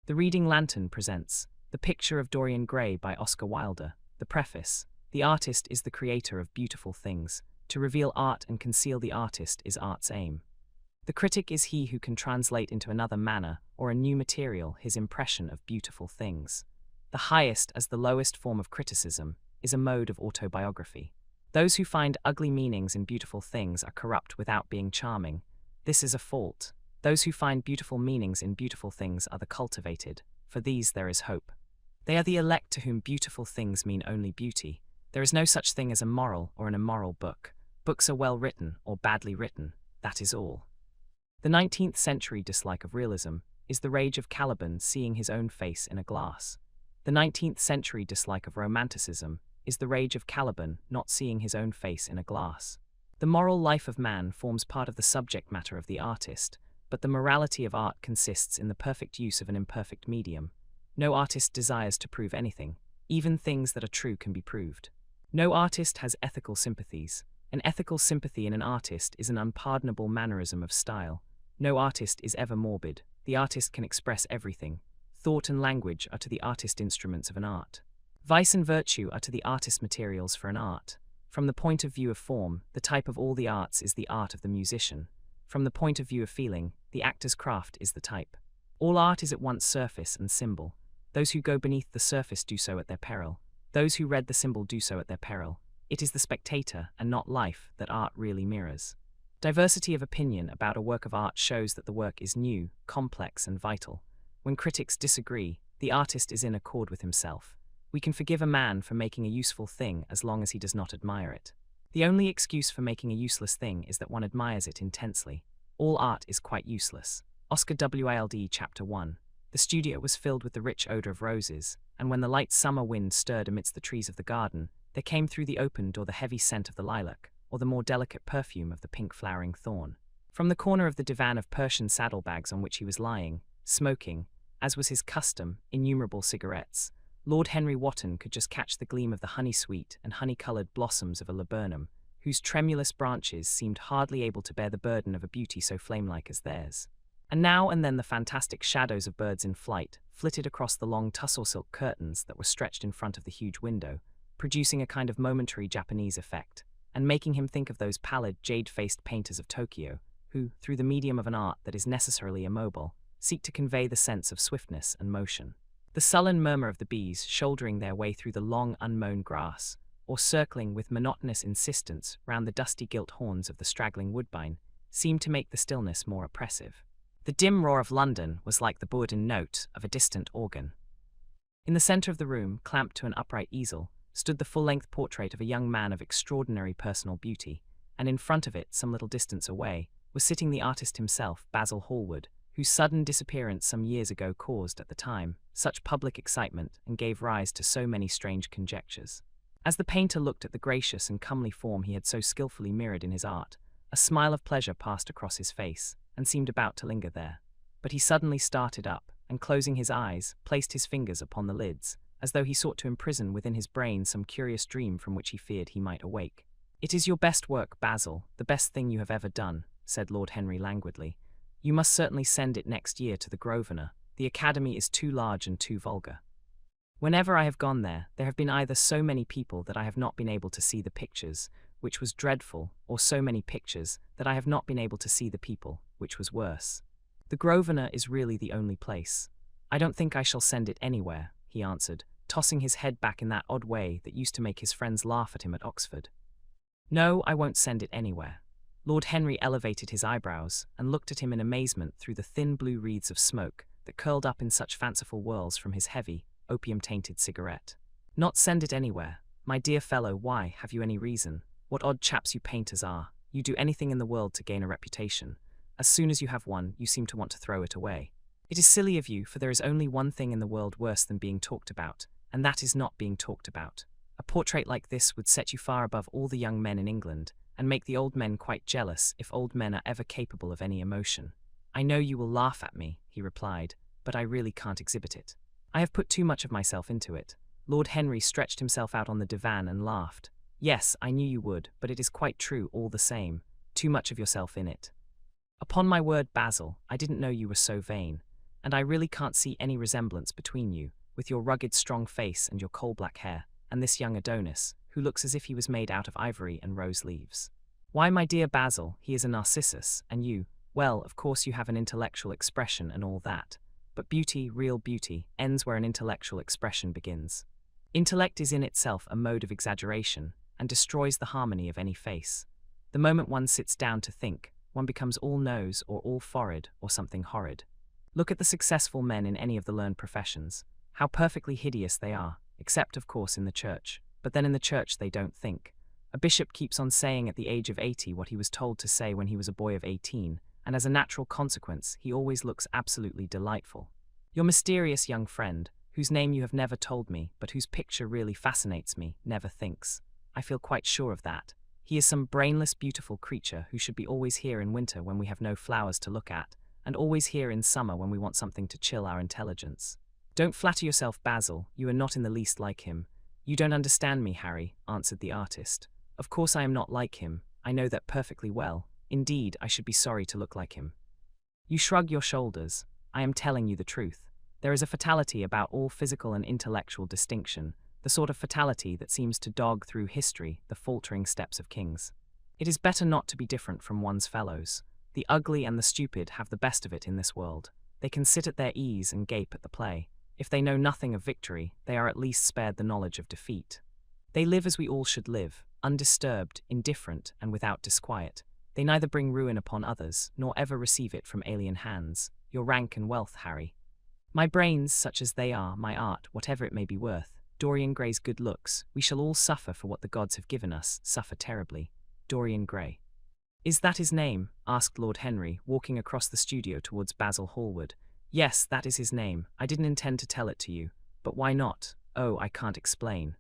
The Reading Lantern presents The Picture of Dorian Gray by Oscar Wilde. The preface: the artist is the creator of beautiful things. To reveal art and conceal the artist is art's aim. The critic is he who can translate into another manner or a new material his impression of beautiful things. The highest as the lowest form of criticism is a mode of autobiography. Those who find ugly meanings in beautiful things are corrupt without being charming. This is a fault. Those who find beautiful meanings in beautiful things are the cultivated. For these there is hope. They are the elect to whom beautiful things mean only beauty. There is no such thing as a moral or an immoral book. Books are well written or badly written. That is all. The 19th century dislike of realism is the rage of Caliban seeing his own face in a glass. The 19th century dislike of romanticism is the rage of Caliban not seeing his own face in a glass. The moral life of man forms part of the subject matter of the artist, but the morality of art consists in the perfect use of an imperfect medium. No artist desires to prove anything. Even things that are true can be proved. No artist has ethical sympathies. An ethical sympathy in an artist is an unpardonable mannerism of style. No artist is ever morbid. The artist can express everything. Thought and language are to the artist instruments of an art. Vice and virtue are to the artist materials for an art. From the point of view of form, the type of all the arts is the art of the musician. From the point of view of feeling, the actor's craft is the type. All art is at once surface and symbol. Those who go beneath the surface do so at their peril. Those who read the symbol do so at their peril. It is the spectator, and not life, that art really mirrors. Diversity of opinion about a work of art shows that the work is new, complex, and vital. When critics disagree, the artist is in accord with himself. We can forgive a man for making a useful thing as long as he does not admire it. The only excuse for making a useless thing is that one admires it intensely. All art is quite useless. Oscar Wilde, Chapter 1. The studio was filled with the rich odor of roses, and when the light summer wind stirred amidst the trees of the garden, there came through the open door the heavy scent of the lilac, or the more delicate perfume of the pink flowering thorn. From the corner of the divan of Persian saddlebags on which he was lying, smoking, as was his custom, innumerable cigarettes, Lord Henry Wotton could just catch the gleam of the honey-sweet and honey-coloured blossoms of a laburnum, whose tremulous branches seemed hardly able to bear the burden of a beauty so flame-like as theirs. And now and then the fantastic shadows of birds in flight flitted across the long tussore silk curtains that were stretched in front of the huge window, producing a kind of momentary Japanese effect, and making him think of those pallid, jade-faced painters of Tokyo, who, through the medium of an art that is necessarily immobile, seek to convey the sense of swiftness and motion. The sullen murmur of the bees shouldering their way through the long unmown grass, or circling with monotonous insistence round the dusty gilt horns of the straggling woodbine, seemed to make the stillness more oppressive. The dim roar of London was like the bourdon note of a distant organ. In the centre of the room, clamped to an upright easel, stood the full-length portrait of a young man of extraordinary personal beauty, and in front of it, some little distance away, was sitting the artist himself, Basil Hallward, whose sudden disappearance some years ago caused, at the time, such public excitement and gave rise to so many strange conjectures. As the painter looked at the gracious and comely form he had so skillfully mirrored in his art, a smile of pleasure passed across his face, and seemed about to linger there. But he suddenly started up, and closing his eyes, placed his fingers upon the lids, as though he sought to imprison within his brain some curious dream from which he feared he might awake. "It is your best work, Basil, the best thing you have ever done," said Lord Henry languidly. "You must certainly send it next year to the Grosvenor. The Academy is too large and too vulgar. Whenever I have gone there, there have been either so many people that I have not been able to see the pictures, which was dreadful, or so many pictures that I have not been able to see the people, which was worse. The Grosvenor is really the only place. I don't think I shall send it anywhere," he answered, tossing his head back in that odd way that used to make his friends laugh at him at Oxford. "No, I won't send it anywhere." Lord Henry elevated his eyebrows and looked at him in amazement through the thin blue wreaths of smoke that curled up in such fanciful whirls from his heavy, opium-tainted cigarette. "Not send it anywhere? My dear fellow, why, have you any reason? What odd chaps you painters are. You do anything in the world to gain a reputation. As soon as you have one, you seem to want to throw it away. It is silly of you, for there is only one thing in the world worse than being talked about, and that is not being talked about. A portrait like this would set you far above all the young men in England, and make the old men quite jealous if old men are ever capable of any emotion. I know you will laugh at me," he replied, "but I really can't exhibit it. I have put too much of myself into it." Lord Henry stretched himself out on the divan and laughed. "Yes, I knew you would, but it is quite true all the same. Too much of yourself in it. Upon my word, Basil, I didn't know you were so vain. and I really can't see any resemblance between you, with your rugged, strong face and your coal-black hair, and this young Adonis, who looks as if he was made out of ivory and rose leaves. Why, my dear Basil, he is a Narcissus, and you, well, of course you have an intellectual expression and all that. But beauty, real beauty, ends where an intellectual expression begins. Intellect is in itself a mode of exaggeration, and destroys the harmony of any face. The moment one sits down to think, one becomes all nose or all forehead or something horrid. Look at the successful men in any of the learned professions. How perfectly hideous they are, except, of course, in the church. But then in the church they don't think. A bishop keeps on saying at the age of 80 what he was told to say when he was a boy of 18, and as a natural consequence, he always looks absolutely delightful. Your mysterious young friend, whose name you have never told me, but whose picture really fascinates me, never thinks. I feel quite sure of that. He is some brainless, beautiful creature who should be always here in winter when we have no flowers to look at, and always here in summer when we want something to chill our intelligence. Don't flatter yourself, Basil, you are not in the least like him. You don't understand me, Harry, answered the artist. Of course I am not like him, I know that perfectly well. Indeed, I should be sorry to look like him. You shrug your shoulders. I am telling you the truth. There is a fatality about all physical and intellectual distinction, the sort of fatality that seems to dog through history the faltering steps of kings. It is better not to be different from one's fellows. The ugly and the stupid have the best of it in this world. They can sit at their ease and gape at the play. If they know nothing of victory, they are at least spared the knowledge of defeat. They live as we all should live, undisturbed, indifferent, and without disquiet. They neither bring ruin upon others, nor ever receive it from alien hands. Your rank and wealth, Harry. My brains, such as they are, my art, whatever it may be worth, Dorian Gray's good looks, we shall all suffer for what the gods have given us, suffer terribly. Dorian Gray. Is that his name? Asked Lord Henry, walking across the studio towards Basil Hallward. Yes, that is his name. I didn't intend to tell it to you. But why not? Oh, I can't explain.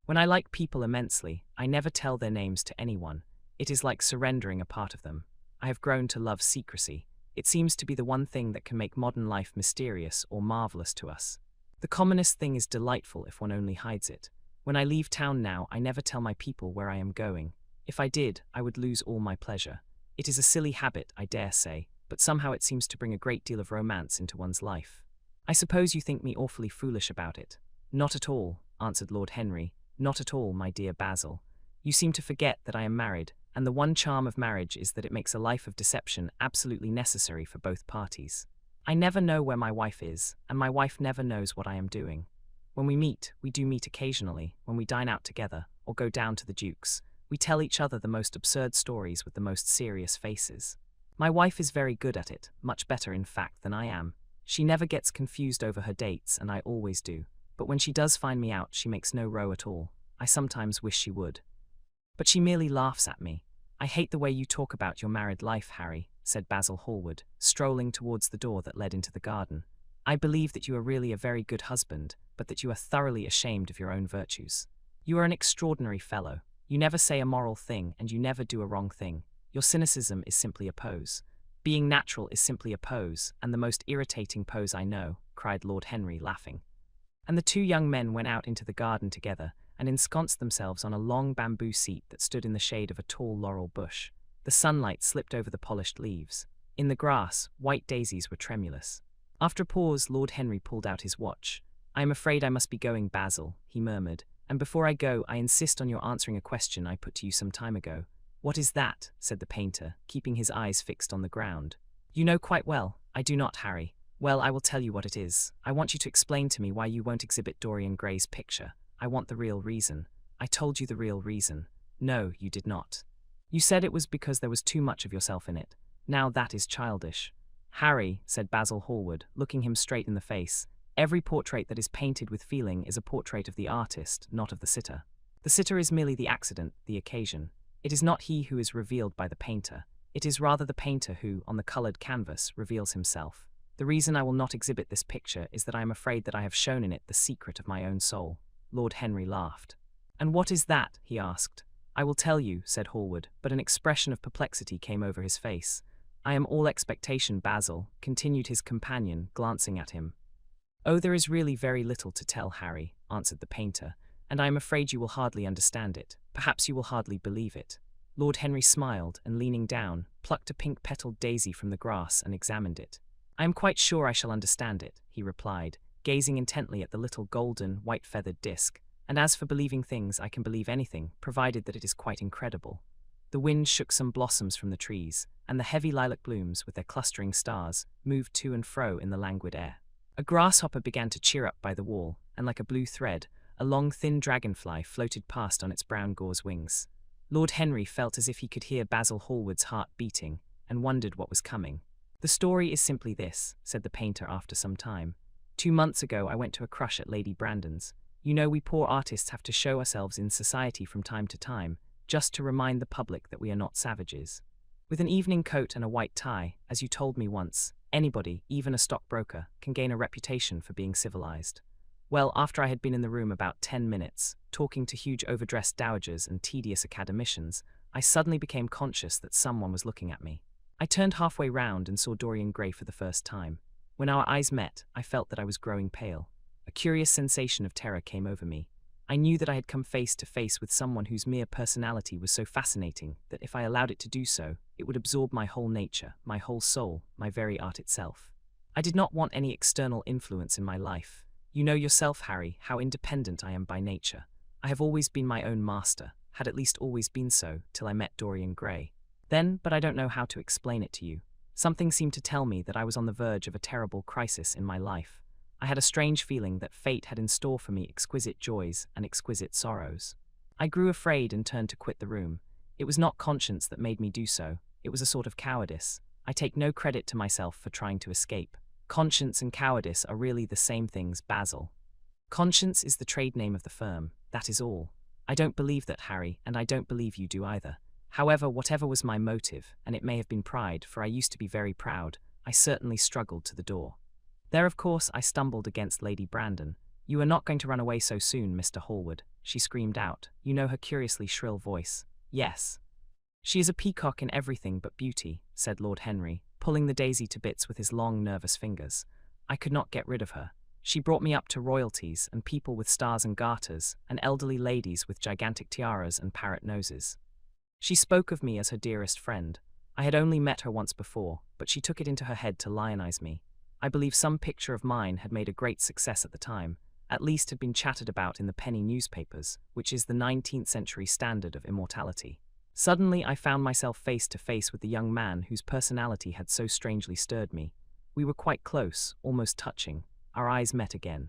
When I like people immensely, I never tell their names to anyone. It is like surrendering a part of them. I have grown to love secrecy. It seems to be the one thing that can make modern life mysterious or marvelous to us. The commonest thing is delightful if one only hides it. When I leave town now, I never tell my people where I am going. If I did, I would lose all my pleasure. It is a silly habit, I dare say, but somehow it seems to bring a great deal of romance into one's life. I suppose you think me awfully foolish about it. Not at all, answered Lord Henry. Not at all, my dear Basil. You seem to forget that I am married, and the one charm of marriage is that it makes a life of deception absolutely necessary for both parties. I never know where my wife is, and my wife never knows what I am doing. When we meet, we do meet occasionally, when we dine out together, or go down to the Duke's. We tell each other the most absurd stories with the most serious faces. My wife is very good at it, much better in fact than I am. She never gets confused over her dates, and I always do. But when she does find me out, she makes no row at all. I sometimes wish she would. But she merely laughs at me. I hate the way you talk about your married life, Harry, said Basil Hallward, strolling towards the door that led into the garden. I believe that you are really a very good husband, but that you are thoroughly ashamed of your own virtues. You are an extraordinary fellow. You never say a moral thing, and you never do a wrong thing. Your cynicism is simply a pose. Being natural is simply a pose, and the most irritating pose I know, cried Lord Henry, laughing. And the two young men went out into the garden together, and ensconced themselves on a long bamboo seat that stood in the shade of a tall laurel bush. The sunlight slipped over the polished leaves. In the grass, white daisies were tremulous. After a pause, Lord Henry pulled out his watch. I am afraid I must be going, Basil, he murmured. And before I go, I insist on your answering a question I put to you some time ago. What is that? Said the painter, keeping his eyes fixed on the ground. You know quite well. I do not, Harry. Well, I will tell you what it is. I want you to explain to me why you won't exhibit Dorian Gray's picture. I want the real reason. I told you the real reason. No, you did not. You said it was because there was too much of yourself in it. Now that is childish. Harry, said Basil Hallward, looking him straight in the face, every portrait that is painted with feeling is a portrait of the artist, not of the sitter. The sitter is merely the accident, the occasion. It is not he who is revealed by the painter. It is rather the painter who, on the coloured canvas, reveals himself. The reason I will not exhibit this picture is that I am afraid that I have shown in it the secret of my own soul. Lord Henry laughed. And what is that? He asked. I will tell you, said Hallward, but an expression of perplexity came over his face. I am all expectation, Basil, continued his companion, glancing at him. Oh, there is really very little to tell, Harry, answered the painter, and I am afraid you will hardly understand it. Perhaps you will hardly believe it. Lord Henry smiled, and leaning down, plucked a pink-petaled daisy from the grass and examined it. I am quite sure I shall understand it, he replied, gazing intently at the little golden, white-feathered disc. And as for believing things, I can believe anything, provided that it is quite incredible. The wind shook some blossoms from the trees, and the heavy lilac blooms, with their clustering stars, moved to and fro in the languid air. A grasshopper began to cheer up by the wall, and like a blue thread, a long thin dragonfly floated past on its brown gauze wings. Lord Henry felt as if he could hear Basil Hallward's heart beating, and wondered what was coming. "The story is simply this," said the painter after some time. 2 months ago I went to a crush at Lady Brandon's. You know, we poor artists have to show ourselves in society from time to time, just to remind the public that we are not savages. With an evening coat and a white tie, as you told me once, anybody, even a stockbroker, can gain a reputation for being civilized. Well, after I had been in the room about 10 minutes, talking to huge overdressed dowagers and tedious academicians, I suddenly became conscious that someone was looking at me. I turned halfway round and saw Dorian Gray for the first time. When our eyes met, I felt that I was growing pale. A curious sensation of terror came over me. I knew that I had come face to face with someone whose mere personality was so fascinating that if I allowed it to do so, it would absorb my whole nature, my whole soul, my very art itself. I did not want any external influence in my life. You know yourself, Harry, how independent I am by nature. I have always been my own master, had at least always been so, till I met Dorian Gray. Then, but I don't know how to explain it to you, something seemed to tell me that I was on the verge of a terrible crisis in my life. I had a strange feeling that fate had in store for me exquisite joys and exquisite sorrows. I grew afraid and turned to quit the room. It was not conscience that made me do so, it was a sort of cowardice. I take no credit to myself for trying to escape. Conscience and cowardice are really the same things, Basil. Conscience is the trade name of the firm, that is all. I don't believe that, Harry, and I don't believe you do either. However, whatever was my motive, and it may have been pride, for I used to be very proud, I certainly struggled to the door. There, of course, I stumbled against Lady Brandon. "You are not going to run away so soon, Mr. Hallward," she screamed out. You know her curiously shrill voice. "Yes." "She is a peacock in everything but beauty," said Lord Henry, pulling the daisy to bits with his long, nervous fingers. "I could not get rid of her. She brought me up to royalties and people with stars and garters, and elderly ladies with gigantic tiaras and parrot noses. She spoke of me as her dearest friend. I had only met her once before, but she took it into her head to lionize me. I believe some picture of mine had made a great success at the time, at least had been chatted about in the penny newspapers, which is the 19th century standard of immortality. Suddenly I found myself face to face with the young man whose personality had so strangely stirred me. We were quite close, almost touching. Our eyes met again.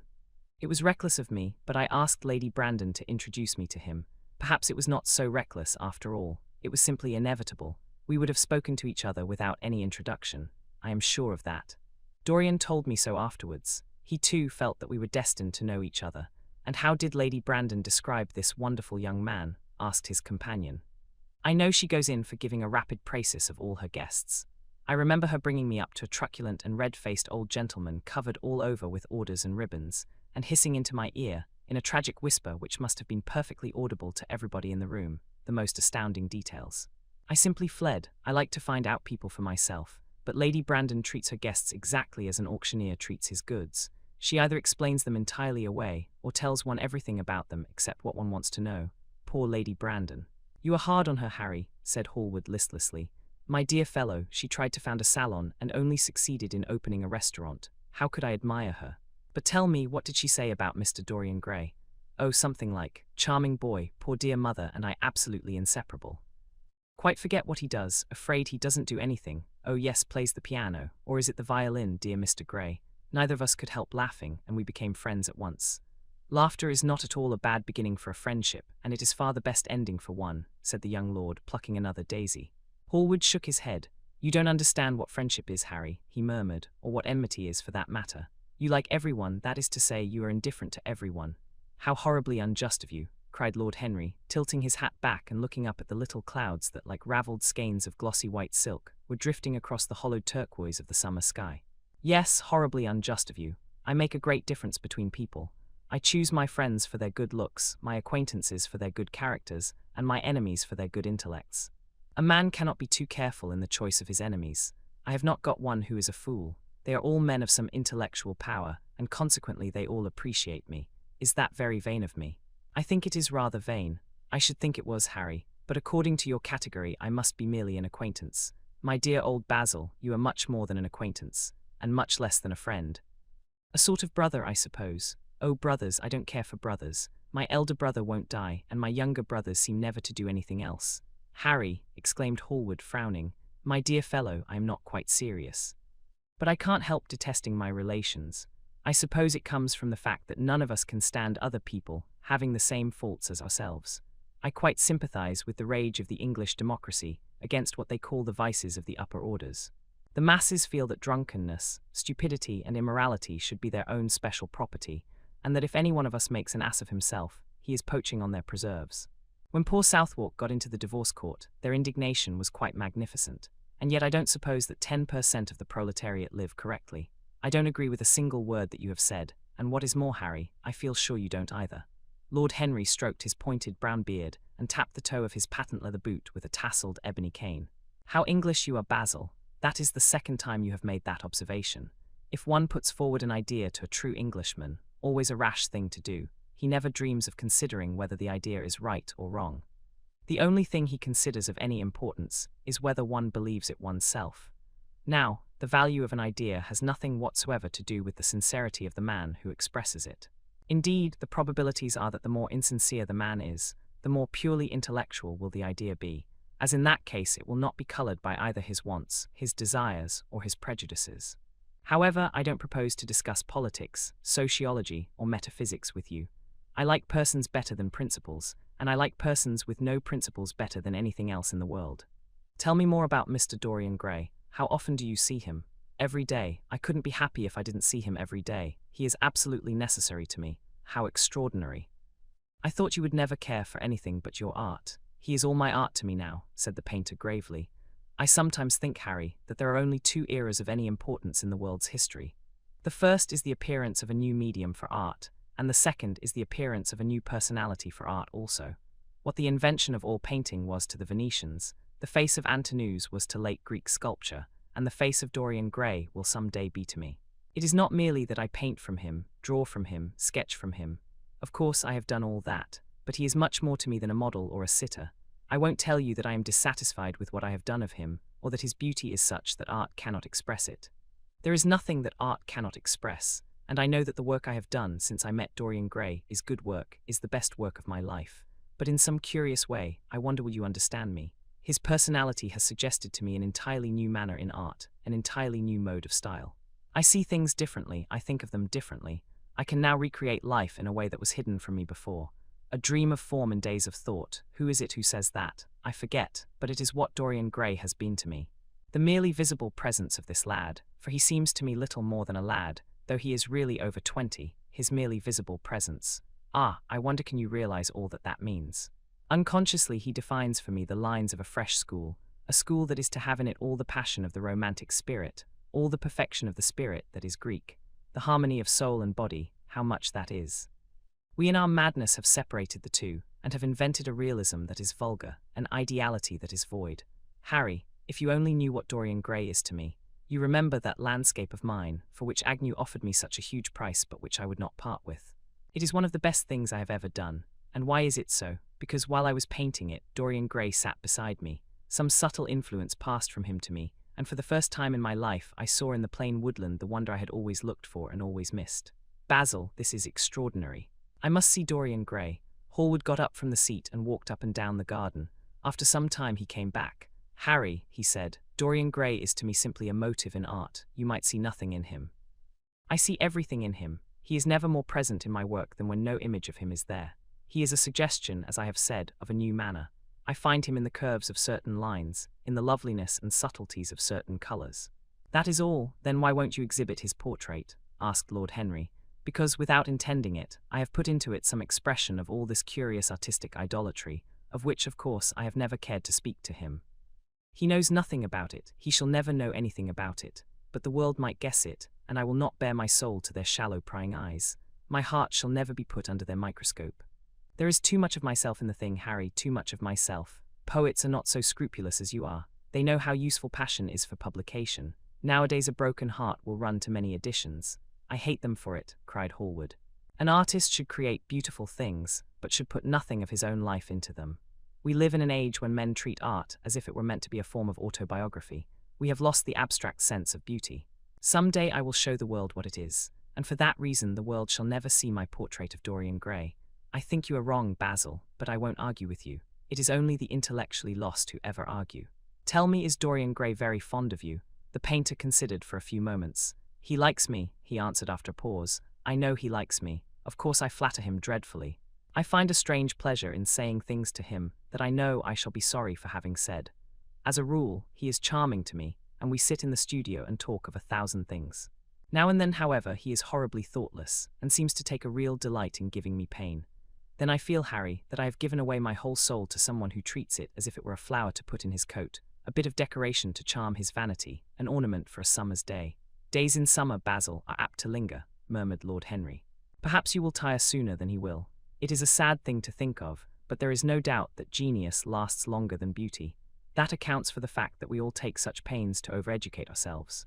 It was reckless of me, but I asked Lady Brandon to introduce me to him. Perhaps it was not so reckless after all. It was simply inevitable. We would have spoken to each other without any introduction. I am sure of that. Dorian told me so afterwards. He too felt that we were destined to know each other. "And how did Lady Brandon describe this wonderful young man?" asked his companion. "I know she goes in for giving a rapid praise of all her guests. I remember her bringing me up to a truculent and red-faced old gentleman covered all over with orders and ribbons, and hissing into my ear, in a tragic whisper which must have been perfectly audible to everybody in the room, the most astounding details. I simply fled. I like to find out people for myself. But Lady Brandon treats her guests exactly as an auctioneer treats his goods. She either explains them entirely away, or tells one everything about them except what one wants to know. Poor Lady Brandon." "You are hard on her, Harry," said Hallward listlessly. "My dear fellow, she tried to found a salon and only succeeded in opening a restaurant. How could I admire her? But tell me, what did she say about Mr. Dorian Gray?" "Oh, something like, 'Charming boy, poor dear mother and I absolutely inseparable. Quite forget what he does, afraid he doesn't do anything. Oh yes, plays the piano, or is it the violin, dear Mr. Gray?' Neither of us could help laughing, and we became friends at once." "Laughter is not at all a bad beginning for a friendship, and it is far the best ending for one," said the young lord, plucking another daisy. Hallward shook his head. "You don't understand what friendship is, Harry," he murmured, "or what enmity is for that matter. You like everyone, that is to say, you are indifferent to everyone." "How horribly unjust of you," cried Lord Henry, tilting his hat back and looking up at the little clouds that, like ravelled skeins of glossy white silk, were drifting across the hollowed turquoise of the summer sky. "Yes, horribly unjust of you. I make a great difference between people. I choose my friends for their good looks, my acquaintances for their good characters, and my enemies for their good intellects. A man cannot be too careful in the choice of his enemies. I have not got one who is a fool. They are all men of some intellectual power, and consequently they all appreciate me. Is that very vain of me?" "I think it is rather vain. I should think it was, Harry, but according to your category I must be merely an acquaintance. My dear old Basil, you are much more than an acquaintance. and much less than a friend. A sort of brother, I suppose. Oh, brothers, I don't care for brothers. My elder brother won't die, and my younger brothers seem never to do anything else. Harry, exclaimed Hallward, frowning, my dear fellow, I am not quite serious. But I can't help detesting my relations. I suppose it comes from the fact that none of us can stand other people having the same faults as ourselves. I quite sympathize with the rage of the English democracy against what they call the vices of the upper orders. The masses feel that drunkenness, stupidity, and immorality should be their own special property, and that if any one of us makes an ass of himself, he is poaching on their preserves. When poor Southwark got into the divorce court, their indignation was quite magnificent. And yet I don't suppose that 10% of the proletariat live correctly. I don't agree with a single word that you have said, and what is more, Harry, I feel sure you don't either. Lord Henry stroked his pointed brown beard and tapped the toe of his patent leather boot with a tasselled ebony cane. How English you are, Basil. That is the second time you have made that observation. If one puts forward an idea to a true Englishman, always a rash thing to do, he never dreams of considering whether the idea is right or wrong. The only thing he considers of any importance is whether one believes it oneself. Now, the value of an idea has nothing whatsoever to do with the sincerity of the man who expresses it. Indeed, the probabilities are that the more insincere the man is, the more purely intellectual will the idea be, as in that case it will not be colored by either his wants, his desires, or his prejudices. However, I don't propose to discuss politics, sociology, or metaphysics with you. I like persons better than principles, and I like persons with no principles better than anything else in the world. Tell me more about Mr. Dorian Gray. How often do you see him? Every day. I couldn't be happy if I didn't see him every day. He is absolutely necessary to me. How extraordinary. I thought you would never care for anything but your art. He is all my art to me now, said the painter gravely. I sometimes think, Harry, that there are only two eras of any importance in the world's history. The first is the appearance of a new medium for art, and the second is the appearance of a new personality for art also. What the invention of all painting was to the Venetians, the face of Antinous was to late Greek sculpture, and the face of Dorian Gray will some day be to me. It is not merely that I paint from him, draw from him, sketch from him. Of course I have done all that, but he is much more to me than a model or a sitter. I won't tell you that I am dissatisfied with what I have done of him, or that his beauty is such that art cannot express it. There is nothing that art cannot express, and I know that the work I have done since I met Dorian Gray is good work, is the best work of my life. But in some curious way, I wonder will you understand me? His personality has suggested to me an entirely new manner in art, an entirely new mode of style. I see things differently, I think of them differently. I can now recreate life in a way that was hidden from me before. A dream of form and days of thought. Who is it who says that? I forget, but it is what Dorian Gray has been to me. The merely visible presence of this lad, for he seems to me little more than a lad, though he is really over 20, his merely visible presence. Ah, I wonder can you realize all that that means? Unconsciously he defines for me the lines of a fresh school, a school that is to have in it all the passion of the romantic spirit, all the perfection of the spirit that is Greek, the harmony of soul and body, how much that is. We in our madness have separated the two, and have invented a realism that is vulgar, an ideality that is void. Harry, if you only knew what Dorian Gray is to me, you remember that landscape of mine, for which Agnew offered me such a huge price but which I would not part with. It is one of the best things I have ever done. And why is it so? Because while I was painting it, Dorian Gray sat beside me. Some subtle influence passed from him to me, and for the first time in my life I saw in the plain woodland the wonder I had always looked for and always missed. Basil, this is extraordinary. I must see Dorian Gray. Hallward got up from the seat and walked up and down the garden. After some time he came back. Harry, he said, Dorian Gray is to me simply a motive in art. You might see nothing in him. I see everything in him. He is never more present in my work than when no image of him is there. He is a suggestion, as I have said, of a new manner. I find him in the curves of certain lines, in the loveliness and subtleties of certain colours. That is all. Then why won't you exhibit his portrait? Asked Lord Henry. Because, without intending it, I have put into it some expression of all this curious artistic idolatry, of which, of course, I have never cared to speak to him. He knows nothing about it, he shall never know anything about it, but the world might guess it, and I will not bare my soul to their shallow prying eyes. My heart shall never be put under their microscope. There is too much of myself in the thing, Harry, too much of myself. Poets are not so scrupulous as you are. They know how useful passion is for publication. Nowadays a broken heart will run to many editions. I hate them for it, cried Hallward. An artist should create beautiful things, but should put nothing of his own life into them. We live in an age when men treat art as if it were meant to be a form of autobiography. We have lost the abstract sense of beauty. Someday I will show the world what it is, and for that reason the world shall never see my portrait of Dorian Gray. I think you are wrong, Basil, but I won't argue with you. It is only the intellectually lost who ever argue. Tell me, is Dorian Gray very fond of you? The painter considered for a few moments. He likes me, he answered after a pause. I know he likes me. Of course I flatter him dreadfully. I find a strange pleasure in saying things to him that I know I shall be sorry for having said. As a rule, he is charming to me, and we sit in the studio and talk of 1,000 things. Now and then, however, he is horribly thoughtless, and seems to take a real delight in giving me pain. Then I feel, Harry, that I have given away my whole soul to someone who treats it as if it were a flower to put in his coat, a bit of decoration to charm his vanity, an ornament for a summer's day. Days in summer, Basil, are apt to linger, murmured Lord Henry. Perhaps you will tire sooner than he will. It is a sad thing to think of, but there is no doubt that genius lasts longer than beauty. That accounts for the fact that we all take such pains to overeducate ourselves.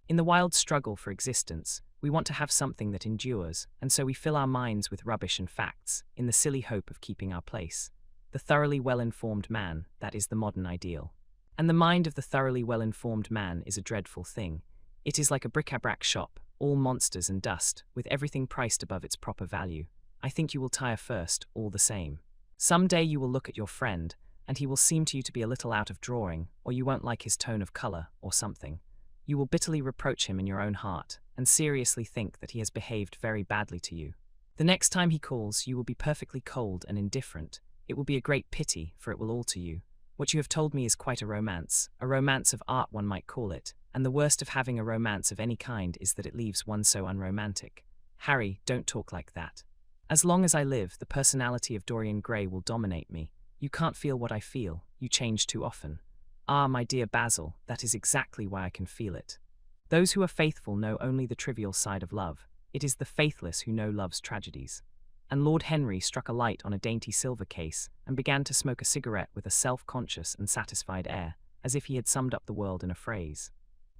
In the wild struggle for existence, we want to have something that endures, and so we fill our minds with rubbish and facts, in the silly hope of keeping our place. The thoroughly well-informed man, that is the modern ideal. And the mind of the thoroughly well-informed man is a dreadful thing. It is like a bric-a-brac shop, all monsters and dust, with everything priced above its proper value. I think you will tire first, all the same. Some day you will look at your friend, and he will seem to you to be a little out of drawing, or you won't like his tone of colour, or something. You will bitterly reproach him in your own heart, and seriously think that he has behaved very badly to you. The next time he calls, you will be perfectly cold and indifferent. It will be a great pity, for it will alter you. What you have told me is quite a romance of art one might call it, and the worst of having a romance of any kind is that it leaves one so unromantic. Harry, don't talk like that. As long as I live, the personality of Dorian Gray will dominate me. You can't feel what I feel, you change too often. Ah, my dear Basil, that is exactly why I can feel it. Those who are faithful know only the trivial side of love. It is the faithless who know love's tragedies. And Lord Henry struck a light on a dainty silver case and began to smoke a cigarette with a self-conscious and satisfied air, as if he had summed up the world in a phrase.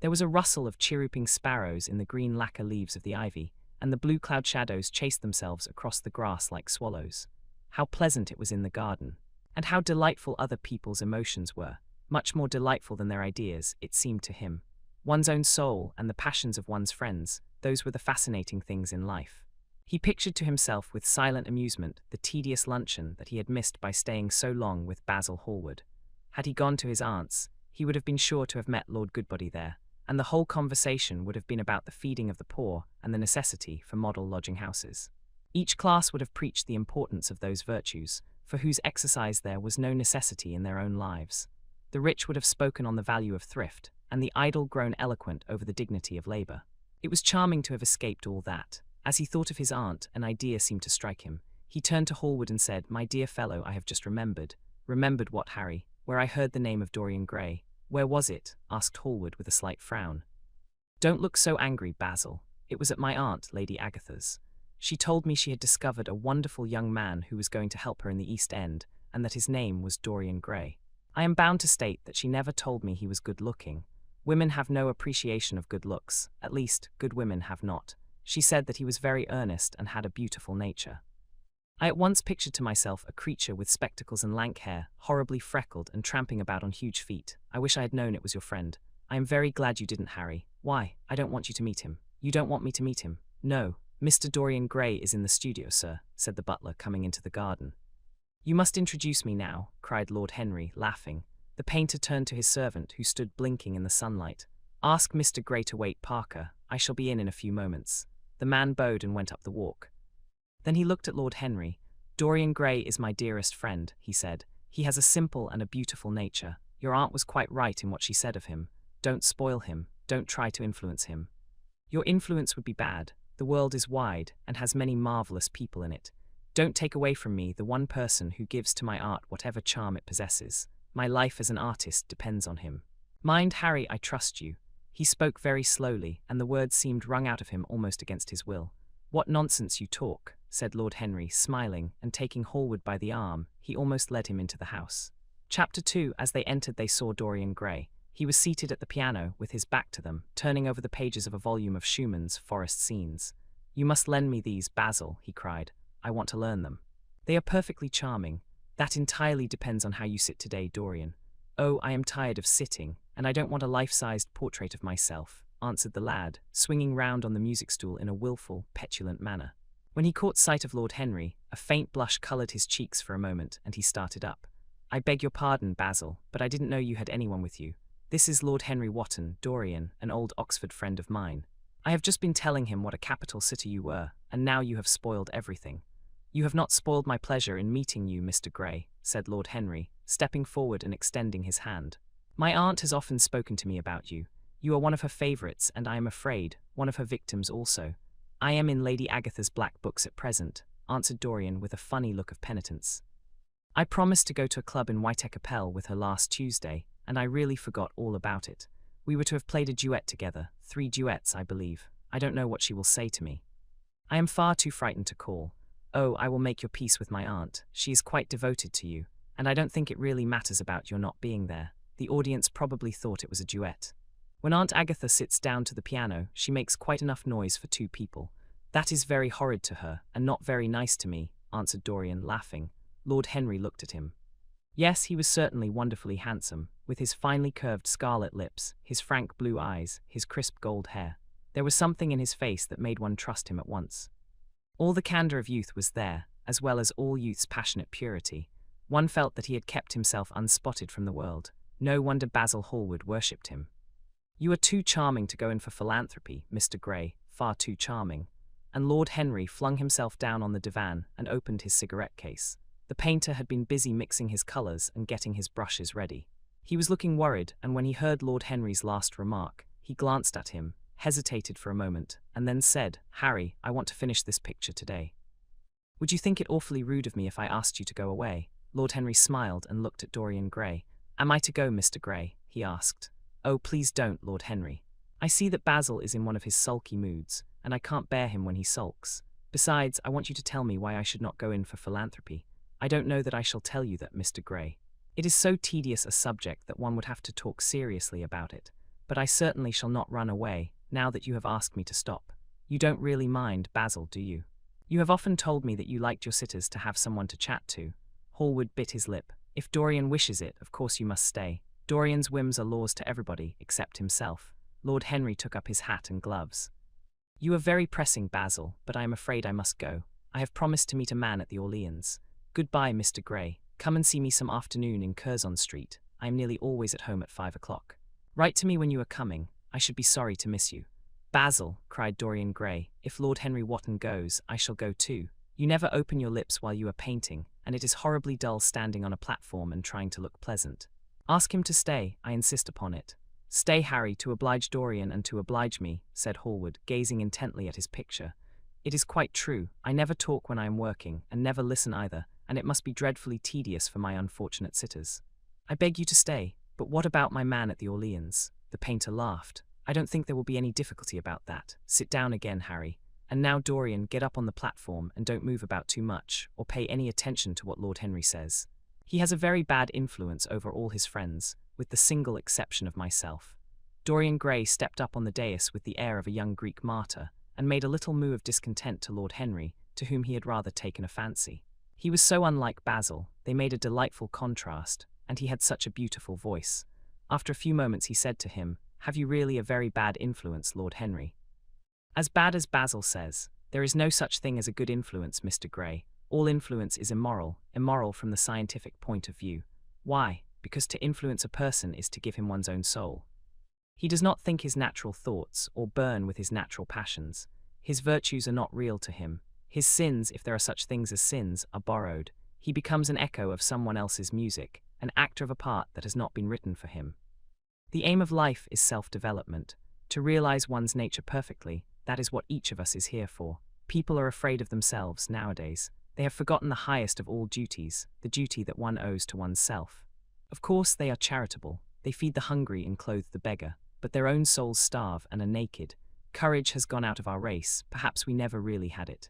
There was a rustle of chirruping sparrows in the green lacquer leaves of the ivy, and the blue cloud shadows chased themselves across the grass like swallows. How pleasant it was in the garden! And how delightful other people's emotions were, much more delightful than their ideas, it seemed to him. One's own soul and the passions of one's friends, those were the fascinating things in life. He pictured to himself with silent amusement the tedious luncheon that he had missed by staying so long with Basil Hallward. Had he gone to his aunt's, he would have been sure to have met Lord Goodbody there, and the whole conversation would have been about the feeding of the poor and the necessity for model lodging-houses. Each class would have preached the importance of those virtues, for whose exercise there was no necessity in their own lives. The rich would have spoken on the value of thrift, and the idle grown eloquent over the dignity of labour. It was charming to have escaped all that. As he thought of his aunt, an idea seemed to strike him. He turned to Hallward and said, "My dear fellow, I have just remembered." "Remembered what, Harry?" "Where I heard the name of Dorian Gray." "Where was it?" asked Hallward with a slight frown. "Don't look so angry, Basil. It was at my aunt, Lady Agatha's. She told me she had discovered a wonderful young man who was going to help her in the East End, and that his name was Dorian Gray. I am bound to state that she never told me he was good-looking. Women have no appreciation of good looks, at least, good women have not. She said that he was very earnest and had a beautiful nature. I at once pictured to myself a creature with spectacles and lank hair, horribly freckled and tramping about on huge feet. I wish I had known it was your friend. I am very glad you didn't, Harry. Why? I don't want you to meet him. You don't want me to meet him? No. Mr. Dorian Gray is in the studio, sir, said the butler, coming into the garden. You must introduce me now, cried Lord Henry, laughing. The painter turned to his servant, who stood blinking in the sunlight. Ask Mr. Gray to wait, Parker. I shall be in a few moments. The man bowed and went up the walk. Then he looked at Lord Henry. Dorian Gray is my dearest friend, he said. He has a simple and a beautiful nature. Your aunt was quite right in what she said of him. Don't spoil him. Don't try to influence him. Your influence would be bad. The world is wide and has many marvelous people in it. Don't take away from me the one person who gives to my art whatever charm it possesses. My life as an artist depends on him. Mind, Harry, I trust you. He spoke very slowly, and the words seemed wrung out of him almost against his will. What nonsense you talk, said Lord Henry, smiling, and taking Hallward by the arm, he almost led him into the house. Chapter 2. As they entered they saw Dorian Gray. He was seated at the piano, with his back to them, turning over the pages of a volume of Schumann's Forest Scenes. You must lend me these, Basil, he cried. I want to learn them. They are perfectly charming. That entirely depends on how you sit today, Dorian. Oh, I am tired of sitting, and I don't want a life-sized portrait of myself. answered the lad, swinging round on the music stool in a wilful, petulant manner. When he caught sight of Lord Henry, a faint blush coloured his cheeks for a moment, and he started up. "I beg your pardon, Basil, but I didn't know you had anyone with you. This is Lord Henry Wotton, Dorian, an old Oxford friend of mine. I have just been telling him what a capital sitter you were, and now you have spoiled everything." "You have not spoiled my pleasure in meeting you, Mr. Gray," said Lord Henry, stepping forward and extending his hand. "My aunt has often spoken to me about you. You are one of her favourites, and I am afraid, one of her victims also." "I am in Lady Agatha's black books at present," answered Dorian with a funny look of penitence. "I promised to go to a club in Whiteacapelle with her last Tuesday, and I really forgot all about it. We were to have played a duet together, 3 duets, I believe. I don't know what she will say to me. I am far too frightened to call. Oh, I will make your peace with my aunt. She is quite devoted to you, and I don't think it really matters about your not being there. The audience probably thought it was a duet. When Aunt Agatha sits down to the piano, she makes quite enough noise for 2 people. That is very horrid to her, and not very nice to me," answered Dorian, laughing. Lord Henry looked at him. Yes, he was certainly wonderfully handsome, with his finely curved scarlet lips, his frank blue eyes, his crisp gold hair. There was something in his face that made one trust him at once. All the candour of youth was there, as well as all youth's passionate purity. One felt that he had kept himself unspotted from the world. No wonder Basil Hallward worshipped him. "You are too charming to go in for philanthropy, Mr. Gray, far too charming." And Lord Henry flung himself down on the divan and opened his cigarette case. The painter had been busy mixing his colours and getting his brushes ready. He was looking worried, and when he heard Lord Henry's last remark, he glanced at him, hesitated for a moment, and then said, "Harry, I want to finish this picture today. Would you think it awfully rude of me if I asked you to go away?" Lord Henry smiled and looked at Dorian Gray. "Am I to go, Mr. Gray?" he asked. "Oh, please don't, Lord Henry. I see that Basil is in one of his sulky moods, and I can't bear him when he sulks. Besides, I want you to tell me why I should not go in for philanthropy. I don't know that I shall tell you that, Mr. Gray. It is so tedious a subject that one would have to talk seriously about it, but I certainly shall not run away, now that you have asked me to stop. You don't really mind, Basil, do you? You have often told me that you liked your sitters to have someone to chat to." Hallward bit his lip. "If Dorian wishes it, of course you must stay. Dorian's whims are laws to everybody, except himself." Lord Henry took up his hat and gloves. "You are very pressing, Basil, but I am afraid I must go. I have promised to meet a man at the Orleans. Goodbye, Mr. Gray. Come and see me some afternoon in Curzon Street. I am nearly always at home at 5 o'clock. Write to me when you are coming. I should be sorry to miss you." "Basil," cried Dorian Gray, "if Lord Henry Wotton goes, I shall go too. You never open your lips while you are painting, and it is horribly dull standing on a platform and trying to look pleasant. Ask him to stay, I insist upon it." "Stay, Harry, to oblige Dorian and to oblige me," said Hallward, gazing intently at his picture. "It is quite true. I never talk when I am working, and never listen either, and it must be dreadfully tedious for my unfortunate sitters. I beg you to stay, but what about my man at the Orleans?" The painter laughed. "I don't think there will be any difficulty about that. Sit down again, Harry. And now, Dorian, get up on the platform and don't move about too much, or pay any attention to what Lord Henry says. He has a very bad influence over all his friends, with the single exception of myself." Dorian Gray stepped up on the dais with the air of a young Greek martyr, and made a little moue of discontent to Lord Henry, to whom he had rather taken a fancy. He was so unlike Basil, they made a delightful contrast, and he had such a beautiful voice. After a few moments he said to him, "Have you really a very bad influence, Lord Henry?" "As bad as Basil says. There is no such thing as a good influence, Mr. Gray. All influence is immoral from the scientific point of view. Why? Because to influence a person is to give him one's own soul. He does not think his natural thoughts, or burn with his natural passions. His virtues are not real to him. His sins, if there are such things as sins, are borrowed. He becomes an echo of someone else's music, an actor of a part that has not been written for him. The aim of life is self-development. To realize one's nature perfectly, that is what each of us is here for. People are afraid of themselves nowadays. They have forgotten the highest of all duties, the duty that one owes to one's self. Of course, they are charitable. They feed the hungry and clothe the beggar, but their own souls starve and are naked. Courage has gone out of our race. Perhaps we never really had it.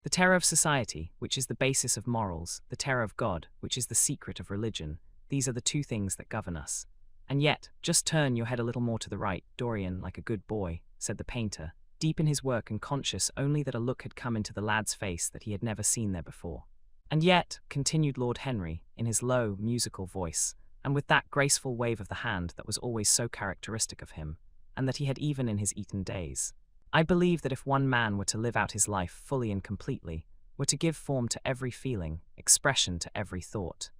The terror of society, which is the basis of morals, the terror of God, which is the secret of religion, these are the two things that govern us. And yet, just turn your head a little more to the right, Dorian, like a good boy, said the painter, deep in his work and conscious only that a look had come into the lad's face that he had never seen there before. And yet, continued Lord Henry, in his low, musical voice, and with that graceful wave of the hand that was always so characteristic of him, and that he had even in his Eton days. I believe that if one man were to live out his life fully and completely, were to give form to every feeling, expression to every thought,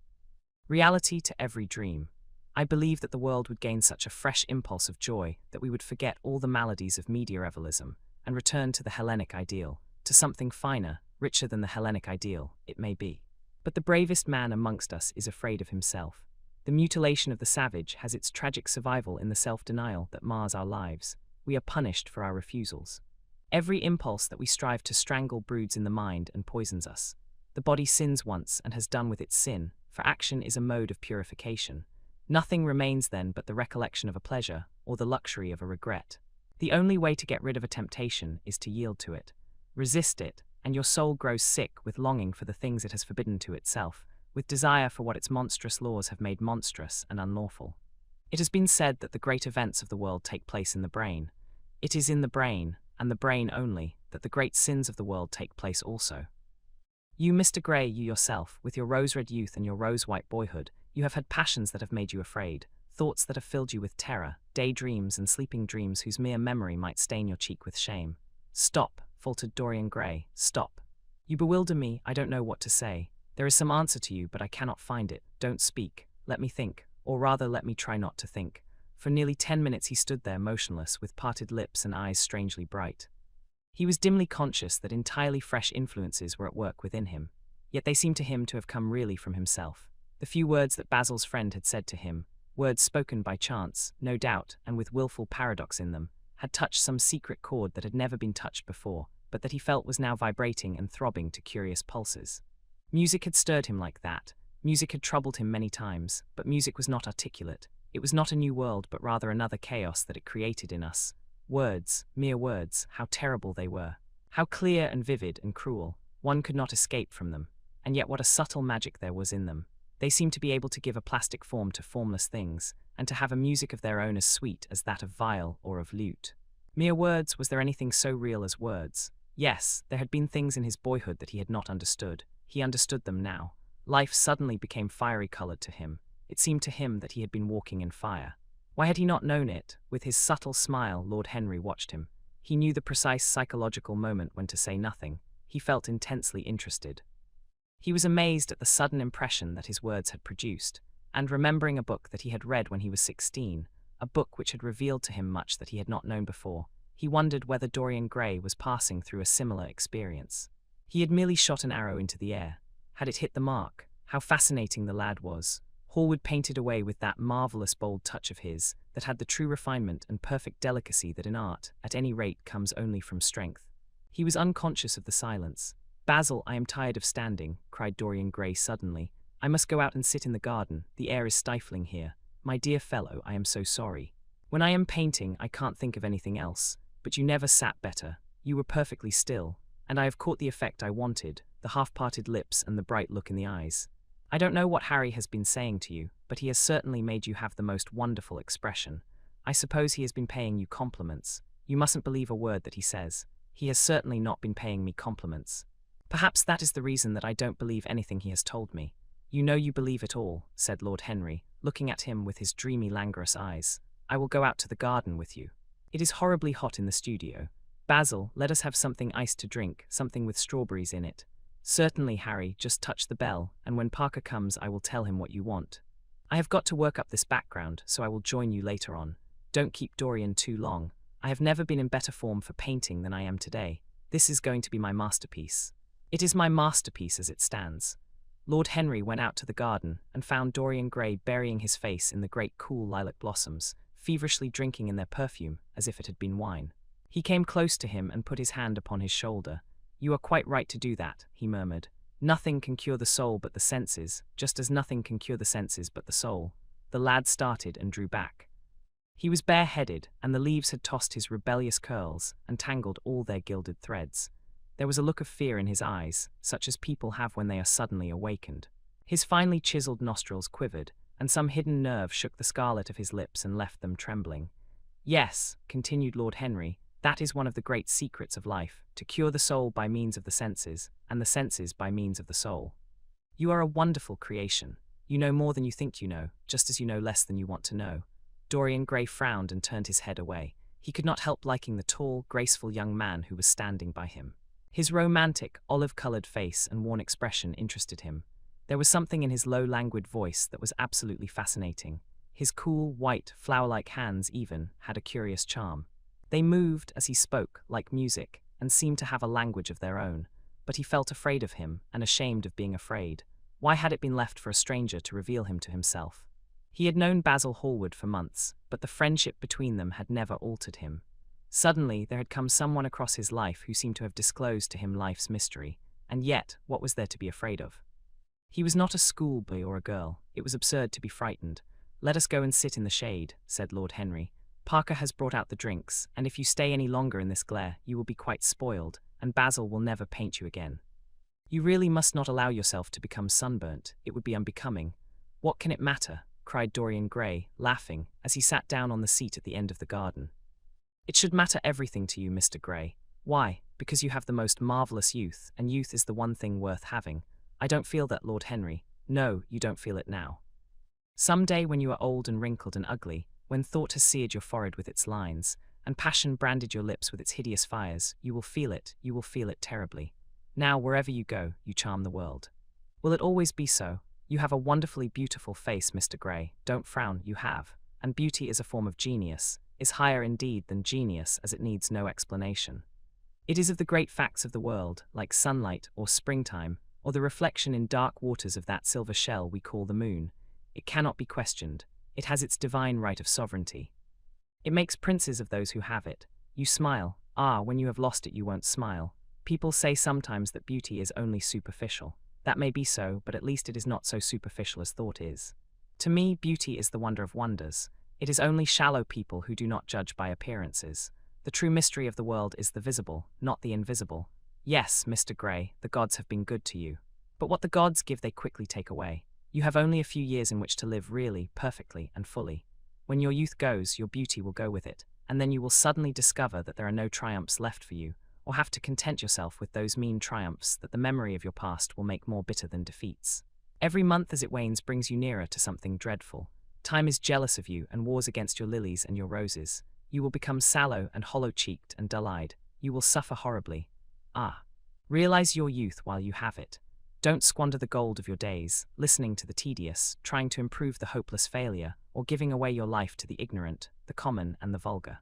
reality to every dream, I believe that the world would gain such a fresh impulse of joy that we would forget all the maladies of medievalism and return to the Hellenic ideal, to something finer, richer than the Hellenic ideal, it may be. But the bravest man amongst us is afraid of himself. The mutilation of the savage has its tragic survival in the self-denial that mars our lives. We are punished for our refusals. Every impulse that we strive to strangle broods in the mind and poisons us. The body sins once and has done with its sin, for action is a mode of purification. Nothing remains then but the recollection of a pleasure or the luxury of a regret. The only way to get rid of a temptation is to yield to it. Resist it, and your soul grows sick with longing for the things it has forbidden to itself, with desire for what its monstrous laws have made monstrous and unlawful. It has been said that the great events of the world take place in the brain. It is in the brain, and the brain only, that the great sins of the world take place also. You, Mr. Gray, you yourself, with your rose-red youth and your rose-white boyhood, you have had passions that have made you afraid, thoughts that have filled you with terror, daydreams and sleeping dreams whose mere memory might stain your cheek with shame. Stop, faltered Dorian Gray, stop. You bewilder me, I don't know what to say. There is some answer to you, but I cannot find it. Don't speak. Let me think, or rather let me try not to think. For nearly 10 minutes he stood there motionless, with parted lips and eyes strangely bright. He was dimly conscious that entirely fresh influences were at work within him, yet they seemed to him to have come really from himself. The few words that Basil's friend had said to him, words spoken by chance, no doubt, and with willful paradox in them, had touched some secret chord that had never been touched before, but that he felt was now vibrating and throbbing to curious pulses. Music had stirred him like that. Music had troubled him many times, but music was not articulate. It was not a new world, but rather another chaos that it created in us. Words, mere words, how terrible they were. How clear and vivid and cruel. One could not escape from them. And yet what a subtle magic there was in them. They seemed to be able to give a plastic form to formless things, and to have a music of their own as sweet as that of viol or of lute. Mere words, was there anything so real as words? Yes, there had been things in his boyhood that he had not understood. He understood them now. Life suddenly became fiery-colored to him. It seemed to him that he had been walking in fire. Why had he not known it? With his subtle smile, Lord Henry watched him. He knew the precise psychological moment when to say nothing. He felt intensely interested. He was amazed at the sudden impression that his words had produced, and remembering a book that he had read when he was 16, a book which had revealed to him much that he had not known before, he wondered whether Dorian Gray was passing through a similar experience. He had merely shot an arrow into the air. Had it hit the mark? How fascinating the lad was. Hallward painted away with that marvellous bold touch of his, that had the true refinement and perfect delicacy that in art, at any rate, comes only from strength. He was unconscious of the silence. "Basil, I am tired of standing," cried Dorian Gray suddenly. "I must go out and sit in the garden. The air is stifling here. My dear fellow, I am so sorry. When I am painting, I can't think of anything else. But you never sat better. You were perfectly still. And I have caught the effect I wanted, the half-parted lips and the bright look in the eyes. I don't know what Harry has been saying to you, but he has certainly made you have the most wonderful expression. I suppose he has been paying you compliments. You mustn't believe a word that he says. He has certainly not been paying me compliments. Perhaps that is the reason that I don't believe anything he has told me." "You know you believe it all," said Lord Henry, looking at him with his dreamy, languorous eyes. "I will go out to the garden with you. It is horribly hot in the studio. Basil, let us have something iced to drink, something with strawberries in it." "Certainly, Harry, just touch the bell, and when Parker comes I will tell him what you want. I have got to work up this background, so I will join you later on. Don't keep Dorian too long. I have never been in better form for painting than I am today. This is going to be my masterpiece. It is my masterpiece as it stands." Lord Henry went out to the garden and found Dorian Gray burying his face in the great cool lilac blossoms, feverishly drinking in their perfume as if it had been wine. He came close to him and put his hand upon his shoulder. "You are quite right to do that," he murmured. "Nothing can cure the soul but the senses, just as nothing can cure the senses but the soul." The lad started and drew back. He was bareheaded, and the leaves had tossed his rebellious curls and tangled all their gilded threads. There was a look of fear in his eyes, such as people have when they are suddenly awakened. His finely chiseled nostrils quivered, and some hidden nerve shook the scarlet of his lips and left them trembling. "Yes," continued Lord Henry, "that is one of the great secrets of life, to cure the soul by means of the senses, and the senses by means of the soul. You are a wonderful creation. You know more than you think you know, just as you know less than you want to know." Dorian Gray frowned and turned his head away. he could not help liking the tall, graceful young man who was standing by him. His romantic, olive-colored face and worn expression interested him. There was something in his low, languid voice that was absolutely fascinating. His cool, white, flower-like hands even had a curious charm. They moved, as he spoke, like music, and seemed to have a language of their own. But he felt afraid of him, and ashamed of being afraid. Why had it been left for a stranger to reveal him to himself? He had known Basil Hallward for months, but the friendship between them had never altered him. Suddenly, there had come someone across his life who seemed to have disclosed to him life's mystery, and yet, what was there to be afraid of? He was not a schoolboy or a girl. It was absurd to be frightened. "Let us go and sit in the shade," said Lord Henry. "Parker has brought out the drinks, and if you stay any longer in this glare, you will be quite spoiled, and Basil will never paint you again. You really must not allow yourself to become sunburnt. It would be unbecoming." "What can it matter?" cried Dorian Gray, laughing, as he sat down on the seat at the end of the garden. "It should matter everything to you, Mr. Gray. Why? Because you have the most marvelous youth, and youth is the one thing worth having. I don't feel that, Lord Henry. No, you don't feel it now. Some day when you are old and wrinkled and ugly, when thought has seared your forehead with its lines, and passion branded your lips with its hideous fires, you will feel it terribly. Now, wherever you go, you charm the world. Will it always be so? You have a wonderfully beautiful face, Mr. Gray. Don't frown, you have. And beauty is a form of genius, is higher indeed than genius, as it needs no explanation. It is of the great facts of the world, like sunlight or springtime, or the reflection in dark waters of that silver shell we call the moon. It cannot be questioned. It has its divine right of sovereignty. It makes princes of those who have it. You smile. Ah, when you have lost it you won't smile. People say sometimes that beauty is only superficial. That may be so, but at least it is not so superficial as thought is. To me, beauty is the wonder of wonders. It is only shallow people who do not judge by appearances. The true mystery of the world is the visible, not the invisible. Yes, Mr. Gray, the gods have been good to you. But what the gods give they quickly take away. You have only a few years in which to live really, perfectly, and fully. When your youth goes, your beauty will go with it, and then you will suddenly discover that there are no triumphs left for you, or have to content yourself with those mean triumphs that the memory of your past will make more bitter than defeats. Every month as it wanes brings you nearer to something dreadful. Time is jealous of you and wars against your lilies and your roses. You will become sallow and hollow-cheeked and dull-eyed. You will suffer horribly. Ah! Realize your youth while you have it. Don't squander the gold of your days, listening to the tedious, trying to improve the hopeless failure, or giving away your life to the ignorant, the common, and the vulgar.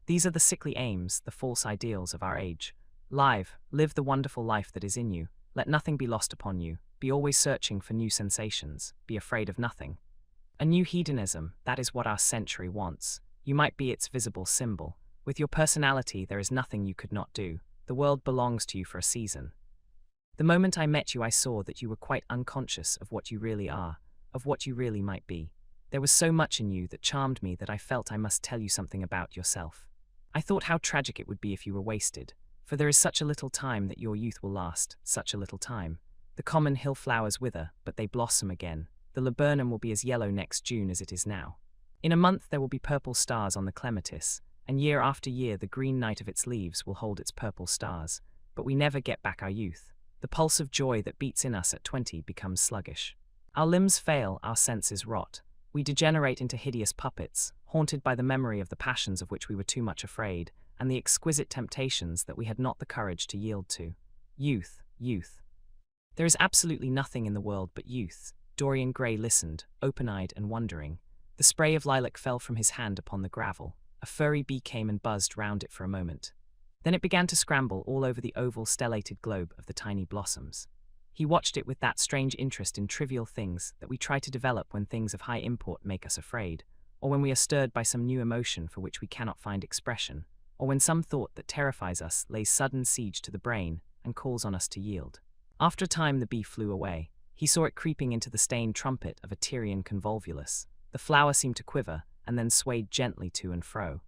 These are the sickly aims, the false ideals of our age. Live the wonderful life that is in you. Let nothing be lost upon you. Be always searching for new sensations. Be afraid of nothing. A new hedonism, that is what our century wants. You might be its visible symbol. With your personality, there is nothing you could not do. The world belongs to you for a season. The moment I met you, I saw that you were quite unconscious of what you really are, of what you really might be. There was so much in you that charmed me that I felt I must tell you something about yourself. I thought how tragic it would be if you were wasted, for there is such a little time that your youth will last, such a little time. The common hill flowers wither, but they blossom again. The laburnum will be as yellow next June as it is now. In a month there will be purple stars on the clematis, and year after year the green night of its leaves will hold its purple stars. But we never get back our youth. The pulse of joy that beats in us at 20 becomes sluggish. Our limbs fail, our senses rot. We degenerate into hideous puppets, haunted by the memory of the passions of which we were too much afraid, and the exquisite temptations that we had not the courage to yield to. Youth, youth. There is absolutely nothing in the world but youth. Dorian Gray listened, open-eyed and wondering. The spray of lilac fell from his hand upon the gravel. A furry bee came and buzzed round it for a moment. Then it began to scramble all over the oval stellated globe of the tiny blossoms. He watched it with that strange interest in trivial things that we try to develop when things of high import make us afraid, or when we are stirred by some new emotion for which we cannot find expression, or when some thought that terrifies us lays sudden siege to the brain and calls on us to yield. After a time the bee flew away. He saw it creeping into the stained trumpet of a Tyrian convolvulus. The flower seemed to quiver, and then swayed gently to and fro.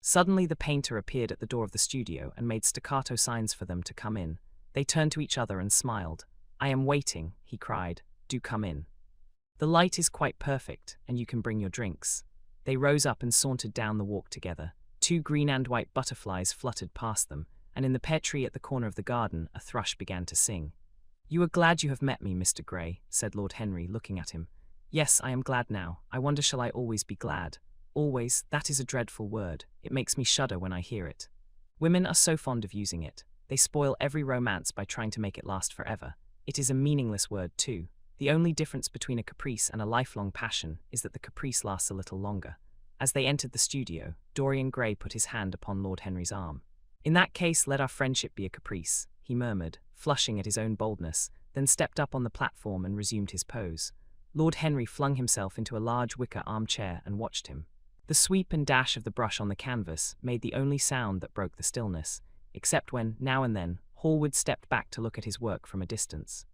Suddenly the painter appeared at the door of the studio and made staccato signs for them to come in. They turned to each other and smiled. "I am waiting," he cried. "Do come in. The light is quite perfect, and you can bring your drinks." They rose up and sauntered down the walk together. 2 green and white butterflies fluttered past them, and in the pear tree at the corner of the garden a thrush began to sing. "You are glad you have met me, Mr. Gray," said Lord Henry, looking at him. "Yes, I am glad now. I wonder shall I always be glad? Always, that is a dreadful word. It makes me shudder when I hear it. Women are so fond of using it. They spoil every romance by trying to make it last forever. It is a meaningless word, too. The only difference between a caprice and a lifelong passion is that the caprice lasts a little longer. As they entered the studio, Dorian Gray put his hand upon Lord Henry's arm. "In that case, let our friendship be a caprice," he murmured, flushing at his own boldness, then stepped up on the platform and resumed his pose. Lord Henry flung himself into a large wicker armchair and watched him. The sweep and dash of the brush on the canvas made the only sound that broke the stillness, except when, now and then, Hallward stepped back to look at his work from a distance.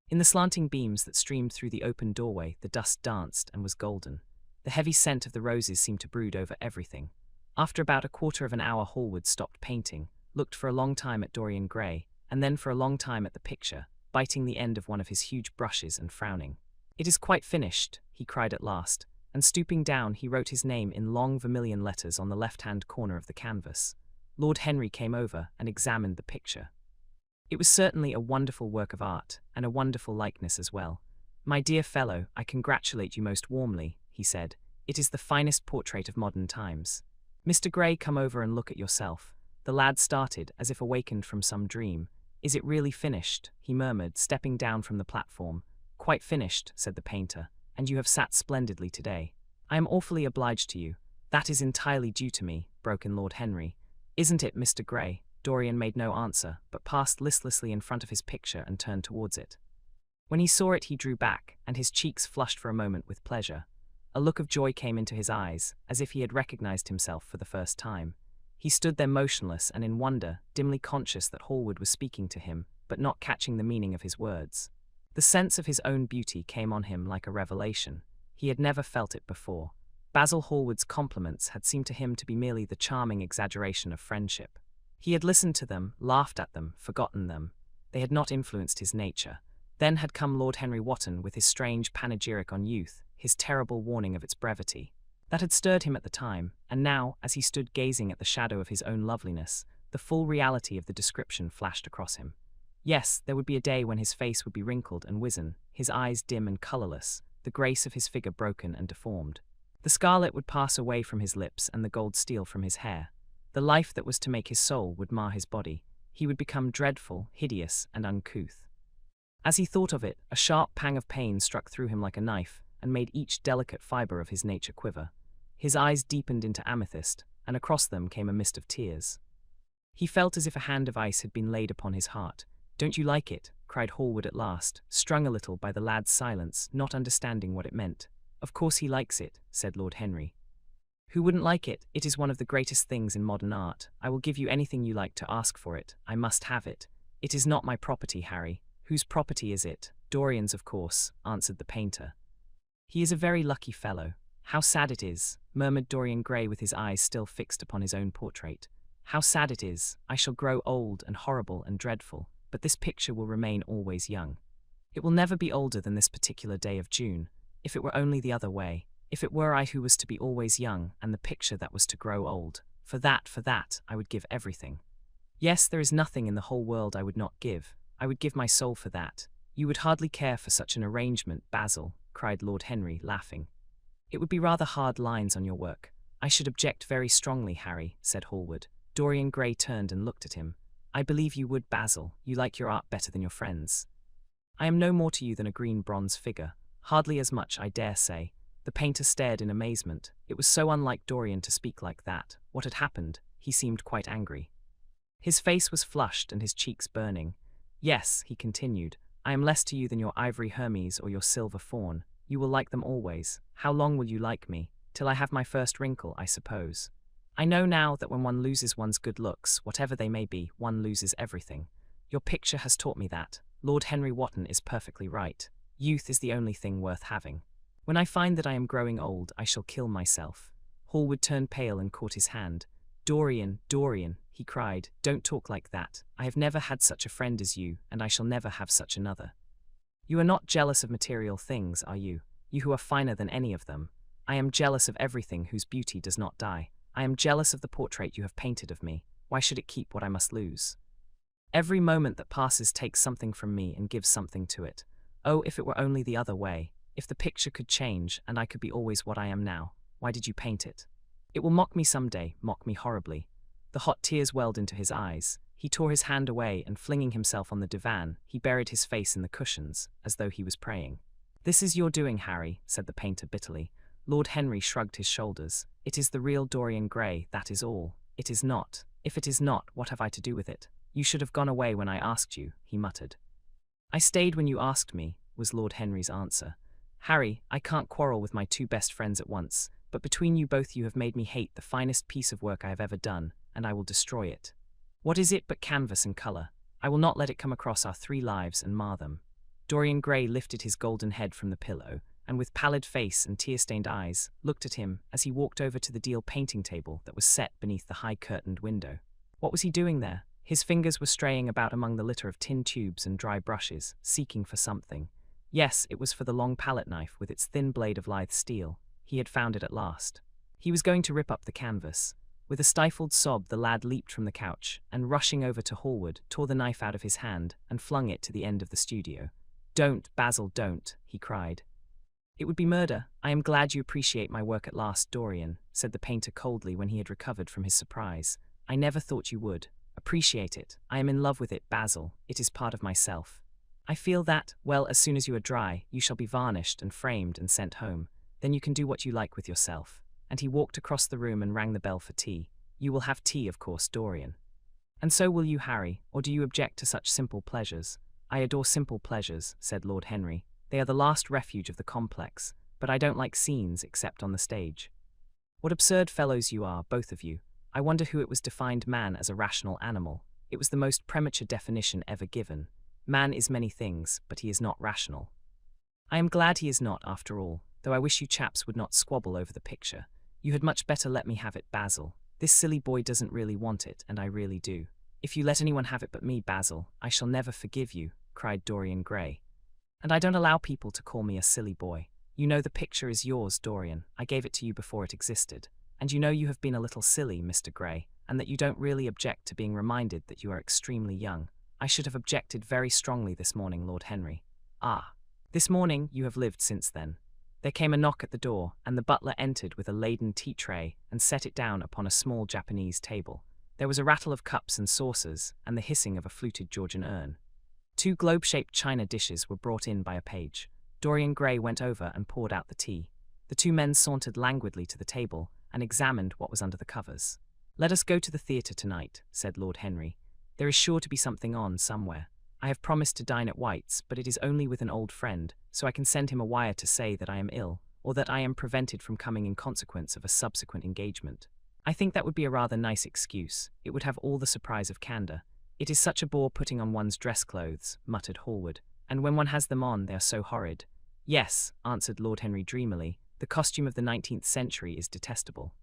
In the slanting beams that streamed through the open doorway, the dust danced and was golden. The heavy scent of the roses seemed to brood over everything. After about a quarter of an hour, Hallward stopped painting, looked for a long time at Dorian Gray, and then for a long time at the picture, biting the end of one of his huge brushes and frowning. "It is quite finished," he cried at last, and stooping down he wrote his name in long vermilion letters on the left-hand corner of the canvas. Lord Henry came over and examined the picture. It was certainly a wonderful work of art, and a wonderful likeness as well. "My dear fellow, I congratulate you most warmly," he said. "It is the finest portrait of modern times. Mr. Gray, come over and look at yourself." The lad started, as if awakened from some dream. "Is it really finished?" he murmured, stepping down from the platform. "Quite finished," said the painter, "and you have sat splendidly today." "I am awfully obliged to you." "That is entirely due to me," broke in Lord Henry. "Isn't it, Mr. Gray?" Dorian made no answer, but passed listlessly in front of his picture and turned towards it. When he saw it, he drew back, and his cheeks flushed for a moment with pleasure. A look of joy came into his eyes, as if he had recognized himself for the first time. He stood there motionless and in wonder, dimly conscious that Hallward was speaking to him, but not catching the meaning of his words. The sense of his own beauty came on him like a revelation. He had never felt it before. Basil Hallward's compliments had seemed to him to be merely the charming exaggeration of friendship. He had listened to them, laughed at them, forgotten them. They had not influenced his nature. Then had come Lord Henry Wotton with his strange panegyric on youth, his terrible warning of its brevity. That had stirred him at the time, and now, as he stood gazing at the shadow of his own loveliness, the full reality of the description flashed across him. Yes, there would be a day when his face would be wrinkled and wizen, his eyes dim and colourless, the grace of his figure broken and deformed. The scarlet would pass away from his lips and the gold steal from his hair. The life that was to make his soul would mar his body. He would become dreadful, hideous, and uncouth. As he thought of it, a sharp pang of pain struck through him like a knife, and made each delicate fibre of his nature quiver. His eyes deepened into amethyst, and across them came a mist of tears. He felt as if a hand of ice had been laid upon his heart. "Don't you like it?" cried Hallward at last, strung a little by the lad's silence, not understanding what it meant. "Of course he likes it," said Lord Henry. "Who wouldn't like it? It is one of the greatest things in modern art. I will give you anything you like to ask for it. I must have it." "It is not my property, Harry." "Whose property is it?" "Dorian's, of course," answered the painter. "He is a very lucky fellow." "How sad it is," murmured Dorian Gray with his eyes still fixed upon his own portrait. "How sad it is. I shall grow old and horrible and dreadful, but this picture will remain always young. It will never be older than this particular day of June. If it were only the other way, if it were I who was to be always young and the picture that was to grow old, for that, I would give everything. Yes, there is nothing in the whole world I would not give. I would give my soul for that." "You would hardly care for such an arrangement, Basil," cried Lord Henry, laughing. "It would be rather hard lines on your work." "I should object very strongly, Harry," said Hallward. Dorian Gray turned and looked at him. "I believe you would, Basil. You like your art better than your friends." "I am no more to you than a green bronze figure. Hardly as much, I dare say." The painter stared in amazement. It was so unlike Dorian to speak like that. What had happened? He seemed quite angry. His face was flushed and his cheeks burning. "Yes," he continued, "I am less to you than your ivory Hermes or your silver fawn. You will like them always. How long will you like me? Till I have my first wrinkle, I suppose. I know now that when one loses one's good looks, whatever they may be, one loses everything. Your picture has taught me that. Lord Henry Wotton is perfectly right. Youth is the only thing worth having. When I find that I am growing old, I shall kill myself." Hallward turned pale and caught his hand. "Dorian, Dorian," he cried, "don't talk like that. I have never had such a friend as you, and I shall never have such another. You are not jealous of material things, are you? You who are finer than any of them. I am jealous of everything whose beauty does not die. I am jealous of the portrait you have painted of me. Why should it keep what I must lose? Every moment that passes takes something from me and gives something to it. Oh, if it were only the other way. If the picture could change, and I could be always what I am now. Why did you paint it? It will mock me someday, mock me horribly. The hot tears welled into his eyes. He tore his hand away and flinging himself on the divan, he buried his face in the cushions, as though he was praying. This is your doing, Harry, said the painter bitterly. Lord Henry shrugged his shoulders. It is the real Dorian Gray, that is all. It is not. If it is not, what have I to do with it? You should have gone away when I asked you, he muttered. I stayed when you asked me, was Lord Henry's answer. Harry, I can't quarrel with my two best friends at once, but between you both you have made me hate the finest piece of work I have ever done, and I will destroy it. What is it but canvas and colour? I will not let it come across our 3 lives and mar them. Dorian Gray lifted his golden head from the pillow, and with pallid face and tear-stained eyes, looked at him as he walked over to the deal painting table that was set beneath the high-curtained window. What was he doing there? His fingers were straying about among the litter of tin tubes and dry brushes, seeking for something. Yes, it was for the long palette knife with its thin blade of lithe steel. He had found it at last. He was going to rip up the canvas. With a stifled sob, the lad leaped from the couch, and rushing over to Hallward, tore the knife out of his hand and flung it to the end of the studio. Don't, Basil, don't, he cried. It would be murder. I am glad you appreciate my work at last, Dorian, said the painter coldly when he had recovered from his surprise. I never thought you would. Appreciate it. I am in love with it, Basil. It is part of myself. I feel that, well, as soon as you are dry, you shall be varnished and framed and sent home. Then you can do what you like with yourself. And he walked across the room and rang the bell for tea. You will have tea, of course, Dorian. And so will you, Harry, or do you object to such simple pleasures? I adore simple pleasures, said Lord Henry. They are the last refuge of the complex, but I don't like scenes except on the stage. What absurd fellows you are, both of you. I wonder who it was defined man as a rational animal. It was the most premature definition ever given. Man is many things, but he is not rational. I am glad he is not, after all, though I wish you chaps would not squabble over the picture. You had much better let me have it, Basil. This silly boy doesn't really want it, and I really do. If you let anyone have it but me, Basil, I shall never forgive you, cried Dorian Gray. And I don't allow people to call me a silly boy. You know the picture is yours, Dorian. I gave it to you before it existed. And you know you have been a little silly, Mr. Gray, and that you don't really object to being reminded that you are extremely young. I should have objected very strongly this morning, Lord Henry. Ah, this morning you have lived since then. There came a knock at the door, and the butler entered with a laden tea tray and set it down upon a small Japanese table. There was a rattle of cups and saucers, and the hissing of a fluted Georgian urn. 2 globe-shaped china dishes were brought in by a page. Dorian Gray went over and poured out the tea. The 2 men sauntered languidly to the table and examined what was under the covers. Let us go to the theatre tonight, said Lord Henry. There is sure to be something on somewhere. I have promised to dine at White's, but it is only with an old friend, so I can send him a wire to say that I am ill, or that I am prevented from coming in consequence of a subsequent engagement. I think that would be a rather nice excuse. It would have all the surprise of candour. It is such a bore putting on one's dress clothes, muttered Hallward, and when one has them on they are so horrid. Yes, answered Lord Henry dreamily, the costume of the 19th century is detestable.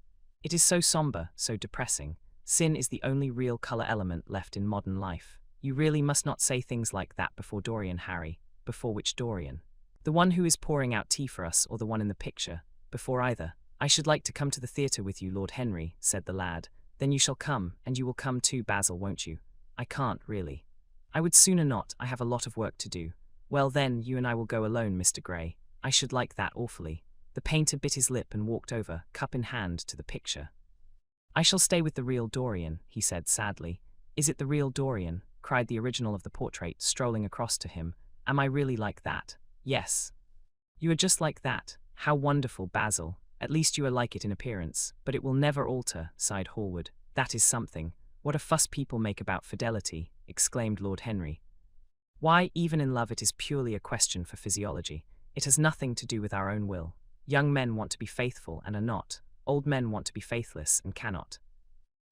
It is so sombre, so depressing. Sin is the only real colour element left in modern life. You really must not say things like that before Dorian, Harry. Before which Dorian? The one who is pouring out tea for us, or the one in the picture? Before either. I should like to come to the theatre with you, Lord Henry, said the lad. Then you shall come, and you will come too, Basil, won't you? I can't, really. I would sooner not. I have a lot of work to do. Well then, you and I will go alone, Mr. Gray. I should like that awfully. The painter bit his lip and walked over, cup in hand, to the picture. I shall stay with the real Dorian, he said sadly. Is it the real Dorian? Cried the original of the portrait, strolling across to him. Am I really like that? Yes. You are just like that. How wonderful, Basil. At least you are like it in appearance, but it will never alter, sighed Hallward. That is something. What a fuss people make about fidelity, exclaimed Lord Henry. Why, even in love it is purely a question for physiology. It has nothing to do with our own will. Young men want to be faithful and are not. Old men want to be faithless and cannot.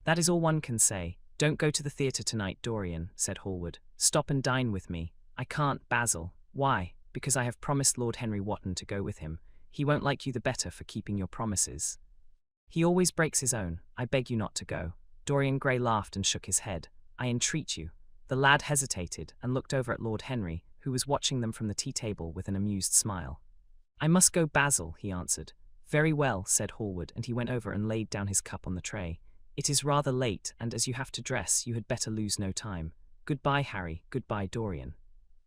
That is all one can say. Don't go to the theatre tonight, Dorian, said Hallward. Stop and dine with me. I can't, Basil. Why? Because I have promised Lord Henry Wotton to go with him. He won't like you the better for keeping your promises. He always breaks his own. I beg you not to go. Dorian Gray laughed and shook his head. I entreat you. The lad hesitated and looked over at Lord Henry, who was watching them from the tea-table with an amused smile. I must go, Basil, he answered. Very well, said Hallward, and he went over and laid down his cup on the tray. It is rather late, and as you have to dress, you had better lose no time. Goodbye, Harry. Goodbye, Dorian.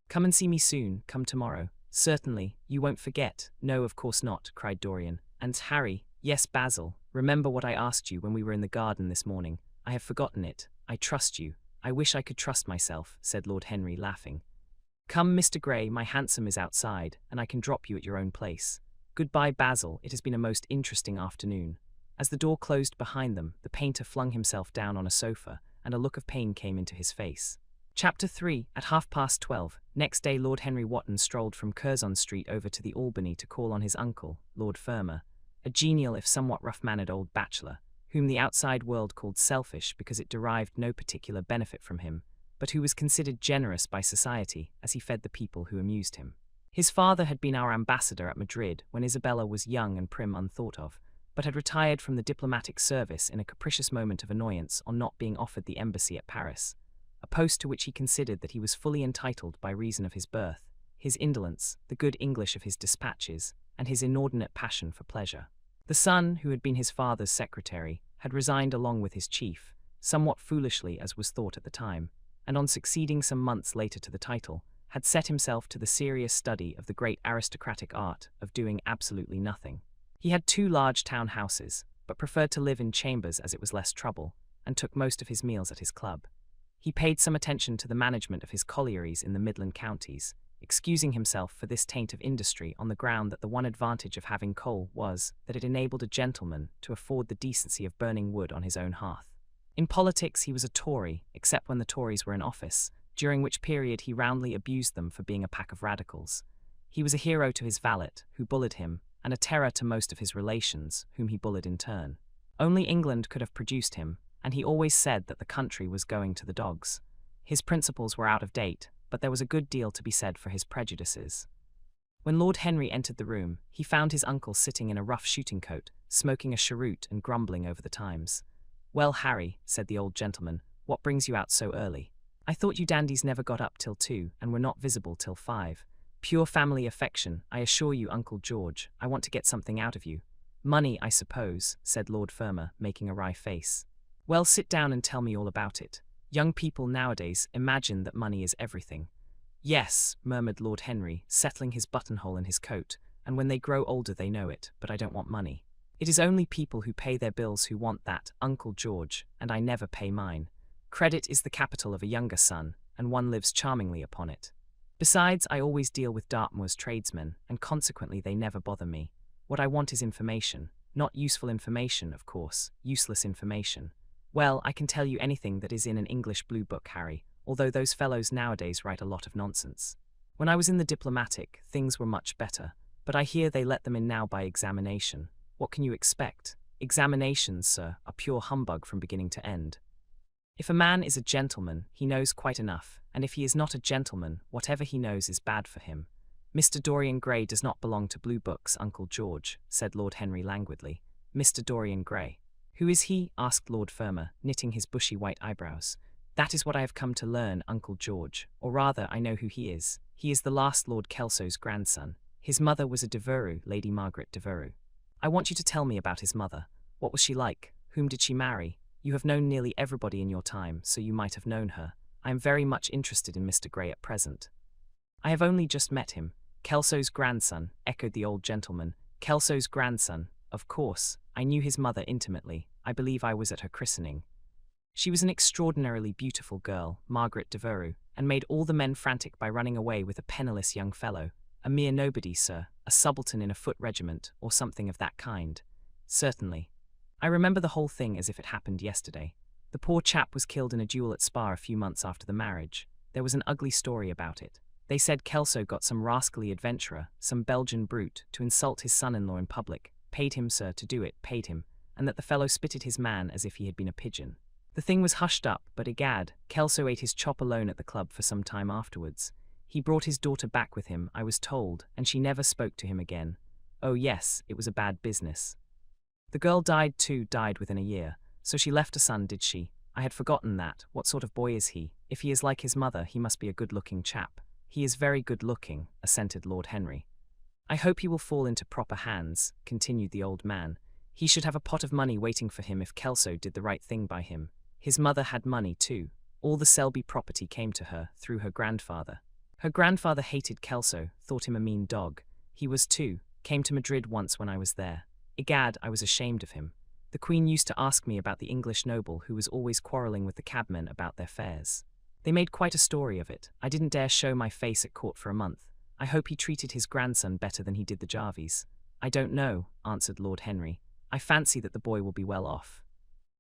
Come and see me soon. Come tomorrow. Certainly. You won't forget. No, of course not, cried Dorian. And, Harry, Yes, Basil, remember what I asked you when we were in the garden this morning. I have forgotten it. I trust you. I wish I could trust myself, said Lord Henry, laughing. Come, Mr. Gray, my hansom is outside, and I can drop you at your own place. Goodbye, Basil, it has been a most interesting afternoon. As the door closed behind them, the painter flung himself down on a sofa, and a look of pain came into his face. Chapter 3. At 12:30, next day Lord Henry Wotton strolled from Curzon Street over to the Albany to call on his uncle, Lord Fermor, a genial if somewhat rough-mannered old bachelor, whom the outside world called selfish because it derived no particular benefit from him, but who was considered generous by society as he fed the people who amused him. His father had been our ambassador at Madrid when Isabella was young and prim unthought of, but had retired from the diplomatic service in a capricious moment of annoyance on not being offered the embassy at Paris, a post to which he considered that he was fully entitled by reason of his birth, his indolence, the good English of his dispatches, and his inordinate passion for pleasure. The son, who had been his father's secretary, had resigned along with his chief, somewhat foolishly as was thought at the time, and on succeeding some months later to the title, had set himself to the serious study of the great aristocratic art of doing absolutely nothing. He had 2 large town houses, but preferred to live in chambers as it was less trouble, and took most of his meals at his club. He paid some attention to the management of his collieries in the Midland counties, excusing himself for this taint of industry on the ground that the one advantage of having coal was that it enabled a gentleman to afford the decency of burning wood on his own hearth. In politics he was a Tory, except when the Tories were in office, during which period he roundly abused them for being a pack of radicals. He was a hero to his valet, who bullied him, and a terror to most of his relations, whom he bullied in turn. Only England could have produced him, and he always said that the country was going to the dogs. His principles were out of date, but there was a good deal to be said for his prejudices. When Lord Henry entered the room, he found his uncle sitting in a rough shooting coat, smoking a cheroot and grumbling over the Times. "Well, Harry," said the old gentleman, "what brings you out so early? I thought you dandies never got up till 2 and were not visible till 5. Pure family affection, I assure you, Uncle George. I want to get something out of you." "Money, I suppose," said Lord Fermor, making a wry face. "Well, sit down and tell me all about it. Young people nowadays imagine that money is everything." "Yes," murmured Lord Henry, settling his buttonhole in his coat, "and when they grow older they know it, but I don't want money. It is only people who pay their bills who want that, Uncle George, and I never pay mine. Credit is the capital of a younger son, and one lives charmingly upon it. Besides, I always deal with Dartmoor's tradesmen, and consequently they never bother me. What I want is information. Not useful information, of course, useless information. Well, I can tell you anything that is in an English blue book, Harry, although those fellows nowadays write a lot of nonsense. When I was in the diplomatic, things were much better, but I hear they let them in now by examination. What can you expect? Examinations, sir, are pure humbug from beginning to end. If a man is a gentleman, he knows quite enough, and if he is not a gentleman, whatever he knows is bad for him. Mr. Dorian Gray does not belong to blue books, Uncle George," said Lord Henry languidly. "Mr. Dorian Gray. Who is he?" asked Lord Fermor, knitting his bushy white eyebrows. "That is what I have come to learn, Uncle George, or rather I know who he is. He is the last Lord Kelso's grandson. His mother was a Devereux, Lady Margaret Devereux." "I want you to tell me about his mother. What was she like? Whom did she marry? You have known nearly everybody in your time, so you might have known her. I am very much interested in Mr. Gray at present." "I have only just met him." "Kelso's grandson," echoed the old gentleman. "Kelso's grandson. Of course, I knew his mother intimately. I believe I was at her christening. She was an extraordinarily beautiful girl, Margaret Devereux, and made all the men frantic by running away with a penniless young fellow. A mere nobody, sir, a subaltern in a foot regiment, or something of that kind." "Certainly. I remember the whole thing as if it happened yesterday. The poor chap was killed in a duel at Spa a few months after the marriage. There was an ugly story about it. They said Kelso got some rascally adventurer, some Belgian brute, to insult his son-in-law in public, paid him, sir, to do it, paid him, and that the fellow spitted his man as if he had been a pigeon. The thing was hushed up, but egad, Kelso ate his chop alone at the club for some time afterwards. He brought his daughter back with him, I was told, and she never spoke to him again. Oh yes, it was a bad business. The girl died too, died within a year. So she left a son, did she? I had forgotten that. What sort of boy is he? If he is like his mother, he must be a good-looking chap." "He is very good-looking," assented Lord Henry. "I hope he will fall into proper hands," continued the old man. "He should have a pot of money waiting for him if Kelso did the right thing by him. His mother had money too. All the Selby property came to her, through her grandfather. Her grandfather hated Kelso, thought him a mean dog. He was too, came to Madrid once when I was there. Egad, I was ashamed of him. The Queen used to ask me about the English noble who was always quarrelling with the cabmen about their fares. They made quite a story of it. I didn't dare show my face at court for a month. I hope he treated his grandson better than he did the Jarvies. I don't know, answered Lord Henry. I fancy that the boy will be well off.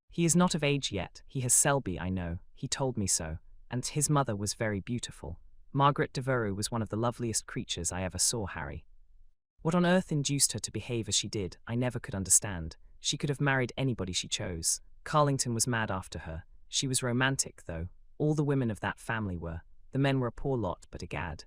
He is not of age yet. He has Selby, I know. He told me so. And his mother was very beautiful. Margaret Devereux was one of the loveliest creatures I ever saw, Harry. What on earth induced her to behave as she did, I never could understand. She could have married anybody she chose. Carlington was mad after her. She was romantic, though. All the women of that family were. The men were a poor lot, but egad.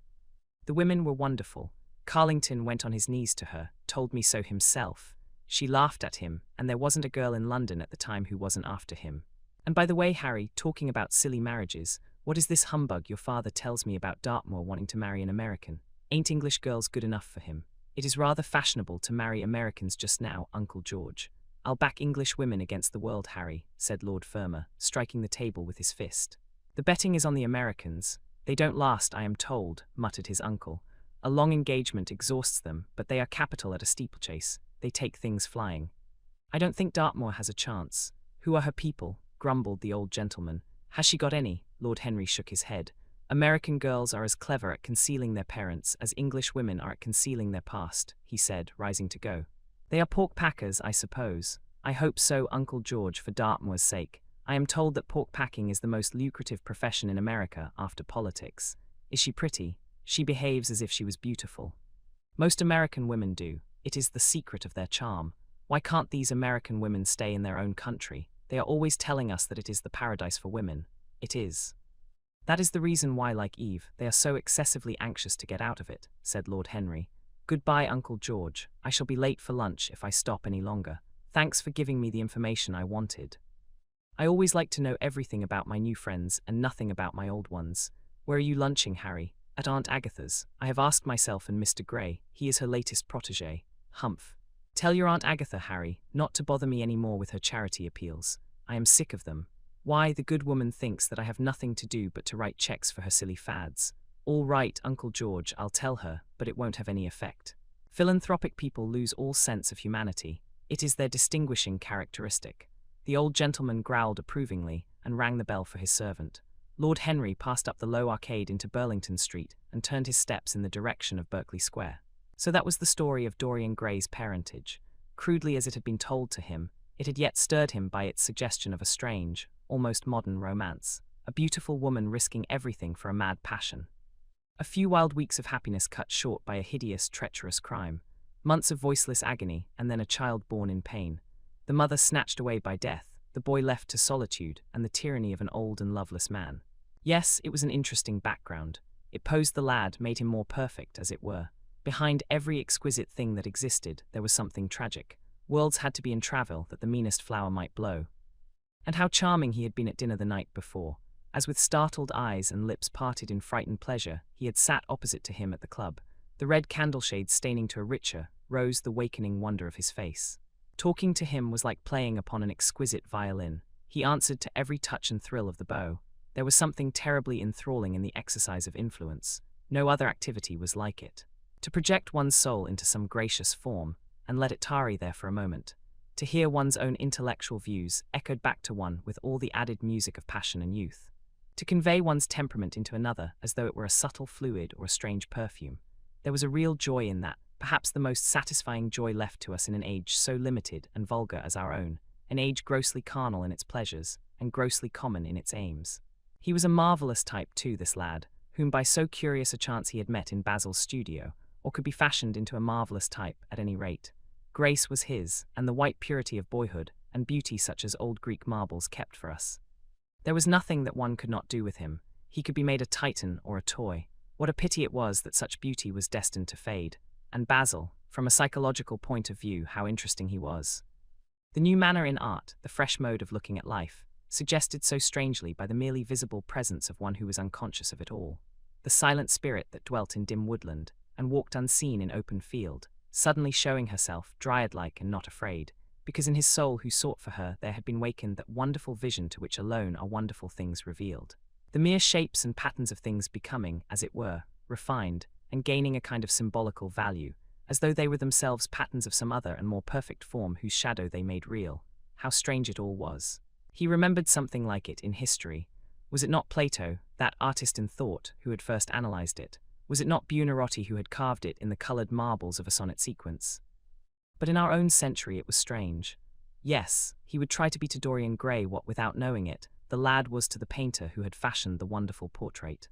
The women were wonderful. Carlington went on his knees to her, told me so himself. She laughed at him, and there wasn't a girl in London at the time who wasn't after him. And by the way, Harry, talking about silly marriages, what is this humbug your father tells me about Dartmoor wanting to marry an American? Ain't English girls good enough for him? It is rather fashionable to marry Americans just now, Uncle George. I'll back English women against the world, Harry, said Lord Fermor, striking the table with his fist. The betting is on the Americans. They don't last, I am told, muttered his uncle. A long engagement exhausts them, but they are capital at a steeplechase. They take things flying. I don't think Dartmoor has a chance. Who are her people? Grumbled the old gentleman. Has she got any? Lord Henry shook his head. American girls are as clever at concealing their parents as English women are at concealing their past, he said, rising to go. They are pork packers, I suppose. I hope so, Uncle George, for Dartmoor's sake. I am told that pork packing is the most lucrative profession in America after politics. Is she pretty? She behaves as if she was beautiful. Most American women do. It is the secret of their charm. Why can't these American women stay in their own country? They are always telling us that it is the paradise for women. It is. That is the reason why, like Eve, they are so excessively anxious to get out of it, said Lord Henry. Goodbye, Uncle George. I shall be late for lunch if I stop any longer. Thanks for giving me the information I wanted. I always like to know everything about my new friends and nothing about my old ones. Where are you lunching, Harry? At Aunt Agatha's. I have asked myself and Mr. Gray. He is her latest protégé. Humph. Tell your Aunt Agatha, Harry, not to bother me any more with her charity appeals. I am sick of them. Why, the good woman thinks that I have nothing to do but to write checks for her silly fads. All right, Uncle George, I'll tell her, but it won't have any effect. Philanthropic people lose all sense of humanity. It is their distinguishing characteristic. The old gentleman growled approvingly and rang the bell for his servant. Lord Henry passed up the low arcade into Burlington Street and turned his steps in the direction of Berkeley Square. So that was the story of Dorian Gray's parentage. Crudely as it had been told to him, it had yet stirred him by its suggestion of a strange, almost modern romance, a beautiful woman risking everything for a mad passion. A few wild weeks of happiness cut short by a hideous, treacherous crime, months of voiceless agony, and then a child born in pain. The mother snatched away by death, the boy left to solitude and the tyranny of an old and loveless man. Yes, it was an interesting background. It posed the lad, made him more perfect, as it were. Behind every exquisite thing that existed, there was something tragic. Worlds had to be in travail that the meanest flower might blow. And how charming he had been at dinner the night before, as with startled eyes and lips parted in frightened pleasure, he had sat opposite to him at the club, the red candle-shades staining to a richer rose the wakening wonder of his face. Talking to him was like playing upon an exquisite violin. He answered to every touch and thrill of the bow. There was something terribly enthralling in the exercise of influence. No other activity was like it. To project one's soul into some gracious form, and let it tarry there for a moment. To hear one's own intellectual views echoed back to one with all the added music of passion and youth. To convey one's temperament into another as though it were a subtle fluid or a strange perfume. There was a real joy in that, perhaps the most satisfying joy left to us in an age so limited and vulgar as our own, an age grossly carnal in its pleasures, and grossly common in its aims. He was a marvellous type too, this lad, whom by so curious a chance he had met in Basil's studio, or could be fashioned into a marvellous type at any rate. Grace was his, and the white purity of boyhood, and beauty such as old Greek marbles kept for us. There was nothing that one could not do with him. He could be made a Titan or a toy. What a pity it was that such beauty was destined to fade. And Basil, from a psychological point of view, how interesting he was. The new manner in art, the fresh mode of looking at life, suggested so strangely by the merely visible presence of one who was unconscious of it all. The silent spirit that dwelt in dim woodland, and walked unseen in open field, suddenly showing herself, dryad-like and not afraid, because in his soul who sought for her there had been wakened that wonderful vision to which alone are wonderful things revealed. The mere shapes and patterns of things becoming, as it were, refined, and gaining a kind of symbolical value, as though they were themselves patterns of some other and more perfect form whose shadow they made real. How strange it all was. He remembered something like it in history. Was it not Plato, that artist in thought, who had first analyzed it? Was it not Buonarroti who had carved it in the colored marbles of a sonnet sequence? But in our own century it was strange. Yes, he would try to be to Dorian Gray what, without knowing it, the lad was to the painter who had fashioned the wonderful portrait.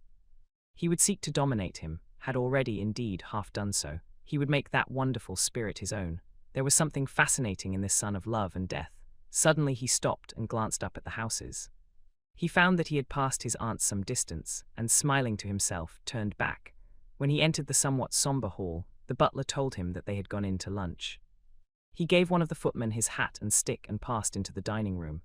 He would seek to dominate him, had already indeed half done so. He would make that wonderful spirit his own. There was something fascinating in this son of love and death. Suddenly he stopped and glanced up at the houses. He found that he had passed his aunt's some distance, and smiling to himself, turned back. When he entered the somewhat sombre hall, the butler told him that they had gone in to lunch. He gave one of the footmen his hat and stick and passed into the dining room.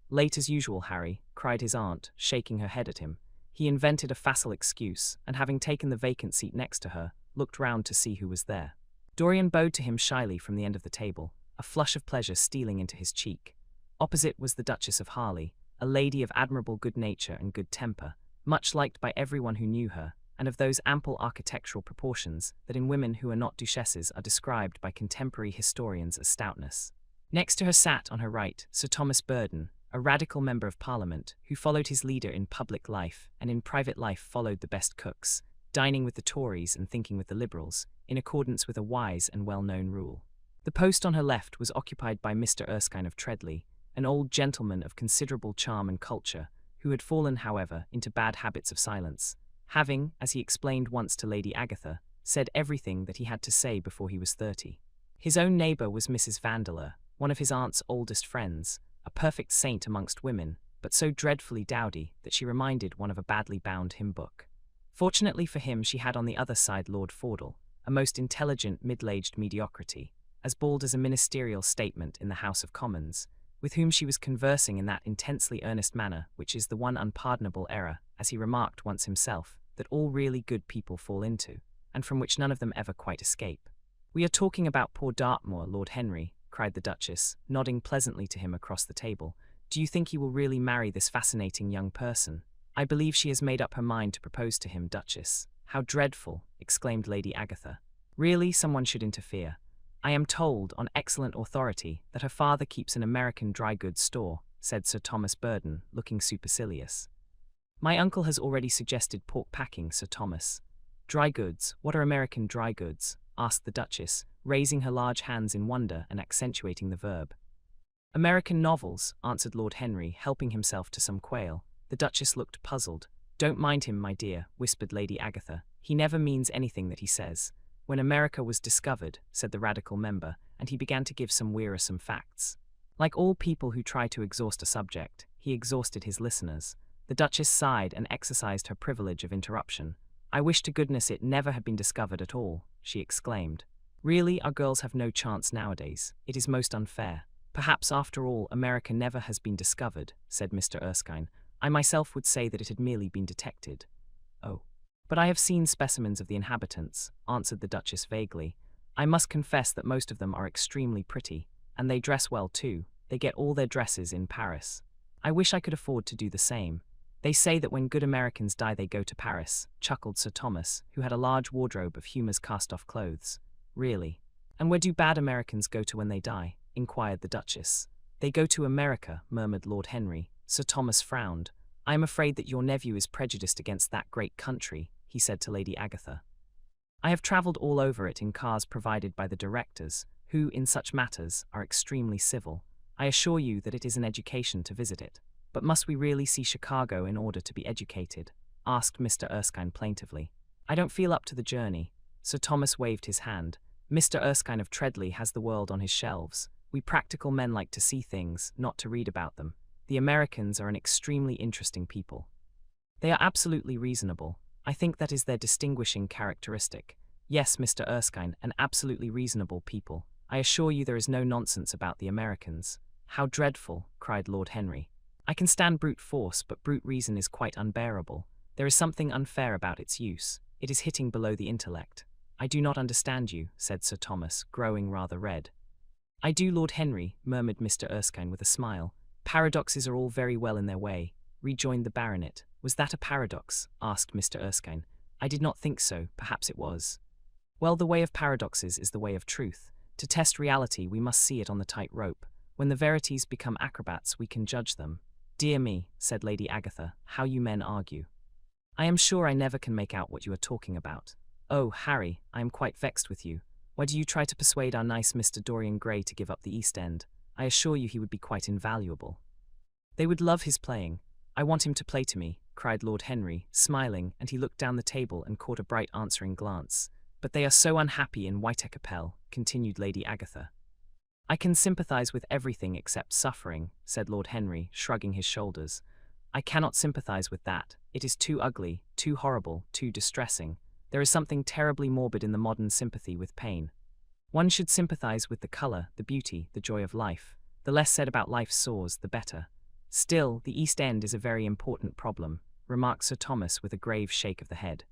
"Late as usual, Harry," cried his aunt, shaking her head at him. He invented a facile excuse, and having taken the vacant seat next to her, looked round to see who was there. Dorian bowed to him shyly from the end of the table, a flush of pleasure stealing into his cheek. Opposite was the Duchess of Harley, a lady of admirable good nature and good temper, much liked by everyone who knew her, and of those ample architectural proportions that in women who are not duchesses are described by contemporary historians as stoutness. Next to her sat, on her right, Sir Thomas Burden, a radical member of Parliament, who followed his leader in public life and in private life followed the best cooks, dining with the Tories and thinking with the Liberals, in accordance with a wise and well-known rule. The post on her left was occupied by Mr. Erskine of Treadley, an old gentleman of considerable charm and culture, who had fallen, however, into bad habits of silence, having, as he explained once to Lady Agatha, said everything that he had to say before he was 30. His own neighbour was Mrs. Vandeleur, one of his aunt's oldest friends, a perfect saint amongst women, but so dreadfully dowdy that she reminded one of a badly bound hymn book. Fortunately for him, she had on the other side Lord Fordle, a most intelligent middle-aged mediocrity, as bald as a ministerial statement in the House of Commons, with whom she was conversing in that intensely earnest manner which is the one unpardonable error, as he remarked once himself, that all really good people fall into, and from which none of them ever quite escape. "We are talking about poor Dartmoor, Lord Henry," cried the Duchess, nodding pleasantly to him across the table. "Do you think he will really marry this fascinating young person?" "I believe she has made up her mind to propose to him, Duchess." "How dreadful!" exclaimed Lady Agatha. "Really, someone should interfere. I am told, on excellent authority, that her father keeps an American dry goods store," said Sir Thomas Burden, looking supercilious. "My uncle has already suggested pork packing, Sir Thomas." "Dry goods? What are American dry goods?" asked the Duchess, raising her large hands in wonder and accentuating the verb. "American novels," answered Lord Henry, helping himself to some quail. The Duchess looked puzzled. "Don't mind him, my dear," whispered Lady Agatha. "He never means anything that he says." "When America was discovered," said the radical member, and he began to give some wearisome facts. Like all people who try to exhaust a subject, he exhausted his listeners. The Duchess sighed and exercised her privilege of interruption. "I wish to goodness it never had been discovered at all," she exclaimed. "Really, our girls have no chance nowadays. It is most unfair." "Perhaps, after all, America never has been discovered," said Mr. Erskine. "I myself would say that it had merely been detected." "Oh. But I have seen specimens of the inhabitants," answered the Duchess vaguely. "I must confess that most of them are extremely pretty, and they dress well too. They get all their dresses in Paris. I wish I could afford to do the same." "They say that when good Americans die they go to Paris," chuckled Sir Thomas, who had a large wardrobe of Humour's cast-off clothes. "Really? And where do bad Americans go to when they die?" inquired the Duchess. "They go to America," murmured Lord Henry. Sir Thomas frowned. "I am afraid that your nephew is prejudiced against that great country," he said to Lady Agatha. "I have travelled all over it in cars provided by the directors, who, in such matters, are extremely civil. I assure you that it is an education to visit it." "But must we really see Chicago in order to be educated?" asked Mr. Erskine plaintively. "I don't feel up to the journey." Sir Thomas waved his hand. "Mr. Erskine of Treadley has the world on his shelves. We practical men like to see things, not to read about them. The Americans are an extremely interesting people. They are absolutely reasonable. I think that is their distinguishing characteristic. Yes, Mr. Erskine, an absolutely reasonable people. I assure you there is no nonsense about the Americans." "How dreadful!" cried Lord Henry. "I can stand brute force, but brute reason is quite unbearable. There is something unfair about its use. It is hitting below the intellect." "I do not understand you," said Sir Thomas, growing rather red. "I do, Lord Henry," murmured Mr. Erskine with a smile. "Paradoxes are all very well in their way," rejoined the baronet. "Was that a paradox?" asked Mr. Erskine. "I did not think so. Perhaps it was." Well, the way of paradoxes is the way of truth. To test reality, we must see it on the tight rope. When the verities become acrobats, we can judge them. Dear me, said Lady Agatha, how you men argue. I am sure I never can make out what you are talking about. Oh, Harry, I am quite vexed with you. Why do you try to persuade our nice Mr. Dorian Gray to give up the East End? I assure you he would be quite invaluable. They would love his playing. I want him to play to me, cried Lord Henry, smiling, and he looked down the table and caught a bright answering glance. But they are so unhappy in Whiteacapelle, continued Lady Agatha. I can sympathize with everything except suffering, said Lord Henry, shrugging his shoulders. I cannot sympathize with that. It is too ugly, too horrible, too distressing. There is something terribly morbid in the modern sympathy with pain. One should sympathize with the color, the beauty, the joy of life. The less said about life's sores, the better. Still, the East End is a very important problem, remarked Sir Thomas with a grave shake of the head.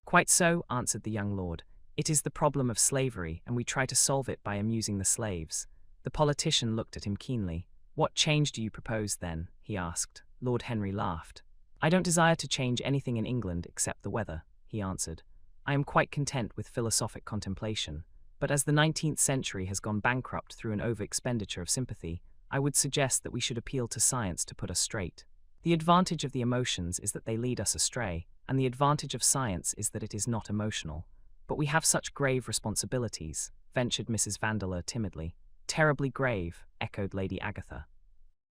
Quite so, answered the young lord. It is the problem of slavery, and we try to solve it by amusing the slaves. The politician looked at him keenly. What change do you propose, then? He asked. Lord Henry laughed. I don't desire to change anything in England except the weather, he answered. I am quite content with philosophic contemplation, but as the 19th century has gone bankrupt through an over-expenditure of sympathy, I would suggest that we should appeal to science to put us straight. The advantage of the emotions is that they lead us astray, and the advantage of science is that it is not emotional. But we have such grave responsibilities, ventured Mrs. Vandeleur timidly. Terribly grave, echoed Lady Agatha.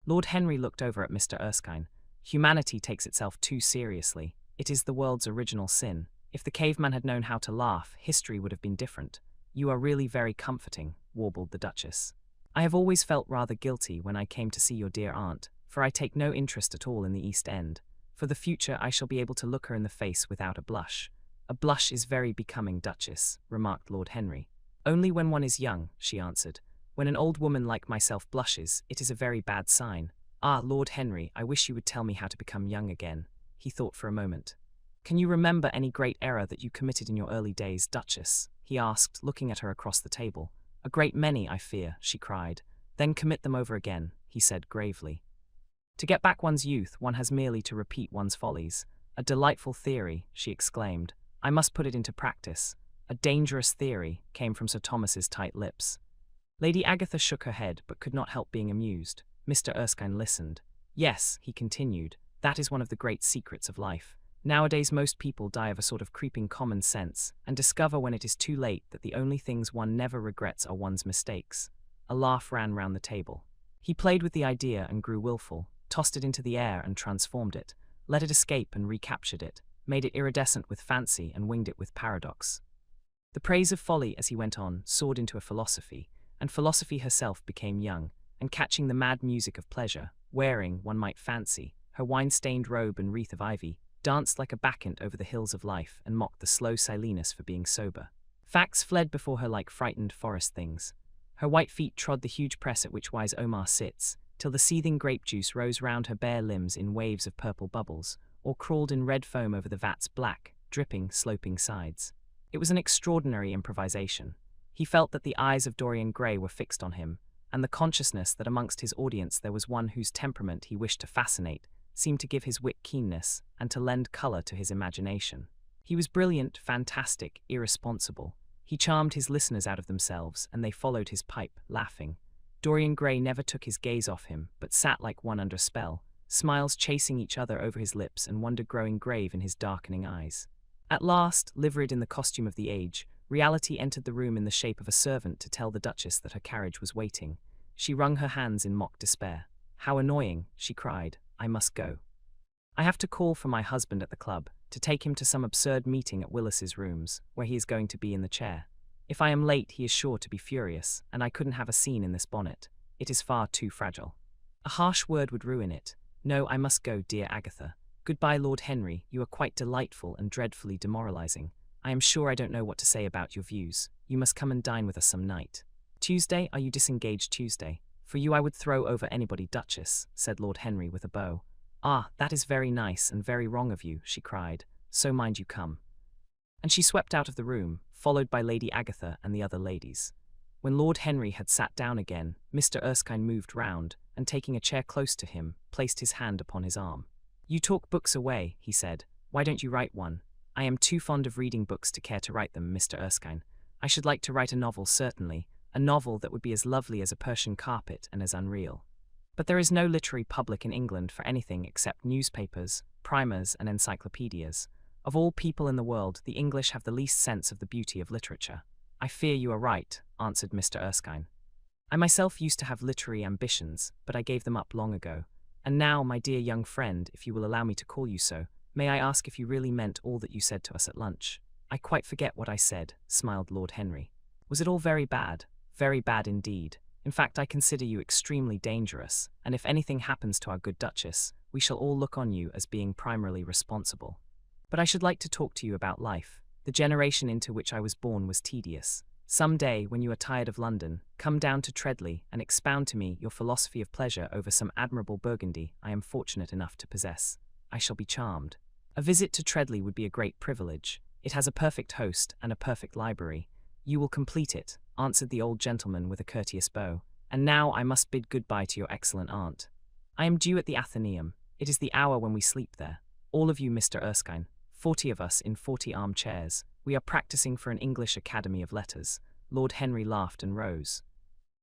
Lord Henry looked over at Mr. Erskine. Humanity takes itself too seriously. It is the world's original sin. If the caveman had known how to laugh, history would have been different. You are really very comforting, warbled the Duchess. I have always felt rather guilty when I came to see your dear aunt, for I take no interest at all in the East End. For the future I shall be able to look her in the face without a blush. A blush is very becoming, Duchess, remarked Lord Henry. Only when one is young, she answered. When an old woman like myself blushes, it is a very bad sign. Ah, Lord Henry, I wish you would tell me how to become young again. He thought for a moment. Can you remember any great error that you committed in your early days, Duchess? He asked, looking at her across the table. A great many, I fear, she cried. Then commit them over again, he said gravely. To get back one's youth, one has merely to repeat one's follies. A delightful theory, she exclaimed. I must put it into practice. A dangerous theory, came from Sir Thomas's tight lips. Lady Agatha shook her head, but could not help being amused. Mr. Erskine listened. Yes, he continued, that is one of the great secrets of life. Nowadays most people die of a sort of creeping common sense, and discover when it is too late that the only things one never regrets are one's mistakes. A laugh ran round the table. He played with the idea and grew willful, tossed it into the air and transformed it, let it escape and recaptured it, made it iridescent with fancy and winged it with paradox. The praise of folly, as he went on, soared into a philosophy, and philosophy herself became young, and catching the mad music of pleasure, wearing, one might fancy, her wine-stained robe and wreath of ivy, danced like a bacchant over the hills of life and mocked the slow Silenus for being sober. Facts fled before her like frightened forest things. Her white feet trod the huge press at which wise Omar sits, till the seething grape juice rose round her bare limbs in waves of purple bubbles, or crawled in red foam over the vat's black, dripping, sloping sides. It was an extraordinary improvisation. He felt that the eyes of Dorian Gray were fixed on him, and the consciousness that amongst his audience there was one whose temperament he wished to fascinate seemed to give his wit keenness and to lend colour to his imagination. He was brilliant, fantastic, irresponsible. He charmed his listeners out of themselves, and they followed his pipe, laughing. Dorian Gray never took his gaze off him, but sat like one under spell, smiles chasing each other over his lips and wonder growing grave in his darkening eyes. At last, liveried in the costume of the age, reality entered the room in the shape of a servant to tell the Duchess that her carriage was waiting. She wrung her hands in mock despair. How annoying, she cried. I must go. I have to call for my husband at the club, to take him to some absurd meeting at Willis's rooms, where he is going to be in the chair. If I am late, he is sure to be furious, and I couldn't have a scene in this bonnet. It is far too fragile. A harsh word would ruin it. No, I must go, dear Agatha. Goodbye, Lord Henry. You are quite delightful and dreadfully demoralizing. I am sure I don't know what to say about your views. You must come and dine with us some night. Tuesday? Are you disengaged Tuesday? For you I would throw over anybody, Duchess, said Lord Henry with a bow. Ah, that is very nice and very wrong of you, she cried. So mind you come. And she swept out of the room, followed by Lady Agatha and the other ladies. When Lord Henry had sat down again, Mr. Erskine moved round, and taking a chair close to him, placed his hand upon his arm. You talk books away, he said. Why don't you write one? I am too fond of reading books to care to write them, Mr. Erskine. I should like to write a novel, certainly, a novel that would be as lovely as a Persian carpet and as unreal. But there is no literary public in England for anything except newspapers, primers, and encyclopedias. Of all people in the world, the English have the least sense of the beauty of literature. I fear you are right, answered Mr. Erskine. I myself used to have literary ambitions, but I gave them up long ago. And now, my dear young friend, if you will allow me to call you so, may I ask if you really meant all that you said to us at lunch? I quite forget what I said, smiled Lord Henry. Was it all very bad? Very bad indeed. In fact, I consider you extremely dangerous, and if anything happens to our good Duchess, we shall all look on you as being primarily responsible. But I should like to talk to you about life. The generation into which I was born was tedious. Some day, when you are tired of London, come down to Treadley and expound to me your philosophy of pleasure over some admirable Burgundy I am fortunate enough to possess. I shall be charmed. A visit to Treadley would be a great privilege. It has a perfect host and a perfect library. You will complete it, answered the old gentleman with a courteous bow. And now I must bid good-bye to your excellent aunt. I am due at the Athenaeum. It is the hour when we sleep there. All of you, Mr. Erskine, 40 of us in 40 armchairs. We are practicing for an English Academy of Letters. Lord Henry laughed and rose.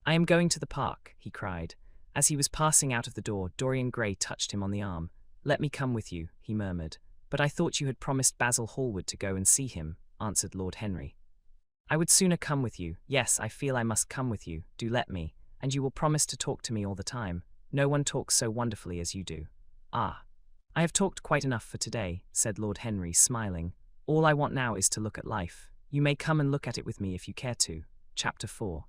I am going to the park, he cried. As he was passing out of the door, Dorian Gray touched him on the arm. Let me come with you, he murmured. But I thought you had promised Basil Hallward to go and see him, answered Lord Henry. I would sooner come with you. Yes, I feel I must come with you. Do let me. And you will promise to talk to me all the time. No one talks so wonderfully as you do. Ah. I have talked quite enough for today, said Lord Henry, smiling. All I want now is to look at life. You may come and look at it with me if you care to. Chapter 4.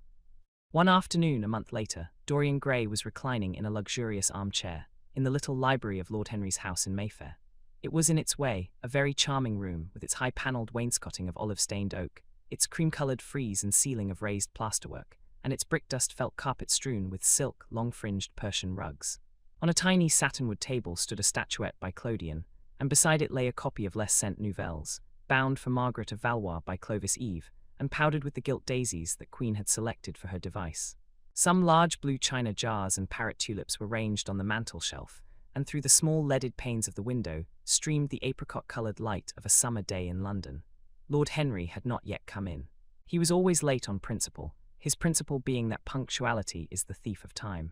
One afternoon, a month later, Dorian Gray was reclining in a luxurious armchair in the little library of Lord Henry's house in Mayfair. It was in its way a very charming room, with its high-panelled wainscoting of olive-stained oak, its cream-coloured frieze and ceiling of raised plasterwork, and its brick-dust felt carpet strewn with silk, long-fringed Persian rugs. On a tiny satinwood table stood a statuette by Clodion, and beside it lay a copy of Les Cent Nouvelles, bound for Margaret of Valois by Clovis Eve, and powdered with the gilt daisies that Queen had selected for her device. Some large blue china jars and parrot tulips were ranged on the mantel-shelf, and through the small leaded panes of the window streamed the apricot-coloured light of a summer day in London. Lord Henry had not yet come in. He was always late on principle, his principle being that punctuality is the thief of time.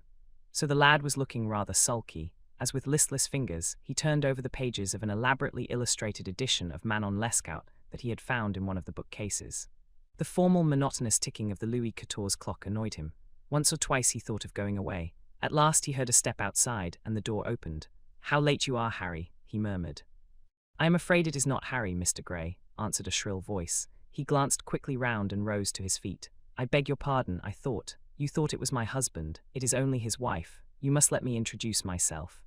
So the lad was looking rather sulky, as with listless fingers he turned over the pages of an elaborately illustrated edition of Manon Lescaut that he had found in one of the bookcases. The formal, monotonous ticking of the Louis XIV clock annoyed him. Once or twice he thought of going away. At last he heard a step outside, and the door opened. "How late you are, Harry," he murmured. "I am afraid it is not Harry, Mr. Gray," answered a shrill voice. He glanced quickly round and rose to his feet. "I beg your pardon, You thought it was my husband. It is only his wife. You must let me introduce myself.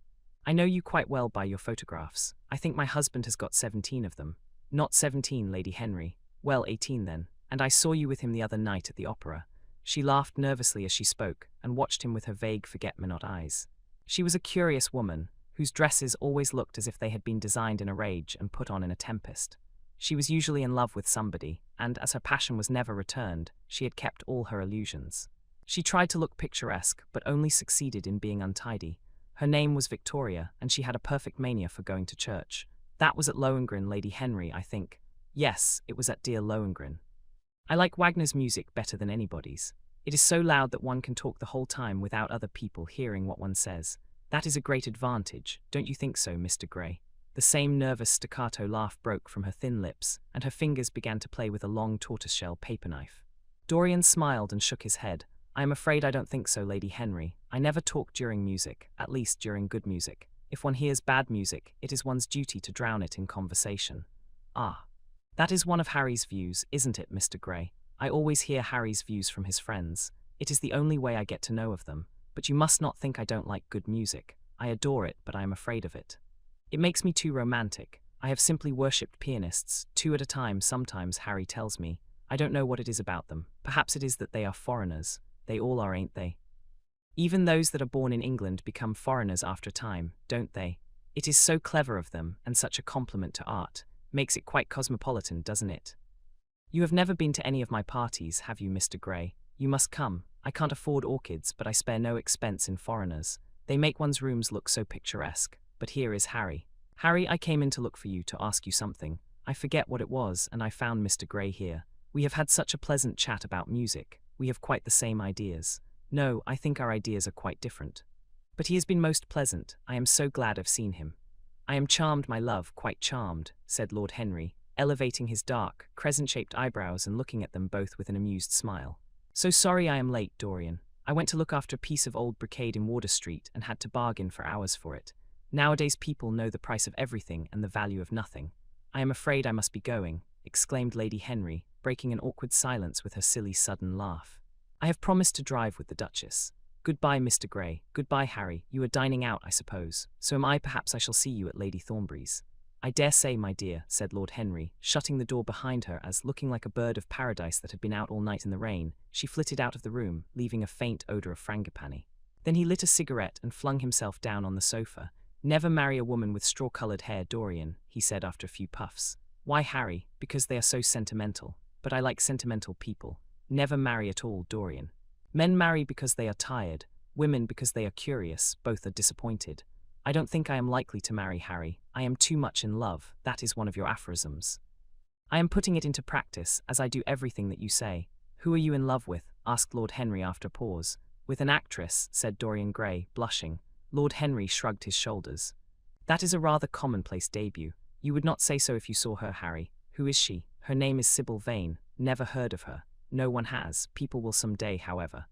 I know you quite well by your photographs. I think my husband has got 17 of them." "Not 17, Lady Henry. Well, 18 then. And I saw you with him the other night at the opera." She laughed nervously as she spoke, and watched him with her vague forget-me-not eyes. She was a curious woman, whose dresses always looked as if they had been designed in a rage and put on in a tempest. She was usually in love with somebody, and as her passion was never returned, she had kept all her illusions. She tried to look picturesque, but only succeeded in being untidy. Her name was Victoria, and she had a perfect mania for going to church. That was at Lohengrin, Lady Henry, I think. Yes, it was at dear Lohengrin. I like Wagner's music better than anybody's. It is so loud that one can talk the whole time without other people hearing what one says. That is a great advantage, don't you think so, Mr. Gray? The same nervous staccato laugh broke from her thin lips, and her fingers began to play with a long tortoiseshell paper knife. Dorian smiled and shook his head. "I am afraid I don't think so, Lady Henry. I never talk during music, at least during good music. If one hears bad music, it is one's duty to drown it in conversation." "Ah. That is one of Harry's views, isn't it, Mr. Gray? I always hear Harry's views from his friends. It is the only way I get to know of them. But you must not think I don't like good music. I adore it, but I am afraid of it. It makes me too romantic. I have simply worshipped pianists, 2 at a time sometimes, Harry tells me. I don't know what it is about them. Perhaps it is that they are foreigners. They all are, ain't they? Even those that are born in England become foreigners after a time, don't they? It is so clever of them, and such a compliment to art. Makes it quite cosmopolitan, doesn't it? You have never been to any of my parties, have you, Mr. Gray? You must come. I can't afford orchids, but I spare no expense in foreigners. They make one's rooms look so picturesque. But here is Harry. Harry, I came in to look for you, to ask you something. I forget what it was, and I found Mr. Gray here. We have had such a pleasant chat about music. We have quite the same ideas. No, I think our ideas are quite different. But he has been most pleasant. I am so glad I've seen him. I am charmed, my love, quite charmed, said Lord Henry, elevating his dark, crescent-shaped eyebrows and looking at them both with an amused smile. So sorry I am late, Dorian. I went to look after a piece of old brocade in Wardour Street and had to bargain for hours for it. Nowadays people know the price of everything and the value of nothing. I am afraid I must be going, exclaimed Lady Henry, breaking an awkward silence with her silly sudden laugh. I have promised to drive with the Duchess. Goodbye, Mr. Gray. Goodbye, Harry. You are dining out, I suppose. So am I. Perhaps I shall see you at Lady Thornbury's. I dare say, my dear, said Lord Henry, shutting the door behind her as, looking like a bird of paradise that had been out all night in the rain, she flitted out of the room, leaving a faint odour of frangipani. Then he lit a cigarette and flung himself down on the sofa. Never marry a woman with straw-coloured hair, Dorian, he said after a few puffs. Why, Harry? Because they are so sentimental. But I like sentimental people. Never marry at all, Dorian. Men marry because they are tired. Women because they are curious. Both are disappointed. I don't think I am likely to marry, Harry. I am too much in love. That is one of your aphorisms. I am putting it into practice, as I do everything that you say. Who are you in love with? Asked Lord Henry after a pause. With an actress, said Dorian Gray, blushing. Lord Henry shrugged his shoulders. That is a rather commonplace debut. You would not say so if you saw her, Harry. Who is she? Her name is Sybil Vane. Never heard of her. No one has. People will some day, however.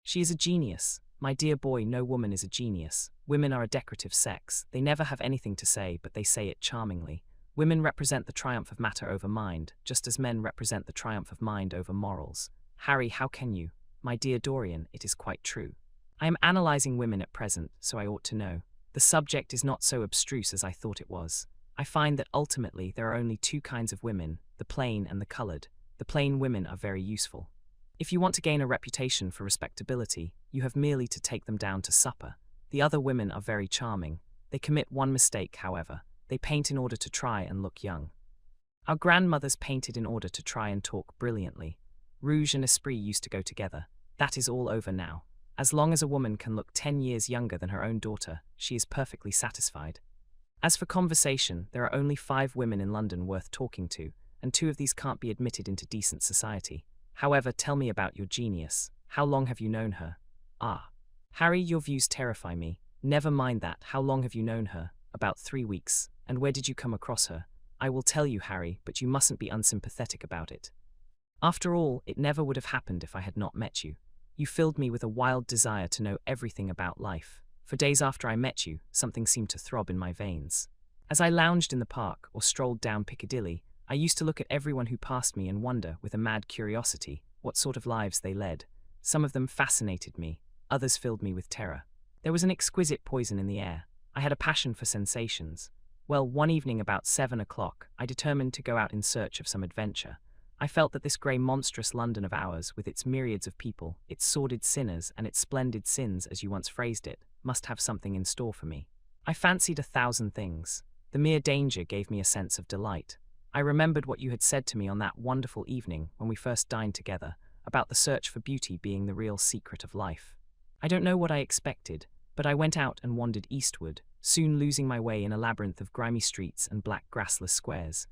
She is a genius. My dear boy, no woman is a genius. Women are a decorative sex. They never have anything to say, but they say it charmingly. Women represent the triumph of matter over mind, just as men represent the triumph of mind over morals. Harry, how can you? My dear Dorian, it is quite true. I am analysing women at present, so I ought to know. The subject is not so abstruse as I thought it was. I find that ultimately there are only two kinds of women, the plain and the coloured. The plain women are very useful. If you want to gain a reputation for respectability, you have merely to take them down to supper. The other women are very charming. They commit one mistake, however. They paint in order to try and look young. Our grandmothers painted in order to try and talk brilliantly. Rouge and esprit used to go together. That is all over now. As long as a woman can look 10 years younger than her own daughter, she is perfectly satisfied. As for conversation, there are only 5 women in London worth talking to, and 2 of these can't be admitted into decent society. However, tell me about your genius. How long have you known her? Ah. Harry, your views terrify me. Never mind that. How long have you known her? About 3 weeks. And where did you come across her? I will tell you, Harry, but you mustn't be unsympathetic about it. After all, it never would have happened if I had not met you. You filled me with a wild desire to know everything about life. For days after I met you, something seemed to throb in my veins. As I lounged in the park or strolled down Piccadilly, I used to look at everyone who passed me and wonder, with a mad curiosity, what sort of lives they led. Some of them fascinated me, others filled me with terror. There was an exquisite poison in the air. I had a passion for sensations. Well, one evening about 7 o'clock, I determined to go out in search of some adventure. I felt that this grey monstrous London of ours, with its myriads of people, its sordid sinners, and its splendid sins, as you once phrased it, must have something in store for me. I fancied 1,000 things. The mere danger gave me a sense of delight. I remembered what you had said to me on that wonderful evening when we first dined together, about the search for beauty being the real secret of life. I don't know what I expected, but I went out and wandered eastward, soon losing my way in a labyrinth of grimy streets and black grassless squares.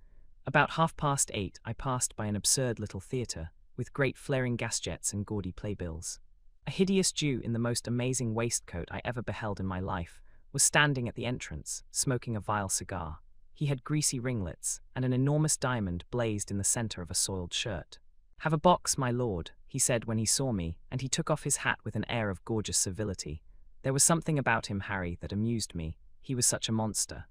About 8:30, I passed by an absurd little theatre, with great flaring gas jets and gaudy playbills. A hideous Jew in the most amazing waistcoat I ever beheld in my life was standing at the entrance, smoking a vile cigar. He had greasy ringlets, and an enormous diamond blazed in the centre of a soiled shirt. "Have a box, my lord," he said when he saw me, and he took off his hat with an air of gorgeous civility. There was something about him, Harry, that amused me. He was such a monster.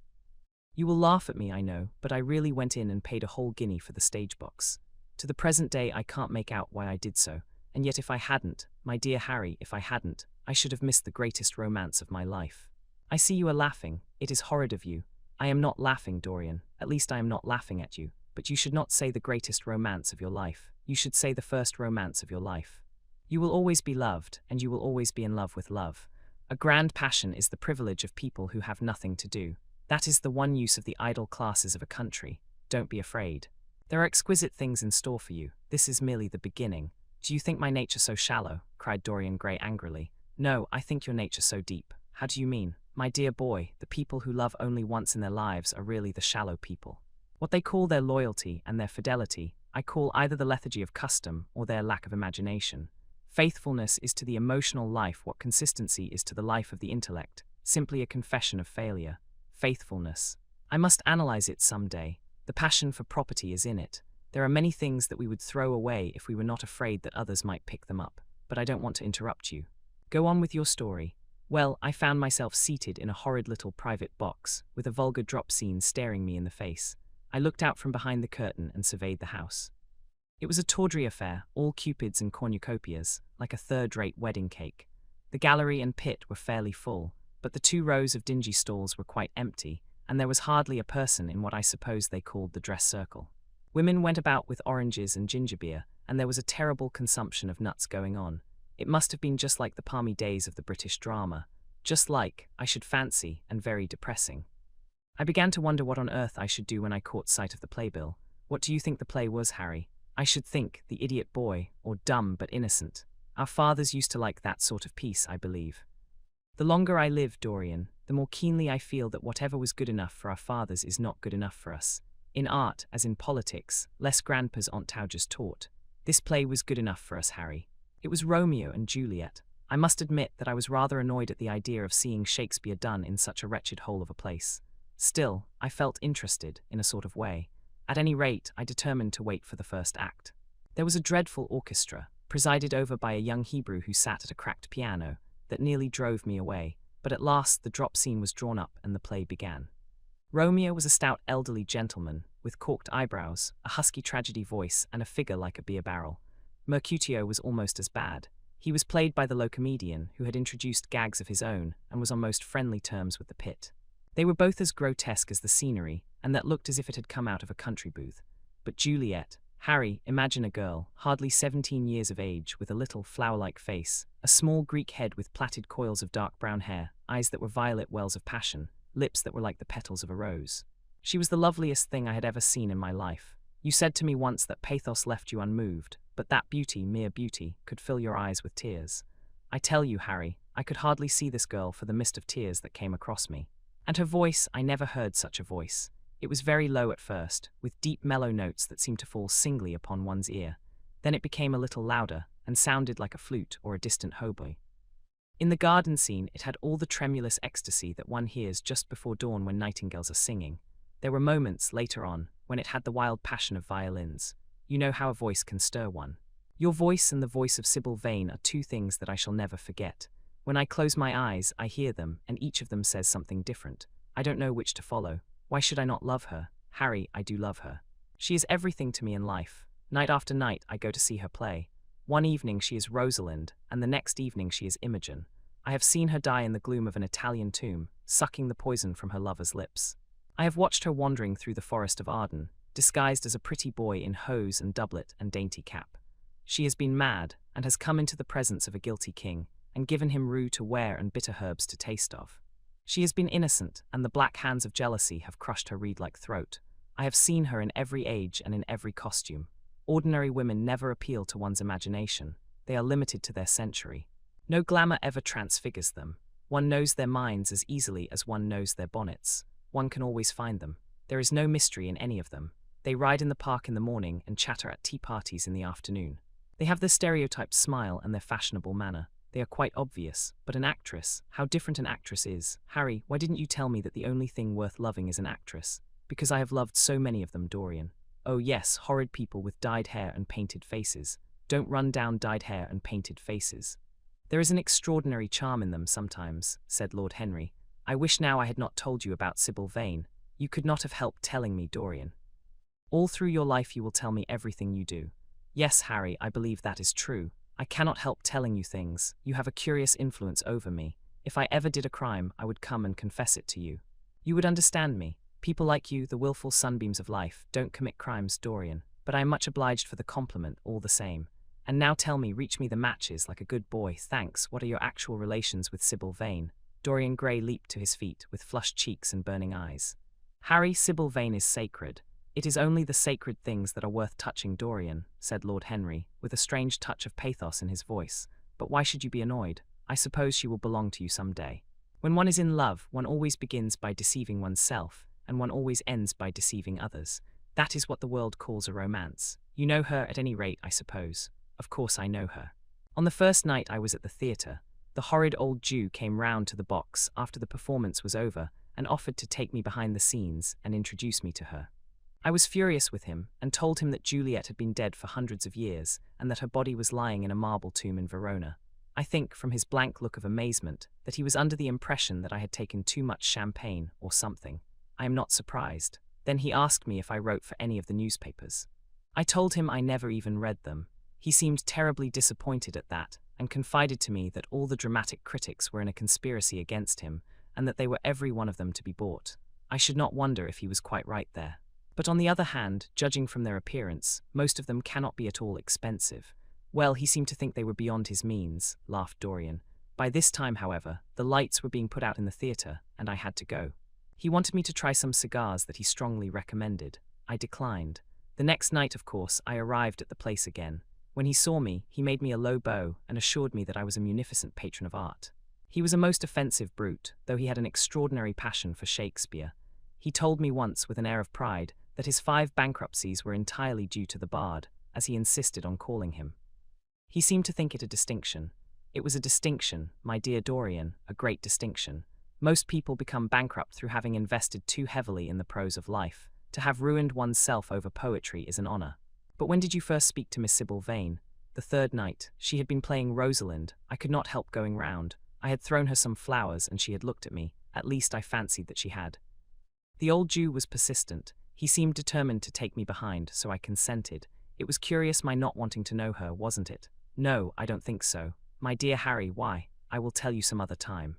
You will laugh at me, I know, but I really went in and paid a whole guinea for the stage box. To the present day I can't make out why I did so, and yet if I hadn't, my dear Harry, if I hadn't, I should have missed the greatest romance of my life. I see you are laughing. It is horrid of you. I am not laughing, Dorian. At least I am not laughing at you. But you should not say the greatest romance of your life. You should say the first romance of your life. You will always be loved, and you will always be in love with love. A grand passion is the privilege of people who have nothing to do. That is the one use of the idle classes of a country. Don't be afraid. There are exquisite things in store for you. This is merely the beginning. Do you think my nature so shallow? Cried Dorian Gray angrily. No, I think your nature so deep. How do you mean? My dear boy, the people who love only once in their lives are really the shallow people. What they call their loyalty and their fidelity, I call either the lethargy of custom or their lack of imagination. Faithfulness is to the emotional life what consistency is to the life of the intellect, simply a confession of failure. Faithfulness. I must analyze it someday. The passion for property is in it. There are many things that we would throw away if we were not afraid that others might pick them up, but I don't want to interrupt you. Go on with your story. Well, I found myself seated in a horrid little private box, with a vulgar drop scene staring me in the face. I looked out from behind the curtain and surveyed the house. It was a tawdry affair, all cupids and cornucopias, like a third-rate wedding cake. The gallery and pit were fairly full, but the 2 rows of dingy stalls were quite empty, and there was hardly a person in what I suppose they called the dress circle. Women went about with oranges and ginger beer, and there was a terrible consumption of nuts going on. It must have been just like the palmy days of the British drama. Just like, I should fancy, and very depressing. I began to wonder what on earth I should do when I caught sight of the playbill. What do you think the play was, Harry? I should think, The Idiot Boy, or Dumb but Innocent. Our fathers used to like that sort of piece, I believe. The longer I live, Dorian, the more keenly I feel that whatever was good enough for our fathers is not good enough for us. In art, as in politics, less grandpas ont thou just taught. This play was good enough for us, Harry. It was Romeo and Juliet. I must admit that I was rather annoyed at the idea of seeing Shakespeare done in such a wretched hole of a place. Still, I felt interested, in a sort of way. At any rate, I determined to wait for the first act. There was a dreadful orchestra, presided over by a young Hebrew who sat at a cracked piano, that nearly drove me away, but at last the drop scene was drawn up and the play began. Romeo was a stout elderly gentleman, with corked eyebrows, a husky tragedy voice, and a figure like a beer barrel. Mercutio was almost as bad. He was played by the low comedian, who had introduced gags of his own, and was on most friendly terms with the pit. They were both as grotesque as the scenery, and that looked as if it had come out of a country booth. But Juliet, Harry, imagine a girl, hardly 17 years of age, with a little flower-like face, a small Greek head with plaited coils of dark brown hair, eyes that were violet wells of passion, lips that were like the petals of a rose. She was the loveliest thing I had ever seen in my life. You said to me once that pathos left you unmoved, but that beauty, mere beauty, could fill your eyes with tears. I tell you, Harry, I could hardly see this girl for the mist of tears that came across me. And her voice, I never heard such a voice. It was very low at first, with deep mellow notes that seemed to fall singly upon one's ear. Then it became a little louder, and sounded like a flute or a distant hautboy. In the garden scene, it had all the tremulous ecstasy that one hears just before dawn when nightingales are singing. There were moments, later on, when it had the wild passion of violins. You know how a voice can stir one. Your voice and the voice of Sybil Vane are 2 things that I shall never forget. When I close my eyes, I hear them, and each of them says something different. I don't know which to follow. Why should I not love her? Harry, I do love her. She is everything to me in life. Night after night, I go to see her play. One evening she is Rosalind, and the next evening she is Imogen. I have seen her die in the gloom of an Italian tomb, sucking the poison from her lover's lips. I have watched her wandering through the forest of Arden, disguised as a pretty boy in hose and doublet and dainty cap. She has been mad, and has come into the presence of a guilty king, and given him rue to wear and bitter herbs to taste of. She has been innocent, and the black hands of jealousy have crushed her reed-like throat. I have seen her in every age and in every costume. Ordinary women never appeal to one's imagination. They are limited to their century. No glamour ever transfigures them. One knows their minds as easily as one knows their bonnets. One can always find them. There is no mystery in any of them. They ride in the park in the morning and chatter at tea parties in the afternoon. They have their stereotyped smile and their fashionable manner. They are quite obvious, but an actress, how different an actress is. Harry, why didn't you tell me that the only thing worth loving is an actress? Because I have loved so many of them, Dorian. Oh yes, horrid people with dyed hair and painted faces. Don't run down dyed hair and painted faces. There is an extraordinary charm in them sometimes, said Lord Henry. I wish now I had not told you about Sybil Vane. You could not have helped telling me, Dorian. All through your life you will tell me everything you do. Yes, Harry, I believe that is true. I cannot help telling you things. You have a curious influence over me. If I ever did a crime, I would come and confess it to you. You would understand me. People like you, the willful sunbeams of life, don't commit crimes, Dorian. But I am much obliged for the compliment, all the same. And now tell me, reach me the matches like a good boy. Thanks. What are your actual relations with Sybil Vane? Dorian Gray leaped to his feet, with flushed cheeks and burning eyes. Harry, Sybil Vane is sacred. It is only the sacred things that are worth touching, Dorian, said Lord Henry, with a strange touch of pathos in his voice. But why should you be annoyed? I suppose she will belong to you some day. When one is in love, one always begins by deceiving oneself, and one always ends by deceiving others. That is what the world calls a romance. You know her at any rate, I suppose. Of course I know her. On the first night I was at the theatre, the horrid old Jew came round to the box after the performance was over and offered to take me behind the scenes and introduce me to her. I was furious with him and told him that Juliet had been dead for hundreds of years and that her body was lying in a marble tomb in Verona. I think, from his blank look of amazement, that he was under the impression that I had taken too much champagne or something. I am not surprised. Then he asked me if I wrote for any of the newspapers. I told him I never even read them. He seemed terribly disappointed at that and confided to me that all the dramatic critics were in a conspiracy against him and that they were every one of them to be bought. I should not wonder if he was quite right there. But on the other hand, judging from their appearance, most of them cannot be at all expensive. Well, he seemed to think they were beyond his means, laughed Dorian. By this time, however, the lights were being put out in the theatre, and I had to go. He wanted me to try some cigars that he strongly recommended. I declined. The next night, of course, I arrived at the place again. When he saw me, he made me a low bow and assured me that I was a munificent patron of art. He was a most offensive brute, though he had an extraordinary passion for Shakespeare. He told me once, with an air of pride, that his 5 bankruptcies were entirely due to the bard, as he insisted on calling him. He seemed to think it a distinction. It was a distinction, my dear Dorian, a great distinction. Most people become bankrupt through having invested too heavily in the prose of life. To have ruined oneself over poetry is an honor. But when did you first speak to Miss Sybil Vane? The third night. She had been playing Rosalind. I could not help going round. I had thrown her some flowers and she had looked at me. At least I fancied that she had. The old Jew was persistent. He seemed determined to take me behind, so I consented. It was curious my not wanting to know her, wasn't it? No, I don't think so. My dear Harry, why? I will tell you some other time.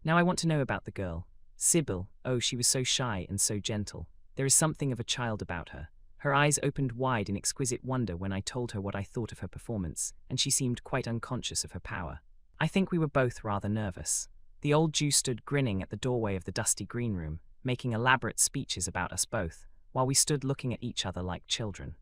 Now I want to know about the girl. Sybil, oh, she was so shy and so gentle. There is something of a child about her. Her eyes opened wide in exquisite wonder when I told her what I thought of her performance, and she seemed quite unconscious of her power. I think we were both rather nervous. The old Jew stood grinning at the doorway of the dusty green room, making elaborate speeches about us both, while we stood looking at each other like children.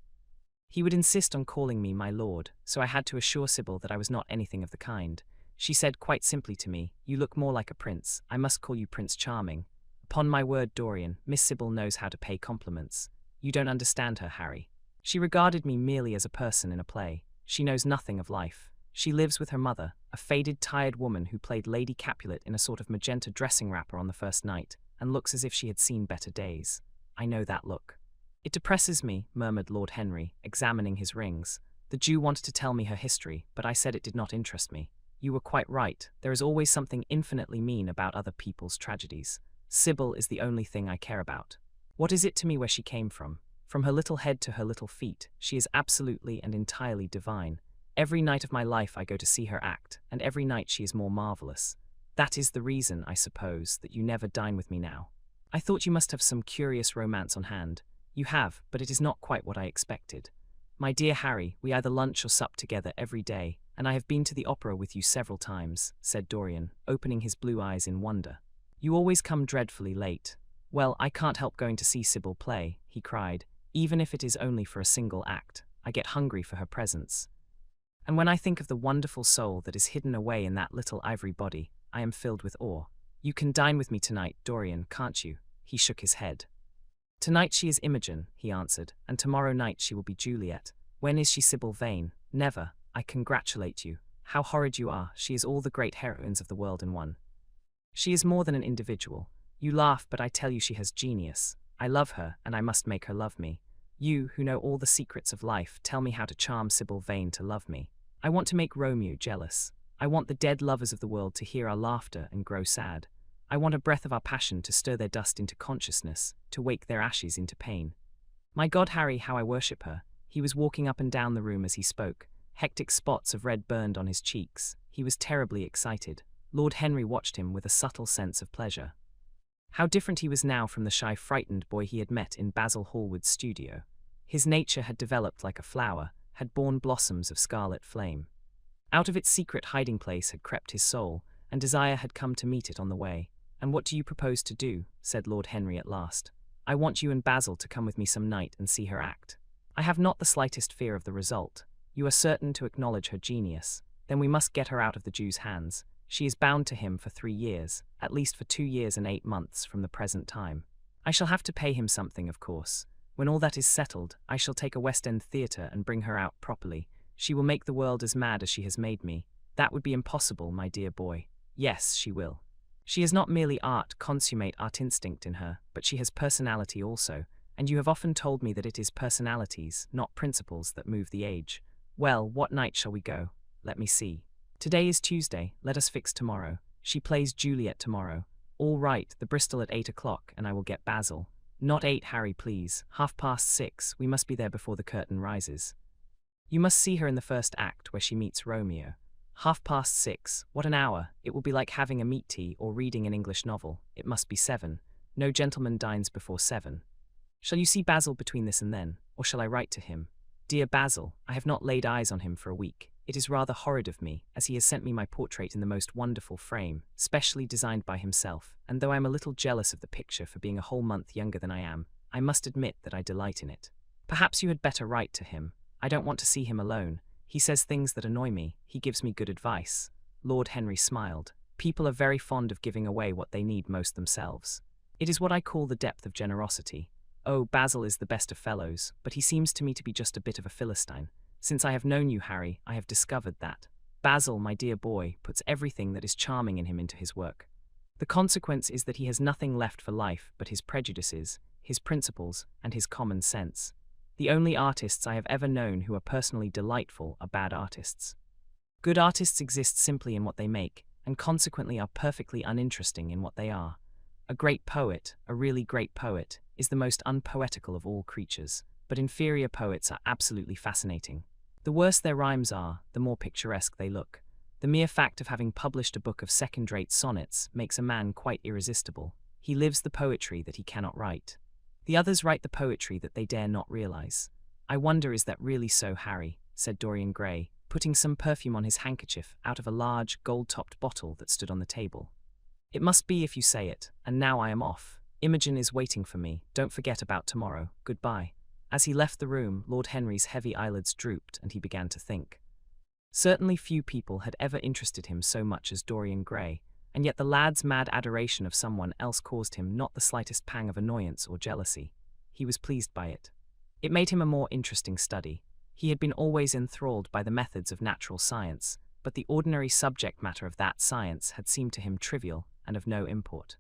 He would insist on calling me my lord, so I had to assure Sybil that I was not anything of the kind. She said quite simply to me, "You look more like a prince. I must call you Prince Charming." Upon my word, Dorian, Miss Sybil knows how to pay compliments. You don't understand her, Harry. She regarded me merely as a person in a play. She knows nothing of life. She lives with her mother, a faded, tired woman who played Lady Capulet in a sort of magenta dressing wrapper on the first night, and looks as if she had seen better days. I know that look. It depresses me, murmured Lord Henry, examining his rings. The Jew wanted to tell me her history, but I said it did not interest me. You were quite right. There is always something infinitely mean about other people's tragedies. Sybil is the only thing I care about. What is it to me where she came from? From her little head to her little feet, she is absolutely and entirely divine. Every night of my life I go to see her act, and every night she is more marvelous. That is the reason, I suppose, that you never dine with me now. I thought you must have some curious romance on hand. You have, but it is not quite what I expected. My dear Harry, we either lunch or sup together every day, and I have been to the opera with you several times, said Dorian, opening his blue eyes in wonder. You always come dreadfully late. Well, I can't help going to see Sybil play, he cried. Even if it is only for a single act, I get hungry for her presence. And when I think of the wonderful soul that is hidden away in that little ivory body, I am filled with awe. You can dine with me tonight, Dorian, can't you? He shook his head. Tonight she is Imogen, he answered, and tomorrow night she will be Juliet. When is she Sybil Vane? Never. I congratulate you. How horrid you are. She is all the great heroines of the world in one. She is more than an individual. You laugh, but I tell you she has genius. I love her, and I must make her love me. You, who know all the secrets of life, tell me how to charm Sybil Vane to love me. I want to make Romeo jealous. I want the dead lovers of the world to hear our laughter and grow sad. I want a breath of our passion to stir their dust into consciousness, to wake their ashes into pain. My God, Harry, how I worship her. He was walking up and down the room as he spoke. Hectic spots of red burned on his cheeks. He was terribly excited. Lord Henry watched him with a subtle sense of pleasure. How different he was now from the shy, frightened boy he had met in Basil Hallward's studio. His nature had developed like a flower, had borne blossoms of scarlet flame. Out of its secret hiding place had crept his soul, and desire had come to meet it on the way. "And what do you propose to do?" said Lord Henry at last. "I want you and Basil to come with me some night and see her act. I have not the slightest fear of the result. You are certain to acknowledge her genius. Then we must get her out of the Jew's hands. She is bound to him for 3 years, at least for 2 years and 8 months from the present time. I shall have to pay him something, of course. When all that is settled, I shall take a West End theatre and bring her out properly. She will make the world as mad as she has made me. That would be impossible, my dear boy. Yes, she will. She has not merely consummate art instinct in her, but she has personality also, and you have often told me that it is personalities, not principles, that move the age. Well, what night shall we go? Let me see. Today is Tuesday, let us fix tomorrow. She plays Juliet tomorrow. All right, the Bristol at 8 o'clock, and I will get Basil. Not 8, Harry, please. 6:30, we must be there before the curtain rises. You must see her in the first act, where she meets Romeo. 6:30, what an hour! It will be like having a meat tea or reading an English novel. It must be 7. No gentleman dines before 7. Shall you see Basil between this and then, or shall I write to him? Dear Basil, I have not laid eyes on him for a week. It is rather horrid of me, as he has sent me my portrait in the most wonderful frame, specially designed by himself, and though I am a little jealous of the picture for being a whole month younger than I am, I must admit that I delight in it. Perhaps you had better write to him. I don't want to see him alone. He says things that annoy me. He gives me good advice. Lord Henry smiled. People are very fond of giving away what they need most themselves. It is what I call the depth of generosity. Oh, Basil is the best of fellows, but he seems to me to be just a bit of a Philistine. Since I have known you, Harry, I have discovered that. Basil, my dear boy, puts everything that is charming in him into his work. The consequence is that he has nothing left for life but his prejudices, his principles, and his common sense. The only artists I have ever known who are personally delightful are bad artists. Good artists exist simply in what they make, and consequently are perfectly uninteresting in what they are. A great poet, a really great poet, is the most unpoetical of all creatures, but inferior poets are absolutely fascinating. The worse their rhymes are, the more picturesque they look. The mere fact of having published a book of second-rate sonnets makes a man quite irresistible. He lives the poetry that he cannot write. The others write the poetry that they dare not realize. I wonder, is that really so, Harry? Said Dorian Gray, putting some perfume on his handkerchief out of a large, gold-topped bottle that stood on the table. It must be if you say it, and now I am off. Imogen is waiting for me. Don't forget about tomorrow. Goodbye. As he left the room, Lord Henry's heavy eyelids drooped, and he began to think. Certainly few people had ever interested him so much as Dorian Gray, and yet the lad's mad adoration of someone else caused him not the slightest pang of annoyance or jealousy. He was pleased by it. It made him a more interesting study. He had been always enthralled by the methods of natural science, but the ordinary subject matter of that science had seemed to him trivial and of no import.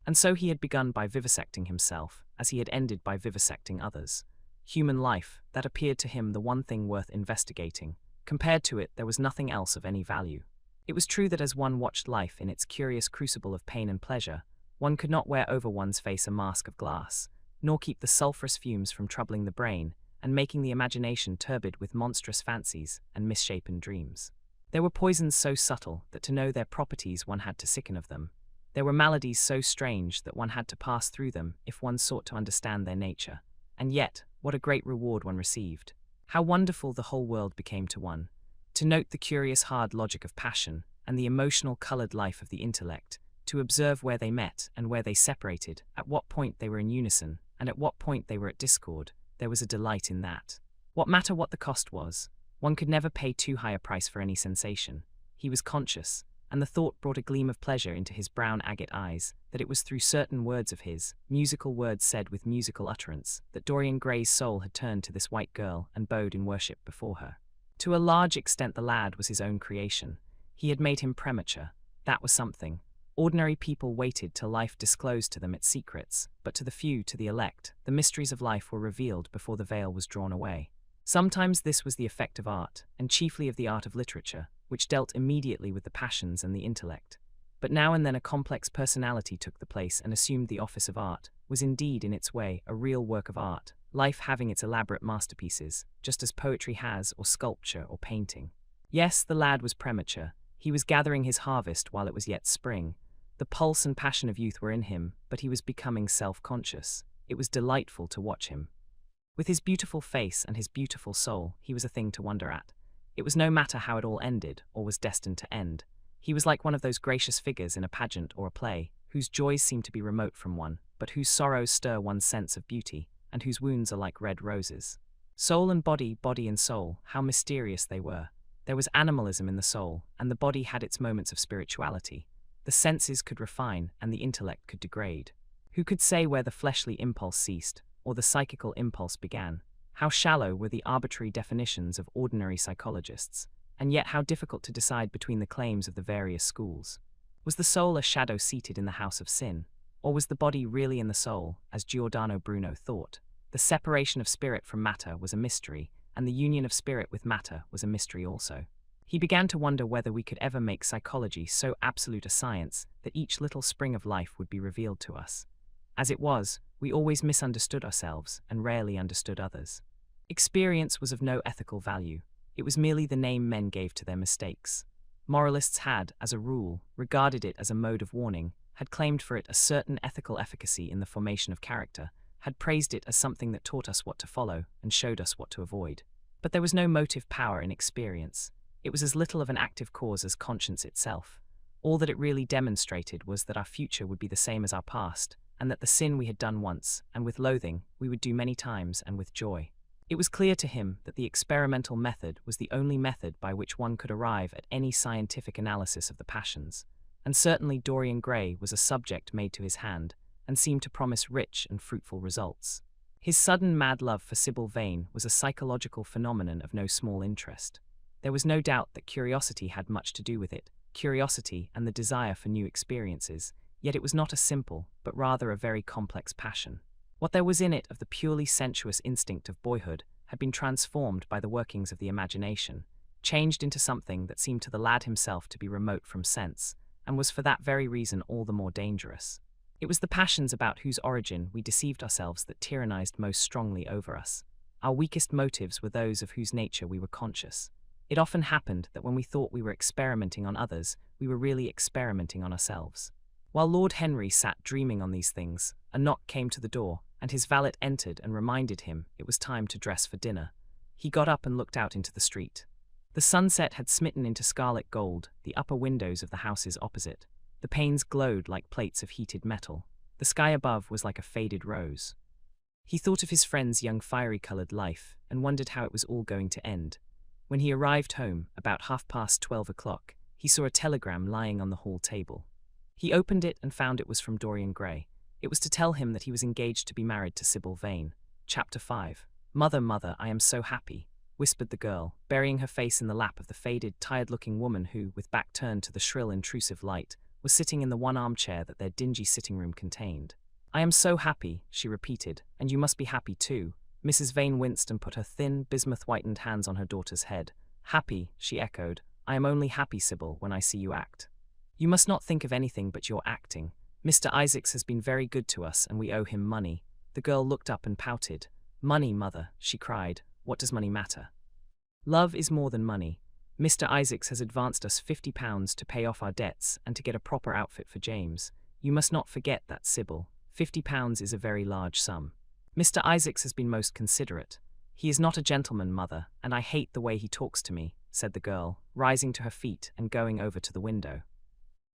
And so he had begun by vivisecting himself, as he had ended by vivisecting others. Human life, that appeared to him the one thing worth investigating. Compared to it, there was nothing else of any value. It was true that as one watched life in its curious crucible of pain and pleasure, one could not wear over one's face a mask of glass, nor keep the sulphurous fumes from troubling the brain and making the imagination turbid with monstrous fancies and misshapen dreams. There were poisons so subtle that to know their properties one had to sicken of them. There were maladies so strange that one had to pass through them if one sought to understand their nature. And yet, what a great reward one received. How wonderful the whole world became to one. To note the curious hard logic of passion and the emotional colored life of the intellect, to observe where they met and where they separated, at what point they were in unison, and at what point they were at discord, there was a delight in that. What matter what the cost was? One could never pay too high a price for any sensation. He was conscious, and the thought brought a gleam of pleasure into his brown agate eyes, that it was through certain words of his, musical words said with musical utterance, that Dorian Gray's soul had turned to this white girl and bowed in worship before her. To a large extent the lad was his own creation. He had made him premature. That was something. Ordinary people waited till life disclosed to them its secrets, but to the few, to the elect, the mysteries of life were revealed before the veil was drawn away. Sometimes this was the effect of art, and chiefly of the art of literature, which dealt immediately with the passions and the intellect. But now and then a complex personality took the place and assumed the office of art, was indeed in its way a real work of art, life having its elaborate masterpieces, just as poetry has, or sculpture, or painting. Yes, the lad was premature. He was gathering his harvest while it was yet spring. The pulse and passion of youth were in him, but he was becoming self-conscious. It was delightful to watch him. With his beautiful face and his beautiful soul, he was a thing to wonder at. It was no matter how it all ended, or was destined to end. He was like one of those gracious figures in a pageant or a play, whose joys seem to be remote from one, but whose sorrows stir one's sense of beauty, and whose wounds are like red roses. Soul and body, body and soul, how mysterious they were. There was animalism in the soul, and the body had its moments of spirituality. The senses could refine, and the intellect could degrade. Who could say where the fleshly impulse ceased, or the psychical impulse began? How shallow were the arbitrary definitions of ordinary psychologists, and yet how difficult to decide between the claims of the various schools. Was the soul a shadow seated in the house of sin, or was the body really in the soul, as Giordano Bruno thought? The separation of spirit from matter was a mystery, and the union of spirit with matter was a mystery also. He began to wonder whether we could ever make psychology so absolute a science that each little spring of life would be revealed to us. As it was, we always misunderstood ourselves and rarely understood others. Experience was of no ethical value. It was merely the name men gave to their mistakes. Moralists had, as a rule, regarded it as a mode of warning, had claimed for it a certain ethical efficacy in the formation of character, had praised it as something that taught us what to follow and showed us what to avoid. But there was no motive power in experience. It was as little of an active cause as conscience itself. All that it really demonstrated was that our future would be the same as our past, and that the sin we had done once, and with loathing, we would do many times and with joy. It was clear to him that the experimental method was the only method by which one could arrive at any scientific analysis of the passions, and certainly Dorian Gray was a subject made to his hand, and seemed to promise rich and fruitful results. His sudden mad love for Sybil Vane was a psychological phenomenon of no small interest. There was no doubt that curiosity had much to do with it, curiosity and the desire for new experiences, yet it was not a simple, but rather a very complex passion. What there was in it of the purely sensuous instinct of boyhood had been transformed by the workings of the imagination, changed into something that seemed to the lad himself to be remote from sense, and was for that very reason all the more dangerous. It was the passions about whose origin we deceived ourselves that tyrannized most strongly over us. Our weakest motives were those of whose nature we were conscious. It often happened that when we thought we were experimenting on others, we were really experimenting on ourselves. While Lord Henry sat dreaming on these things, a knock came to the door, and his valet entered and reminded him it was time to dress for dinner. He got up and looked out into the street. The sunset had smitten into scarlet gold the upper windows of the houses opposite. The panes glowed like plates of heated metal. The sky above was like a faded rose. He thought of his friend's young fiery-coloured life and wondered how it was all going to end. When he arrived home, about 12:30, he saw a telegram lying on the hall table. He opened it and found it was from Dorian Gray. It was to tell him that he was engaged to be married to Sybil Vane. Chapter 5. "Mother, mother, I am so happy," whispered the girl, burying her face in the lap of the faded, tired-looking woman who, with back turned to the shrill, intrusive light, was sitting in the one armchair that their dingy sitting-room contained. "I am so happy," she repeated, "and you must be happy too." Mrs. Vane winced and put her thin, bismuth-whitened hands on her daughter's head. "Happy," she echoed. "I am only happy, Sybil, when I see you act. You must not think of anything but your acting. Mr. Isaacs has been very good to us, and we owe him money." The girl looked up and pouted. "Money, mother," she cried. "What does money matter? Love is more than money. Mr. Isaacs has advanced us £50 to pay off our debts and to get a proper outfit for James. You must not forget that, Sybil. £50 is a very large sum. Mr. Isaacs has been most considerate. He is not a gentleman, mother, and I hate the way he talks to me," said the girl, rising to her feet and going over to the window.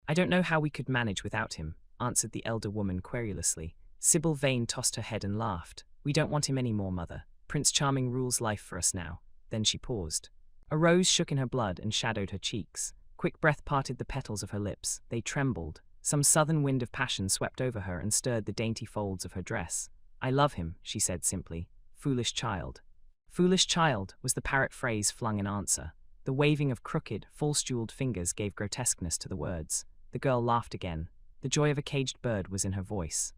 "I don't know how we could manage without him," answered the elder woman querulously. Sybil Vane tossed her head and laughed. "We don't want him any more, mother. Prince Charming rules life for us now." Then she paused. A rose shook in her blood and shadowed her cheeks. Quick breath parted the petals of her lips. They trembled. Some southern wind of passion swept over her and stirred the dainty folds of her dress. "I love him," she said simply. "Foolish child." "Foolish child" was the parrot phrase flung in answer. The waving of crooked, false-jeweled fingers gave grotesqueness to the words. The girl laughed again. The joy of a caged bird was in her voice.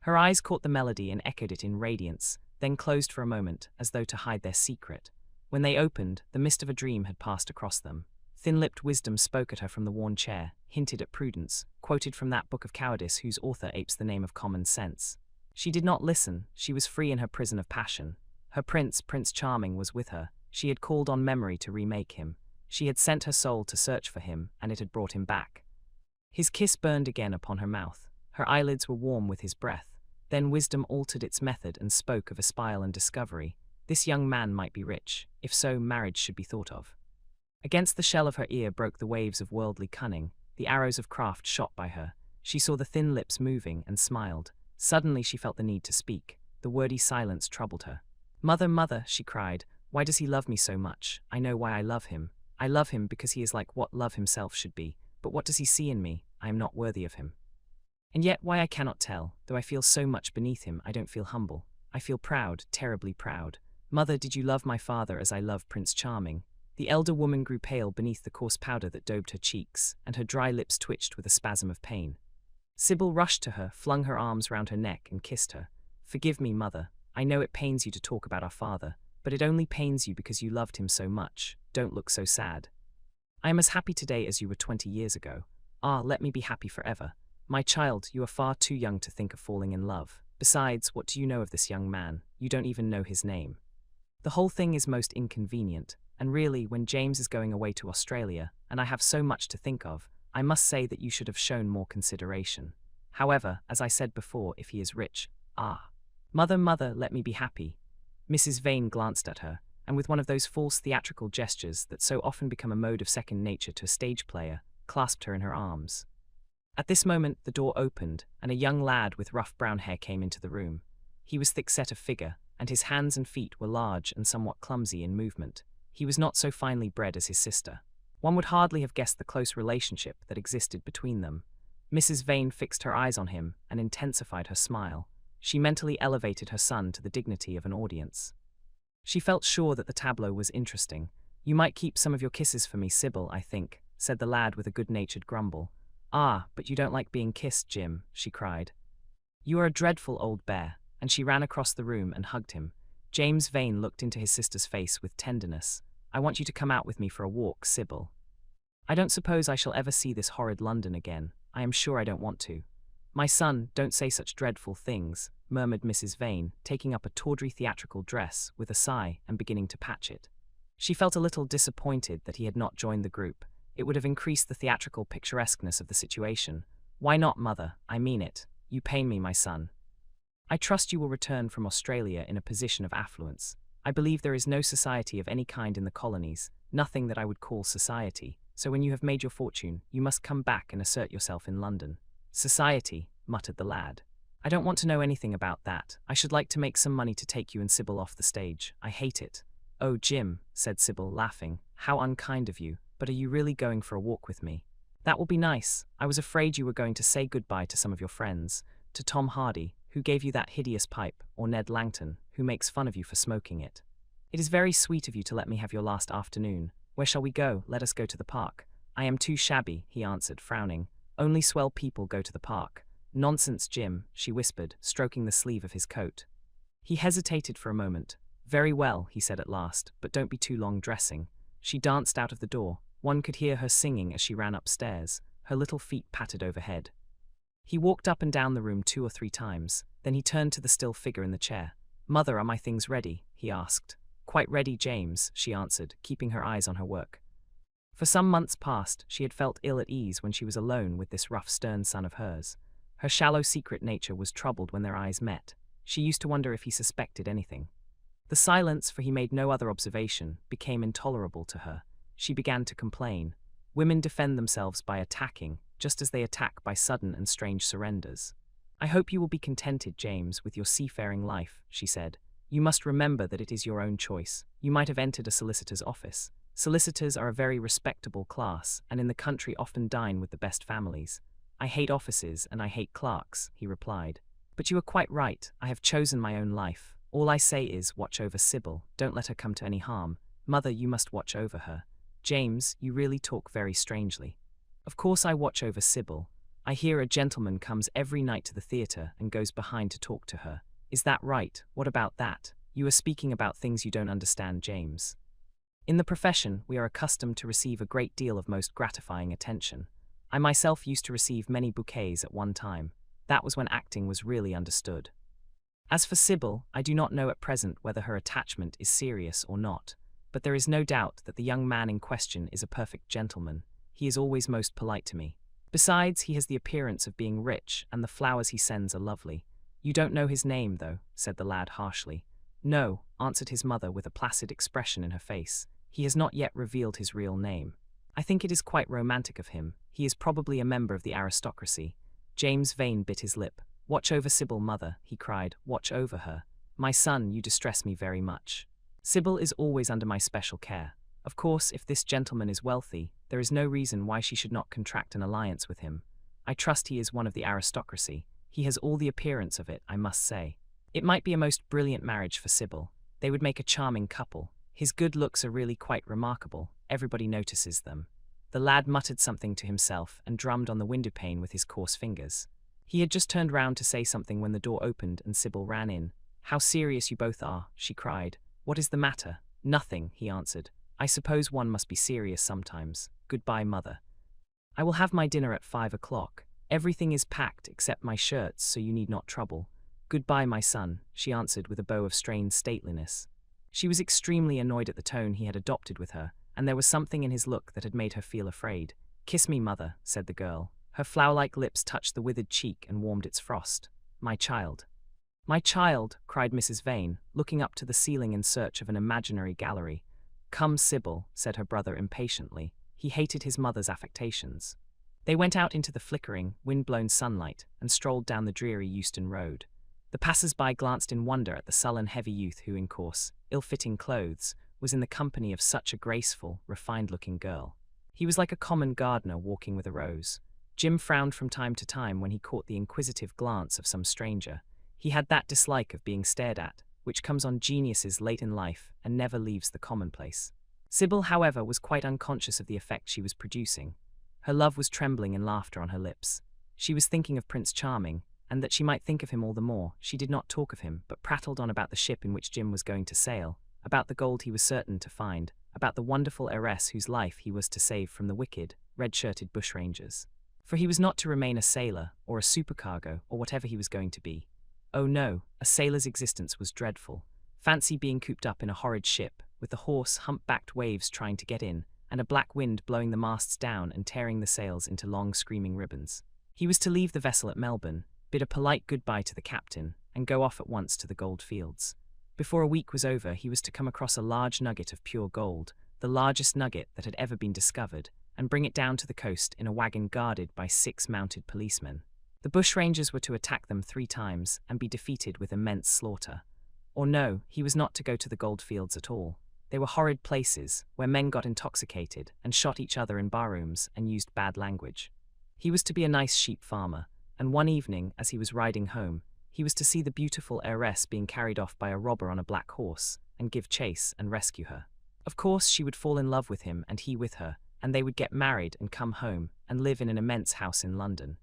Her eyes caught the melody and echoed it in radiance, then closed for a moment, as though to hide their secret. When they opened, the mist of a dream had passed across them. Thin-lipped wisdom spoke at her from the worn chair, hinted at prudence, quoted from that book of cowardice whose author apes the name of common sense. She did not listen. She was free in her prison of passion. Her prince, Prince Charming, was with her. She had called on memory to remake him. She had sent her soul to search for him, and it had brought him back. His kiss burned again upon her mouth. Her eyelids were warm with his breath. Then wisdom altered its method and spoke of espial and discovery. This young man might be rich. If so, marriage should be thought of. Against the shell of her ear broke the waves of worldly cunning. The arrows of craft shot by her. She saw the thin lips moving and smiled. Suddenly she felt the need to speak. The wordy silence troubled her. "Mother, mother," she cried, "why does he love me so much? I know why I love him. I love him because he is like what love himself should be. But what does he see in me? I am not worthy of him." And yet why I cannot tell, though I feel so much beneath him, I don't feel humble. I feel proud, terribly proud. Mother, did you love my father as I love Prince Charming? The elder woman grew pale beneath the coarse powder that daubed her cheeks, and her dry lips twitched with a spasm of pain. Sybil rushed to her, flung her arms round her neck, and kissed her. Forgive me, Mother. I know it pains you to talk about our father, but it only pains you because you loved him so much. Don't look so sad. I am as happy today as you were 20 years ago. Ah, let me be happy forever. My child, you are far too young to think of falling in love. Besides, what do you know of this young man? You don't even know his name. The whole thing is most inconvenient, and really, when James is going away to Australia, and I have so much to think of, I must say that you should have shown more consideration. However, as I said before, if he is rich, Mother, Mother, let me be happy. Mrs. Vane glanced at her, and with one of those false theatrical gestures that so often become a mode of second nature to a stage player, clasped her in her arms. At this moment, the door opened, and a young lad with rough brown hair came into the room. He was thick-set of figure, and his hands and feet were large and somewhat clumsy in movement. He was not so finely bred as his sister. One would hardly have guessed the close relationship that existed between them. Mrs. Vane fixed her eyes on him and intensified her smile. She mentally elevated her son to the dignity of an audience. She felt sure that the tableau was interesting. You might keep some of your kisses for me, Sybil, I think, said the lad with a good-natured grumble. Ah, but you don't like being kissed, Jim, she cried. You are a dreadful old bear, and she ran across the room and hugged him. James Vane looked into his sister's face with tenderness. I want you to come out with me for a walk, Sybil. I don't suppose I shall ever see this horrid London again. I am sure I don't want to. My son, don't say such dreadful things, murmured Mrs. Vane, taking up a tawdry theatrical dress with a sigh and beginning to patch it. She felt a little disappointed that he had not joined the group. It would have increased the theatrical picturesqueness of the situation. Why not, Mother? I mean it. You pain me, my son. I trust you will return from Australia in a position of affluence. I believe there is no society of any kind in the colonies, nothing that I would call society, so when you have made your fortune, you must come back and assert yourself in London. Society, muttered the lad. I don't want to know anything about that. I should like to make some money to take you and Sybil off the stage. I hate it. Oh, Jim, said Sybil, laughing. How unkind of you. But are you really going for a walk with me? That will be nice. I was afraid you were going to say goodbye to some of your friends, to Tom Hardy, who gave you that hideous pipe, or Ned Langton, who makes fun of you for smoking it. It is very sweet of you to let me have your last afternoon. Where shall we go? Let us go to the park. I am too shabby, he answered, frowning. Only swell people go to the park. Nonsense, Jim, she whispered, stroking the sleeve of his coat. He hesitated for a moment. Very well, he said at last, but don't be too long dressing. She danced out of the door. One could hear her singing as she ran upstairs. Her little feet pattered overhead. He walked up and down the room 2 or 3 times. Then he turned to the still figure in the chair. Mother, are my things ready? He asked. Quite ready, James, she answered, keeping her eyes on her work. For some months past, she had felt ill at ease when she was alone with this rough, stern son of hers. Her shallow, secret nature was troubled when their eyes met. She used to wonder if he suspected anything. The silence, for he made no other observation, became intolerable to her. She began to complain. Women defend themselves by attacking, just as they attack by sudden and strange surrenders. I hope you will be contented, James, with your seafaring life, she said. You must remember that it is your own choice. You might have entered a solicitor's office. Solicitors are a very respectable class, and in the country often dine with the best families. I hate offices and I hate clerks, he replied. But you are quite right. I have chosen my own life. All I say is, watch over Sybil. Don't let her come to any harm. Mother, you must watch over her. James, you really talk very strangely. Of course I watch over Sybil. I hear a gentleman comes every night to the theatre and goes behind to talk to her. Is that right? What about that? You are speaking about things you don't understand, James. In the profession, we are accustomed to receive a great deal of most gratifying attention. I myself used to receive many bouquets at one time. That was when acting was really understood. As for Sybil, I do not know at present whether her attachment is serious or not, but there is no doubt that the young man in question is a perfect gentleman. He is always most polite to me. Besides, he has the appearance of being rich, and the flowers he sends are lovely. You don't know his name, though, said the lad harshly. No, answered his mother with a placid expression in her face. He has not yet revealed his real name. I think it is quite romantic of him. He is probably a member of the aristocracy. James Vane bit his lip. Watch over Sybil, mother, he cried. Watch over her. My son, you distress me very much. Sybil is always under my special care. Of course, if this gentleman is wealthy, there is no reason why she should not contract an alliance with him. I trust he is one of the aristocracy. He has all the appearance of it, I must say. It might be a most brilliant marriage for Sybil. They would make a charming couple. His good looks are really quite remarkable. Everybody notices them." The lad muttered something to himself and drummed on the windowpane with his coarse fingers. He had just turned round to say something when the door opened and Sybil ran in. "How serious you both are," she cried. "What is the matter?" "Nothing," he answered. "I suppose one must be serious sometimes. Goodbye, mother. I will have my dinner at 5 o'clock. Everything is packed except my shirts, so you need not trouble. Goodbye, my son," she answered with a bow of strained stateliness. She was extremely annoyed at the tone he had adopted with her, and there was something in his look that had made her feel afraid. "Kiss me, mother," said the girl. Her flower-like lips touched the withered cheek and warmed its frost. "My child." "My child," cried Mrs. Vane, looking up to the ceiling in search of an imaginary gallery. "Come, Sybil," said her brother impatiently. He hated his mother's affectations. They went out into the flickering, wind-blown sunlight and strolled down the dreary Euston Road. The passers-by glanced in wonder at the sullen, heavy youth who, in coarse, ill-fitting clothes, was in the company of such a graceful, refined-looking girl. He was like a common gardener walking with a rose. Jim frowned from time to time when he caught the inquisitive glance of some stranger. He had that dislike of being stared at, which comes on geniuses late in life and never leaves the commonplace. Sybil, however, was quite unconscious of the effect she was producing. Her love was trembling in laughter on her lips. She was thinking of Prince Charming, and that she might think of him all the more, she did not talk of him, but prattled on about the ship in which Jim was going to sail, about the gold he was certain to find, about the wonderful heiress whose life he was to save from the wicked, red-shirted bushrangers. For he was not to remain a sailor, or a supercargo, or whatever he was going to be. Oh no, a sailor's existence was dreadful. Fancy being cooped up in a horrid ship, with the hoarse, hump-backed waves trying to get in, and a black wind blowing the masts down and tearing the sails into long screaming ribbons. He was to leave the vessel at Melbourne, bid a polite goodbye to the captain, and go off at once to the gold fields. Before a week was over, he was to come across a large nugget of pure gold, the largest nugget that had ever been discovered, and bring it down to the coast in a wagon guarded by 6 mounted policemen. The bushrangers were to attack them 3 times and be defeated with immense slaughter. Or no, he was not to go to the gold fields at all. They were horrid places, where men got intoxicated and shot each other in barrooms and used bad language. He was to be a nice sheep farmer, and one evening, as he was riding home, he was to see the beautiful heiress being carried off by a robber on a black horse, and give chase and rescue her. Of course, she would fall in love with him and he with her, and they would get married and come home and live in an immense house in London.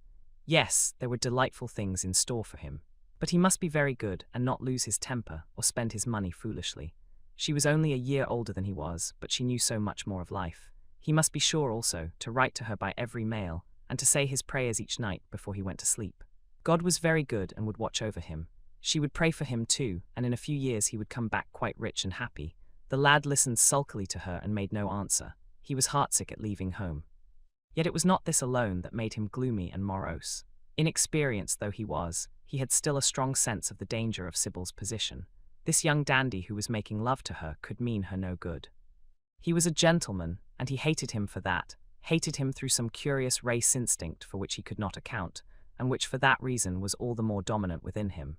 Yes, there were delightful things in store for him. But he must be very good and not lose his temper or spend his money foolishly. She was only a year older than he was, but she knew so much more of life. He must be sure also to write to her by every mail, and to say his prayers each night before he went to sleep. God was very good and would watch over him. She would pray for him too, and in a few years he would come back quite rich and happy. The lad listened sulkily to her and made no answer. He was heartsick at leaving home. Yet it was not this alone that made him gloomy and morose. Inexperienced though he was, he had still a strong sense of the danger of Sybil's position. This young dandy who was making love to her could mean her no good. He was a gentleman, and he hated him for that, hated him through some curious race instinct for which he could not account, and which for that reason was all the more dominant within him.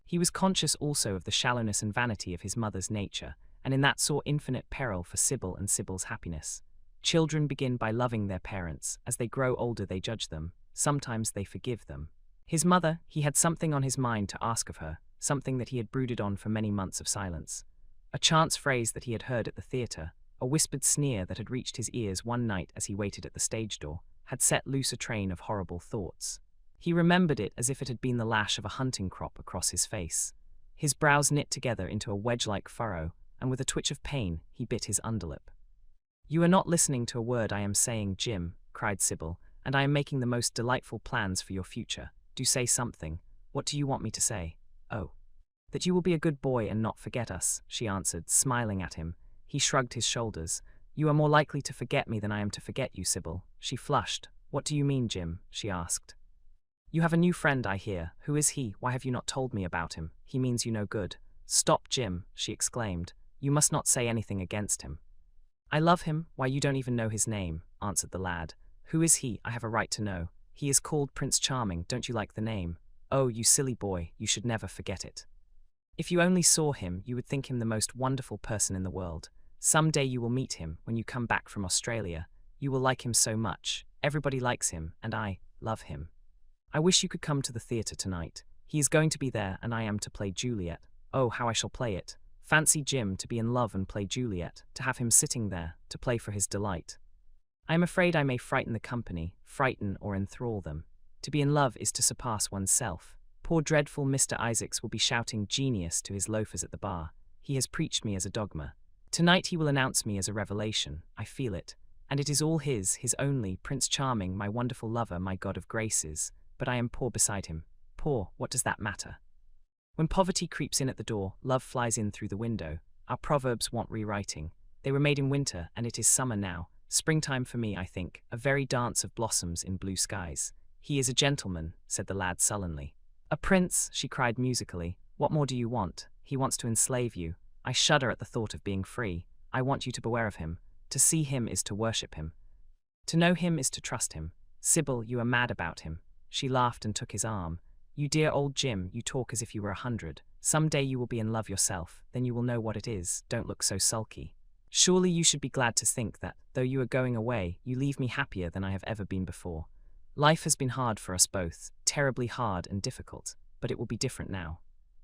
He was conscious also of the shallowness and vanity of his mother's nature, and in that saw infinite peril for Sybil and Sybil's happiness. Children begin by loving their parents. As they grow older they judge them. Sometimes they forgive them. His mother, he had something on his mind to ask of her, something that he had brooded on for many months of silence. A chance phrase that he had heard at the theatre, a whispered sneer that had reached his ears one night as he waited at the stage door, had set loose a train of horrible thoughts. He remembered it as if it had been the lash of a hunting crop across his face. His brows knit together into a wedge-like furrow, and with a twitch of pain he bit his underlip. "You are not listening to a word I am saying, Jim," cried Sybil, "and I am making the most delightful plans for your future. Do say something. What do you want me to say?" "Oh, that you will be a good boy and not forget us," she answered, smiling at him. He shrugged his shoulders. "You are more likely to forget me than I am to forget you, Sybil." She flushed. "What do you mean, Jim?" she asked. "You have a new friend, I hear. Who is he? Why have you not told me about him? He means you no good." "Stop, Jim," she exclaimed. "You must not say anything against him." "I love him. Why, you don't even know his name," answered the lad. "Who is he? I have a right to know." "He is called Prince Charming. Don't you like the name?" "Oh, you silly boy, you should never forget it. If you only saw him, you would think him the most wonderful person in the world. Some day you will meet him when you come back from Australia. You will like him so much. Everybody likes him, and I love him. I wish you could come to the theatre tonight. He is going to be there and I am to play Juliet. Oh, how I shall play it. Fancy Jim to be in love and play Juliet, to have him sitting there, to play for his delight. I am afraid I may frighten the company, frighten or enthrall them. To be in love is to surpass oneself. Poor dreadful Mr. Isaacs will be shouting genius to his loafers at the bar. He has preached me as a dogma. Tonight he will announce me as a revelation. I feel it. And it is all his only, Prince Charming, my wonderful lover, my god of graces. But I am poor beside him. Poor, what does that matter? When poverty creeps in at the door, love flies in through the window. Our proverbs want rewriting. They were made in winter, and it is summer now. Springtime for me, I think, a very dance of blossoms in blue skies. He is a gentleman, said the lad sullenly. A prince, she cried musically. What more do you want? He wants to enslave you. I shudder at the thought of being free. I want you to beware of him. To see him is to worship him. To know him is to trust him. Sybil, you are mad about him. She laughed and took his arm. You dear old Jim, you talk as if you were 100. Some day you will be in love yourself, then you will know what it is. Don't look so sulky. Surely you should be glad to think that, though you are going away, you leave me happier than I have ever been before. Life has been hard for us both, terribly hard and difficult, but it will be different now.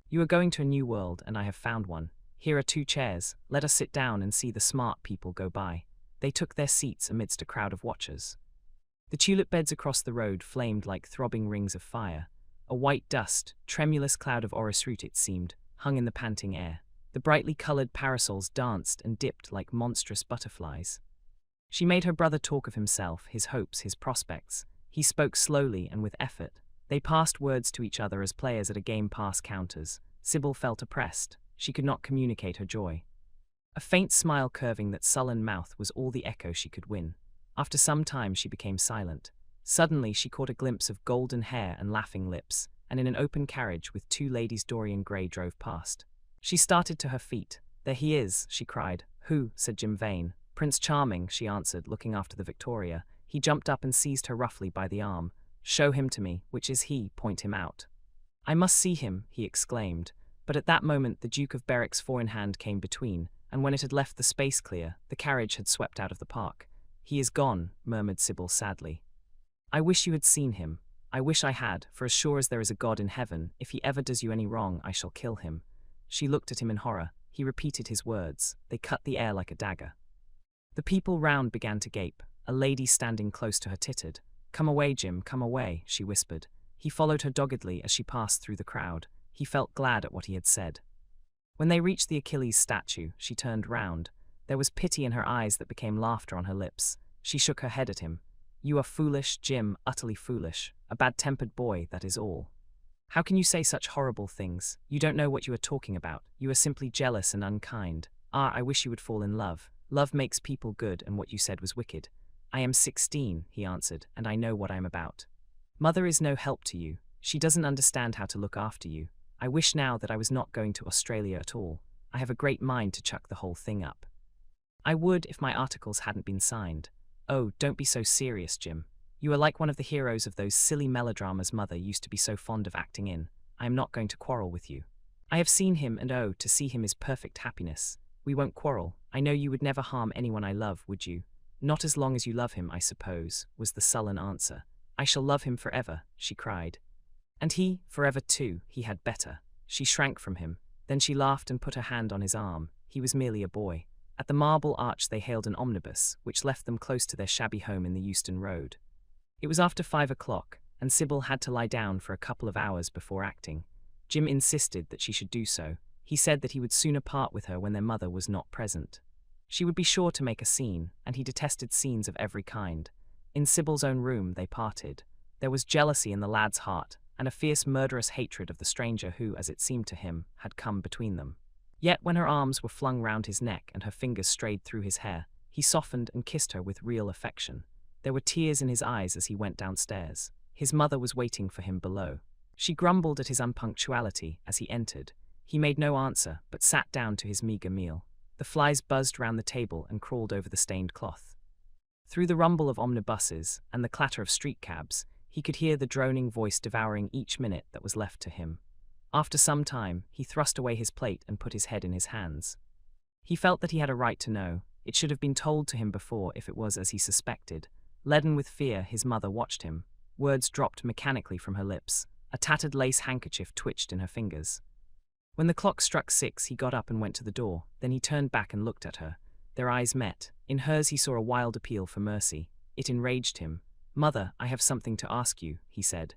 You are going to a new world, and I have found one. Here are 2 chairs. Let us sit down and see the smart people go by. They took their seats amidst a crowd of watchers. The tulip beds across the road flamed like throbbing rings of fire. A white dust, tremulous cloud of orris root it seemed, hung in the panting air. The brightly coloured parasols danced and dipped like monstrous butterflies. She made her brother talk of himself, his hopes, his prospects. He spoke slowly and with effort. They passed words to each other as players at a game pass counters. Sybil felt oppressed. She could not communicate her joy. A faint smile curving that sullen mouth was all the echo she could win. After some time she became silent. Suddenly she caught a glimpse of golden hair and laughing lips, and in an open carriage with 2 ladies Dorian Gray drove past. She started to her feet. There he is, she cried. Who? Said Jim Vane. Prince Charming, she answered, looking after the Victoria. He jumped up and seized her roughly by the arm. Show him to me. Which is he? Point him out. I must see him, he exclaimed. But at that moment the Duke of Berwick's 4-in-hand came between, and when it had left the space clear, the carriage had swept out of the park. He is gone, murmured Sybil sadly. I wish you had seen him. I wish I had, for as sure as there is a God in heaven, if he ever does you any wrong, I shall kill him. She looked at him in horror. He repeated his words. They cut the air like a dagger. The people round began to gape. A lady standing close to her tittered. Come away, Jim, come away, she whispered. He followed her doggedly as she passed through the crowd. He felt glad at what he had said. When they reached the Achilles statue, she turned round. There was pity in her eyes that became laughter on her lips. She shook her head at him. You are foolish, Jim, utterly foolish. A bad-tempered boy, that is all. How can you say such horrible things? You don't know what you are talking about. You are simply jealous and unkind. Ah, I wish you would fall in love. Love makes people good, and what you said was wicked. I am 16, he answered, and I know what I am about. Mother is no help to you. She doesn't understand how to look after you. I wish now that I was not going to Australia at all. I have a great mind to chuck the whole thing up. I would if my articles hadn't been signed. Oh, don't be so serious, Jim. You are like one of the heroes of those silly melodramas Mother used to be so fond of acting in. I am not going to quarrel with you. I have seen him, and oh, to see him is perfect happiness. We won't quarrel. I know you would never harm anyone I love, would you? Not as long as you love him, I suppose, was the sullen answer. I shall love him forever, she cried. And he, forever too, he had better. She shrank from him. Then she laughed and put her hand on his arm. He was merely a boy. At the Marble Arch they hailed an omnibus, which left them close to their shabby home in the Euston Road. It was after 5 o'clock, and Sybil had to lie down for a couple of hours before acting. Jim insisted that she should do so. He said that he would sooner part with her when their mother was not present. She would be sure to make a scene, and he detested scenes of every kind. In Sybil's own room they parted. There was jealousy in the lad's heart, and a fierce murderous hatred of the stranger who, as it seemed to him, had come between them. Yet when her arms were flung round his neck and her fingers strayed through his hair, he softened and kissed her with real affection. There were tears in his eyes as he went downstairs. His mother was waiting for him below. She grumbled at his unpunctuality as he entered. He made no answer, but sat down to his meagre meal. The flies buzzed round the table and crawled over the stained cloth. Through the rumble of omnibuses and the clatter of street cabs, he could hear the droning voice devouring each minute that was left to him. After some time, he thrust away his plate and put his head in his hands. He felt that he had a right to know. It should have been told to him before if it was as he suspected. Leaden with fear, his mother watched him. Words dropped mechanically from her lips. A tattered lace handkerchief twitched in her fingers. When the clock struck 6, he got up and went to the door. Then he turned back and looked at her. Their eyes met. In hers he saw a wild appeal for mercy. It enraged him. "Mother, I have something to ask you," he said.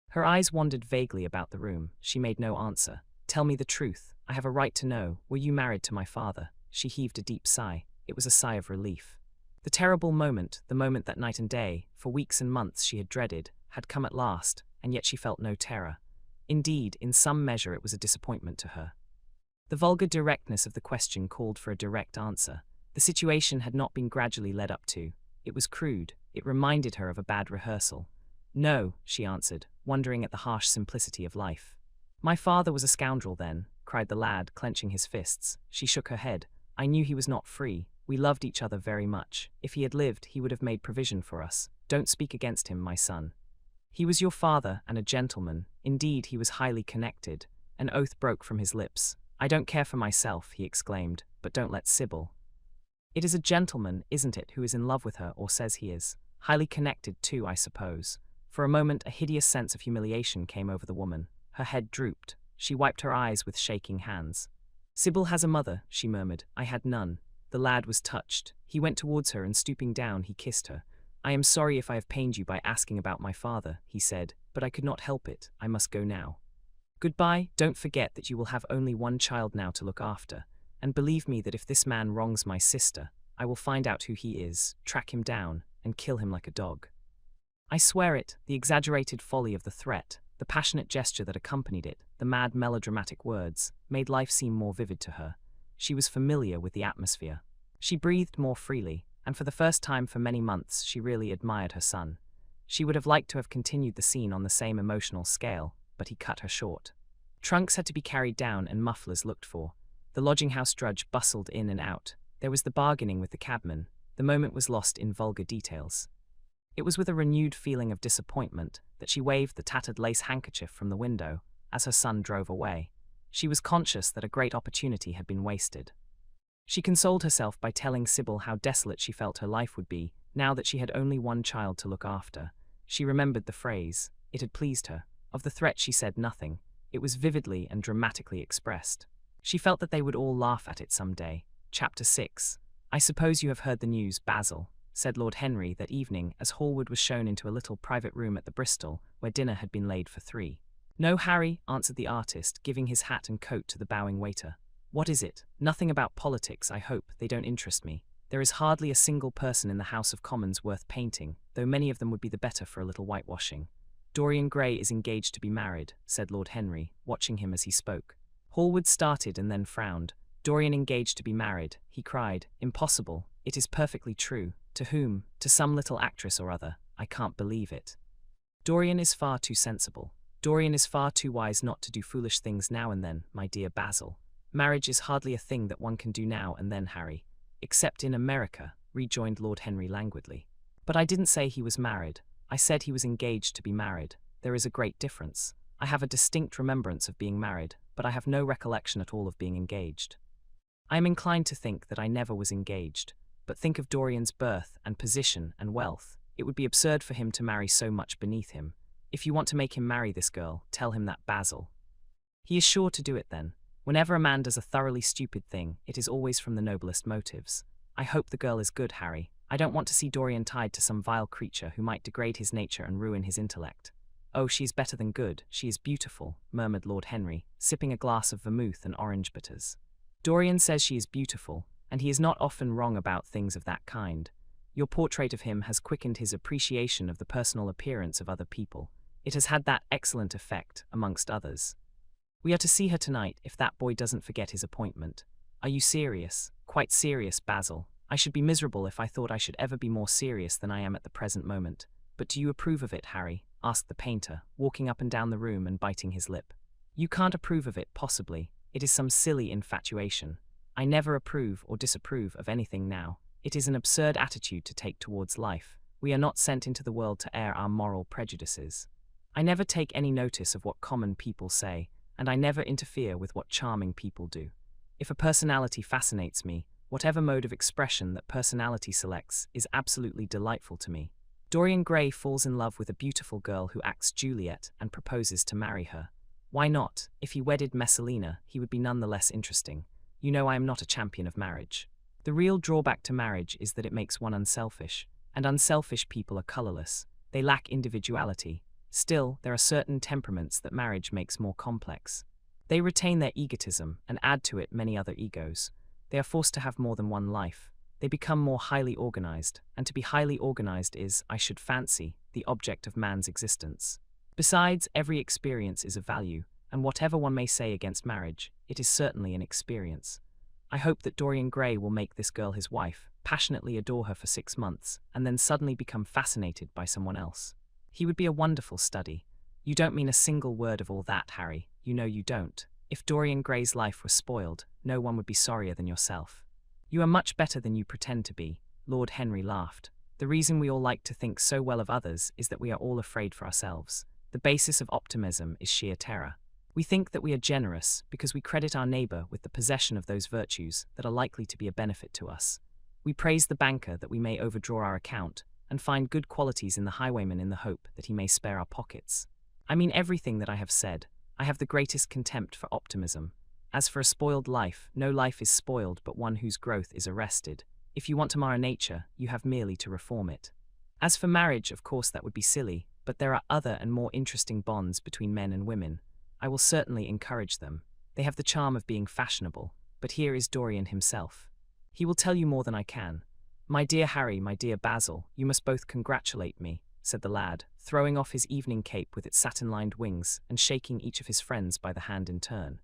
Her eyes wandered vaguely about the room. She made no answer. "Tell me the truth. I have a right to know. Were you married to my father?" She heaved a deep sigh. It was a sigh of relief. The terrible moment, the moment that night and day, for weeks and months she had dreaded, had come at last, and yet she felt no terror. Indeed, in some measure it was a disappointment to her. The vulgar directness of the question called for a direct answer. The situation had not been gradually led up to. It was crude. It reminded her of a bad rehearsal. "No," she answered, wondering at the harsh simplicity of life. "My father was a scoundrel then," cried the lad, clenching his fists. She shook her head. "I knew he was not free. We loved each other very much. If he had lived, he would have made provision for us. Don't speak against him, my son. He was your father, and a gentleman. Indeed, he was highly connected." An oath broke from his lips. "I don't care for myself," he exclaimed, "but don't let Sybil." "It is a gentleman, isn't it, who is in love with her, or says he is? Highly connected, too, I suppose." For a moment, a hideous sense of humiliation came over the woman. Her head drooped. She wiped her eyes with shaking hands. "Sybil has a mother," she murmured. "I had none." The lad was touched. He went towards her and, stooping down, he kissed her. "I am sorry if I have pained you by asking about my father," he said, "but I could not help it. I must go now. Goodbye. Don't forget that you will have only one child now to look after. And believe me that if this man wrongs my sister, I will find out who he is, track him down, and kill him like a dog." I swear it. The exaggerated folly of the threat, the passionate gesture that accompanied it, the mad melodramatic words, made life seem more vivid to her. She was familiar with the atmosphere. She breathed more freely, and for the first time for many months she really admired her son. She would have liked to have continued the scene on the same emotional scale, but he cut her short. Trunks had to be carried down and mufflers looked for. The lodging-house drudge bustled in and out. There was the bargaining with the cabman. The moment was lost in vulgar details. It was with a renewed feeling of disappointment that she waved the tattered lace handkerchief from the window as her son drove away. She was conscious that a great opportunity had been wasted. She consoled herself by telling Sybil how desolate she felt her life would be, now that she had only one child to look after. She remembered the phrase. It had pleased her. Of the threat she said nothing. It was vividly and dramatically expressed. She felt that they would all laugh at it some day. Chapter 6. "I suppose you have heard the news, Basil," said Lord Henry that evening as Hallward was shown into a little private room at the Bristol, where dinner had been laid for 3. "No, Harry," answered the artist, giving his hat and coat to the bowing waiter. "What is it? Nothing about politics, I hope. They don't interest me. There is hardly a single person in the House of Commons worth painting, though many of them would be the better for a little whitewashing." "Dorian Gray is engaged to be married," said Lord Henry, watching him as he spoke. Hallward started and then frowned. "Dorian engaged to be married," he cried. "Impossible. It is perfectly true. To whom? To some little actress or other. I can't believe it. Dorian is far too sensible. Dorian is far too wise not to do foolish things now and then, my dear Basil. Marriage is hardly a thing that one can do now and then, Harry." "Except in America," rejoined Lord Henry languidly. "But I didn't say he was married. I said he was engaged to be married. There is a great difference. I have a distinct remembrance of being married, but I have no recollection at all of being engaged. I am inclined to think that I never was engaged. But think of Dorian's birth and position and wealth. It would be absurd for him to marry so much beneath him. If you want to make him marry this girl, tell him that, Basil. He is sure to do it then. Whenever a man does a thoroughly stupid thing, it is always from the noblest motives. I hope the girl is good, Harry. I don't want to see Dorian tied to some vile creature who might degrade his nature and ruin his intellect." "Oh, she is better than good. She is beautiful," murmured Lord Henry, sipping a glass of vermouth and orange bitters. "Dorian says she is beautiful, and he is not often wrong about things of that kind. Your portrait of him has quickened his appreciation of the personal appearance of other people. It has had that excellent effect, amongst others. We are to see her tonight, if that boy doesn't forget his appointment. Are you serious? Quite serious, Basil. I should be miserable if I thought I should ever be more serious than I am at the present moment. But do you approve of it, Harry?" asked the painter, walking up and down the room and biting his lip. "You can't approve of it, possibly. It is some silly infatuation. I never approve or disapprove of anything now. It is an absurd attitude to take towards life. We are not sent into the world to air our moral prejudices. I never take any notice of what common people say, and I never interfere with what charming people do. If a personality fascinates me, whatever mode of expression that personality selects is absolutely delightful to me. Dorian Gray falls in love with a beautiful girl who acts Juliet and proposes to marry her. Why not? If he wedded Messalina, he would be none the less interesting. You know I am not a champion of marriage. The real drawback to marriage is that it makes one unselfish, and unselfish people are colorless. They lack individuality. Still, there are certain temperaments that marriage makes more complex. They retain their egotism and add to it many other egos. They are forced to have more than one life. They become more highly organized, and to be highly organized is, I should fancy, the object of man's existence. Besides, every experience is of value, and whatever one may say against marriage, it is certainly an experience. I hope that Dorian Gray will make this girl his wife, passionately adore her for 6 months, and then suddenly become fascinated by someone else. He would be a wonderful study. You don't mean a single word of all that, Harry. You know you don't. If Dorian Gray's life was spoiled, no one would be sorrier than yourself. You are much better than you pretend to be. Lord Henry laughed. The reason we all like to think so well of others is that we are all afraid for ourselves. The basis of optimism is sheer terror. We think that we are generous because we credit our neighbor with the possession of those virtues that are likely to be a benefit to us. We praise the banker that we may overdraw our account, and find good qualities in the highwayman in the hope that he may spare our pockets. I mean everything that I have said. I have the greatest contempt for optimism. As for a spoiled life, no life is spoiled but one whose growth is arrested. If you want to mar nature, you have merely to reform it. As for marriage, of course that would be silly, but there are other and more interesting bonds between men and women. I will certainly encourage them. They have the charm of being fashionable, but here is Dorian himself. He will tell you more than I can. My dear Harry, my dear Basil, you must both congratulate me, said the lad, throwing off his evening cape with its satin-lined wings and shaking each of his friends by the hand in turn.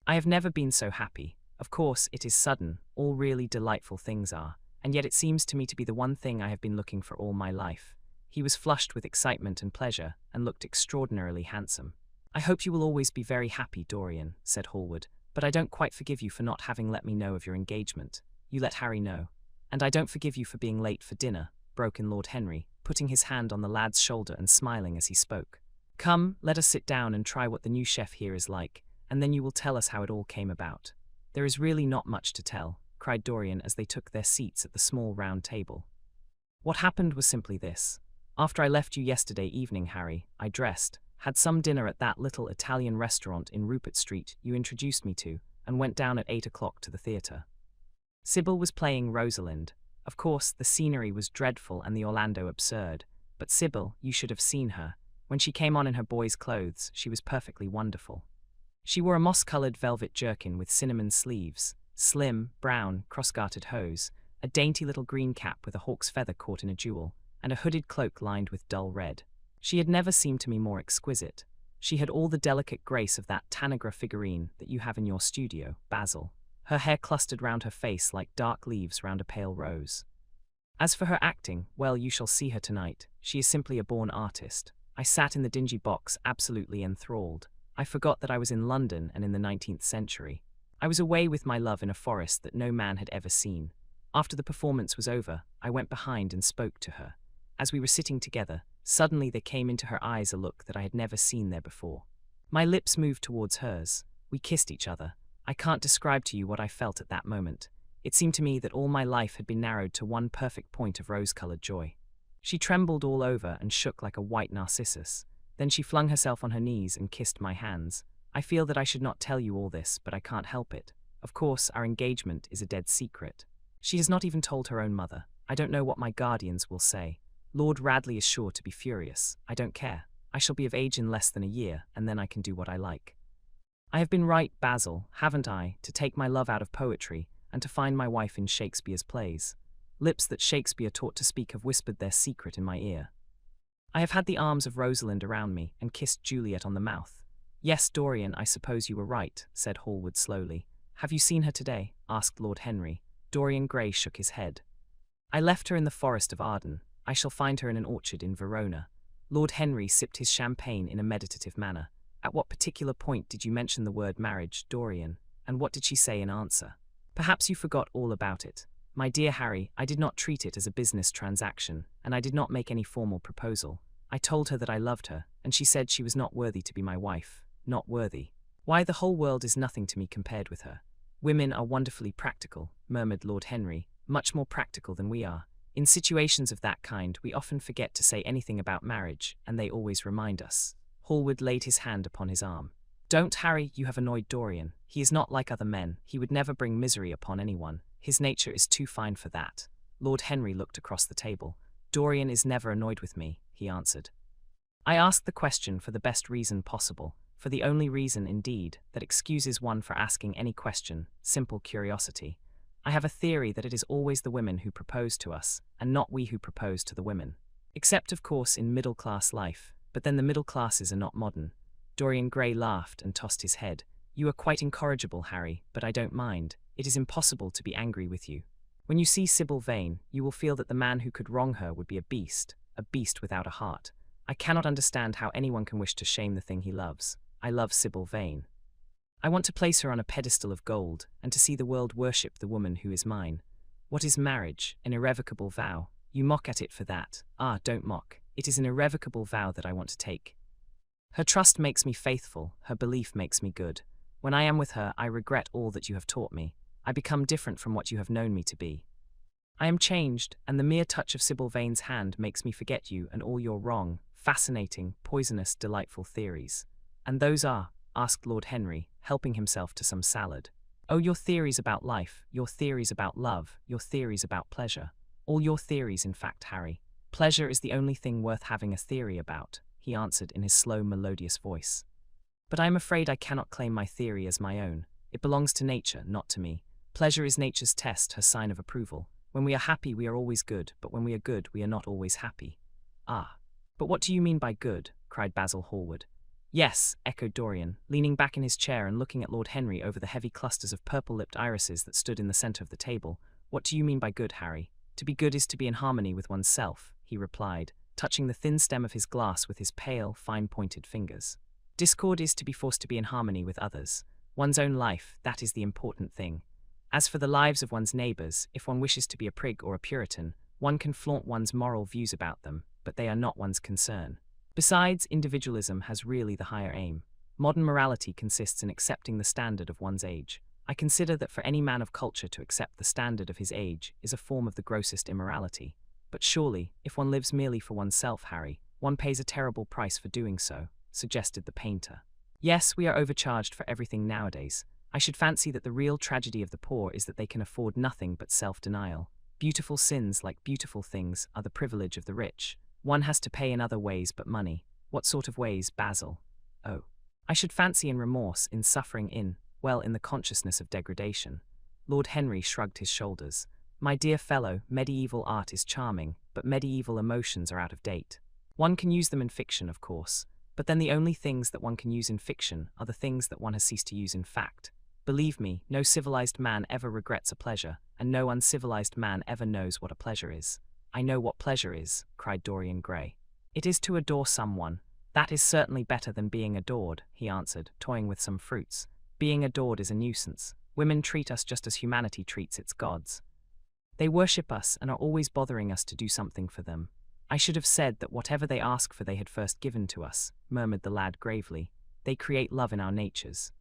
I have never been so happy. Of course, it is sudden, all really delightful things are, and yet it seems to me to be the one thing I have been looking for all my life. He was flushed with excitement and pleasure, and looked extraordinarily handsome. I hope you will always be very happy, Dorian, said Hallward, but I don't quite forgive you for not having let me know of your engagement. You let Harry know. And I don't forgive you for being late for dinner, broke in Lord Henry, putting his hand on the lad's shoulder and smiling as he spoke. Come, let us sit down and try what the new chef here is like, and then you will tell us how it all came about. There is really not much to tell, cried Dorian as they took their seats at the small round table. What happened was simply this. After I left you yesterday evening, Harry, I dressed, had some dinner at that little Italian restaurant in Rupert Street you introduced me to, and went down at 8 o'clock to the theatre. Sybil was playing Rosalind. Of course, the scenery was dreadful and the Orlando absurd, but Sybil, you should have seen her. When she came on in her boy's clothes, she was perfectly wonderful. She wore a moss-coloured velvet jerkin with cinnamon sleeves, slim, brown, cross-gartered hose, a dainty little green cap with a hawk's feather caught in a jewel, and a hooded cloak lined with dull red. She had never seemed to me more exquisite. She had all the delicate grace of that Tanagra figurine that you have in your studio, Basil. Her hair clustered round her face like dark leaves round a pale rose. As for her acting, well, you shall see her tonight. She is simply a born artist. I sat in the dingy box absolutely enthralled. I forgot that I was in London and in the 19th century. I was away with my love in a forest that no man had ever seen. After the performance was over, I went behind and spoke to her. As we were sitting together, suddenly there came into her eyes a look that I had never seen there before. My lips moved towards hers. We kissed each other. I can't describe to you what I felt at that moment. It seemed to me that all my life had been narrowed to one perfect point of rose-coloured joy. She trembled all over and shook like a white narcissus. Then she flung herself on her knees and kissed my hands. I feel that I should not tell you all this, but I can't help it. Of course, our engagement is a dead secret. She has not even told her own mother. I don't know what my guardians will say. Lord Radley is sure to be furious. I don't care. I shall be of age in less than a year, and then I can do what I like. I have been right, Basil, haven't I, to take my love out of poetry, and to find my wife in Shakespeare's plays. Lips that Shakespeare taught to speak have whispered their secret in my ear. I have had the arms of Rosalind around me, and kissed Juliet on the mouth. Yes, Dorian, I suppose you were right, said Hallward slowly. Have you seen her today? Asked Lord Henry. Dorian Gray shook his head. I left her in the forest of Arden. I shall find her in an orchard in Verona. Lord Henry sipped his champagne in a meditative manner. At what particular point did you mention the word marriage, Dorian? And what did she say in answer? Perhaps you forgot all about it. My dear Harry, I did not treat it as a business transaction, and I did not make any formal proposal. I told her that I loved her, and she said she was not worthy to be my wife. Not worthy. Why, the whole world is nothing to me compared with her. Women are wonderfully practical, murmured Lord Henry, much more practical than we are. In situations of that kind, we often forget to say anything about marriage, and they always remind us. Hallward laid his hand upon his arm. Don't, Harry, you have annoyed Dorian. He is not like other men. He would never bring misery upon anyone. His nature is too fine for that. Lord Henry looked across the table. Dorian is never annoyed with me, he answered. I asked the question for the best reason possible, for the only reason, indeed, that excuses one for asking any question, simple curiosity. I have a theory that it is always the women who propose to us, and not we who propose to the women. Except, of course, in middle-class life, but then the middle classes are not modern. Dorian Gray laughed and tossed his head. You are quite incorrigible, Harry, but I don't mind. It is impossible to be angry with you. When you see Sybil Vane, you will feel that the man who could wrong her would be a beast without a heart. I cannot understand how anyone can wish to shame the thing he loves. I love Sybil Vane. I want to place her on a pedestal of gold, and to see the world worship the woman who is mine. What is marriage? An irrevocable vow. You mock at it for that. Ah, don't mock. It is an irrevocable vow that I want to take. Her trust makes me faithful, her belief makes me good. When I am with her, I regret all that you have taught me. I become different from what you have known me to be. I am changed, and the mere touch of Sybil Vane's hand makes me forget you and all your wrong, fascinating, poisonous, delightful theories. And those are? Asked Lord Henry, helping himself to some salad. Oh, your theories about life, your theories about love, your theories about pleasure. All your theories, in fact, Harry. Pleasure is the only thing worth having a theory about, he answered in his slow, melodious voice. But I am afraid I cannot claim my theory as my own. It belongs to nature, not to me. Pleasure is nature's test, her sign of approval. When we are happy, we are always good, but when we are good, we are not always happy. Ah. But what do you mean by good? Cried Basil Hallward. Yes, echoed Dorian, leaning back in his chair and looking at Lord Henry over the heavy clusters of purple-lipped irises that stood in the centre of the table. What do you mean by good, Harry? To be good is to be in harmony with oneself, he replied, touching the thin stem of his glass with his pale, fine-pointed fingers. Discord is to be forced to be in harmony with others. One's own life, that is the important thing. As for the lives of one's neighbours, if one wishes to be a prig or a Puritan, one can flaunt one's moral views about them, but they are not one's concern. Besides, individualism has really the higher aim. Modern morality consists in accepting the standard of one's age. I consider that for any man of culture to accept the standard of his age is a form of the grossest immorality. But surely, if one lives merely for oneself, Harry, one pays a terrible price for doing so, suggested the painter. Yes, we are overcharged for everything nowadays. I should fancy that the real tragedy of the poor is that they can afford nothing but self-denial. Beautiful sins, like beautiful things, are the privilege of the rich. One has to pay in other ways but money. What sort of ways, Basil? Oh. I should fancy in remorse, in suffering, in the consciousness of degradation. Lord Henry shrugged his shoulders. My dear fellow, medieval art is charming, but medieval emotions are out of date. One can use them in fiction, of course, but then the only things that one can use in fiction are the things that one has ceased to use in fact. Believe me, no civilized man ever regrets a pleasure, and no uncivilized man ever knows what a pleasure is. I know what pleasure is, cried Dorian Gray. It is to adore someone. That is certainly better than being adored, he answered, toying with some fruits. Being adored is a nuisance. Women treat us just as humanity treats its gods. They worship us and are always bothering us to do something for them. I should have said that whatever they ask for they had first given to us, murmured the lad gravely. They create love in our natures.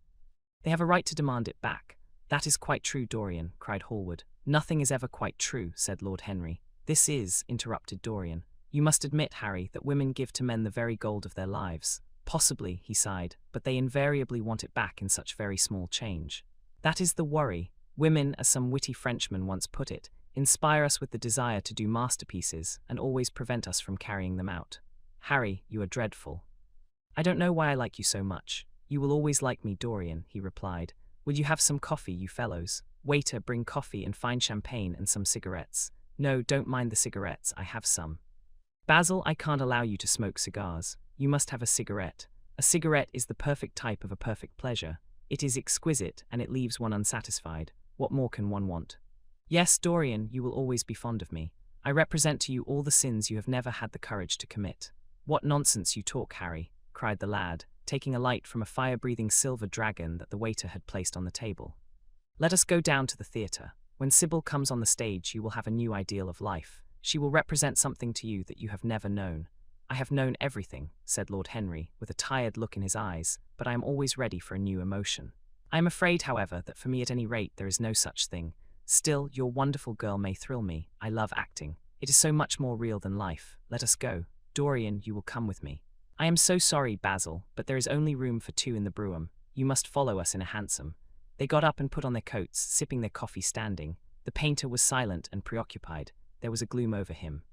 They have a right to demand it back. That is quite true, Dorian, cried Hallward. Nothing is ever quite true, said Lord Henry. This is, interrupted Dorian. You must admit, Harry, that women give to men the very gold of their lives. Possibly, he sighed, but they invariably want it back in such very small change. That is the worry. Women, as some witty Frenchman once put it, inspire us with the desire to do masterpieces and always prevent us from carrying them out. Harry, you are dreadful. I don't know why I like you so much. You will always like me, Dorian, he replied. Will you have some coffee, you fellows? Waiter, bring coffee and fine champagne and some cigarettes. No, don't mind the cigarettes, I have some. Basil, I can't allow you to smoke cigars. You must have a cigarette. A cigarette is the perfect type of a perfect pleasure. It is exquisite, and it leaves one unsatisfied. What more can one want? Yes, Dorian, you will always be fond of me. I represent to you all the sins you have never had the courage to commit. What nonsense you talk, Harry, cried the lad, taking a light from a fire-breathing silver dragon that the waiter had placed on the table. Let us go down to the theatre. When Sybil comes on the stage, you will have a new ideal of life. She will represent something to you that you have never known. I have known everything, said Lord Henry, with a tired look in his eyes, but I am always ready for a new emotion. I am afraid, however, that for me at any rate there is no such thing. Still, your wonderful girl may thrill me. I love acting. It is so much more real than life. Let us go. Dorian, you will come with me. I am so sorry, Basil, but there is only room for 2 in the brougham. You must follow us in a hansom. They got up and put on their coats, sipping their coffee standing. The painter was silent and preoccupied. There was a gloom over him.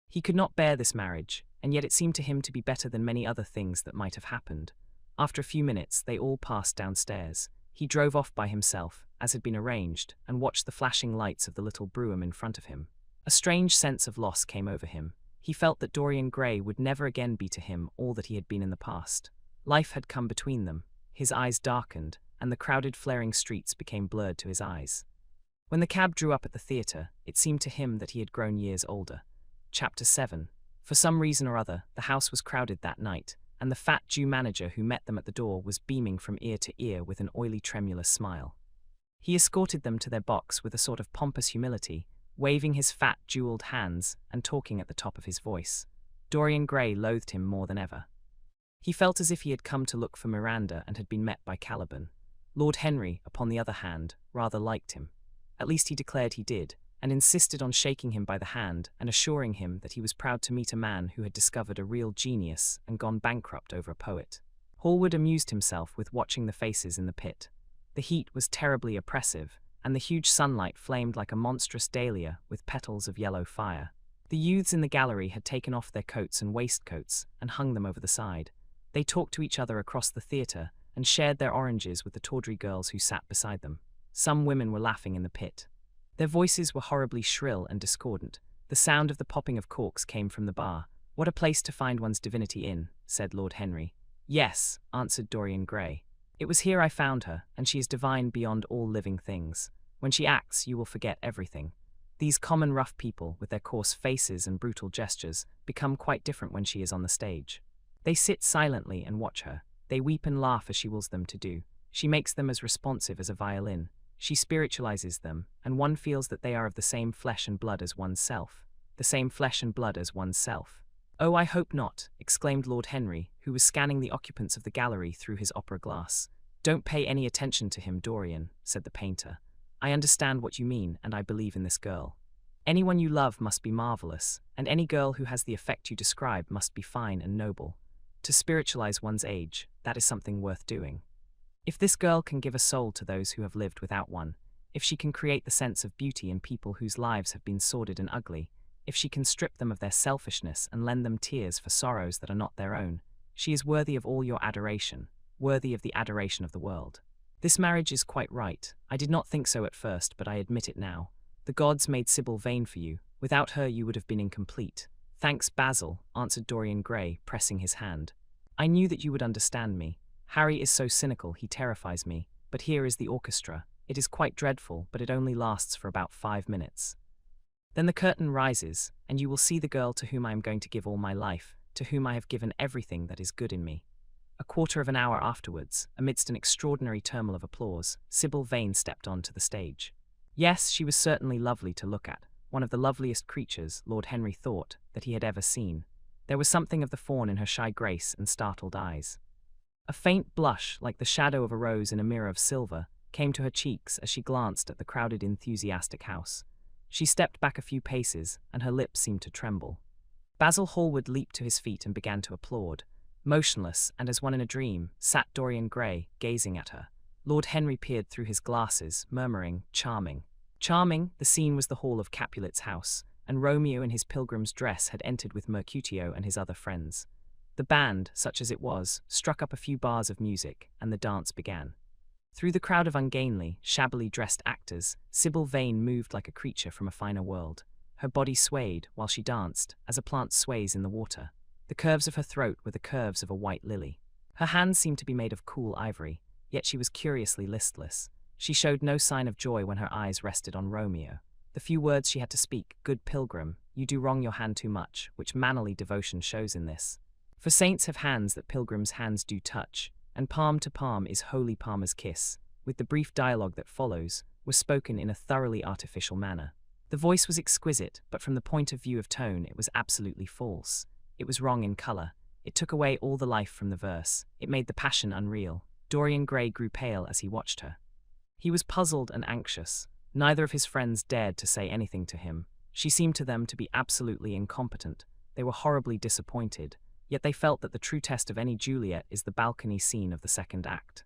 He could not bear this marriage, and yet it seemed to him to be better than many other things that might have happened. After a few minutes, they all passed downstairs. He drove off by himself, as had been arranged, and watched the flashing lights of the little brougham in front of him. A strange sense of loss came over him. He felt that Dorian Gray would never again be to him all that he had been in the past. Life had come between them. His eyes darkened, and the crowded flaring streets became blurred to his eyes. When the cab drew up at the theatre, it seemed to him that he had grown years older. Chapter 7. For some reason or other, the house was crowded that night, and the fat Jew manager who met them at the door was beaming from ear to ear with an oily, tremulous smile. He escorted them to their box with a sort of pompous humility, waving his fat, jeweled hands and talking at the top of his voice. Dorian Gray loathed him more than ever. He felt as if he had come to look for Miranda and had been met by Caliban. Lord Henry, upon the other hand, rather liked him. At least he declared he did, and insisted on shaking him by the hand and assuring him that he was proud to meet a man who had discovered a real genius and gone bankrupt over a poet. Hallward amused himself with watching the faces in the pit. The heat was terribly oppressive, and the huge sunlight flamed like a monstrous dahlia with petals of yellow fire. The youths in the gallery had taken off their coats and waistcoats and hung them over the side. They talked to each other across the theatre and shared their oranges with the tawdry girls who sat beside them. Some women were laughing in the pit. Their voices were horribly shrill and discordant. The sound of the popping of corks came from the bar. "What a place to find one's divinity in," said Lord Henry. "Yes," answered Dorian Gray. "It was here I found her, and she is divine beyond all living things. When she acts, you will forget everything. These common rough people, with their coarse faces and brutal gestures, become quite different when she is on the stage. They sit silently and watch her. They weep and laugh as she wills them to do. She makes them as responsive as a violin. She spiritualizes them, and one feels that they are of the same flesh and blood as oneself. The same flesh and blood as oneself." "Oh, I hope not," exclaimed Lord Henry, who was scanning the occupants of the gallery through his opera glass. "Don't pay any attention to him, Dorian," said the painter. "I understand what you mean, and I believe in this girl. Anyone you love must be marvelous, and any girl who has the effect you describe must be fine and noble. To spiritualize one's age, that is something worth doing. If this girl can give a soul to those who have lived without one, if she can create the sense of beauty in people whose lives have been sordid and ugly, if she can strip them of their selfishness and lend them tears for sorrows that are not their own, she is worthy of all your adoration, worthy of the adoration of the world. This marriage is quite right. I did not think so at first, but I admit it now. The gods made Sybil vain for you. Without her you would have been incomplete." "Thanks, Basil," answered Dorian Gray, pressing his hand. "I knew that you would understand me. Harry is so cynical, he terrifies me. But here is the orchestra. It is quite dreadful, but it only lasts for about 5 minutes. Then the curtain rises, and you will see the girl to whom I am going to give all my life, to whom I have given everything that is good in me." A quarter of an hour afterwards, amidst an extraordinary turmoil of applause, Sybil Vane stepped on to the stage. Yes, she was certainly lovely to look at, one of the loveliest creatures, Lord Henry thought, that he had ever seen. There was something of the fawn in her shy grace and startled eyes. A faint blush, like the shadow of a rose in a mirror of silver, came to her cheeks as she glanced at the crowded, enthusiastic house. She stepped back a few paces, and her lips seemed to tremble. Basil Hallward leaped to his feet and began to applaud. Motionless, and as one in a dream, sat Dorian Gray, gazing at her. Lord Henry peered through his glasses, murmuring, "Charming." Charming, the scene was the hall of Capulet's house, and Romeo in his pilgrim's dress had entered with Mercutio and his other friends. The band, such as it was, struck up a few bars of music, and the dance began. Through the crowd of ungainly, shabbily dressed actors, Sybil Vane moved like a creature from a finer world. Her body swayed, while she danced, as a plant sways in the water. The curves of her throat were the curves of a white lily. Her hands seemed to be made of cool ivory, yet she was curiously listless. She showed no sign of joy when her eyes rested on Romeo. The few words she had to speak, "Good pilgrim, you do wrong your hand too much," which mannerly devotion shows in this. For saints have hands that pilgrims' hands do touch, and palm to palm is holy palmer's kiss, with the brief dialogue that follows, was spoken in a thoroughly artificial manner. The voice was exquisite, but from the point of view of tone it was absolutely false. It was wrong in colour. It took away all the life from the verse. It made the passion unreal. Dorian Gray grew pale as he watched her. He was puzzled and anxious. Neither of his friends dared to say anything to him. She seemed to them to be absolutely incompetent. They were horribly disappointed, yet they felt that the true test of any Juliet is the balcony scene of the second act.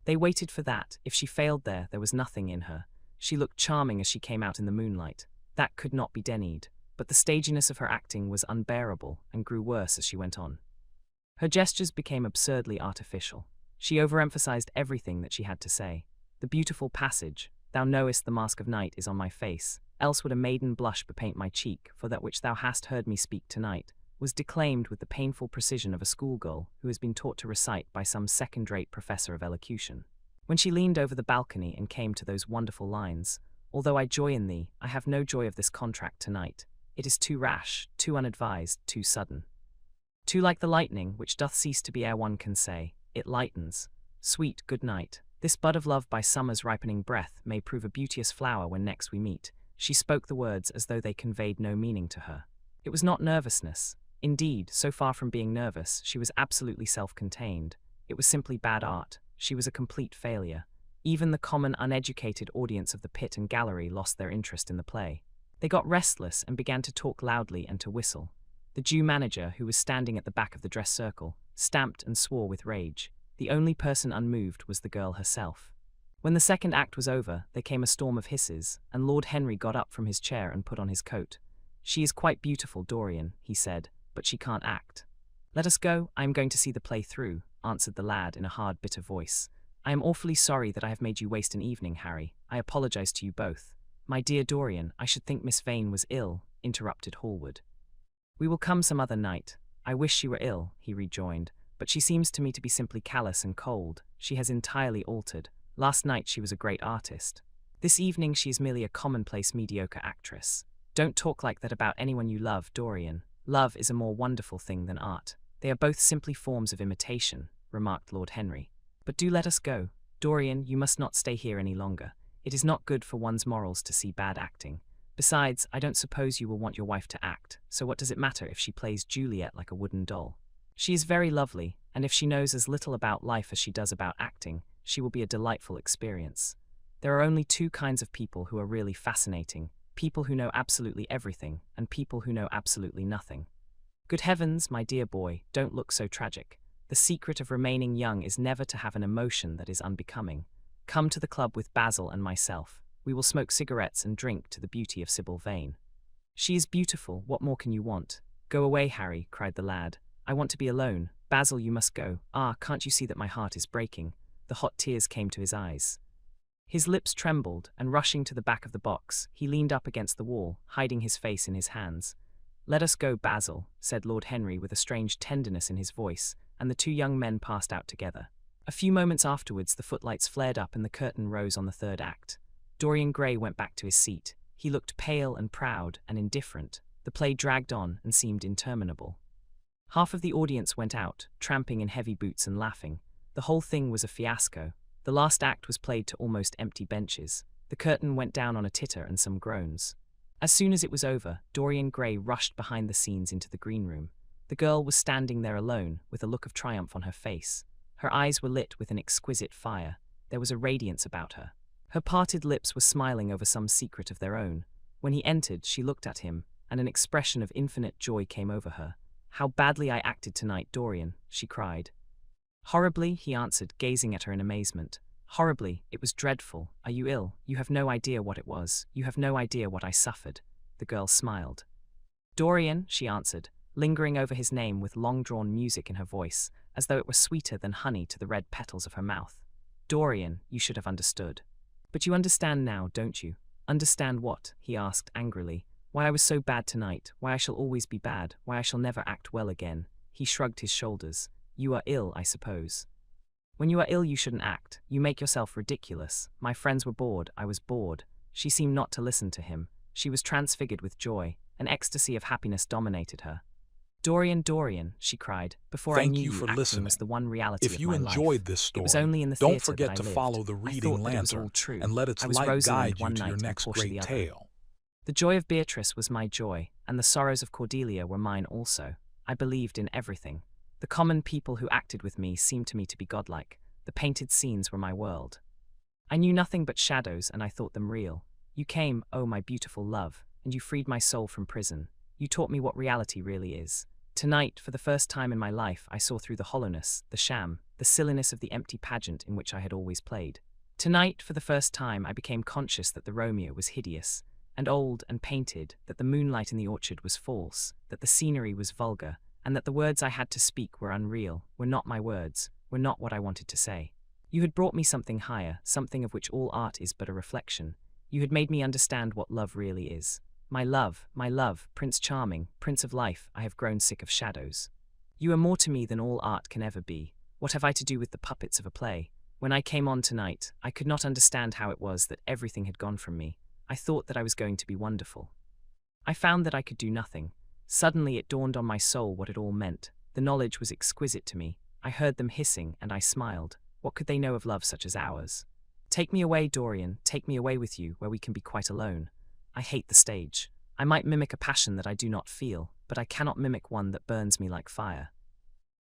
They waited for that. If she failed there was nothing in her. She looked charming as she came out in the moonlight. That could not be denied, but the staginess of her acting was unbearable and grew worse as she went on. Her gestures became absurdly artificial. She overemphasized everything that she had to say. The beautiful passage, "Thou knowest the mask of night is on my face, else would a maiden blush bepaint my cheek, for that which thou hast heard me speak tonight," was declaimed with the painful precision of a schoolgirl who has been taught to recite by some second-rate professor of elocution. When she leaned over the balcony and came to those wonderful lines, "Although I joy in thee, I have no joy of this contract tonight. It is too rash, too unadvised, too sudden. Too like the lightning, which doth cease to be ere one can say, it lightens. Sweet good night. This bud of love by summer's ripening breath may prove a beauteous flower when next we meet." She spoke the words as though they conveyed no meaning to her. It was not nervousness. Indeed, so far from being nervous, she was absolutely self-contained. It was simply bad art. She was a complete failure. Even the common, uneducated audience of the pit and gallery lost their interest in the play. They got restless and began to talk loudly and to whistle. The Jew manager, who was standing at the back of the dress circle, stamped and swore with rage. The only person unmoved was the girl herself. When the second act was over, there came a storm of hisses, and Lord Henry got up from his chair and put on his coat. "She is quite beautiful, Dorian," he said, "but she can't act." "Let us go, I am going to see the play through," answered the lad in a hard, bitter voice. "I am awfully sorry that I have made you waste an evening, Harry. I apologize to you both." "My dear Dorian, I should think Miss Vane was ill," interrupted Hallward. "We will come some other night. I wish she were ill," he rejoined, "but she seems to me to be simply callous and cold. She has entirely altered. Last night she was a great artist. This evening she is merely a commonplace, mediocre actress. Don't talk like that about anyone you love, Dorian. Love is a more wonderful thing than art. They are both simply forms of imitation," remarked Lord Henry. "But do let us go. Dorian, you must not stay here any longer. It is not good for one's morals to see bad acting. Besides, I don't suppose you will want your wife to act, so what does it matter if she plays Juliet like a wooden doll? She is very lovely, and if she knows as little about life as she does about acting, she will be a delightful experience. There are only two kinds of people who are really fascinating: people who know absolutely everything, and people who know absolutely nothing. Good heavens, my dear boy, don't look so tragic. The secret of remaining young is never to have an emotion that is unbecoming. Come to the club with Basil and myself. We will smoke cigarettes and drink to the beauty of Sybil Vane." "She is beautiful, what more can you want?" "Go away, Harry," cried the lad. "I want to be alone. Basil, you must go. Ah, can't you see that my heart is breaking?" The hot tears came to his eyes. His lips trembled, and rushing to the back of the box, he leaned up against the wall, hiding his face in his hands. "Let us go, Basil," said Lord Henry with a strange tenderness in his voice, and the two young men passed out together. A few moments afterwards the footlights flared up and the curtain rose on the third act. Dorian Gray went back to his seat. He looked pale and proud and indifferent. The play dragged on and seemed interminable. Half of the audience went out, tramping in heavy boots and laughing. The whole thing was a fiasco. The last act was played to almost empty benches. The curtain went down on a titter and some groans. As soon as it was over, Dorian Gray rushed behind the scenes into the green room. The girl was standing there alone, with a look of triumph on her face. Her eyes were lit with an exquisite fire. There was a radiance about her. Her parted lips were smiling over some secret of their own. When he entered, she looked at him, and an expression of infinite joy came over her. "How badly I acted tonight, Dorian," she cried. "Horribly," he answered, gazing at her in amazement. "Horribly. It was dreadful. Are you ill? You have no idea what it was. You have no idea what I suffered." The girl smiled. "Dorian," she answered, lingering over his name with long-drawn music in her voice, as though it were sweeter than honey to the red petals of her mouth. "Dorian, you should have understood." "But you understand now, don't you?" "Understand what?" he asked angrily. "Why I was so bad tonight, why I shall always be bad, why I shall never act well again." He shrugged his shoulders. "You are ill, I suppose. When you are ill you shouldn't act. You make yourself ridiculous. My friends were bored, I was bored." She seemed not to listen to him. She was transfigured with joy. An ecstasy of happiness dominated her. "Dorian, Dorian," she cried, "before I knew you, acting was the one reality of my life. If you enjoyed this story, It was only in the don't theatre forget that to I lived. follow the I reading thought that it was all lantern true. and let its I was light Rosalind guide you one to night your and next Portia great the other. tale. The joy of Beatrice was my joy, and the sorrows of Cordelia were mine also. I believed in everything. The common people who acted with me seemed to me to be godlike. The painted scenes were my world. I knew nothing but shadows, and I thought them real. You came, oh my beautiful love, and you freed my soul from prison. You taught me what reality really is. Tonight, for the first time in my life, I saw through the hollowness, the sham, the silliness of the empty pageant in which I had always played. Tonight, for the first time, I became conscious that the Romeo was hideous and old and painted, that the moonlight in the orchard was false, that the scenery was vulgar, and that the words I had to speak were unreal, were not my words, were not what I wanted to say. You had brought me something higher, something of which all art is but a reflection. You had made me understand what love really is. My love, Prince Charming, Prince of Life, I have grown sick of shadows. You are more to me than all art can ever be. What have I to do with the puppets of a play? When I came on tonight, I could not understand how it was that everything had gone from me. I thought that I was going to be wonderful. I found that I could do nothing. Suddenly it dawned on my soul what it all meant. The knowledge was exquisite to me. I heard them hissing, and I smiled. What could they know of love such as ours? Take me away, Dorian, take me away with you, where we can be quite alone. I hate the stage. I might mimic a passion that I do not feel, but I cannot mimic one that burns me like fire.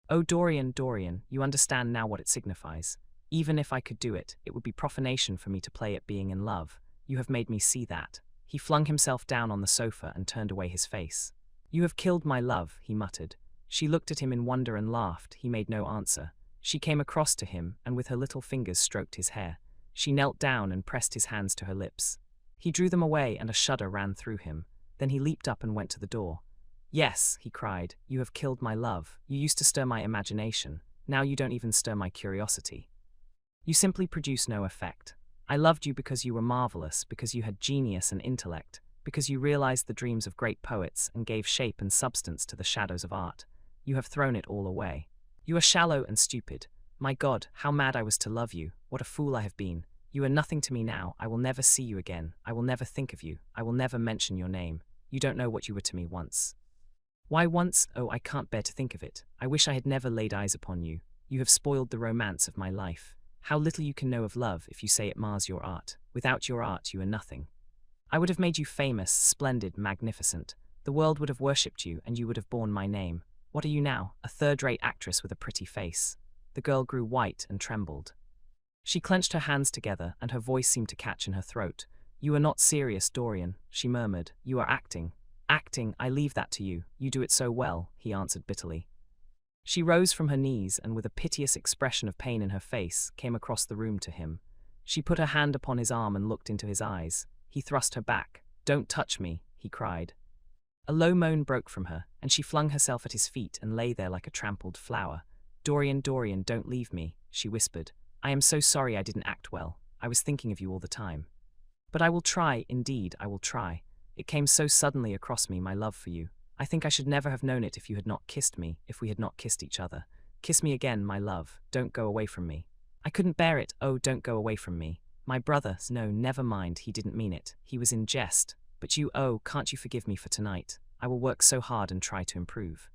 Oh, Dorian, Dorian, you understand now what it signifies. Even if I could do it, it would be profanation for me to play at being in love. You have made me see that. He flung himself down on the sofa and turned away his face. You have killed my love, he muttered. She looked at him in wonder and laughed. He made no answer. She came across to him, and with her little fingers stroked his hair. She knelt down and pressed his hands to her lips. He drew them away, and a shudder ran through him. Then he leaped up and went to the door. Yes, he cried, you have killed my love. You used to stir my imagination. Now you don't even stir my curiosity. You simply produce no effect. I loved you because you were marvelous, because you had genius and intellect, because you realized the dreams of great poets and gave shape and substance to the shadows of art. You have thrown it all away. You are shallow and stupid. My God, how mad I was to love you. What a fool I have been. You are nothing to me now. I will never see you again. I will never think of you. I will never mention your name. You don't know what you were to me once. Why once? Oh, I can't bear to think of it. I wish I had never laid eyes upon you. You have spoiled the romance of my life. How little you can know of love if you say it mars your art. Without your art, you are nothing. I would have made you famous, splendid, magnificent. The world would have worshipped you, and you would have borne my name. What are you now? A third-rate actress with a pretty face. The girl grew white and trembled. She clenched her hands together, and her voice seemed to catch in her throat. You are not serious, Dorian, she murmured. You are acting. Acting, I leave that to you. You do it so well, he answered bitterly. She rose from her knees and with a piteous expression of pain in her face came across the room to him. She put her hand upon his arm and looked into his eyes. He thrust her back. Don't touch me, he cried. A low moan broke from her, and she flung herself at his feet and lay there like a trampled flower. Dorian, Dorian, don't leave me, she whispered. I am so sorry I didn't act well. I was thinking of you all the time. But I will try, indeed, I will try. It came so suddenly across me, my love for you. I think I should never have known it if you had not kissed me, if we had not kissed each other. Kiss me again, my love. Don't go away from me. I couldn't bear it. Oh, don't go away from me. My brother, no, never mind, he didn't mean it. He was in jest. But you, oh, can't you forgive me for tonight? I will work so hard and try to improve.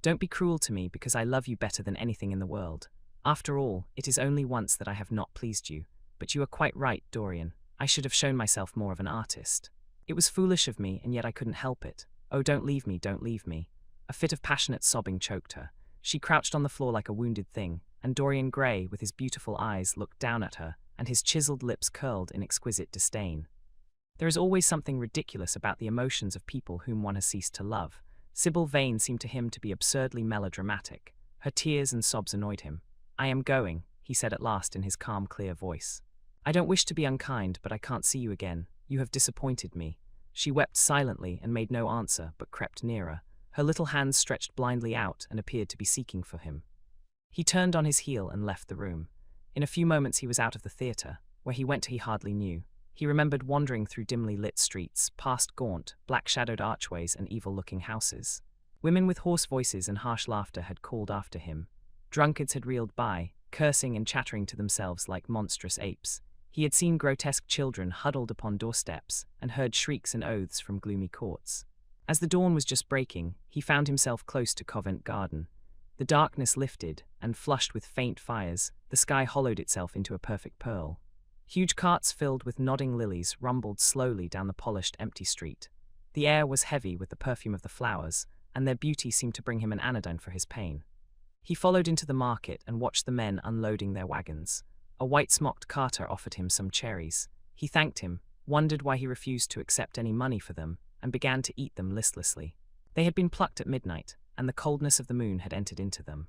Don't be cruel to me, because I love you better than anything in the world. After all, it is only once that I have not pleased you. But you are quite right, Dorian. I should have shown myself more of an artist. It was foolish of me, and yet I couldn't help it. Oh, don't leave me, don't leave me. A fit of passionate sobbing choked her. She crouched on the floor like a wounded thing, and Dorian Gray, with his beautiful eyes, looked down at her, and his chiseled lips curled in exquisite disdain. There is always something ridiculous about the emotions of people whom one has ceased to love. Sybil Vane seemed to him to be absurdly melodramatic. Her tears and sobs annoyed him. I am going, he said at last in his calm, clear voice. I don't wish to be unkind, but I can't see you again. You have disappointed me. She wept silently and made no answer, but crept nearer. Her little hands stretched blindly out and appeared to be seeking for him. He turned on his heel and left the room. In a few moments he was out of the theatre. Where he went he hardly knew. He remembered wandering through dimly lit streets, past gaunt, black-shadowed archways and evil-looking houses. Women with hoarse voices and harsh laughter had called after him. Drunkards had reeled by, cursing and chattering to themselves like monstrous apes. He had seen grotesque children huddled upon doorsteps and heard shrieks and oaths from gloomy courts. As the dawn was just breaking, he found himself close to Covent Garden. The darkness lifted, and flushed with faint fires, the sky hollowed itself into a perfect pearl. Huge carts filled with nodding lilies rumbled slowly down the polished, empty street. The air was heavy with the perfume of the flowers, and their beauty seemed to bring him an anodyne for his pain. He followed into the market and watched the men unloading their wagons. A white-smocked carter offered him some cherries. He thanked him, wondered why he refused to accept any money for them, and began to eat them listlessly. They had been plucked at midnight, and the coldness of the moon had entered into them.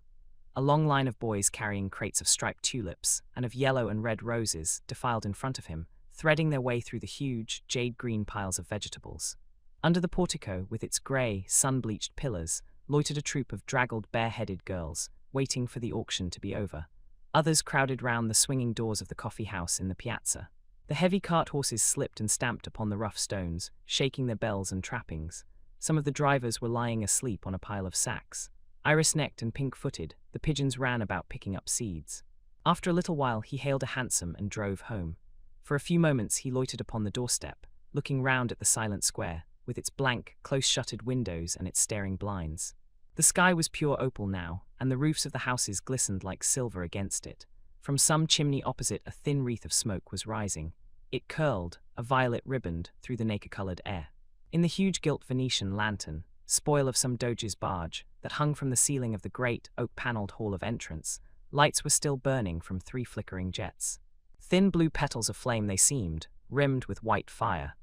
A long line of boys carrying crates of striped tulips and of yellow and red roses defiled in front of him, threading their way through the huge, jade-green piles of vegetables. Under the portico, with its grey, sun-bleached pillars, loitered a troop of draggled, bare-headed girls, waiting for the auction to be over. Others crowded round the swinging doors of the coffee house in the piazza. The heavy cart horses slipped and stamped upon the rough stones, shaking their bells and trappings. Some of the drivers were lying asleep on a pile of sacks. Iris-necked and pink-footed, the pigeons ran about picking up seeds. After a little while he hailed a hansom and drove home. For a few moments he loitered upon the doorstep, looking round at the silent square, with its blank, close-shuttered windows and its staring blinds. The sky was pure opal now, and the roofs of the houses glistened like silver against it. From some chimney opposite a thin wreath of smoke was rising. It curled, a violet riband, through the nacre-coloured air. In the huge gilt Venetian lantern, spoil of some doge's barge, that hung from the ceiling of the great, oak-panelled hall of entrance, lights were still burning from 3 flickering jets. Thin blue petals of flame they seemed, rimmed with white fire.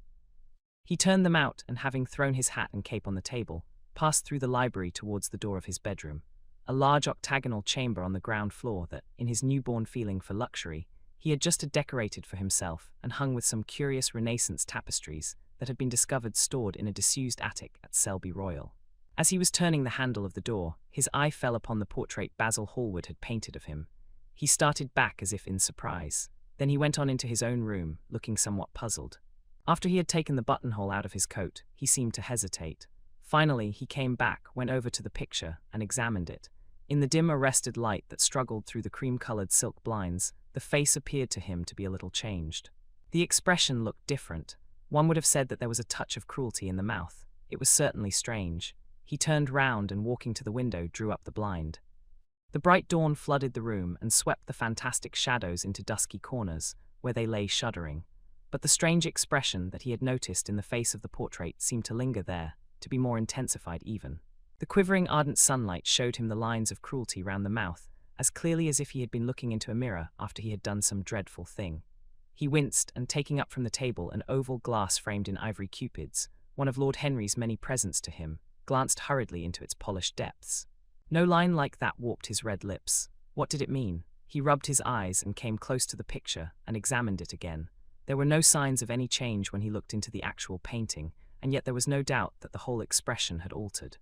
He turned them out, and having thrown his hat and cape on the table, passed through the library towards the door of his bedroom, a large octagonal chamber on the ground floor that, in his newborn feeling for luxury, he had just decorated for himself and hung with some curious Renaissance tapestries that had been discovered stored in a disused attic at Selby Royal. As he was turning the handle of the door, his eye fell upon the portrait Basil Hallward had painted of him. He started back as if in surprise. Then he went on into his own room, looking somewhat puzzled. After he had taken the buttonhole out of his coat, he seemed to hesitate. Finally, he came back, went over to the picture, and examined it. In the dim arrested light that struggled through the cream-coloured silk blinds, the face appeared to him to be a little changed. The expression looked different. One would have said that there was a touch of cruelty in the mouth. It was certainly strange. He turned round and, walking to the window, drew up the blind. The bright dawn flooded the room and swept the fantastic shadows into dusky corners, where they lay shuddering. But the strange expression that he had noticed in the face of the portrait seemed to linger there, to be more intensified even. The quivering ardent sunlight showed him the lines of cruelty round the mouth, as clearly as if he had been looking into a mirror after he had done some dreadful thing. He winced, and taking up from the table an oval glass framed in ivory cupids, one of Lord Henry's many presents to him, glanced hurriedly into its polished depths. No line like that warped his red lips. What did it mean? He rubbed his eyes and came close to the picture and examined it again. There were no signs of any change when he looked into the actual painting, and yet there was no doubt that the whole expression had altered.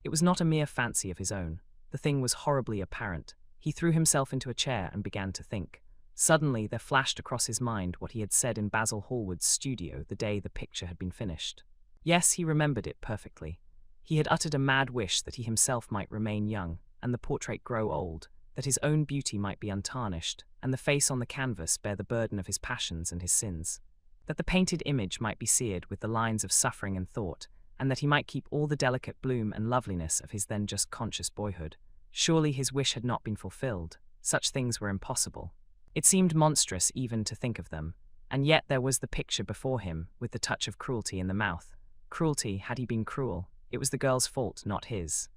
It was not a mere fancy of his own. The thing was horribly apparent. He threw himself into a chair and began to think. Suddenly there flashed across his mind what he had said in Basil Hallward's studio the day the picture had been finished. Yes, he remembered it perfectly. He had uttered a mad wish that he himself might remain young, and the portrait grow old, that his own beauty might be untarnished, and the face on the canvas bear the burden of his passions and his sins. That the painted image might be seared with the lines of suffering and thought, and that he might keep all the delicate bloom and loveliness of his then just conscious boyhood. Surely his wish had not been fulfilled. Such things were impossible. It seemed monstrous even to think of them, and yet there was the picture before him, with the touch of cruelty in the mouth. Cruelty, had he been cruel, it was the girl's fault, not his.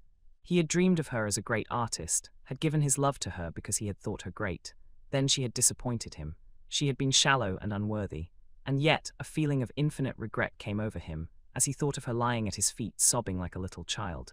He had dreamed of her as a great artist, had given his love to her because he had thought her great. Then she had disappointed him. She had been shallow and unworthy. And yet a feeling of infinite regret came over him, as he thought of her lying at his feet sobbing like a little child.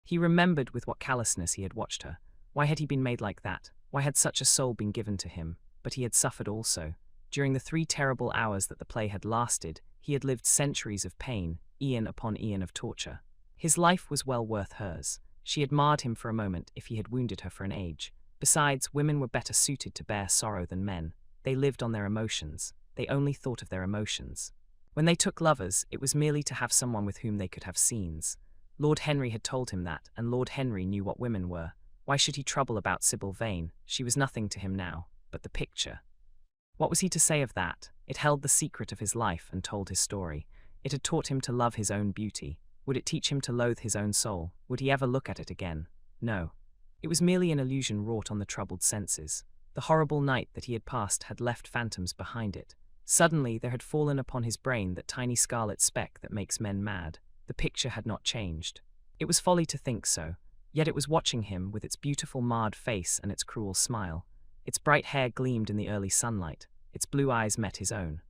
He remembered with what callousness he had watched her. Why had he been made like that? Why had such a soul been given to him? But he had suffered also. During the 3 terrible hours that the play had lasted, he had lived centuries of pain, eon upon eon of torture. His life was well worth hers. She had marred him for a moment if he had wounded her for an age. Besides, women were better suited to bear sorrow than men. They lived on their emotions. They only thought of their emotions. When they took lovers, it was merely to have someone with whom they could have scenes. Lord Henry had told him that, and Lord Henry knew what women were. Why should he trouble about Sybil Vane? She was nothing to him now, but the picture. What was he to say of that? It held the secret of his life and told his story. It had taught him to love his own beauty. Would it teach him to loathe his own soul? Would he ever look at it again? No. It was merely an illusion wrought on the troubled senses. The horrible night that he had passed had left phantoms behind it. Suddenly there had fallen upon his brain that tiny scarlet speck that makes men mad. The picture had not changed. It was folly to think so, yet it was watching him with its beautiful marred face and its cruel smile. Its bright hair gleamed in the early sunlight. Its blue eyes met his own.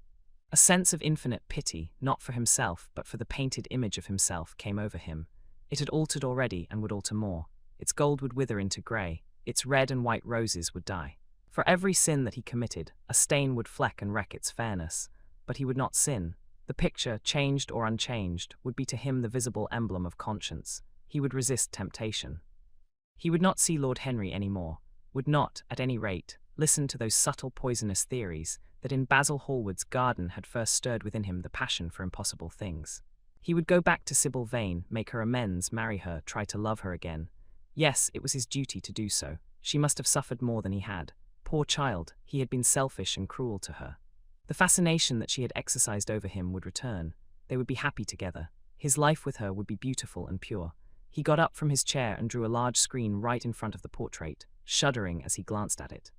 A sense of infinite pity, not for himself, but for the painted image of himself, came over him. It had altered already and would alter more. Its gold would wither into grey, its red and white roses would die. For every sin that he committed, a stain would fleck and wreck its fairness. But he would not sin. The picture, changed or unchanged, would be to him the visible emblem of conscience. He would resist temptation. He would not see Lord Henry any more, would not, at any rate, listen to those subtle poisonous theories that in Basil Hallward's garden had first stirred within him the passion for impossible things. He would go back to Sybil Vane, make her amends, marry her, try to love her again. Yes, it was his duty to do so. She must have suffered more than he had. Poor child, he had been selfish and cruel to her. The fascination that she had exercised over him would return. They would be happy together. His life with her would be beautiful and pure. He got up from his chair and drew a large screen right in front of the portrait, shuddering as he glanced at it.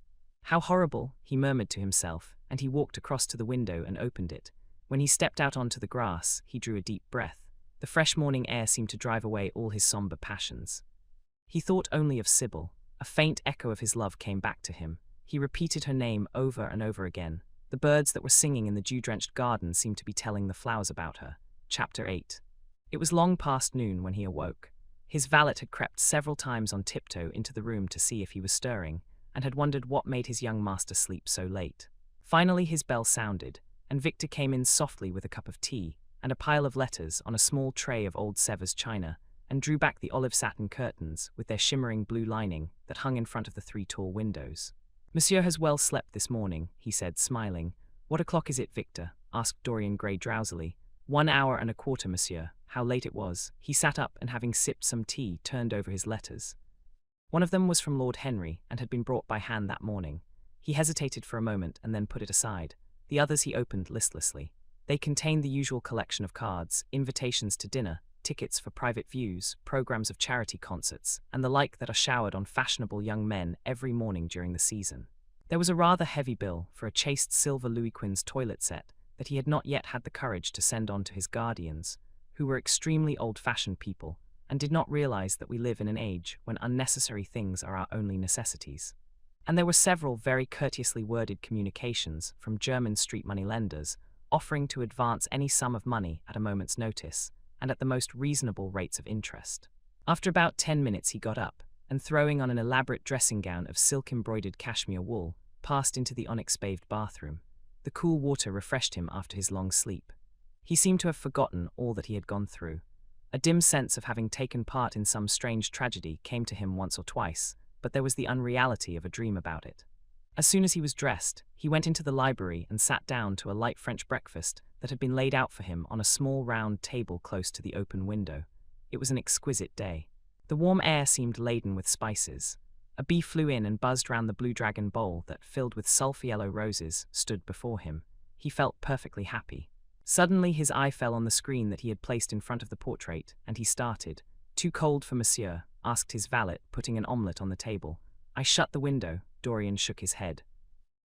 How horrible, he murmured to himself, and he walked across to the window and opened it. When he stepped out onto the grass, he drew a deep breath. The fresh morning air seemed to drive away all his somber passions. He thought only of Sybil. A faint echo of his love came back to him. He repeated her name over and over again. The birds that were singing in the dew-drenched garden seemed to be telling the flowers about her. Chapter 8. It was long past noon when he awoke. His valet had crept several times on tiptoe into the room to see if he was stirring, and had wondered what made his young master sleep so late. Finally his bell sounded, and Victor came in softly with a cup of tea and a pile of letters on a small tray of old Sevres china, and drew back the olive satin curtains with their shimmering blue lining that hung in front of the 3 tall windows. "Monsieur has well slept this morning," he said, smiling. "What o'clock is it, Victor?" asked Dorian Gray drowsily. 1 hour and a quarter, monsieur. How late it was. He sat up and, having sipped some tea, turned over his letters. One of them was from Lord Henry and had been brought by hand that morning. He hesitated for a moment and then put it aside. The others he opened listlessly. They contained the usual collection of cards, invitations to dinner, tickets for private views, programs of charity concerts, and the like that are showered on fashionable young men every morning during the season. There was a rather heavy bill for a chaste silver Louis Quinze toilet set that he had not yet had the courage to send on to his guardians, who were extremely old-fashioned people, and did not realize that we live in an age when unnecessary things are our only necessities. And there were several very courteously worded communications from German street money lenders, offering to advance any sum of money at a moment's notice, and at the most reasonable rates of interest. After about 10 minutes he got up, and throwing on an elaborate dressing gown of silk-embroidered cashmere wool, passed into the onyx-paved bathroom. The cool water refreshed him after his long sleep. He seemed to have forgotten all that he had gone through. A dim sense of having taken part in some strange tragedy came to him once or twice, but there was the unreality of a dream about it. As soon as he was dressed, he went into the library and sat down to a light French breakfast that had been laid out for him on a small round table close to the open window. It was an exquisite day. The warm air seemed laden with spices. A bee flew in and buzzed round the blue dragon bowl that, filled with sulphur-yellow roses, stood before him. He felt perfectly happy. Suddenly his eye fell on the screen that he had placed in front of the portrait, and he started. "Too cold for monsieur?" asked his valet, putting an omelette on the table. "I shut the window." Dorian shook his head.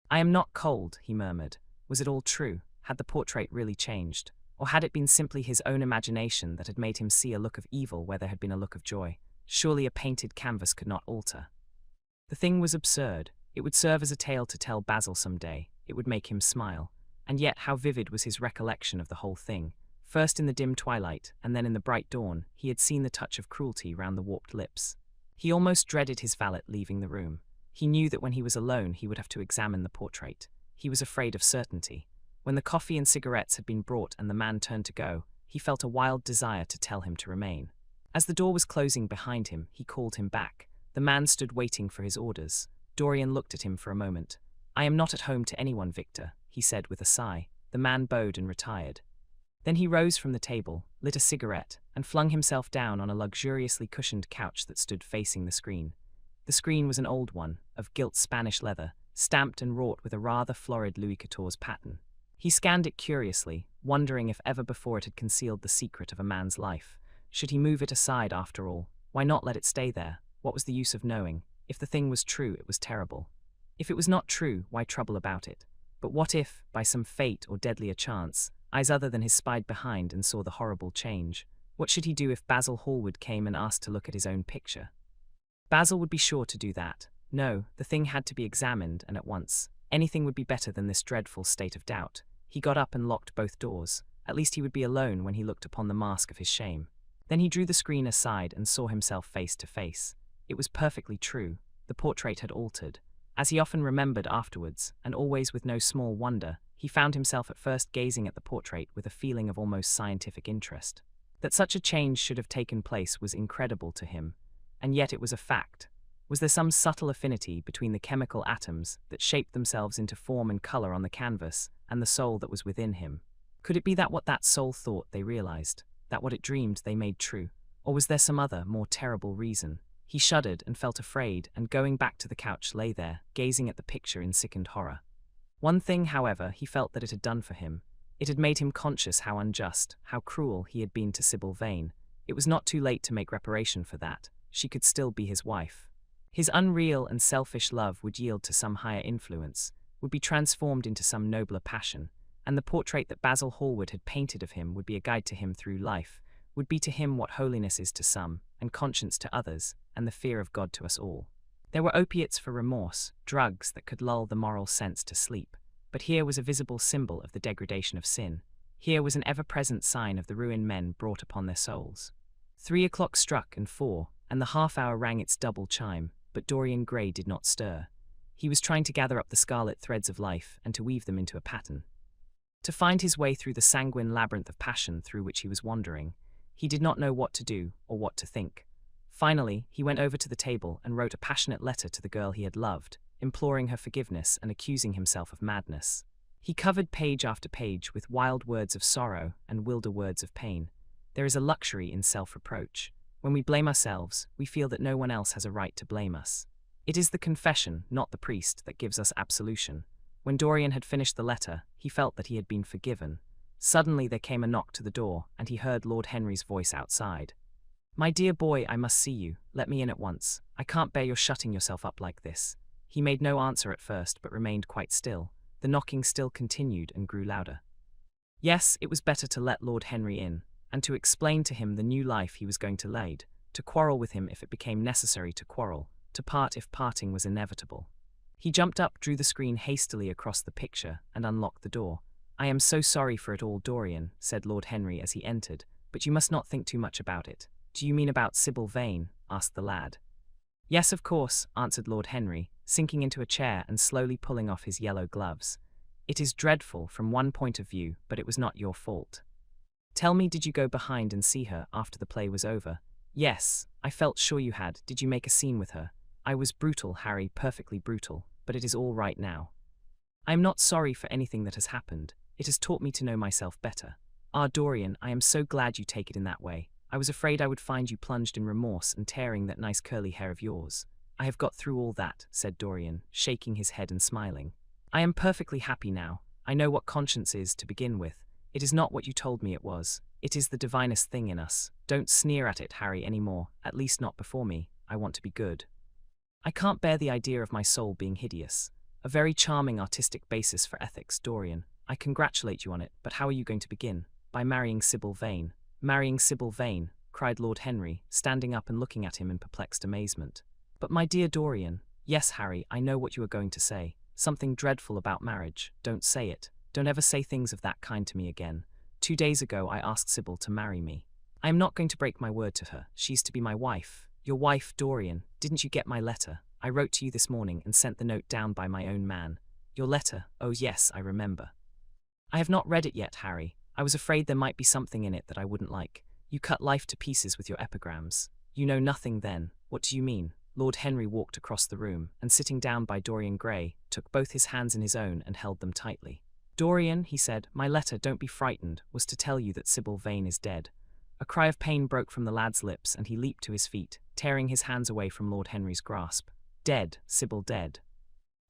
"I am not cold," he murmured. Was it all true? Had the portrait really changed? Or had it been simply his own imagination that had made him see a look of evil where there had been a look of joy? Surely a painted canvas could not alter. The thing was absurd. It would serve as a tale to tell Basil some day. It would make him smile. And yet how vivid was his recollection of the whole thing. First in the dim twilight, and then in the bright dawn, he had seen the touch of cruelty round the warped lips. He almost dreaded his valet leaving the room. He knew that when he was alone he would have to examine the portrait. He was afraid of certainty. When the coffee and cigarettes had been brought and the man turned to go, he felt a wild desire to tell him to remain. As the door was closing behind him, he called him back. The man stood waiting for his orders. Dorian looked at him for a moment. "I am not at home to anyone, Victor," he said with a sigh. The man bowed and retired. Then he rose from the table, lit a cigarette, and flung himself down on a luxuriously cushioned couch that stood facing the screen. The screen was an old one, of gilt Spanish leather, stamped and wrought with a rather florid Louis XIV pattern. He scanned it curiously, wondering if ever before it had concealed the secret of a man's life. Should he move it aside after all? Why not let it stay there? What was the use of knowing? If the thing was true, it was terrible. If it was not true, why trouble about it? But what if, by some fate or deadlier chance, eyes other than his spied behind and saw the horrible change? What should he do if Basil Hallward came and asked to look at his own picture? Basil would be sure to do that. No, the thing had to be examined, and at once. Anything would be better than this dreadful state of doubt. He got up and locked both doors. At least he would be alone when he looked upon the mask of his shame. Then he drew the screen aside and saw himself face to face. It was perfectly true. The portrait had altered. As he often remembered afterwards, and always with no small wonder, he found himself at first gazing at the portrait with a feeling of almost scientific interest. That such a change should have taken place was incredible to him, and yet it was a fact. Was there some subtle affinity between the chemical atoms that shaped themselves into form and color on the canvas and the soul that was within him? Could it be that what that soul thought they realized, that what it dreamed they made true? Or was there some other, more terrible reason? He shuddered and felt afraid, and going back to the couch lay there, gazing at the picture in sickened horror. One thing, however, he felt that it had done for him. It had made him conscious how unjust, how cruel he had been to Sybil Vane. It was not too late to make reparation for that. She could still be his wife. His unreal and selfish love would yield to some higher influence, would be transformed into some nobler passion, and the portrait that Basil Hallward had painted of him would be a guide to him through life, would be to him what holiness is to some, and conscience to others, and the fear of God to us all. There were opiates for remorse, drugs that could lull the moral sense to sleep, but here was a visible symbol of the degradation of sin. Here was an ever-present sign of the ruin men brought upon their souls. 3 o'clock struck and 4, and the half-hour rang its double chime, but Dorian Gray did not stir. He was trying to gather up the scarlet threads of life and to weave them into a pattern. To find his way through the sanguine labyrinth of passion through which he was wandering, he did not know what to do or what to think. Finally, he went over to the table and wrote a passionate letter to the girl he had loved, imploring her forgiveness and accusing himself of madness. He covered page after page with wild words of sorrow and wilder words of pain. There is a luxury in self-reproach. When we blame ourselves, we feel that no one else has a right to blame us. It is the confession, not the priest, that gives us absolution. When Dorian had finished the letter, he felt that he had been forgiven. Suddenly there came a knock to the door, and he heard Lord Henry's voice outside. "My dear boy, I must see you. Let me in at once. I can't bear your shutting yourself up like this." He made no answer at first, but remained quite still. The knocking still continued and grew louder. Yes, it was better to let Lord Henry in, and to explain to him the new life he was going to lead, to quarrel with him if it became necessary to quarrel, to part if parting was inevitable. He jumped up, drew the screen hastily across the picture, and unlocked the door. "I am so sorry for it all, Dorian," said Lord Henry as he entered, "but you must not think too much about it." "Do you mean about Sybil Vane?" asked the lad. "Yes, of course," answered Lord Henry, sinking into a chair and slowly pulling off his yellow gloves. "It is dreadful from one point of view, but it was not your fault. Tell me, did you go behind and see her after the play was over?" "Yes, I felt sure you had. Did you make a scene with her?" "I was brutal, Harry, perfectly brutal, but it is all right now. I am not sorry for anything that has happened. It has taught me to know myself better." "Ah, Dorian, I am so glad you take it in that way. I was afraid I would find you plunged in remorse and tearing that nice curly hair of yours." "I have got through all that," said Dorian, shaking his head and smiling. "I am perfectly happy now. I know what conscience is to begin with. It is not what you told me it was. It is the divinest thing in us. Don't sneer at it, Harry, any more, at least not before me. I want to be good. I can't bear the idea of my soul being hideous. A very charming artistic basis for ethics, Dorian. I congratulate you on it, but how are you going to begin? By marrying Sybil Vane." "Marrying Sybil Vane," cried Lord Henry, standing up and looking at him in perplexed amazement. "But my dear Dorian—" "Yes, Harry, I know what you are going to say. Something dreadful about marriage. Don't say it. Don't ever say things of that kind to me again. 2 days ago I asked Sybil to marry me. I am not going to break my word to her. She's to be my wife." "Your wife, Dorian. Didn't you get my letter? I wrote to you this morning and sent the note down by my own man." "Your letter? Oh yes, I remember." "I have not read it yet, Harry. I was afraid there might be something in it that I wouldn't like. You cut life to pieces with your epigrams. You know nothing then. What do you mean?" Lord Henry walked across the room, and sitting down by Dorian Gray, took both his hands in his own and held them tightly. "Dorian," he said, "my letter, don't be frightened, was to tell you that Sybil Vane is dead." A cry of pain broke from the lad's lips, and he leaped to his feet, tearing his hands away from Lord Henry's grasp. "Dead, Sybil dead."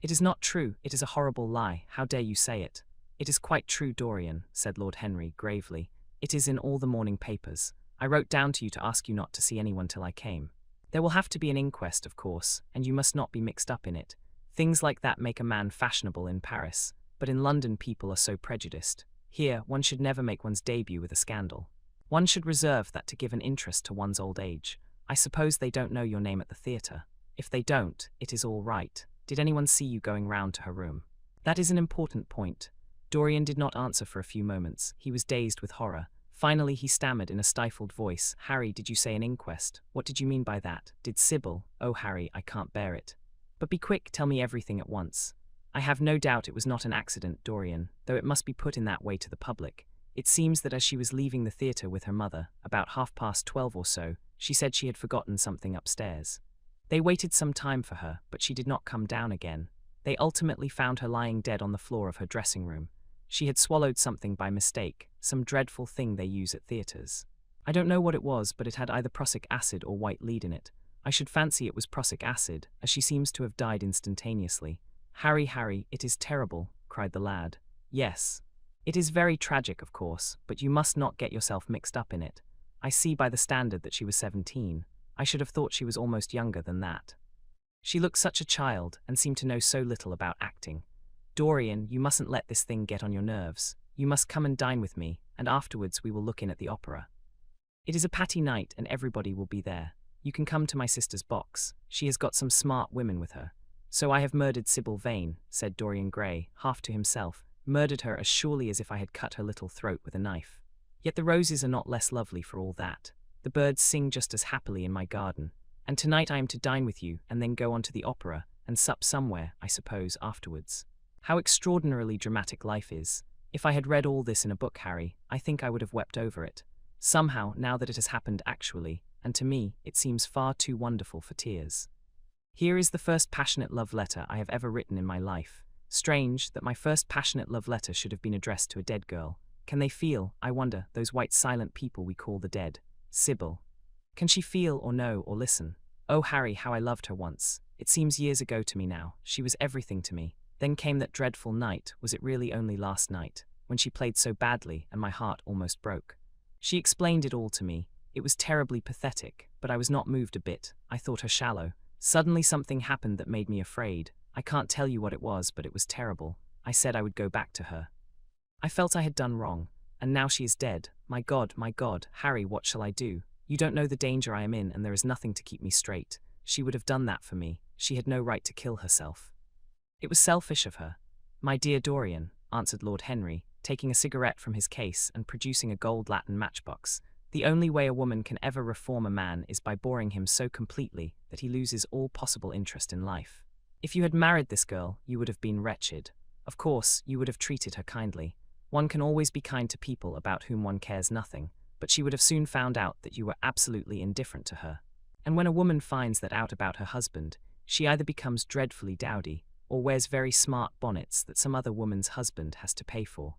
"It is not true. It is a horrible lie. How dare you say it?" "It is quite true, Dorian," said Lord Henry gravely. "It is in all the morning papers. I wrote down to you to ask you not to see anyone till I came. There will have to be an inquest, of course, and you must not be mixed up in it. Things like that make a man fashionable in Paris, but in London people are so prejudiced. Here, one should never make one's debut with a scandal. One should reserve that to give an interest to one's old age. I suppose they don't know your name at the theatre. If they don't, it is all right. Did anyone see you going round to her room?" "That is an important point. Dorian did not answer for a few moments. He was dazed with horror. Finally, he stammered in a stifled voice, "Harry, did you say an inquest? What did you mean by that? Did Sybil? Oh, Harry, I can't bear it. But be quick, tell me everything at once." "I have no doubt it was not an accident, Dorian, though it must be put in that way to the public. It seems that as she was leaving the theatre with her mother, about 12:30 or so, she said she had forgotten something upstairs. They waited some time for her, but she did not come down again. They ultimately found her lying dead on the floor of her dressing room. She had swallowed something by mistake, some dreadful thing they use at theatres. I don't know what it was, but it had either prussic acid or white lead in it. I should fancy it was prussic acid, as she seems to have died instantaneously." Harry, it is terrible," cried the lad. "Yes. It is very tragic, of course, but you must not get yourself mixed up in it. I see by the standard that she was 17. I should have thought she was almost younger than that. She looked such a child and seemed to know so little about acting. Dorian, you mustn't let this thing get on your nerves. You must come and dine with me, and afterwards we will look in at the opera. It is a Patty night and everybody will be there. You can come to my sister's box. She has got some smart women with her." "So I have murdered Sybil Vane," said Dorian Gray, half to himself, "murdered her as surely as if I had cut her little throat with a knife. Yet the roses are not less lovely for all that. The birds sing just as happily in my garden. And tonight I am to dine with you and then go on to the opera and sup somewhere, I suppose, afterwards. How extraordinarily dramatic life is. If I had read all this in a book, Harry, I think I would have wept over it. Somehow, now that it has happened actually, and to me, it seems far too wonderful for tears. Here is the first passionate love letter I have ever written in my life. Strange that my first passionate love letter should have been addressed to a dead girl. Can they feel, I wonder, those white silent people we call the dead? Sybil. Can she feel or know or listen? Oh, Harry, how I loved her once. It seems years ago to me now. She was everything to me. Then came that dreadful night, was it really only last night, when she played so badly and my heart almost broke. She explained it all to me. It was terribly pathetic, but I was not moved a bit. I thought her shallow. Suddenly something happened that made me afraid. I can't tell you what it was, but it was terrible. I said I would go back to her. I felt I had done wrong, and now she is dead. My God, Harry, what shall I do? You don't know the danger I am in, and there is nothing to keep me straight. She would have done that for me. She had no right to kill herself. It was selfish of her. My dear Dorian, answered Lord Henry, taking a cigarette from his case and producing a gold Latin matchbox, the only way a woman can ever reform a man is by boring him so completely that he loses all possible interest in life. If you had married this girl, you would have been wretched. Of course, you would have treated her kindly. One can always be kind to people about whom one cares nothing, but she would have soon found out that you were absolutely indifferent to her. And when a woman finds that out about her husband, she either becomes dreadfully dowdy, or wears very smart bonnets that some other woman's husband has to pay for.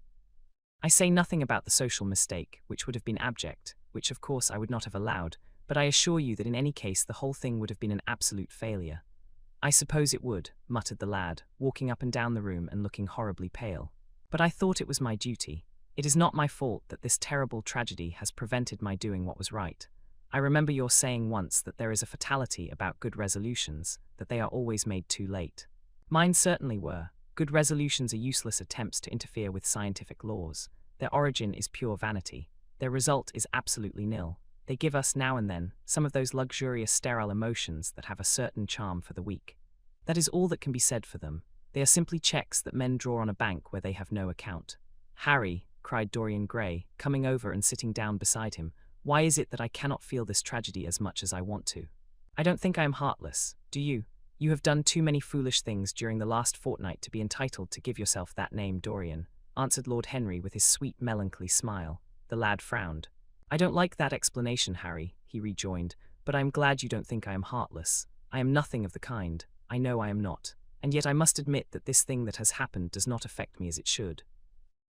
I say nothing about the social mistake, which would have been abject, which of course I would not have allowed, but I assure you that in any case the whole thing would have been an absolute failure. I suppose it would, muttered the lad, walking up and down the room and looking horribly pale. But I thought it was my duty. It is not my fault that this terrible tragedy has prevented my doing what was right. I remember your saying once that there is a fatality about good resolutions, that they are always made too late. Mine certainly were. Good resolutions are useless attempts to interfere with scientific laws. Their origin is pure vanity. Their result is absolutely nil. They give us, now and then, some of those luxurious sterile emotions that have a certain charm for the weak. That is all that can be said for them. They are simply checks that men draw on a bank where they have no account. Harry, cried Dorian Gray, coming over and sitting down beside him, why is it that I cannot feel this tragedy as much as I want to? I don't think I am heartless, do you? You have done too many foolish things during the last fortnight to be entitled to give yourself that name, Dorian, answered Lord Henry with his sweet melancholy smile. The lad frowned. I don't like that explanation, Harry, he rejoined, but I am glad you don't think I am heartless. I am nothing of the kind. I know I am not. And yet I must admit that this thing that has happened does not affect me as it should.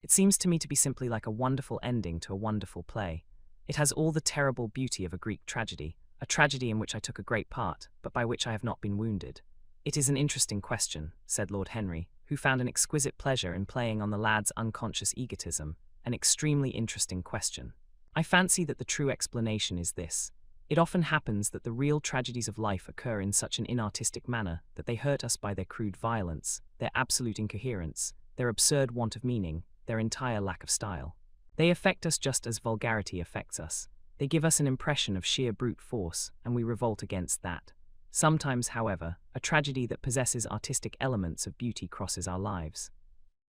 It seems to me to be simply like a wonderful ending to a wonderful play. It has all the terrible beauty of a Greek tragedy, a tragedy in which I took a great part, but by which I have not been wounded. It is an interesting question, said Lord Henry, who found an exquisite pleasure in playing on the lad's unconscious egotism, an extremely interesting question. I fancy that the true explanation is this. It often happens that the real tragedies of life occur in such an inartistic manner that they hurt us by their crude violence, their absolute incoherence, their absurd want of meaning, their entire lack of style. They affect us just as vulgarity affects us. They give us an impression of sheer brute force, and we revolt against that. Sometimes, however, a tragedy that possesses artistic elements of beauty crosses our lives.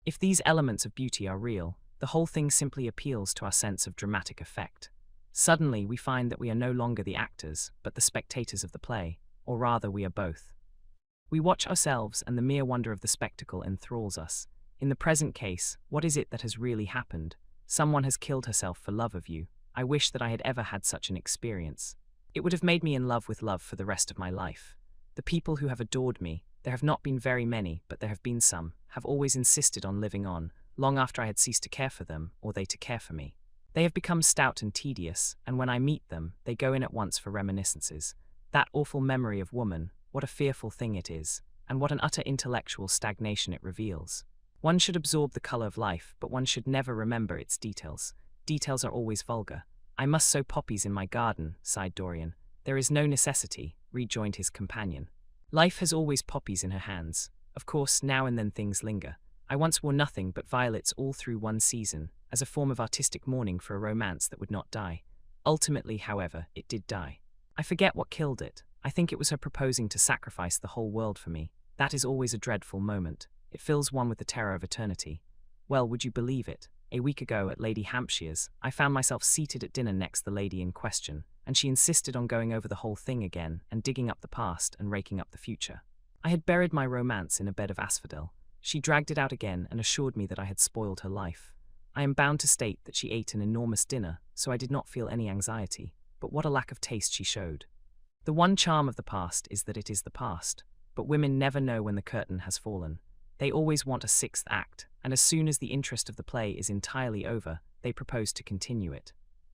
If these elements of beauty are real, the whole thing simply appeals to our sense of dramatic effect. Suddenly, we find that we are no longer the actors, but the spectators of the play, or rather, we are both. We watch ourselves, and the mere wonder of the spectacle enthralls us. In the present case, what is it that has really happened? Someone has killed herself for love of you. I wish that I had ever had such an experience. It would have made me in love with love for the rest of my life. The people who have adored me, there have not been very many, but there have been some, have always insisted on living on, long after I had ceased to care for them, or they to care for me. They have become stout and tedious, and when I meet them, they go in at once for reminiscences. That awful memory of woman, what a fearful thing it is, and what an utter intellectual stagnation it reveals. One should absorb the colour of life, but one should never remember its details. Details are always vulgar. I must sow poppies in my garden, sighed Dorian. There is no necessity, rejoined his companion. Life has always poppies in her hands. Of course, now and then things linger. I once wore nothing but violets all through one season, as a form of artistic mourning for a romance that would not die. Ultimately, however, it did die. I forget what killed it. I think it was her proposing to sacrifice the whole world for me. That is always a dreadful moment. It fills one with the terror of eternity. Well, would you believe it? A week ago at Lady Hampshire's, I found myself seated at dinner next the lady in question, and she insisted on going over the whole thing again and digging up the past and raking up the future. I had buried my romance in a bed of asphodel. She dragged it out again and assured me that I had spoiled her life. I am bound to state that she ate an enormous dinner, so I did not feel any anxiety, but what a lack of taste she showed. The one charm of the past is that it is the past, but women never know when the curtain has fallen. They always want a sixth act, and as soon as the interest of the play is entirely over, they propose to continue it.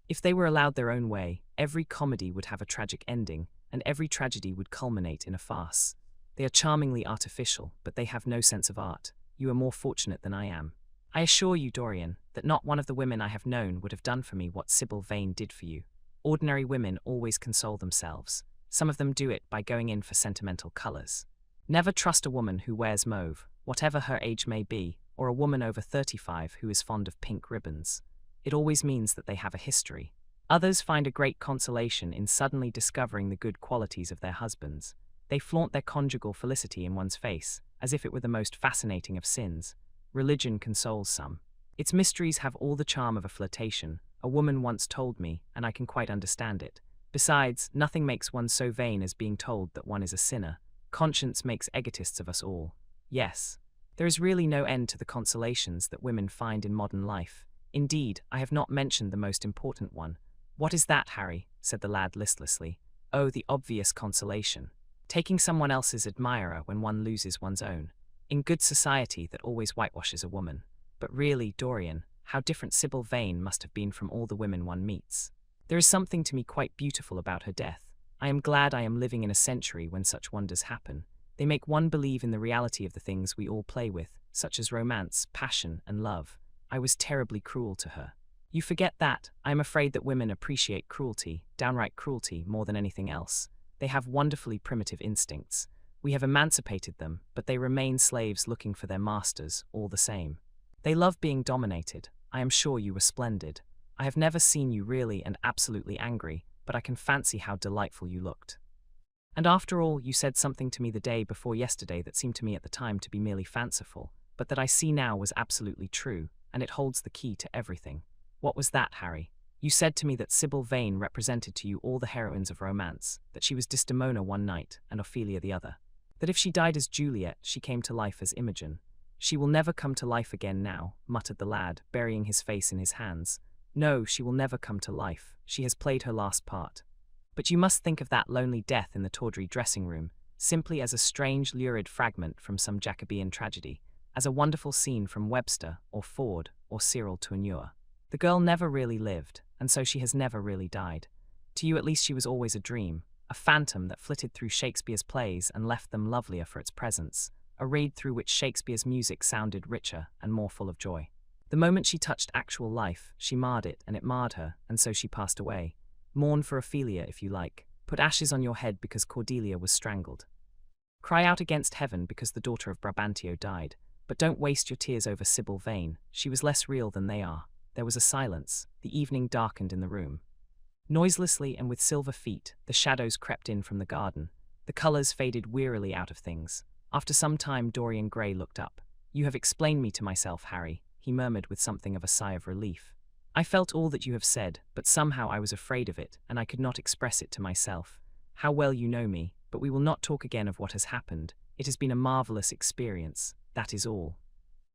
If they were allowed their own way, every comedy would have a tragic ending, and every tragedy would culminate in a farce. They are charmingly artificial, but they have no sense of art. You are more fortunate than I am. I assure you, Dorian, that not one of the women I have known would have done for me what Sybil Vane did for you. Ordinary women always console themselves. Some of them do it by going in for sentimental colours. Never trust a woman who wears mauve, whatever her age may be, or a woman over 35 who is fond of pink ribbons. It always means that they have a history. Others find a great consolation in suddenly discovering the good qualities of their husbands. They flaunt their conjugal felicity in one's face, as if it were the most fascinating of sins. Religion consoles some. Its mysteries have all the charm of a flirtation, a woman once told me, and I can quite understand it. Besides, nothing makes one so vain as being told that one is a sinner. Conscience makes egotists of us all. Yes, there is really no end to the consolations that women find in modern life. Indeed, I have not mentioned the most important one. What is that, Harry? Said the lad listlessly. Oh, the obvious consolation. Taking someone else's admirer when one loses one's own. In good society that always whitewashes a woman. But really, Dorian, how different Sybil Vane must have been from all the women one meets. There is something to me quite beautiful about her death. I am glad I am living in a century when such wonders happen. They make one believe in the reality of the things we all play with, such as romance, passion, and love. I was terribly cruel to her. You forget that. I am afraid that women appreciate cruelty, downright cruelty, more than anything else. They have wonderfully primitive instincts. We have emancipated them, but they remain slaves looking for their masters, all the same. They love being dominated. I am sure you were splendid. I have never seen you really and absolutely angry, but I can fancy how delightful you looked. And after all, you said something to me the day before yesterday that seemed to me at the time to be merely fanciful, but that I see now was absolutely true, and it holds the key to everything. What was that, Harry? You said to me that Sybil Vane represented to you all the heroines of romance, that she was Desdemona one night and Ophelia the other. That if she died as Juliet, she came to life as Imogen. She will never come to life again now, muttered the lad, burying his face in his hands. No, she will never come to life. She has played her last part. But you must think of that lonely death in the tawdry dressing-room, simply as a strange, lurid fragment from some Jacobean tragedy, as a wonderful scene from Webster, or Ford, or Cyril Tourneur. The girl never really lived, and so she has never really died. To you at least she was always a dream, a phantom that flitted through Shakespeare's plays and left them lovelier for its presence, a reed through which Shakespeare's music sounded richer and more full of joy. The moment she touched actual life, she marred it, and it marred her, and so she passed away. Mourn for Ophelia if you like. Put ashes on your head because Cordelia was strangled. Cry out against heaven because the daughter of Brabantio died. But don't waste your tears over Sybil Vane. She was less real than they are. There was a silence. The evening darkened in the room. Noiselessly and with silver feet, the shadows crept in from the garden. The colours faded wearily out of things. After some time, Dorian Gray looked up. You have explained me to myself, Harry, he murmured with something of a sigh of relief. I felt all that you have said, but somehow I was afraid of it, and I could not express it to myself. How well you know me, but we will not talk again of what has happened. It has been a marvelous experience, that is all.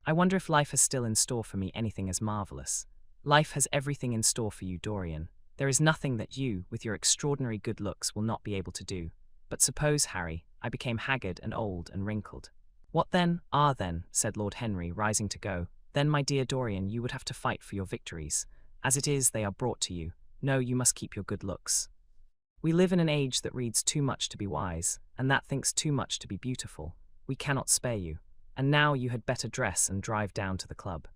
I wonder if life has still in store for me anything as marvelous. Life has everything in store for you, Dorian. There is nothing that you, with your extraordinary good looks, will not be able to do. But suppose, Harry, I became haggard and old and wrinkled. What then? Ah, then, said Lord Henry, rising to go. Then, my dear Dorian, you would have to fight for your victories. As it is, they are brought to you. No, you must keep your good looks. We live in an age that reads too much to be wise, and that thinks too much to be beautiful. We cannot spare you. And now you had better dress and drive down to the club.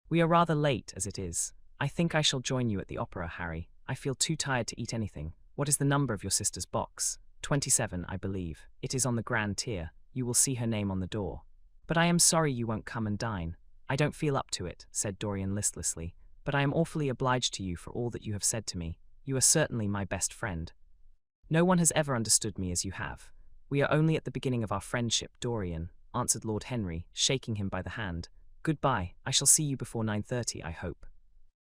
We are rather late, as it is. I think I shall join you at the opera, Harry. I feel too tired to eat anything. What is the number of your sister's box? 27, I believe. It is on the grand tier. You will see her name on the door. But I am sorry you won't come and dine. I don't feel up to it, said Dorian listlessly, but I am awfully obliged to you for all that you have said to me. You are certainly my best friend. No one has ever understood me as you have. We are only at the beginning of our friendship, Dorian, answered Lord Henry, shaking him by the hand. Goodbye, I shall see you before 9:30, I hope.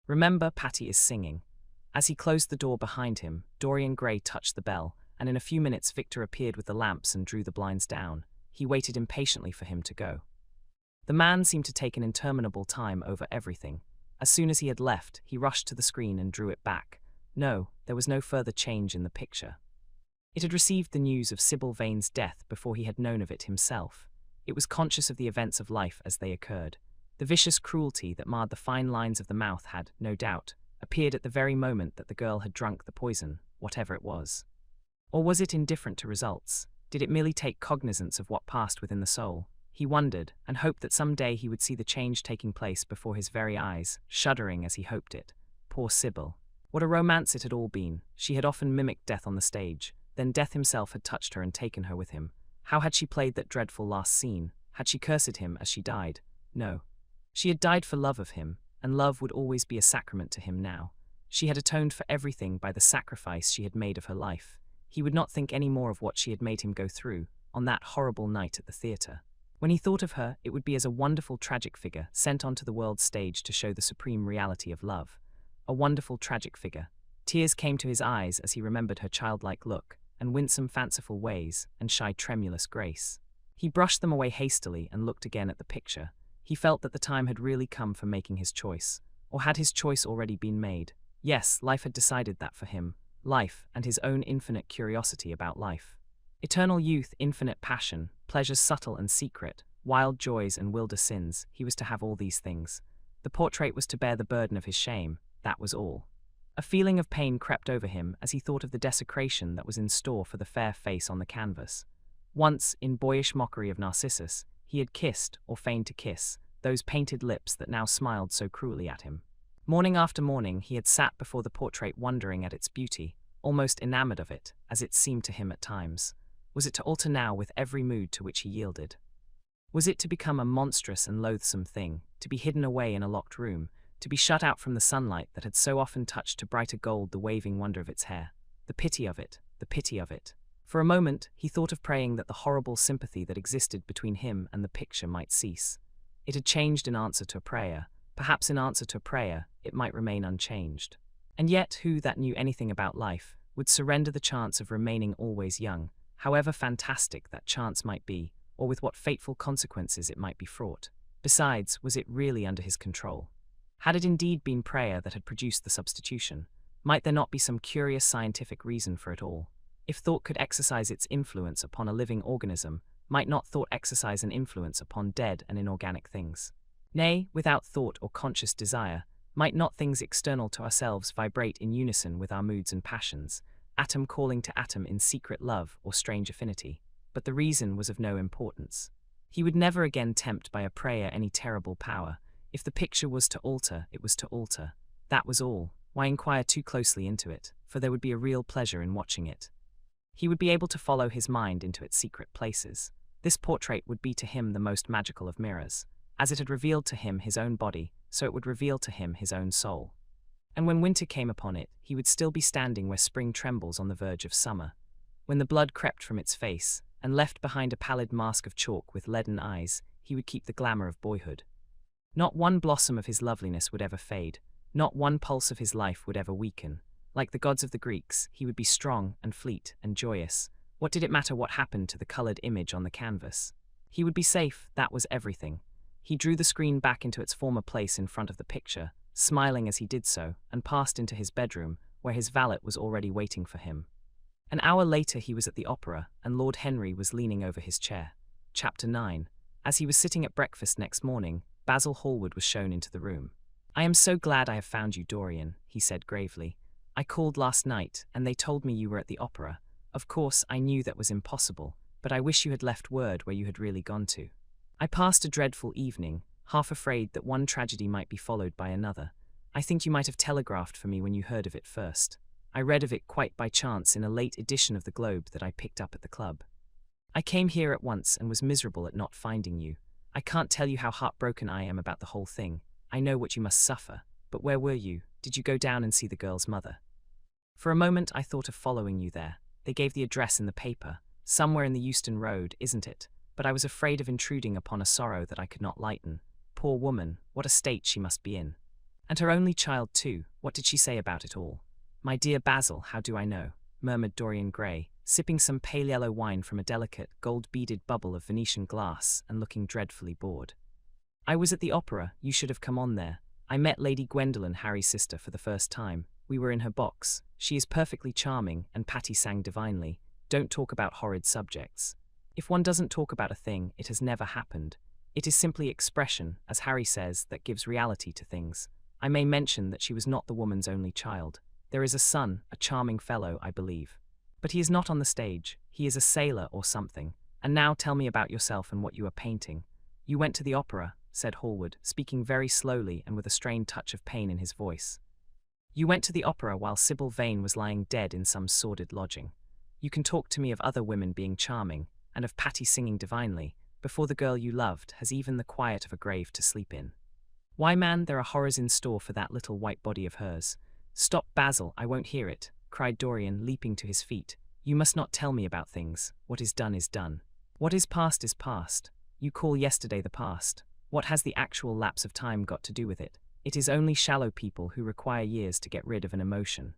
Remember, Patty is singing. As he closed the door behind him, Dorian Gray touched the bell, and in a few minutes Victor appeared with the lamps and drew the blinds down. He waited impatiently for him to go. The man seemed to take an interminable time over everything. As soon as he had left, he rushed to the screen and drew it back. No, there was no further change in the picture. It had received the news of Sybil Vane's death before he had known of it himself. It was conscious of the events of life as they occurred. The vicious cruelty that marred the fine lines of the mouth had, no doubt, appeared at the very moment that the girl had drunk the poison, whatever it was. Or was it indifferent to results? Did it merely take cognizance of what passed within the soul? He wondered, and hoped that some day he would see the change taking place before his very eyes, shuddering as he hoped it. Poor Sybil. What a romance it had all been. She had often mimicked death on the stage. Then death himself had touched her and taken her with him. How had she played that dreadful last scene? Had she cursed him as she died? No. She had died for love of him, and love would always be a sacrament to him now. She had atoned for everything by the sacrifice she had made of her life. He would not think any more of what she had made him go through, on that horrible night at the theatre. When he thought of her, it would be as a wonderful tragic figure sent onto the world's stage to show the supreme reality of love. A wonderful tragic figure. Tears came to his eyes as he remembered her childlike look, and winsome fanciful ways, and shy tremulous grace. He brushed them away hastily and looked again at the picture. He felt that the time had really come for making his choice. Or had his choice already been made? Yes, life had decided that for him. Life, and his own infinite curiosity about life. Eternal youth, infinite passion, pleasures subtle and secret, wild joys and wilder sins, he was to have all these things. The portrait was to bear the burden of his shame, that was all. A feeling of pain crept over him as he thought of the desecration that was in store for the fair face on the canvas. Once, in boyish mockery of Narcissus, he had kissed, or feigned to kiss, those painted lips that now smiled so cruelly at him. Morning after morning he had sat before the portrait wondering at its beauty, almost enamored of it, as it seemed to him at times. Was it to alter now with every mood to which he yielded? Was it to become a monstrous and loathsome thing, to be hidden away in a locked room, to be shut out from the sunlight that had so often touched to brighter gold the waving wonder of its hair? The pity of it, the pity of it. For a moment he thought of praying that the horrible sympathy that existed between him and the picture might cease. It had changed in answer to a prayer. Perhaps in answer to a prayer it might remain unchanged. And yet who that knew anything about life would surrender the chance of remaining always young, however fantastic that chance might be, or with what fateful consequences it might be fraught? Besides, was it really under his control? Had it indeed been prayer that had produced the substitution? Might there not be some curious scientific reason for it all? If thought could exercise its influence upon a living organism, might not thought exercise an influence upon dead and inorganic things? Nay, without thought or conscious desire, might not things external to ourselves vibrate in unison with our moods and passions, atom calling to atom in secret love or strange affinity? But the reason was of no importance. He would never again tempt by a prayer any terrible power. If the picture was to alter, it was to alter. That was all. Why inquire too closely into it, for there would be a real pleasure in watching it. He would be able to follow his mind into its secret places. This portrait would be to him the most magical of mirrors. As it had revealed to him his own body, so it would reveal to him his own soul. And when winter came upon it, he would still be standing where spring trembles on the verge of summer. When the blood crept from its face, and left behind a pallid mask of chalk with leaden eyes, he would keep the glamour of boyhood. Not one blossom of his loveliness would ever fade, not one pulse of his life would ever weaken. Like the gods of the Greeks, he would be strong and fleet and joyous. What did it matter what happened to the colored image on the canvas? He would be safe, that was everything. He drew the screen back into its former place in front of the picture, smiling as he did so, and passed into his bedroom, where his valet was already waiting for him. An hour later he was at the opera, and Lord Henry was leaning over his chair. Chapter 9. As he was sitting at breakfast next morning, Basil Hallward was shown into the room. "I am so glad I have found you, Dorian," he said gravely. "I called last night, and they told me you were at the opera. Of course, I knew that was impossible, but I wish you had left word where you had really gone to. I passed a dreadful evening, half afraid that one tragedy might be followed by another. I think you might have telegraphed for me when you heard of it first. I read of it quite by chance in a late edition of the Globe that I picked up at the club. I came here at once and was miserable at not finding you. I can't tell you how heartbroken I am about the whole thing. I know what you must suffer, but where were you? Did you go down and see the girl's mother?" "For a moment I thought of following you there. They gave the address in the paper. Somewhere in the Euston Road, isn't it? But I was afraid of intruding upon a sorrow that I could not lighten. Poor woman, what a state she must be in. And her only child too. What did she say about it all?" "My dear Basil, how do I know?" murmured Dorian Gray, sipping some pale yellow wine from a delicate, gold-beaded bubble of Venetian glass and looking dreadfully bored. "I was at the opera. You should have come on there. I met Lady Gwendolen, Harry's sister, for the first time. We were in her box. She is perfectly charming, and Patty sang divinely. Don't talk about horrid subjects. If one doesn't talk about a thing, it has never happened. It is simply expression, as Harry says, that gives reality to things. I may mention that she was not the woman's only child. There is a son, a charming fellow, I believe. But he is not on the stage. He is a sailor or something. And now tell me about yourself and what you are painting." "You went to the opera," said Hallward, speaking very slowly and with a strained touch of pain in his voice. "You went to the opera while Sybil Vane was lying dead in some sordid lodging. You can talk to me of other women being charming, and of Patty singing divinely, before the girl you loved has even the quiet of a grave to sleep in. Why, man, there are horrors in store for that little white body of hers." "Stop, Basil, I won't hear it," cried Dorian, leaping to his feet. "You must not tell me about things. What is done is done. What is past is past. You call yesterday the past. What has the actual lapse of time got to do with it? It is only shallow people who require years to get rid of an emotion.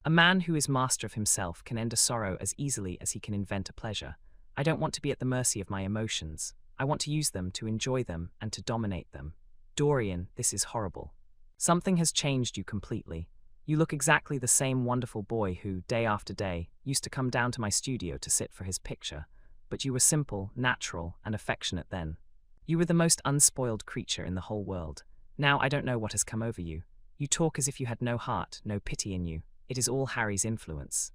A man who is master of himself can end a sorrow as easily as he can invent a pleasure. I don't want to be at the mercy of my emotions. I want to use them, to enjoy them, and to dominate them. Dorian, this is horrible. Something has changed you completely. You look exactly the same wonderful boy who, day after day, used to come down to my studio to sit for his picture. But you were simple, natural, and affectionate then. You were the most unspoiled creature in the whole world. Now I don't know what has come over you. You talk as if you had no heart, no pity in you. It is all Harry's influence."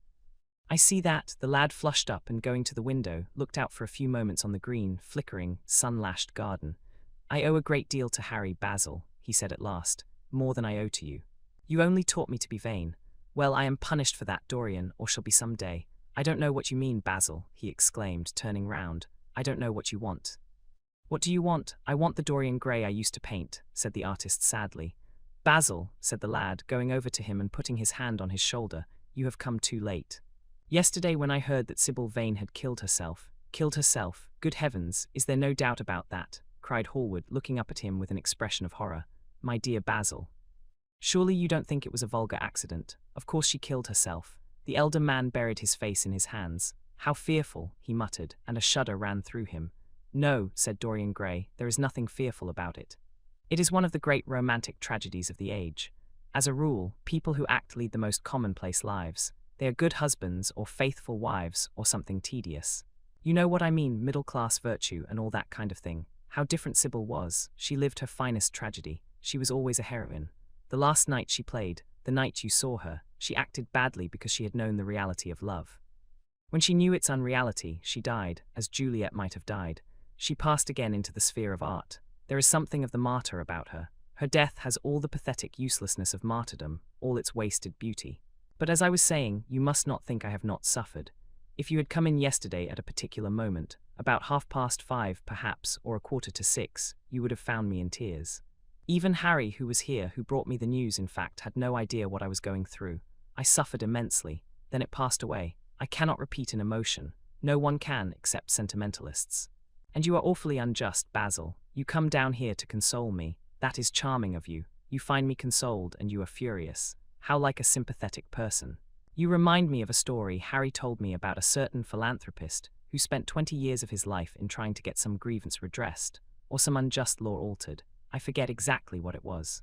"I see that." The lad flushed up and, going to the window, looked out for a few moments on the green, flickering, sun-lashed garden. "I owe a great deal to Harry, Basil," he said at last, "more than I owe to you. You only taught me to be vain. Well, I am punished for that, Dorian, or shall be some day. I don't know what you mean, Basil," he exclaimed, turning round. "I don't know what you want." "What do you want?" "I want the Dorian Gray I used to paint," said the artist sadly. "Basil," said the lad, going over to him and putting his hand on his shoulder, "you have come too late. Yesterday when I heard that Sybil Vane had killed herself, good heavens, is there no doubt about that?" cried Hallward, looking up at him with an expression of horror. "My dear Basil, surely you don't think it was a vulgar accident? Of course she killed herself." The elder man buried his face in his hands. "How fearful," he muttered, and a shudder ran through him. "No," said Dorian Gray, "there is nothing fearful about it. It is one of the great romantic tragedies of the age. As a rule, people who act lead the most commonplace lives. They are good husbands or faithful wives or something tedious. You know what I mean, middle-class virtue and all that kind of thing. How different Sybil was. She lived her finest tragedy. She was always a heroine. The last night she played, the night you saw her, she acted badly because she had known the reality of love. When she knew its unreality, she died, as Juliet might have died. She passed again into the sphere of art. There is something of the martyr about her. Her death has all the pathetic uselessness of martyrdom, all its wasted beauty. But as I was saying, you must not think I have not suffered. If you had come in yesterday at a particular moment, about 5:30 perhaps, or 5:45, you would have found me in tears. Even Harry, who was here, who brought me the news, in fact, had no idea what I was going through. I suffered immensely. Then it passed away. I cannot repeat an emotion. No one can, except sentimentalists. And you are awfully unjust, Basil. You come down here to console me. That is charming of you. You find me consoled and you are furious. How like a sympathetic person. You remind me of a story Harry told me about a certain philanthropist who spent 20 years of his life in trying to get some grievance redressed, or some unjust law altered. I forget exactly what it was.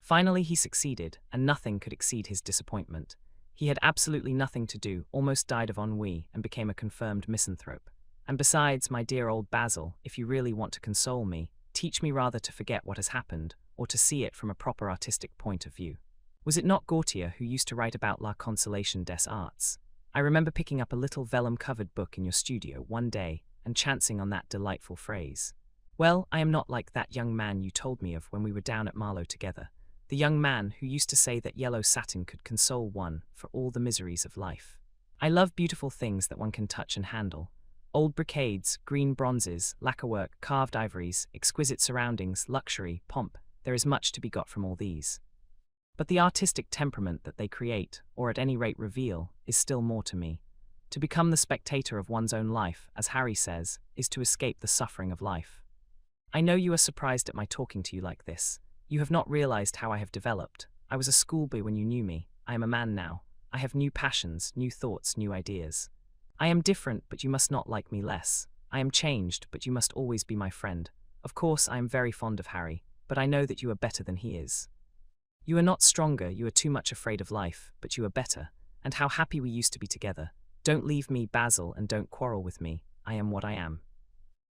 Finally he succeeded, and nothing could exceed his disappointment. He had absolutely nothing to do, almost died of ennui, and became a confirmed misanthrope. And besides, my dear old Basil, if you really want to console me, teach me rather to forget what has happened, or to see it from a proper artistic point of view. Was it not Gautier who used to write about La Consolation des Arts? I remember picking up a little vellum-covered book in your studio one day and chancing on that delightful phrase. Well, I am not like that young man you told me of when we were down at Marlow together, the young man who used to say that yellow satin could console one for all the miseries of life. I love beautiful things that one can touch and handle. Old brocades, green bronzes, lacquerwork, carved ivories, exquisite surroundings, luxury, pomp, there is much to be got from all these. But the artistic temperament that they create, or at any rate reveal, is still more to me. To become the spectator of one's own life, as Harry says, is to escape the suffering of life. I know you are surprised at my talking to you like this. You have not realized how I have developed. I was a schoolboy when you knew me. I am a man now. I have new passions, new thoughts, new ideas. I am different, but you must not like me less. I am changed, but you must always be my friend. Of course, I am very fond of Harry, but I know that you are better than he is. You are not stronger, you are too much afraid of life, but you are better. And how happy we used to be together. Don't leave me, Basil, and don't quarrel with me. I am what I am.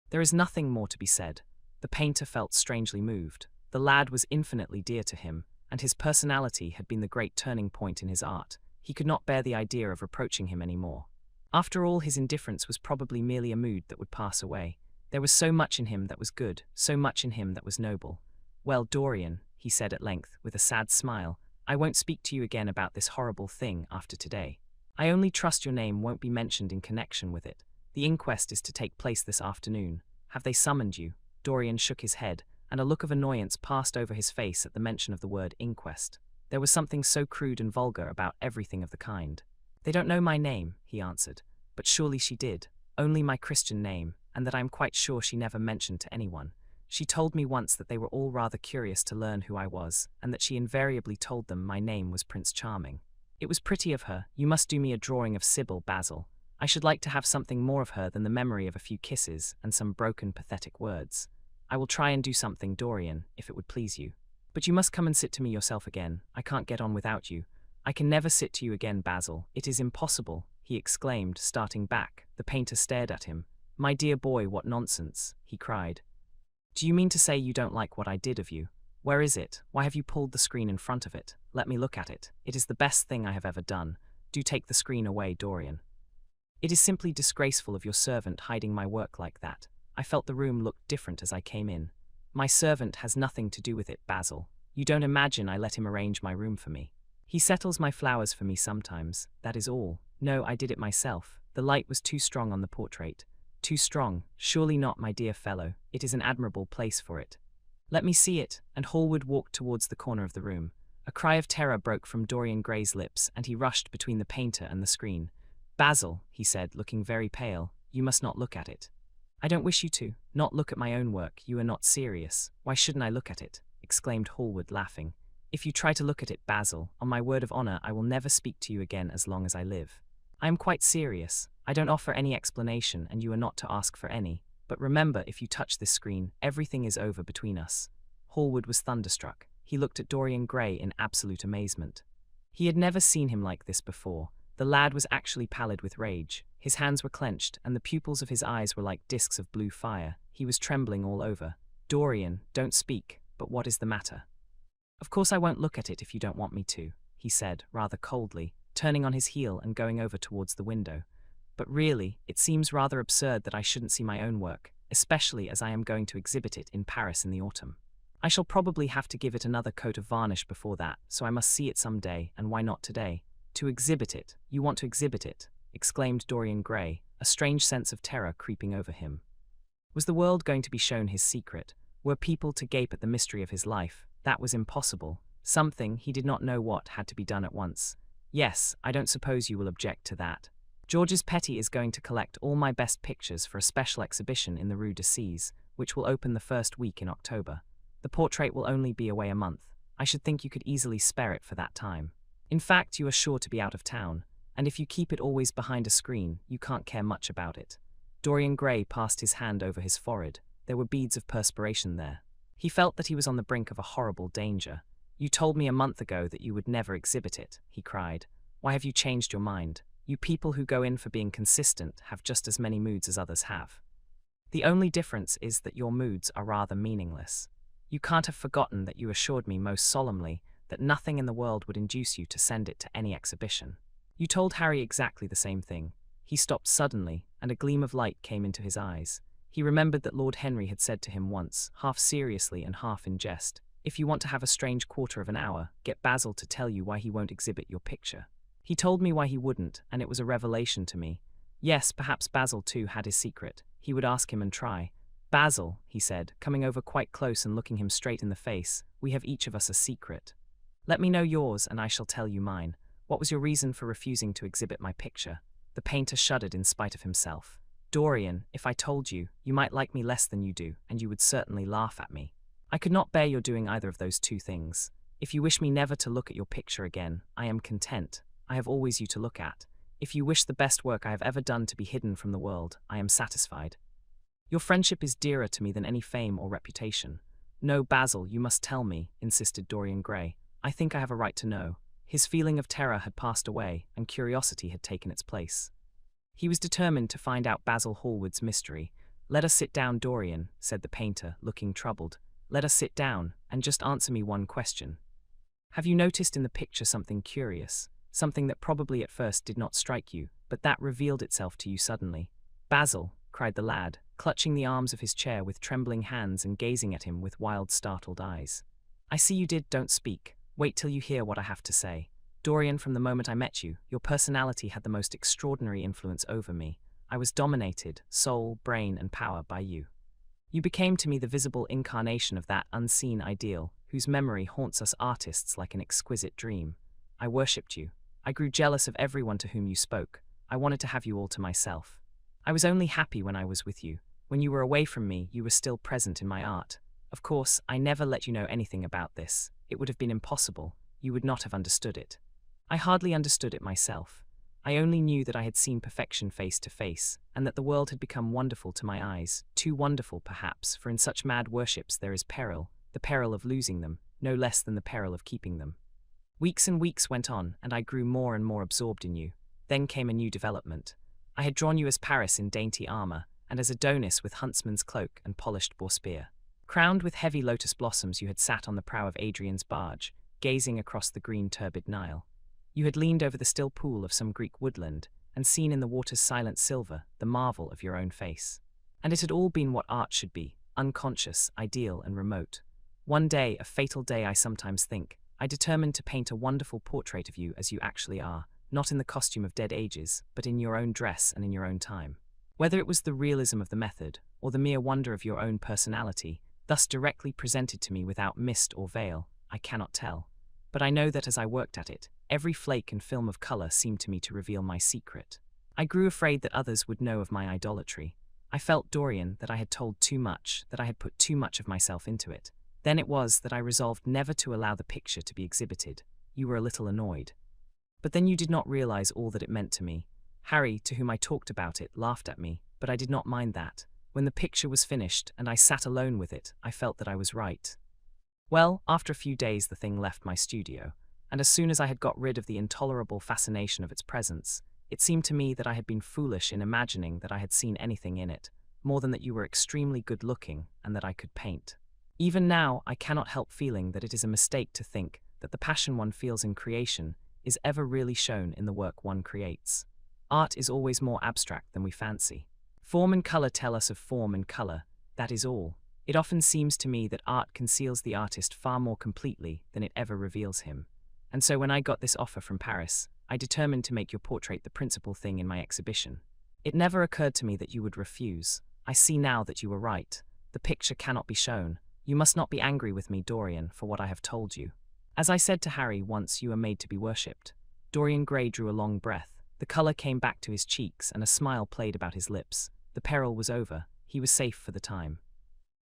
There is nothing more to be said. The painter felt strangely moved. The lad was infinitely dear to him, and his personality had been the great turning point in his art. He could not bear the idea of reproaching him any more. After all, his indifference was probably merely a mood that would pass away. There was so much in him that was good, so much in him that was noble. Well, Dorian, he said at length, with a sad smile, I won't speak to you again about this horrible thing after today. I only trust your name won't be mentioned in connection with it. The inquest is to take place this afternoon. Have they summoned you? Dorian shook his head, and a look of annoyance passed over his face at the mention of the word inquest. There was something so crude and vulgar about everything of the kind. They don't know my name, he answered. But surely she did. Only my Christian name, and that I am quite sure she never mentioned to anyone. She told me once that they were all rather curious to learn who I was, and that she invariably told them my name was Prince Charming. It was pretty of her. You must do me a drawing of Sybil, Basil. I should like to have something more of her than the memory of a few kisses and some broken, pathetic words. I will try and do something, Dorian, if it would please you. But you must come and sit to me yourself again. I can't get on without you. I can never sit to you again, Basil. It is impossible, he exclaimed, starting back. The painter stared at him. My dear boy, what nonsense, he cried. Do you mean to say you don't like what I did of you? Where is it? Why have you pulled the screen in front of it? Let me look at it. It is the best thing I have ever done. Do take the screen away, Dorian. It is simply disgraceful of your servant hiding my work like that. I felt the room looked different as I came in. My servant has nothing to do with it, Basil. You don't imagine I let him arrange my room for me. He settles my flowers for me sometimes, that is all. No, I did it myself. The light was too strong on the portrait. Too strong, surely not, my dear fellow. It is an admirable place for it. Let me see it, and Hallward walked towards the corner of the room. A cry of terror broke from Dorian Gray's lips, and he rushed between the painter and the screen. Basil, he said, looking very pale, you must not look at it. I don't wish you to. Not look at my own work. You are not serious. Why shouldn't I look at it? Exclaimed Hallward, laughing. If you try to look at it, Basil, on my word of honor, I will never speak to you again as long as I live. I am quite serious. I don't offer any explanation, and you are not to ask for any. But remember, if you touch this screen, everything is over between us. Hallward was thunderstruck. He looked at Dorian Gray in absolute amazement. He had never seen him like this before. The lad was actually pallid with rage. His hands were clenched, and the pupils of his eyes were like discs of blue fire. He was trembling all over. Dorian, don't speak, but what is the matter? Of course I won't look at it if you don't want me to, he said, rather coldly, turning on his heel and going over towards the window. But really, it seems rather absurd that I shouldn't see my own work, especially as I am going to exhibit it in Paris in the autumn. I shall probably have to give it another coat of varnish before that, so I must see it some day, and why not today? To exhibit it? You want to exhibit it? Exclaimed Dorian Gray, a strange sense of terror creeping over him. Was the world going to be shown his secret? Were people to gape at the mystery of his life? That was impossible. Something, he did not know what, had to be done at once. Yes, I don't suppose you will object to that. Georges Petit is going to collect all my best pictures for a special exhibition in the Rue de Sèze, which will open the first week in October. The portrait will only be away a month. I should think you could easily spare it for that time. In fact, you are sure to be out of town, and if you keep it always behind a screen, you can't care much about it. Dorian Gray passed his hand over his forehead. There were beads of perspiration there. He felt that he was on the brink of a horrible danger. You told me a month ago that you would never exhibit it, he cried. Why have you changed your mind? You people who go in for being consistent have just as many moods as others have. The only difference is that your moods are rather meaningless. You can't have forgotten that you assured me most solemnly that nothing in the world would induce you to send it to any exhibition. You told Harry exactly the same thing. He stopped suddenly, and a gleam of light came into his eyes. He remembered that Lord Henry had said to him once, half seriously and half in jest, "If you want to have a strange quarter of an hour, get Basil to tell you why he won't exhibit your picture." He told me why he wouldn't, and it was a revelation to me. Yes, perhaps Basil too had his secret. He would ask him and try. "Basil," he said, coming over quite close and looking him straight in the face, "we have each of us a secret. Let me know yours, and I shall tell you mine. What was your reason for refusing to exhibit my picture?" The painter shuddered in spite of himself. "Dorian, if I told you, you might like me less than you do, and you would certainly laugh at me. I could not bear your doing either of those two things. If you wish me never to look at your picture again, I am content. I have always you to look at. If you wish the best work I have ever done to be hidden from the world, I am satisfied. Your friendship is dearer to me than any fame or reputation." "No, Basil, you must tell me," insisted Dorian Gray. "I think I have a right to know." His feeling of terror had passed away, and curiosity had taken its place. He was determined to find out Basil Hallward's mystery. "Let us sit down, Dorian," said the painter, looking troubled. "Let us sit down, and just answer me one question. Have you noticed in the picture something curious? Something that probably at first did not strike you, but that revealed itself to you suddenly?" "Basil," cried the lad, clutching the arms of his chair with trembling hands and gazing at him with wild, startled eyes. "I see you don't speak. Wait till you hear what I have to say. Dorian, from the moment I met you, your personality had the most extraordinary influence over me. I was dominated, soul, brain, and power, by you. You became to me the visible incarnation of that unseen ideal, whose memory haunts us artists like an exquisite dream. I worshipped you. I grew jealous of everyone to whom you spoke. I wanted to have you all to myself. I was only happy when I was with you. When you were away from me, you were still present in my art. Of course, I never let you know anything about this. It would have been impossible. You would not have understood it. I hardly understood it myself. I only knew that I had seen perfection face to face, and that the world had become wonderful to my eyes, too wonderful perhaps, for in such mad worships there is peril, the peril of losing them, no less than the peril of keeping them. Weeks and weeks went on, and I grew more and more absorbed in you. Then came a new development. I had drawn you as Paris in dainty armor, and as Adonis with huntsman's cloak and polished boar spear. Crowned with heavy lotus blossoms, you had sat on the prow of Adrian's barge, gazing across the green turbid Nile. You had leaned over the still pool of some Greek woodland, and seen in the water's silent silver the marvel of your own face. And it had all been what art should be, unconscious, ideal, and remote. One day, a fatal day I sometimes think, I determined to paint a wonderful portrait of you as you actually are, not in the costume of dead ages, but in your own dress and in your own time. Whether it was the realism of the method, or the mere wonder of your own personality, thus directly presented to me without mist or veil, I cannot tell. But I know that as I worked at it, every flake and film of color seemed to me to reveal my secret. I grew afraid that others would know of my idolatry. I felt, Dorian, that I had told too much, that I had put too much of myself into it. Then it was that I resolved never to allow the picture to be exhibited. You were a little annoyed. But then you did not realize all that it meant to me. Harry, to whom I talked about it, laughed at me, but I did not mind that. When the picture was finished and I sat alone with it, I felt that I was right. Well, after a few days the thing left my studio, and as soon as I had got rid of the intolerable fascination of its presence, it seemed to me that I had been foolish in imagining that I had seen anything in it, more than that you were extremely good-looking and that I could paint. Even now, I cannot help feeling that it is a mistake to think that the passion one feels in creation is ever really shown in the work one creates. Art is always more abstract than we fancy. Form and color tell us of form and color, that is all. It often seems to me that art conceals the artist far more completely than it ever reveals him. And so when I got this offer from Paris, I determined to make your portrait the principal thing in my exhibition. It never occurred to me that you would refuse. I see now that you were right. The picture cannot be shown. You must not be angry with me, Dorian, for what I have told you. As I said to Harry once, you are made to be worshipped. Dorian Gray drew a long breath. The colour came back to his cheeks and a smile played about his lips. The peril was over. He was safe for the time.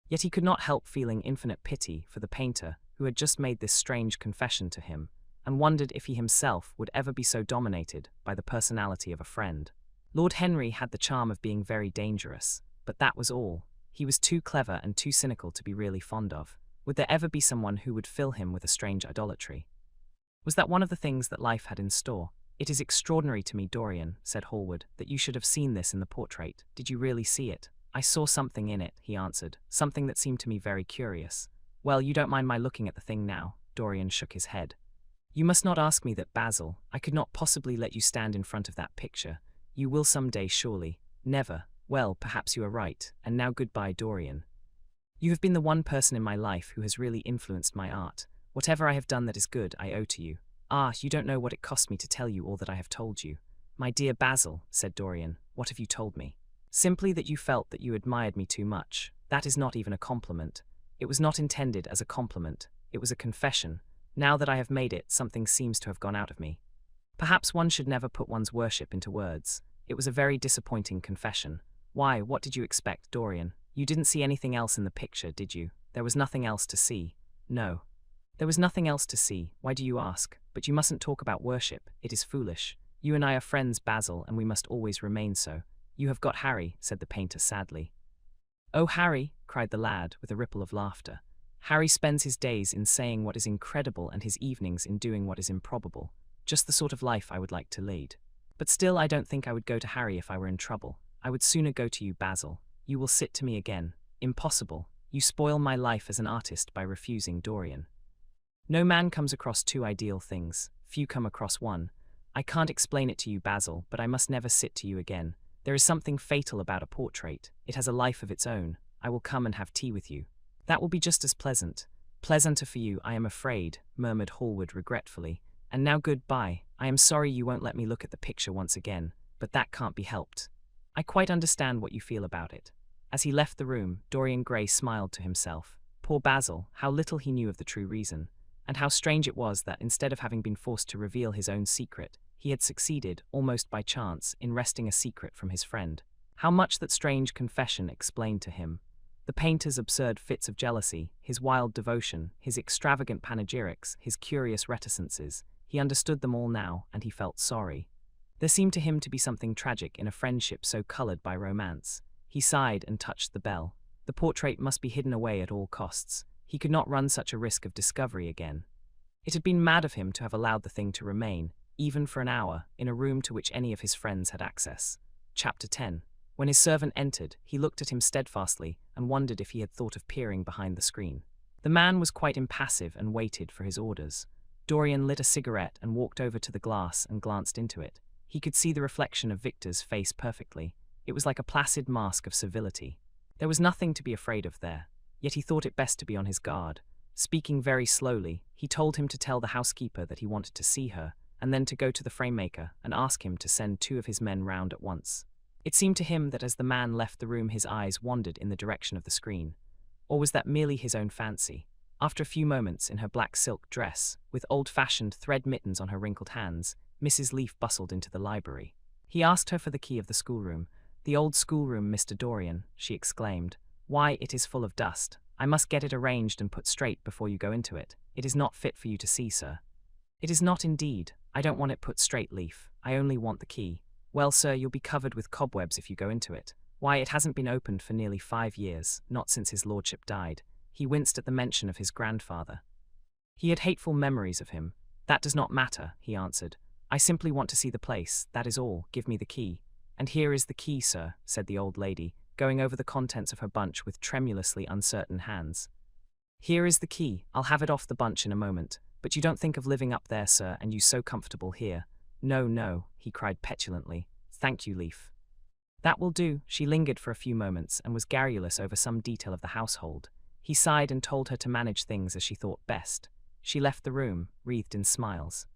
Yet he could not help feeling infinite pity for the painter who had just made this strange confession to him, and wondered if he himself would ever be so dominated by the personality of a friend. Lord Henry had the charm of being very dangerous, but that was all. He was too clever and too cynical to be really fond of. Would there ever be someone who would fill him with a strange idolatry? Was that one of the things that life had in store? "It is extraordinary to me, Dorian," said Hallward, "that you should have seen this in the portrait. Did you really see it?" "I saw something in it," he answered, "something that seemed to me very curious." "Well, you don't mind my looking at the thing now?" Dorian shook his head. "You must not ask me that, Basil. I could not possibly let you stand in front of that picture. You will some day, surely." "Never." "Well, perhaps you are right. And now goodbye, Dorian. You have been the one person in my life who has really influenced my art. Whatever I have done that is good, I owe to you." "Ah, you don't know what it cost me to tell you all that I have told you." "My dear Basil," said Dorian, "what have you told me?" "Simply that you felt that you admired me too much. That is not even a compliment. It was not intended as a compliment. It was a confession. Now that I have made it, something seems to have gone out of me. Perhaps one should never put one's worship into words. It was a very disappointing confession." "Why, what did you expect, Dorian? You didn't see anything else in the picture, did you?" "There was nothing else to see." "No. There was nothing else to see. Why do you ask? But you mustn't talk about worship. It is foolish. You and I are friends, Basil, and we must always remain so." "You have got Harry," said the painter sadly. "Oh, Harry," cried the lad, with a ripple of laughter. "Harry spends his days in saying what is incredible and his evenings in doing what is improbable. Just the sort of life I would like to lead. But still, I don't think I would go to Harry if I were in trouble. I would sooner go to you, Basil. You will sit to me again. Impossible. You spoil my life as an artist by refusing Dorian. No man comes across two ideal things. Few come across one. I can't explain it to you, Basil, but I must never sit to you again. There is something fatal about a portrait. It has a life of its own. I will come and have tea with you." "That will be just as pleasant." "Pleasanter for you, I am afraid," murmured Hallward regretfully. "And now goodbye. I am sorry you won't let me look at the picture once again, but that can't be helped. I quite understand what you feel about it." As he left the room, Dorian Gray smiled to himself. Poor Basil, how little he knew of the true reason, and how strange it was that instead of having been forced to reveal his own secret, he had succeeded, almost by chance, in wresting a secret from his friend. How much that strange confession explained to him. The painter's absurd fits of jealousy, his wild devotion, his extravagant panegyrics, his curious reticences. He understood them all now, and he felt sorry. There seemed to him to be something tragic in a friendship so coloured by romance. He sighed and touched the bell. The portrait must be hidden away at all costs. He could not run such a risk of discovery again. It had been mad of him to have allowed the thing to remain, even for an hour, in a room to which any of his friends had access. Chapter 10. When his servant entered, he looked at him steadfastly and wondered if he had thought of peering behind the screen. The man was quite impassive and waited for his orders. Dorian lit a cigarette and walked over to the glass and glanced into it. He could see the reflection of Victor's face perfectly. It was like a placid mask of civility. There was nothing to be afraid of there, yet he thought it best to be on his guard. Speaking very slowly, he told him to tell the housekeeper that he wanted to see her, and then to go to the frame-maker and ask him to send 2 of his men round at once. It seemed to him that as the man left the room his eyes wandered in the direction of the screen. Or was that merely his own fancy? After a few moments, in her black silk dress, with old-fashioned thread mittens on her wrinkled hands, Mrs. Leaf bustled into the library. He asked her for the key of the schoolroom. "The old schoolroom, Mr. Dorian," she exclaimed. "Why, it is full of dust. I must get it arranged and put straight before you go into it. It is not fit for you to see, sir." "It is not indeed. I don't want it put straight, Leaf. I only want the key." "Well, sir, you'll be covered with cobwebs if you go into it. Why, it hasn't been opened for nearly 5 years, not since his lordship died." He winced at the mention of his grandfather. He had hateful memories of him. "That does not matter," he answered. "I simply want to see the place, that is all. Give me the key." "And here is the key, sir," said the old lady, going over the contents of her bunch with tremulously uncertain hands. "Here is the key. I'll have it off the bunch in a moment. But you don't think of living up there, sir, and you so comfortable here." "No, no," he cried petulantly. "Thank you, Leaf." "That will do." She lingered for a few moments and was garrulous over some detail of the household. He sighed and told her to manage things as she thought best. She left the room, wreathed in smiles.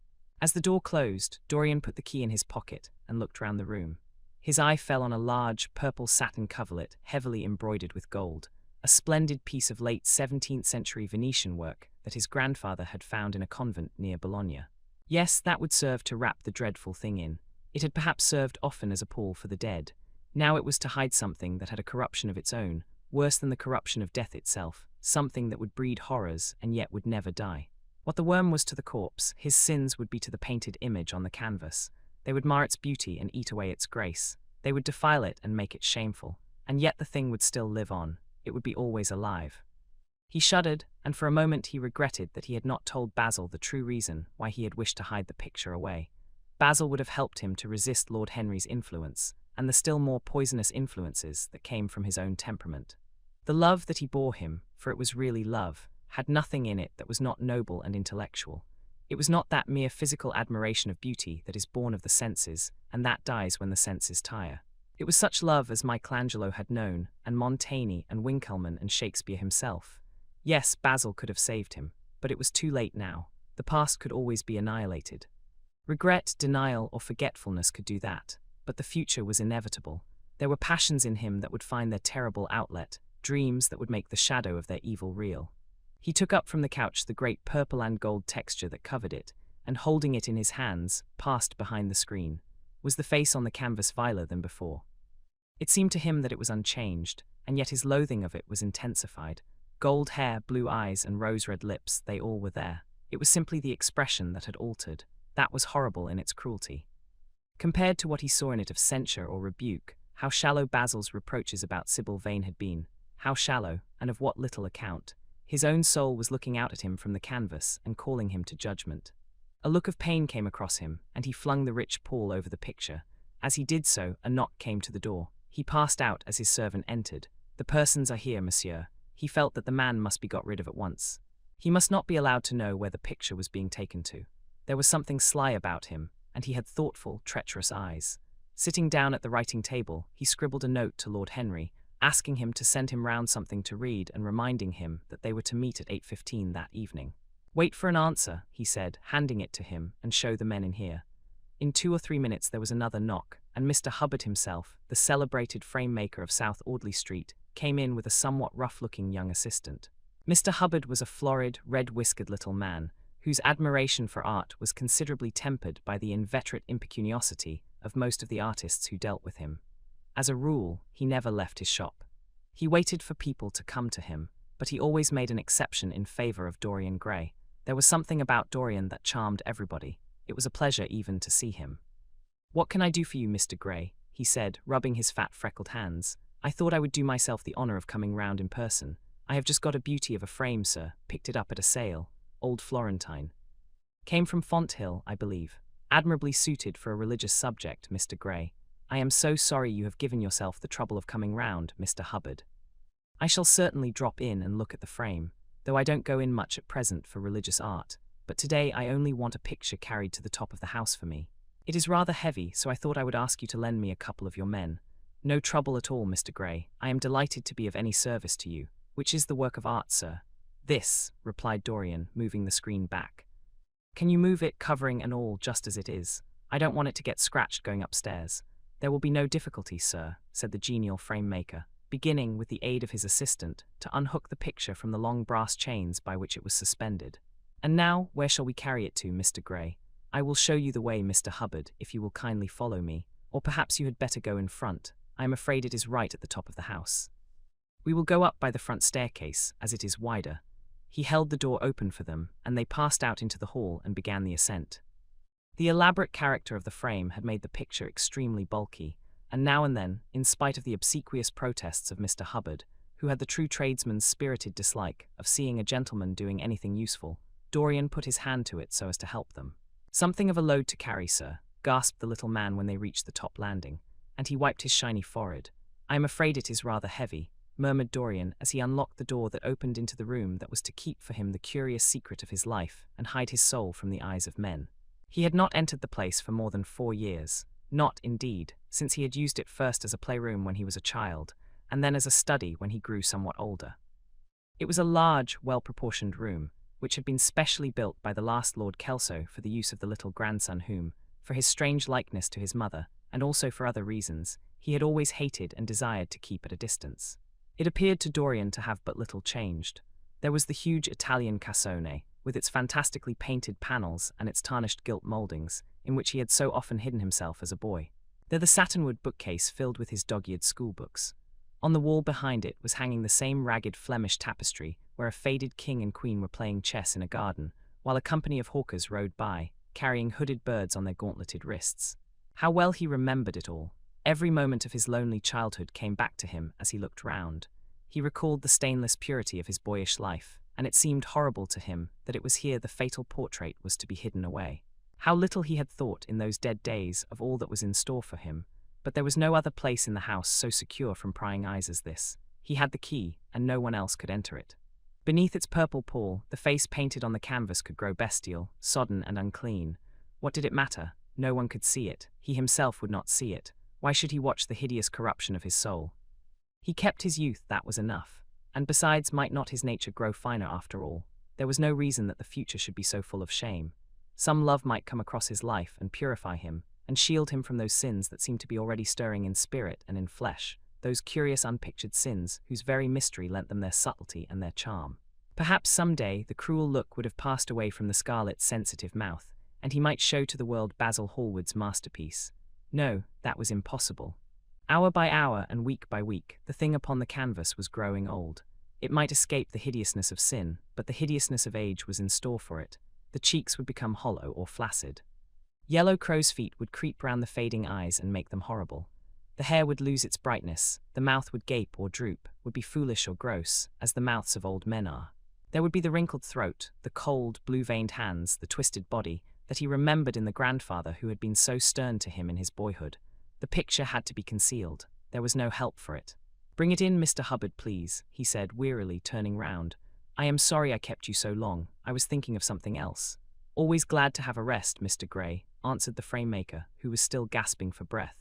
As the door closed, Dorian put the key in his pocket and looked round the room. His eye fell on a large, purple satin coverlet, heavily embroidered with gold, a splendid piece of late 17th century Venetian work that his grandfather had found in a convent near Bologna. Yes, that would serve to wrap the dreadful thing in. It had perhaps served often as a pall for the dead. Now it was to hide something that had a corruption of its own, worse than the corruption of death itself, something that would breed horrors and yet would never die. What the worm was to the corpse, his sins would be to the painted image on the canvas. They would mar its beauty and eat away its grace. They would defile it and make it shameful. And yet the thing would still live on. It would be always alive. He shuddered, and for a moment he regretted that he had not told Basil the true reason why he had wished to hide the picture away. Basil would have helped him to resist Lord Henry's influence, and the still more poisonous influences that came from his own temperament. The love that he bore him, for it was really love, had nothing in it that was not noble and intellectual. It was not that mere physical admiration of beauty that is born of the senses, and that dies when the senses tire. It was such love as Michelangelo had known, and Montaigne and Winckelmann and Shakespeare himself. Yes, Basil could have saved him, but it was too late now. The past could always be annihilated. Regret, denial, or forgetfulness could do that, but the future was inevitable. There were passions in him that would find their terrible outlet, dreams that would make the shadow of their evil real. He took up from the couch the great purple and gold texture that covered it, and holding it in his hands, passed behind the screen. Was the face on the canvas viler than before? It seemed to him that it was unchanged, and yet his loathing of it was intensified. Gold hair, blue eyes, and rose-red lips, they all were there. It was simply the expression that had altered. That was horrible in its cruelty. Compared to what he saw in it of censure or rebuke, how shallow Basil's reproaches about Sybil Vane had been. How shallow, and of what little account. His own soul was looking out at him from the canvas and calling him to judgment. A look of pain came across him, and he flung the rich pall over the picture. As he did so, a knock came to the door. He passed out as his servant entered. "The persons are here, monsieur." He felt that the man must be got rid of at once. He must not be allowed to know where the picture was being taken to. There was something sly about him, and he had thoughtful, treacherous eyes. Sitting down at the writing table, he scribbled a note to Lord Henry, asking him to send him round something to read and reminding him that they were to meet at 8:15 that evening. "Wait for an answer," he said, handing it to him, "and show the men in here." In 2 or 3 minutes there was another knock, and Mr. Hubbard himself, the celebrated frame-maker of South Audley Street, came in with a somewhat rough-looking young assistant. Mr. Hubbard was a florid, red-whiskered little man, whose admiration for art was considerably tempered by the inveterate impecuniosity of most of the artists who dealt with him. As a rule, he never left his shop. He waited for people to come to him, but he always made an exception in favor of Dorian Gray. There was something about Dorian that charmed everybody. It was a pleasure even to see him. "What can I do for you, Mr. Gray?" he said, rubbing his fat, freckled hands. "I thought I would do myself the honor of coming round in person. I have just got a beauty of a frame, sir, picked it up at a sale. Old Florentine. Came from Fonthill, I believe. Admirably suited for a religious subject, Mr. Gray. I am so sorry you have given yourself the trouble of coming round, Mr. Hubbard. I shall certainly drop in and look at the frame, though I don't go in much at present for religious art, but today I only want a picture carried to the top of the house for me. It is rather heavy, so I thought I would ask you to lend me a couple of your men. No trouble at all, Mr. Gray. I am delighted to be of any service to you. Which is the work of art, sir?" "This," replied Dorian, moving the screen back. "Can you move it, covering and all, just as it is? I don't want it to get scratched going upstairs." "There will be no difficulty, sir," said the genial frame-maker, beginning, with the aid of his assistant, to unhook the picture from the long brass chains by which it was suspended. "And now, where shall we carry it to, Mr. Gray? I will show you the way, Mr. Hubbard, if you will kindly follow me, or perhaps you had better go in front. I am afraid it is right at the top of the house." "We will go up by the front staircase, as it is wider." He held the door open for them, and they passed out into the hall and began the ascent. The elaborate character of the frame had made the picture extremely bulky, and now and then, in spite of the obsequious protests of Mr. Hubbard, who had the true tradesman's spirited dislike of seeing a gentleman doing anything useful, Dorian put his hand to it so as to help them. "Something of a load to carry, sir," gasped the little man when they reached the top landing, and he wiped his shiny forehead. "I am afraid it is rather heavy," murmured Dorian as he unlocked the door that opened into the room that was to keep for him the curious secret of his life and hide his soul from the eyes of men. He had not entered the place for more than 4 years, not, indeed, since he had used it first as a playroom when he was a child, and then as a study when he grew somewhat older. It was a large, well-proportioned room, which had been specially built by the last Lord Kelso for the use of the little grandson whom, for his strange likeness to his mother, and also for other reasons, he had always hated and desired to keep at a distance. It appeared to Dorian to have but little changed. There was the huge Italian cassone, with its fantastically painted panels and its tarnished gilt mouldings, in which he had so often hidden himself as a boy. There the satinwood bookcase filled with his dog-eared schoolbooks. On the wall behind it was hanging the same ragged Flemish tapestry where a faded king and queen were playing chess in a garden, while a company of hawkers rode by, carrying hooded birds on their gauntleted wrists. How well he remembered it all. Every moment of his lonely childhood came back to him as he looked round. He recalled the stainless purity of his boyish life, and it seemed horrible to him that it was here the fatal portrait was to be hidden away. How little he had thought in those dead days of all that was in store for him, but there was no other place in the house so secure from prying eyes as this. He had the key, and no one else could enter it. Beneath its purple pall, the face painted on the canvas could grow bestial, sodden and unclean. What did it matter? No one could see it. He himself would not see it. Why should he watch the hideous corruption of his soul? He kept his youth, that was enough. And besides, might not his nature grow finer after all? There was no reason that the future should be so full of shame. Some love might come across his life and purify him, and shield him from those sins that seemed to be already stirring in spirit and in flesh, those curious unpictured sins whose very mystery lent them their subtlety and their charm. Perhaps some day the cruel look would have passed away from the scarlet, sensitive mouth, and he might show to the world Basil Hallward's masterpiece. No, that was impossible. Hour by hour and week by week, the thing upon the canvas was growing old. It might escape the hideousness of sin, but the hideousness of age was in store for it. The cheeks would become hollow or flaccid. Yellow crow's feet would creep round the fading eyes and make them horrible. The hair would lose its brightness, the mouth would gape or droop, would be foolish or gross, as the mouths of old men are. There would be the wrinkled throat, the cold, blue-veined hands, the twisted body, that he remembered in the grandfather who had been so stern to him in his boyhood. The picture had to be concealed. There was no help for it. "Bring it in, Mr. Hubbard, please," he said, wearily turning round. "I am sorry I kept you so long. I was thinking of something else." "Always glad to have a rest, Mr. Gray," answered the frame-maker, who was still gasping for breath.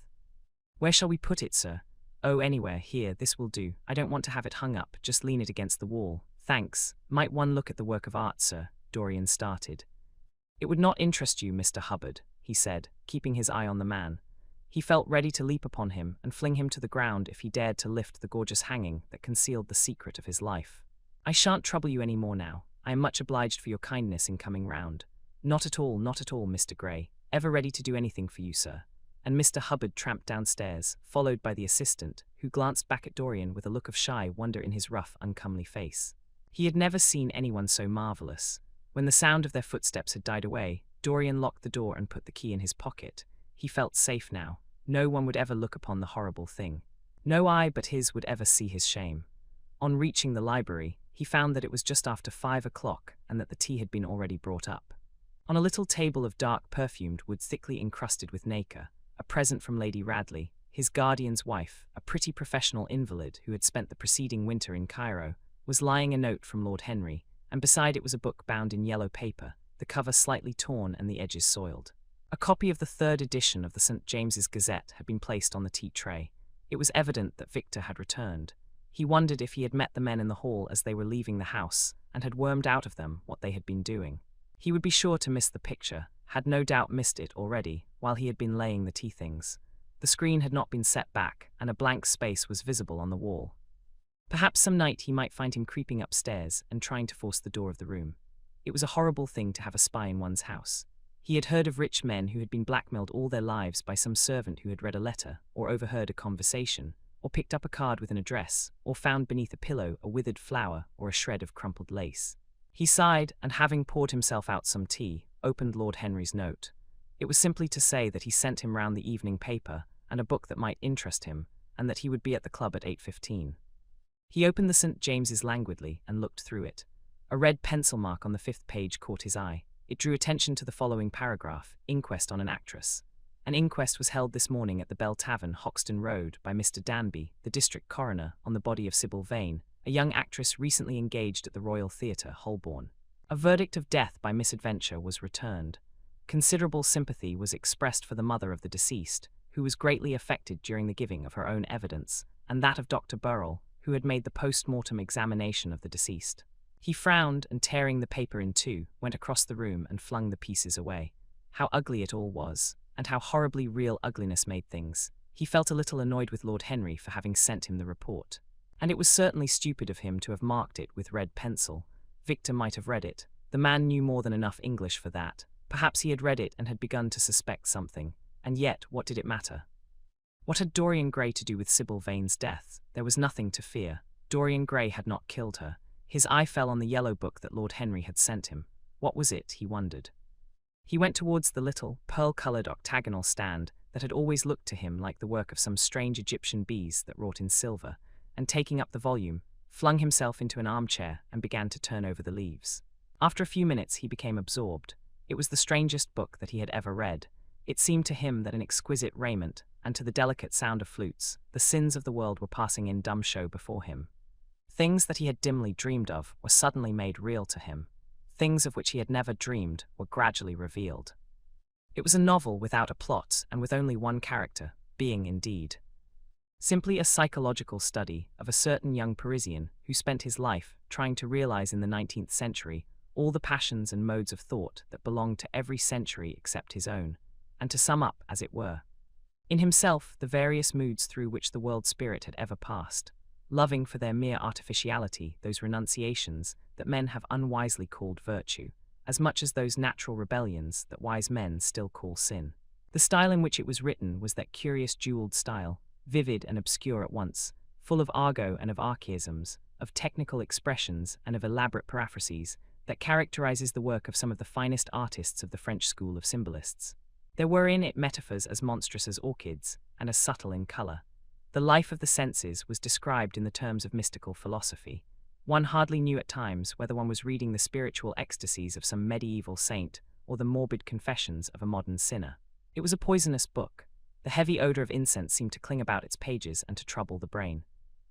"Where shall we put it, sir?" "Oh, anywhere. Here, this will do. I don't want to have it hung up. Just lean it against the wall." "Thanks. Might one look at the work of art, sir?" Dorian started. "It would not interest you, Mr. Hubbard," he said, keeping his eye on the man. He felt ready to leap upon him and fling him to the ground if he dared to lift the gorgeous hanging that concealed the secret of his life. "I shan't trouble you any more now. I am much obliged for your kindness in coming round." Not at all, Mr. Gray. Ever ready to do anything for you, sir." And Mr. Hubbard tramped downstairs, followed by the assistant, who glanced back at Dorian with a look of shy wonder in his rough, uncomely face. He had never seen anyone so marvelous. When the sound of their footsteps had died away, Dorian locked the door and put the key in his pocket. He felt safe now. No one would ever look upon the horrible thing. No eye but his would ever see his shame. On reaching the library, he found that it was just after 5 o'clock and that the tea had been already brought up. On a little table of dark perfumed wood thickly encrusted with nacre, a present from Lady Radley, his guardian's wife, a pretty professional invalid who had spent the preceding winter in Cairo, was lying a note from Lord Henry, and beside it was a book bound in yellow paper, the cover slightly torn and the edges soiled. A copy of the 3rd edition of the St. James's Gazette had been placed on the tea tray. It was evident that Victor had returned. He wondered if he had met the men in the hall as they were leaving the house, and had wormed out of them what they had been doing. He would be sure to miss the picture, had no doubt missed it already, while he had been laying the tea things. The screen had not been set back, and a blank space was visible on the wall. Perhaps some night he might find him creeping upstairs and trying to force the door of the room. It was a horrible thing to have a spy in one's house. He had heard of rich men who had been blackmailed all their lives by some servant who had read a letter, or overheard a conversation, or picked up a card with an address, or found beneath a pillow a withered flower or a shred of crumpled lace. He sighed, and having poured himself out some tea, opened Lord Henry's note. It was simply to say that he sent him round the evening paper and a book that might interest him, and that he would be at the club at 8:15. He opened the St. James's languidly and looked through it. A red pencil mark on the 5th page caught his eye. It drew attention to the following paragraph: "Inquest on an actress. An inquest was held this morning at the Bell Tavern, Hoxton Road, by Mr. Danby, the district coroner, on the body of Sybil Vane, a young actress recently engaged at the Royal Theatre, Holborn. A verdict of death by misadventure was returned. Considerable sympathy was expressed for the mother of the deceased, who was greatly affected during the giving of her own evidence, and that of Dr. Burrell, who had made the post-mortem examination of the deceased." He frowned, and tearing the paper in two, went across the room and flung the pieces away. How ugly it all was, and how horribly real ugliness made things. He felt a little annoyed with Lord Henry for having sent him the report. And it was certainly stupid of him to have marked it with red pencil. Victor might have read it. The man knew more than enough English for that. Perhaps he had read it and had begun to suspect something. And yet, what did it matter? What had Dorian Gray to do with Sybil Vane's death? There was nothing to fear. Dorian Gray had not killed her. His eye fell on the yellow book that Lord Henry had sent him. What was it, he wondered. He went towards the little, pearl-coloured octagonal stand that had always looked to him like the work of some strange Egyptian bees that wrought in silver, and taking up the volume, flung himself into an armchair and began to turn over the leaves. After a few minutes he became absorbed. It was the strangest book that he had ever read. It seemed to him that in exquisite raiment, and to the delicate sound of flutes, the sins of the world were passing in dumb show before him. Things that he had dimly dreamed of were suddenly made real to him. Things of which he had never dreamed were gradually revealed. It was a novel without a plot and with only one character, being indeed simply a psychological study of a certain young Parisian who spent his life trying to realize in the 19th century all the passions and modes of thought that belonged to every century except his own, and to sum up, as it were, in himself the various moods through which the world spirit had ever passed, loving for their mere artificiality those renunciations that men have unwisely called virtue, as much as those natural rebellions that wise men still call sin. The style in which it was written was that curious jeweled style, vivid and obscure at once, full of argot and of archaisms, of technical expressions and of elaborate paraphrases, that characterizes the work of some of the finest artists of the French school of symbolists. There were in it metaphors as monstrous as orchids, and as subtle in color. The life of the senses was described in the terms of mystical philosophy. One hardly knew at times whether one was reading the spiritual ecstasies of some medieval saint or the morbid confessions of a modern sinner. It was a poisonous book. The heavy odor of incense seemed to cling about its pages and to trouble the brain.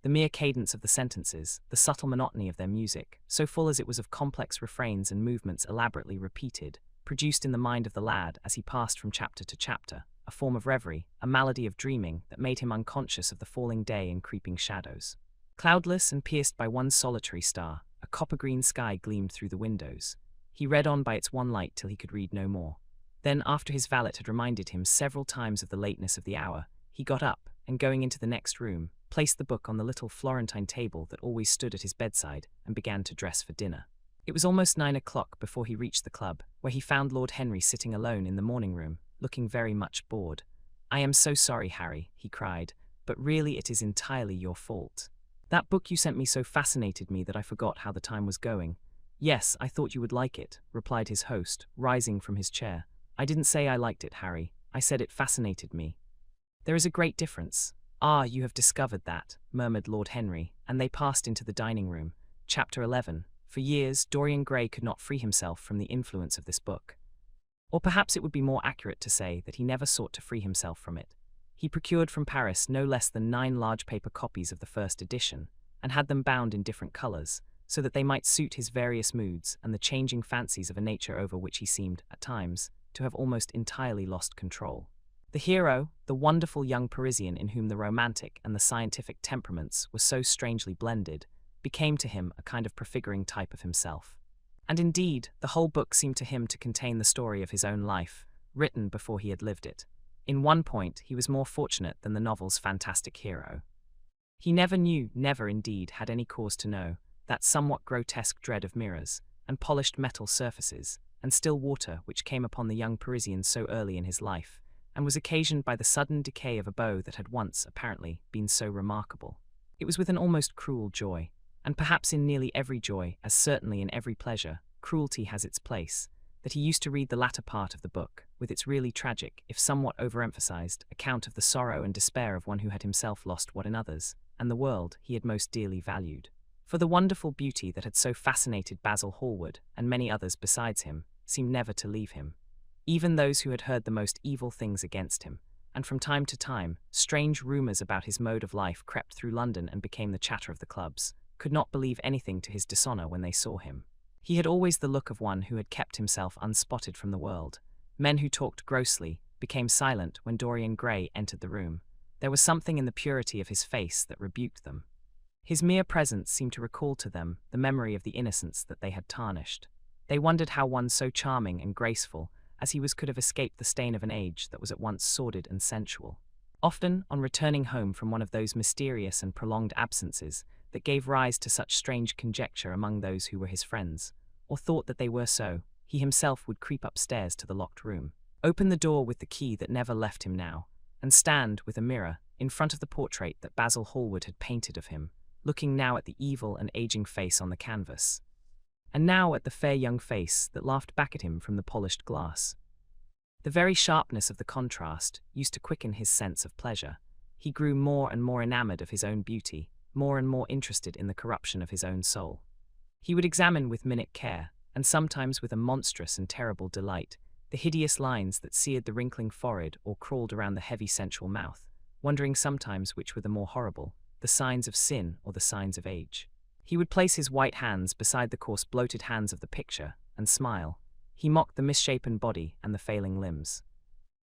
The mere cadence of the sentences, the subtle monotony of their music, so full as it was of complex refrains and movements elaborately repeated, produced in the mind of the lad, as he passed from chapter to chapter, a form of reverie, a malady of dreaming that made him unconscious of the falling day and creeping shadows. Cloudless and pierced by one solitary star, a copper-green sky gleamed through the windows. He read on by its one light till he could read no more. Then, after his valet had reminded him several times of the lateness of the hour, he got up, and going into the next room, placed the book on the little Florentine table that always stood at his bedside, and began to dress for dinner. It was almost 9 o'clock before he reached the club, where he found Lord Henry sitting alone in the morning-room, looking very much bored. "I am so sorry, Harry," he cried, "but really it is entirely your fault. That book you sent me so fascinated me that I forgot how the time was going." "Yes, I thought you would like it," replied his host, rising from his chair. "I didn't say I liked it, Harry. I said it fascinated me." "There is a great difference." "Ah, you have discovered that," murmured Lord Henry, and they passed into the dining-room. Chapter 11. For years, Dorian Gray could not free himself from the influence of this book. Or perhaps it would be more accurate to say that he never sought to free himself from it. He procured from Paris no less than 9 large paper copies of the first edition, and had them bound in different colors, so that they might suit his various moods and the changing fancies of a nature over which he seemed, at times, to have almost entirely lost control. The hero, the wonderful young Parisian in whom the romantic and the scientific temperaments were so strangely blended, became to him a kind of prefiguring type of himself. And indeed, the whole book seemed to him to contain the story of his own life, written before he had lived it. In one point, he was more fortunate than the novel's fantastic hero. He never knew, never indeed had any cause to know, that somewhat grotesque dread of mirrors, and polished metal surfaces, and still water which came upon the young Parisian so early in his life, and was occasioned by the sudden decay of a beau that had once, apparently, been so remarkable. It was with an almost cruel joy, and perhaps in nearly every joy, as certainly in every pleasure, cruelty has its place, that he used to read the latter part of the book, with its really tragic, if somewhat overemphasized, account of the sorrow and despair of one who had himself lost what in others, and the world, he had most dearly valued. For the wonderful beauty that had so fascinated Basil Hallward, and many others besides him, seemed never to leave him. Even those who had heard the most evil things against him, and from time to time, strange rumors about his mode of life crept through London and became the chatter of the clubs, could not believe anything to his dishonor when they saw him. He had always the look of one who had kept himself unspotted from the world. Men who talked grossly became silent when Dorian Gray entered the room. There was something in the purity of his face that rebuked them. His mere presence seemed to recall to them the memory of the innocence that they had tarnished. They wondered how one so charming and graceful as he was could have escaped the stain of an age that was at once sordid and sensual. Often, on returning home from one of those mysterious and prolonged absences that gave rise to such strange conjecture among those who were his friends, or thought that they were so, he himself would creep upstairs to the locked room, open the door with the key that never left him now, and stand with a mirror in front of the portrait that Basil Hallward had painted of him, looking now at the evil and aging face on the canvas, and now at the fair young face that laughed back at him from the polished glass. The very sharpness of the contrast used to quicken his sense of pleasure. He grew more and more enamored of his own beauty, more and more interested in the corruption of his own soul. He would examine with minute care, and sometimes with a monstrous and terrible delight, the hideous lines that seared the wrinkling forehead or crawled around the heavy sensual mouth, wondering sometimes which were the more horrible, the signs of sin or the signs of age. He would place his white hands beside the coarse bloated hands of the picture, and smile. He mocked the misshapen body and the failing limbs.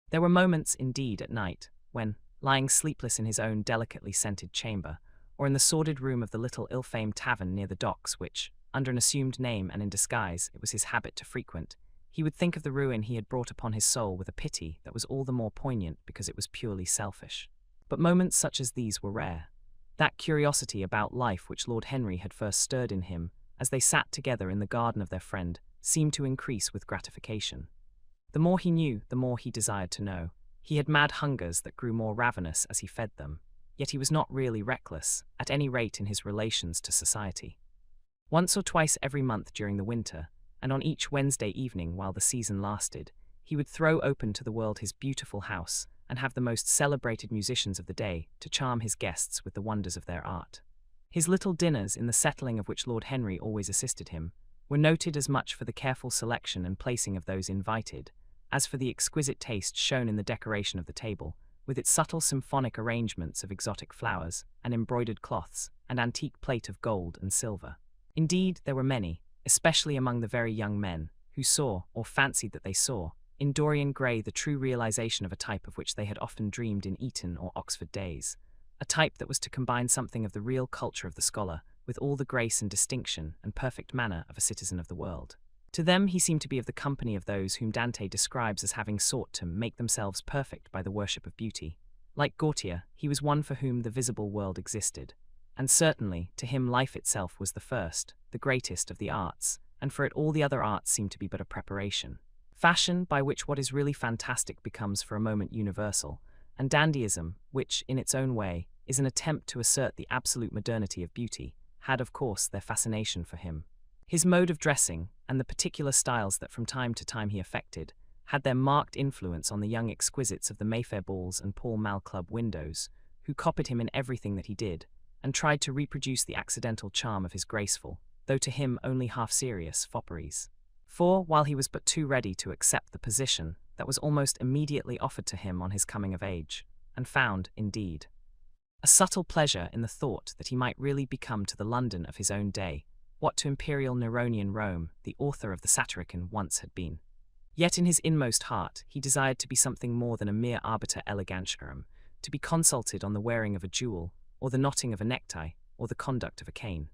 There were moments, indeed, at night, when, lying sleepless in his own delicately scented chamber, or in the sordid room of the little ill-famed tavern near the docks which, under an assumed name and in disguise, it was his habit to frequent, he would think of the ruin he had brought upon his soul with a pity that was all the more poignant because it was purely selfish. But moments such as these were rare. That curiosity about life which Lord Henry had first stirred in him, as they sat together in the garden of their friend, seemed to increase with gratification. The more he knew, the more he desired to know. He had mad hungers that grew more ravenous as he fed them, yet he was not really reckless, at any rate in his relations to society. Once or twice every month during the winter, and on each Wednesday evening while the season lasted, he would throw open to the world his beautiful house, and have the most celebrated musicians of the day to charm his guests with the wonders of their art. His little dinners, in the settling of which Lord Henry always assisted him, were noted as much for the careful selection and placing of those invited, as for the exquisite taste shown in the decoration of the table, with its subtle symphonic arrangements of exotic flowers, and embroidered cloths, and antique plate of gold and silver. Indeed, there were many, especially among the very young men, who saw, or fancied that they saw, in Dorian Gray the true realization of a type of which they had often dreamed in Eton or Oxford days, a type that was to combine something of the real culture of the scholar with all the grace and distinction and perfect manner of a citizen of the world. To them he seemed to be of the company of those whom Dante describes as having sought to make themselves perfect by the worship of beauty. Like Gautier, he was one for whom the visible world existed, and certainly to him life itself was the first, the greatest of the arts, and for it all the other arts seemed to be but a preparation. Fashion, by which what is really fantastic becomes for a moment universal, and dandyism, which, in its own way, is an attempt to assert the absolute modernity of beauty, had of course their fascination for him. His mode of dressing, and the particular styles that from time to time he affected, had their marked influence on the young exquisites of the Mayfair balls and Pall Mall Club windows, who copied him in everything that he did, and tried to reproduce the accidental charm of his graceful, though to him only half-serious, fopperies. For, while he was but too ready to accept the position that was almost immediately offered to him on his coming of age, and found, indeed, a subtle pleasure in the thought that he might really become to the London of his own day what to imperial Neronian Rome the author of the Satyricon once had been. Yet in his inmost heart he desired to be something more than a mere arbiter elegantiarum, to be consulted on the wearing of a jewel, or the knotting of a necktie, or the conduct of a cane.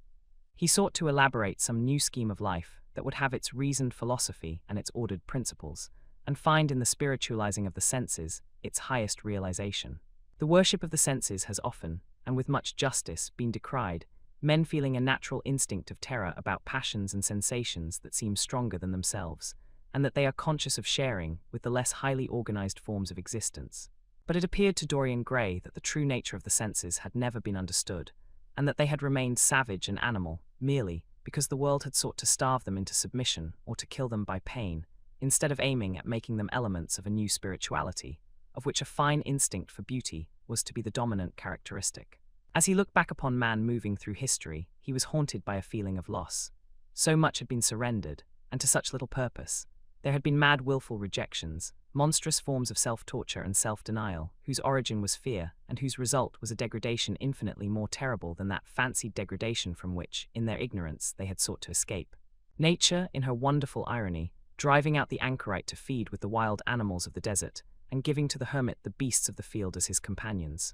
He sought to elaborate some new scheme of life that would have its reasoned philosophy and its ordered principles, and find in the spiritualizing of the senses its highest realization. The worship of the senses has often, and with much justice, been decried, men feeling a natural instinct of terror about passions and sensations that seem stronger than themselves, and that they are conscious of sharing with the less highly organized forms of existence. But it appeared to Dorian Gray that the true nature of the senses had never been understood, and that they had remained savage and animal, merely because the world had sought to starve them into submission or to kill them by pain, instead of aiming at making them elements of a new spirituality, of which a fine instinct for beauty was to be the dominant characteristic. As he looked back upon man moving through history, he was haunted by a feeling of loss. So much had been surrendered, and to such little purpose. There had been mad willful rejections, monstrous forms of self-torture and self-denial, whose origin was fear, and whose result was a degradation infinitely more terrible than that fancied degradation from which, in their ignorance, they had sought to escape. Nature, in her wonderful irony, driving out the anchorite to feed with the wild animals of the desert, and giving to the hermit the beasts of the field as his companions.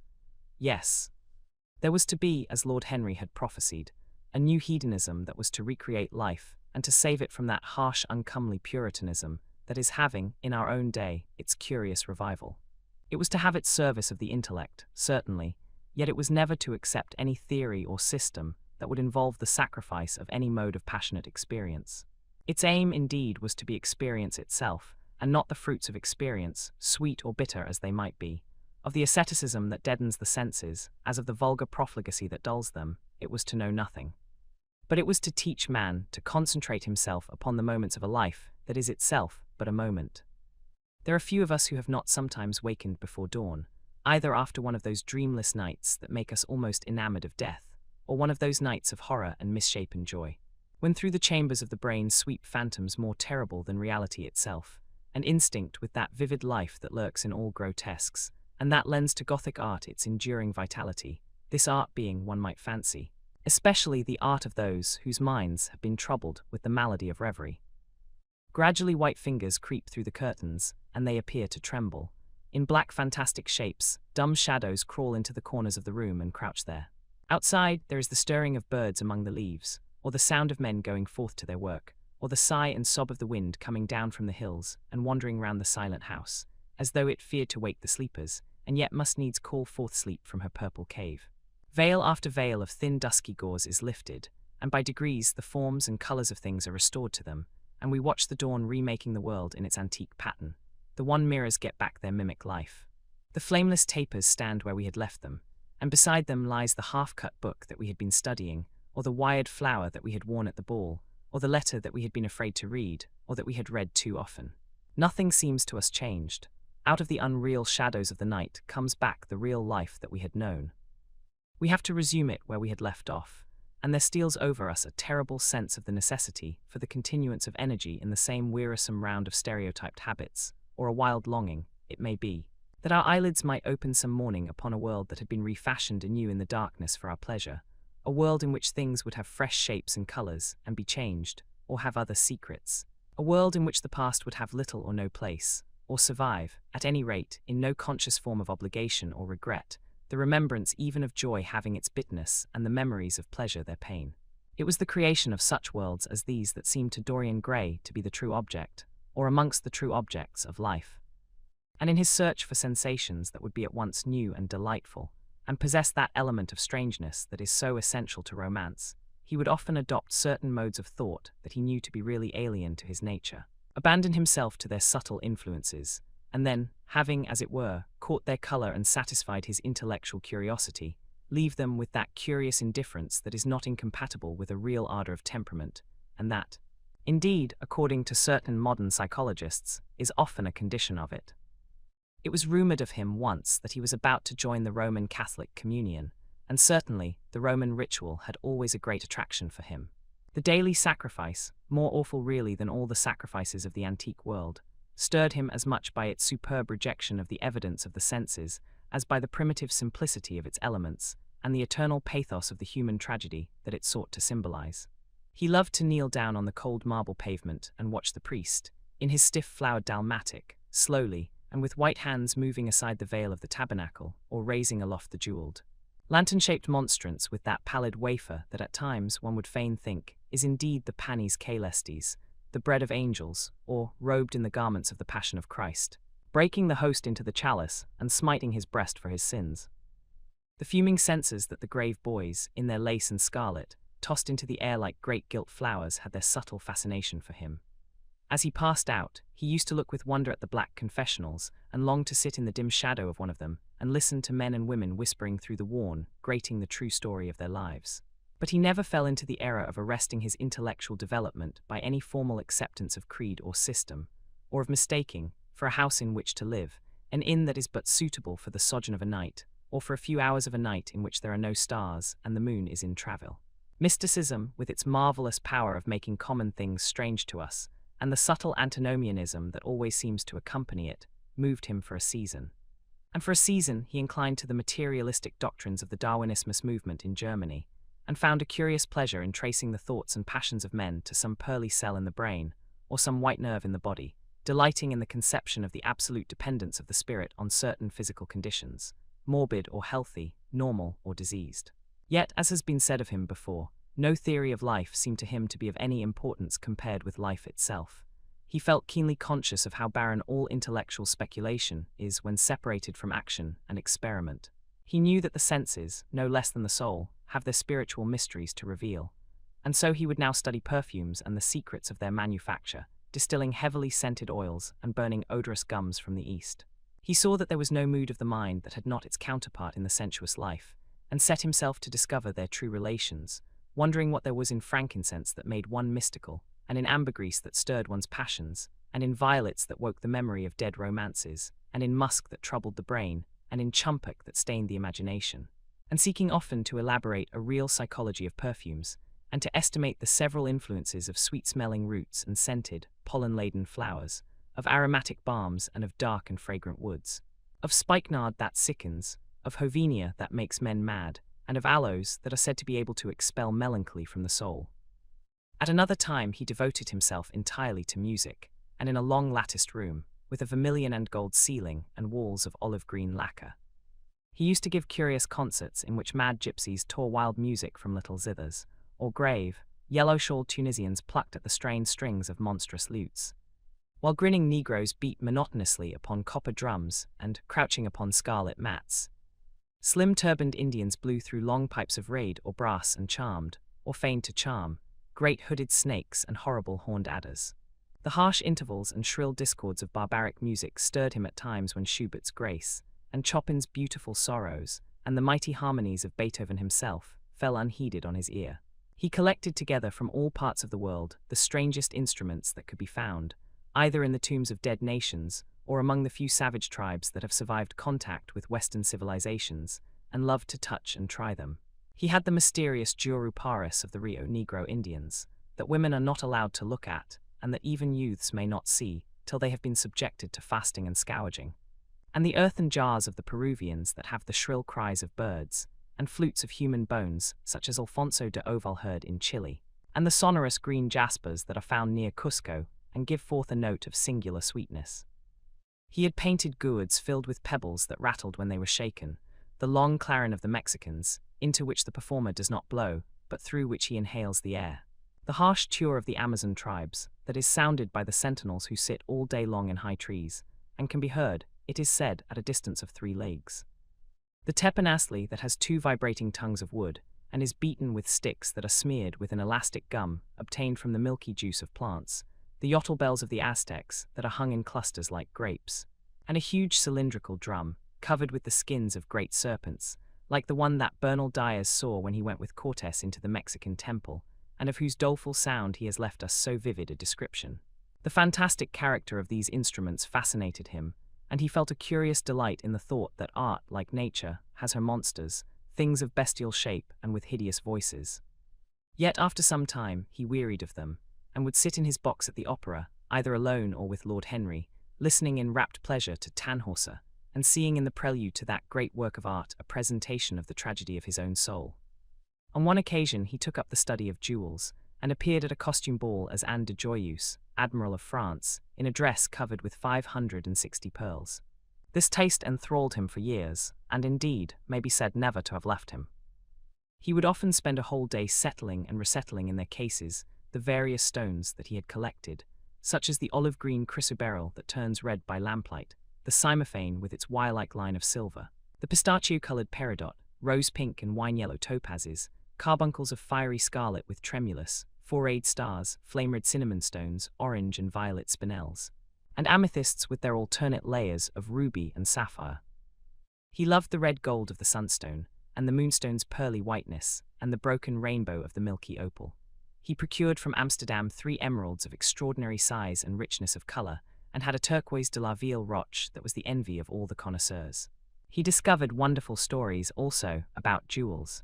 Yes, there was to be, as Lord Henry had prophesied, a new hedonism that was to recreate life, and to save it from that harsh, uncomely puritanism that is having, in our own day, its curious revival. It was to have its service of the intellect, certainly, yet it was never to accept any theory or system that would involve the sacrifice of any mode of passionate experience. Its aim, indeed, was to be experience itself, and not the fruits of experience, sweet or bitter as they might be. Of the aestheticism that deadens the senses, as of the vulgar profligacy that dulls them, it was to know nothing. But it was to teach man to concentrate himself upon the moments of a life that is itself but a moment. There are few of us who have not sometimes wakened before dawn, either after one of those dreamless nights that make us almost enamored of death, or one of those nights of horror and misshapen joy, when through the chambers of the brain sweep phantoms more terrible than reality itself, and instinct with that vivid life that lurks in all grotesques, and that lends to Gothic art its enduring vitality, this art being, one might fancy, especially the art of those whose minds have been troubled with the malady of reverie. Gradually white fingers creep through the curtains, and they appear to tremble. In black fantastic shapes, dumb shadows crawl into the corners of the room and crouch there. Outside, there is the stirring of birds among the leaves, or the sound of men going forth to their work, or the sigh and sob of the wind coming down from the hills and wandering round the silent house, as though it feared to wake the sleepers, and yet must needs call forth sleep from her purple cave. Veil after veil of thin dusky gauze is lifted, and by degrees the forms and colours of things are restored to them, and we watch the dawn remaking the world in its antique pattern. The wan mirrors get back their mimic life. The flameless tapers stand where we had left them, and beside them lies the half-cut book that we had been studying, or the wired flower that we had worn at the ball, or the letter that we had been afraid to read, or that we had read too often. Nothing seems to us changed. Out of the unreal shadows of the night comes back the real life that we had known. We have to resume it where we had left off, and there steals over us a terrible sense of the necessity for the continuance of energy in the same wearisome round of stereotyped habits, or a wild longing, it may be, that our eyelids might open some morning upon a world that had been refashioned anew in the darkness for our pleasure, a world in which things would have fresh shapes and colours and be changed, or have other secrets, a world in which the past would have little or no place, or survive, at any rate, in no conscious form of obligation or regret, the remembrance even of joy having its bitterness and the memories of pleasure their pain. It was the creation of such worlds as these that seemed to Dorian Gray to be the true object, or amongst the true objects of life. And in his search for sensations that would be at once new and delightful, and possess that element of strangeness that is so essential to romance, he would often adopt certain modes of thought that he knew to be really alien to his nature, abandon himself to their subtle influences, and then, having, as it were, caught their colour and satisfied his intellectual curiosity, leave them with that curious indifference that is not incompatible with a real ardour of temperament, and that, indeed, according to certain modern psychologists, is often a condition of it. It was rumoured of him once that he was about to join the Roman Catholic communion, and certainly the Roman ritual had always a great attraction for him. The daily sacrifice, more awful really than all the sacrifices of the antique world, stirred him as much by its superb rejection of the evidence of the senses as by the primitive simplicity of its elements and the eternal pathos of the human tragedy that it sought to symbolize. He loved to kneel down on the cold marble pavement and watch the priest, in his stiff flowered dalmatic, slowly, and with white hands moving aside the veil of the tabernacle or raising aloft the jeweled, lantern-shaped monstrance with that pallid wafer that at times one would fain think is indeed the panis caelestis, the bread of angels, or robed in the garments of the Passion of Christ, breaking the host into the chalice and smiting his breast for his sins. The fuming censers that the grave boys, in their lace and scarlet, tossed into the air like great gilt flowers had their subtle fascination for him. As he passed out, he used to look with wonder at the black confessionals and longed to sit in the dim shadow of one of them and listen to men and women whispering through the worn, grating the true story of their lives. But he never fell into the error of arresting his intellectual development by any formal acceptance of creed or system, or of mistaking, for a house in which to live, an inn that is but suitable for the sojourn of a night, or for a few hours of a night in which there are no stars and the moon is in travail. Mysticism, with its marvelous power of making common things strange to us, and the subtle antinomianism that always seems to accompany it, moved him for a season. And for a season he inclined to the materialistic doctrines of the Darwinismus movement in Germany, and found a curious pleasure in tracing the thoughts and passions of men to some pearly cell in the brain, or some white nerve in the body, delighting in the conception of the absolute dependence of the spirit on certain physical conditions, morbid or healthy, normal or diseased. Yet, as has been said of him before, no theory of life seemed to him to be of any importance compared with life itself. He felt keenly conscious of how barren all intellectual speculation is when separated from action and experiment. He knew that the senses, no less than the soul, have their spiritual mysteries to reveal, and so he would now study perfumes and the secrets of their manufacture, distilling heavily scented oils and burning odorous gums from the east. He saw that there was no mood of the mind that had not its counterpart in the sensuous life, and set himself to discover their true relations, wondering what there was in frankincense that made one mystical, and in ambergris that stirred one's passions, and in violets that woke the memory of dead romances, and in musk that troubled the brain, and in champak that stained the imagination, and seeking often to elaborate a real psychology of perfumes, and to estimate the several influences of sweet-smelling roots and scented, pollen-laden flowers, of aromatic balms and of dark and fragrant woods, of spikenard that sickens, of hovenia that makes men mad, and of aloes that are said to be able to expel melancholy from the soul. At another time he devoted himself entirely to music, and in a long latticed room, with a vermilion and gold ceiling and walls of olive-green lacquer. He used to give curious concerts in which mad gypsies tore wild music from little zithers, or grave, yellow-shawled Tunisians plucked at the strained strings of monstrous lutes, while grinning Negroes beat monotonously upon copper drums and, crouching upon scarlet mats, slim turbaned Indians blew through long pipes of reed or brass and charmed, or feigned to charm, great hooded snakes and horrible horned adders. The harsh intervals and shrill discords of barbaric music stirred him at times when Schubert's Grace, and Chopin's Beautiful Sorrows, and the mighty harmonies of Beethoven himself, fell unheeded on his ear. He collected together from all parts of the world the strangest instruments that could be found, either in the tombs of dead nations, or among the few savage tribes that have survived contact with Western civilizations, and loved to touch and try them. He had the mysterious Juru Paris of the Rio Negro Indians, that women are not allowed to look at, and that even youths may not see, till they have been subjected to fasting and scourging. And the earthen jars of the Peruvians that have the shrill cries of birds, and flutes of human bones, such as Alfonso de Oval heard in Chile, and the sonorous green jaspers that are found near Cusco, and give forth a note of singular sweetness. He had painted gourds filled with pebbles that rattled when they were shaken, the long clarin of the Mexicans, into which the performer does not blow, but through which he inhales the air. The harsh tur of the Amazon tribes, that is sounded by the sentinels who sit all day long in high trees, and can be heard, it is said, at a distance of 3 leagues. The teponazli that has 2 vibrating tongues of wood, and is beaten with sticks that are smeared with an elastic gum obtained from the milky juice of plants, the yotl bells of the Aztecs that are hung in clusters like grapes, and a huge cylindrical drum, covered with the skins of great serpents, like the one that Bernal Diaz saw when he went with Cortes into the Mexican temple, and of whose doleful sound he has left us so vivid a description. The fantastic character of these instruments fascinated him, and he felt a curious delight in the thought that art, like nature, has her monsters, things of bestial shape and with hideous voices. Yet after some time he wearied of them, and would sit in his box at the opera, either alone or with Lord Henry, listening in rapt pleasure to Tannhäuser, and seeing in the prelude to that great work of art a presentation of the tragedy of his own soul. On one occasion he took up the study of jewels, and appeared at a costume ball as Anne de Joyeuse, Admiral of France, in a dress covered with 560 pearls. This taste enthralled him for years, and indeed may be said never to have left him. He would often spend a whole day settling and resettling in their cases the various stones that he had collected, such as the olive-green chrysoberyl that turns red by lamplight, the cymophane with its wire-like line of silver, the pistachio-colored peridot, rose-pink and wine-yellow topazes, carbuncles of fiery scarlet with tremulous, four-rayed stars, flame-red cinnamon stones, orange and violet spinels, and amethysts with their alternate layers of ruby and sapphire. He loved the red gold of the sunstone, and the moonstone's pearly whiteness, and the broken rainbow of the milky opal. He procured from Amsterdam 3 emeralds of extraordinary size and richness of color, and had a turquoise de la Ville Roche that was the envy of all the connoisseurs. He discovered wonderful stories also about jewels.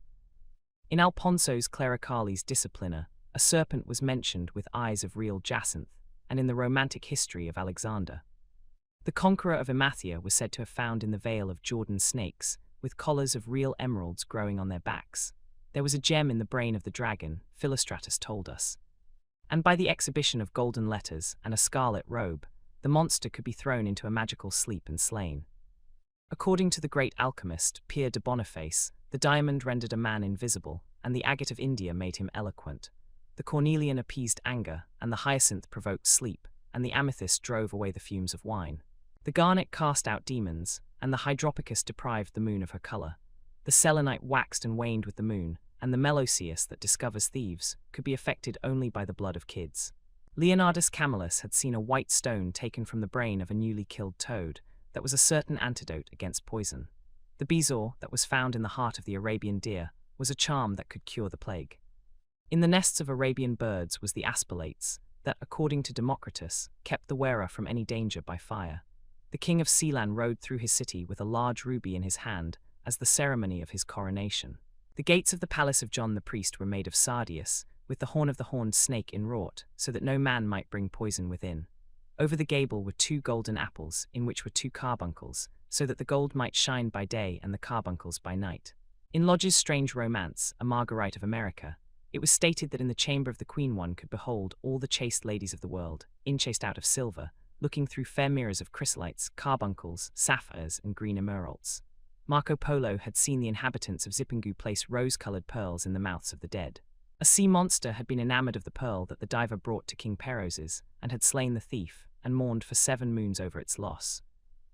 In Alfonso's Clericales Disciplina, a serpent was mentioned with eyes of real jacinth, and in the romantic history of Alexander. The conqueror of Emathia was said to have found in the vale of Jordan snakes, with collars of real emeralds growing on their backs. There was a gem in the brain of the dragon, Philostratus told us. And by the exhibition of golden letters and a scarlet robe, the monster could be thrown into a magical sleep and slain. According to the great alchemist, Pierre de Boniface, the diamond rendered a man invisible, and the agate of India made him eloquent. The cornelian appeased anger, and the hyacinth provoked sleep, and the amethyst drove away the fumes of wine. The garnet cast out demons, and the hydropicus deprived the moon of her color. The selenite waxed and waned with the moon, and the Meloceus that discovers thieves, could be affected only by the blood of kids. Leonardus Camillus had seen a white stone taken from the brain of a newly killed toad that was a certain antidote against poison. The bezoar that was found in the heart of the Arabian deer was a charm that could cure the plague. In the nests of Arabian birds was the aspalates that, according to Democritus, kept the wearer from any danger by fire. The king of Ceylon rode through his city with a large ruby in his hand as the ceremony of his coronation. The gates of the palace of John the priest were made of sardius, with the horn of the horned snake inwrought, so that no man might bring poison within. Over the gable were 2 golden apples, in which were 2 carbuncles, so that the gold might shine by day and the carbuncles by night. In Lodge's strange romance, A Marguerite of America, it was stated that in the chamber of the queen one could behold all the chaste ladies of the world, enchased out of silver, looking through fair mirrors of chrysolites, carbuncles, sapphires, and green emeralds. Marco Polo had seen the inhabitants of Zipangu place rose-colored pearls in the mouths of the dead. A sea monster had been enamored of the pearl that the diver brought to King Perozes, and had slain the thief, and mourned for 7 moons over its loss.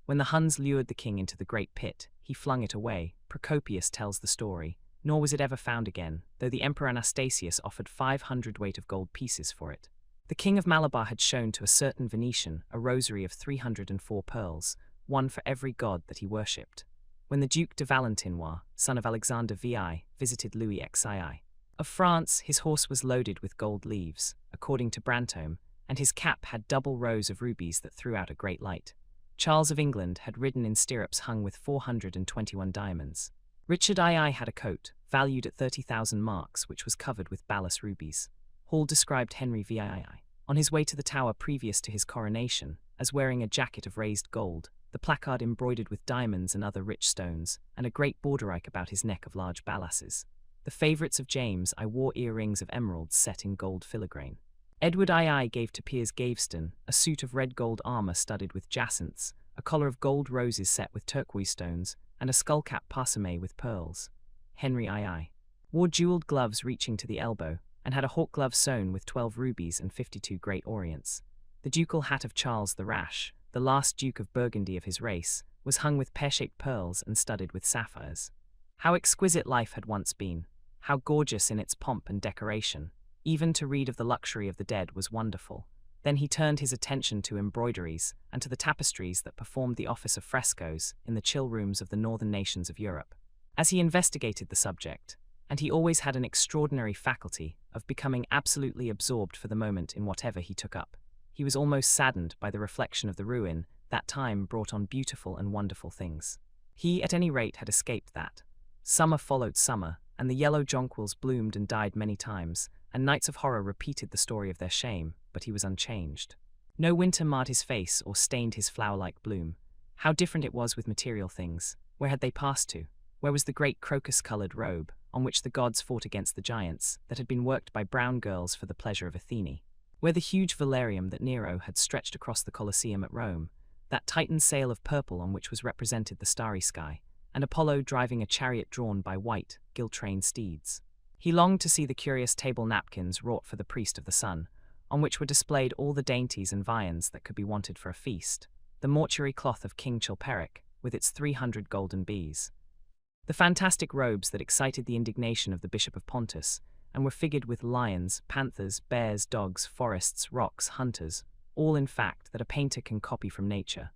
When the Huns lured the king into the great pit, he flung it away, Procopius tells the story, nor was it ever found again, though the Emperor Anastasius offered 500 weight of gold pieces for it. The king of Malabar had shown to a certain Venetian a rosary of 304 pearls, one for every god that he worshipped. When the Duke de Valentinois, son of Alexander VI, visited Louis XII of France, his horse was loaded with gold leaves, according to Brantome, and his cap had double rows of rubies that threw out a great light. Charles of England had ridden in stirrups hung with 421 diamonds. Richard II had a coat, valued at 30,000 marks, which was covered with balas rubies. Hall described Henry VII, on his way to the Tower previous to his coronation, as wearing a jacket of raised gold, the placard embroidered with diamonds and other rich stones, and a great borderike about his neck of large balasses. The favourites of James I wore earrings of emeralds set in gold filigrane. Edward II gave to Piers Gaveston a suit of red gold armour studded with jacinths, a collar of gold roses set with turquoise stones, and a skullcap parsemé with pearls. Henry II wore jewelled gloves reaching to the elbow, and had a hawk glove sewn with 12 rubies and 52 great orients. The ducal hat of Charles the Rash, the last Duke of Burgundy of his race, was hung with pear-shaped pearls and studded with sapphires. How exquisite life had once been! How gorgeous in its pomp and decoration! Even to read of the luxury of the dead was wonderful. Then he turned his attention to embroideries and to the tapestries that performed the office of frescoes in the chill rooms of the northern nations of Europe. As he investigated the subject, and he always had an extraordinary faculty of becoming absolutely absorbed for the moment in whatever he took up, he was almost saddened by the reflection of the ruin that time brought on beautiful and wonderful things. He, at any rate, had escaped that. Summer followed summer, and the yellow jonquils bloomed and died many times, and nights of horror repeated the story of their shame, but he was unchanged. No winter marred his face or stained his flower-like bloom. How different it was with material things. Where had they passed to? Where was the great crocus-coloured robe, on which the gods fought against the giants, that had been worked by brown girls for the pleasure of Athene? Where the huge velarium that Nero had stretched across the Colosseum at Rome, that Titan sail of purple on which was represented the starry sky, and Apollo driving a chariot drawn by white, gilt-trained steeds? He longed to see the curious table napkins wrought for the priest of the sun, on which were displayed all the dainties and viands that could be wanted for a feast, the mortuary cloth of King Chilperic, with its 300 golden bees, the fantastic robes that excited the indignation of the Bishop of Pontus, and were figured with lions, panthers, bears, dogs, forests, rocks, hunters, all in fact that a painter can copy from nature.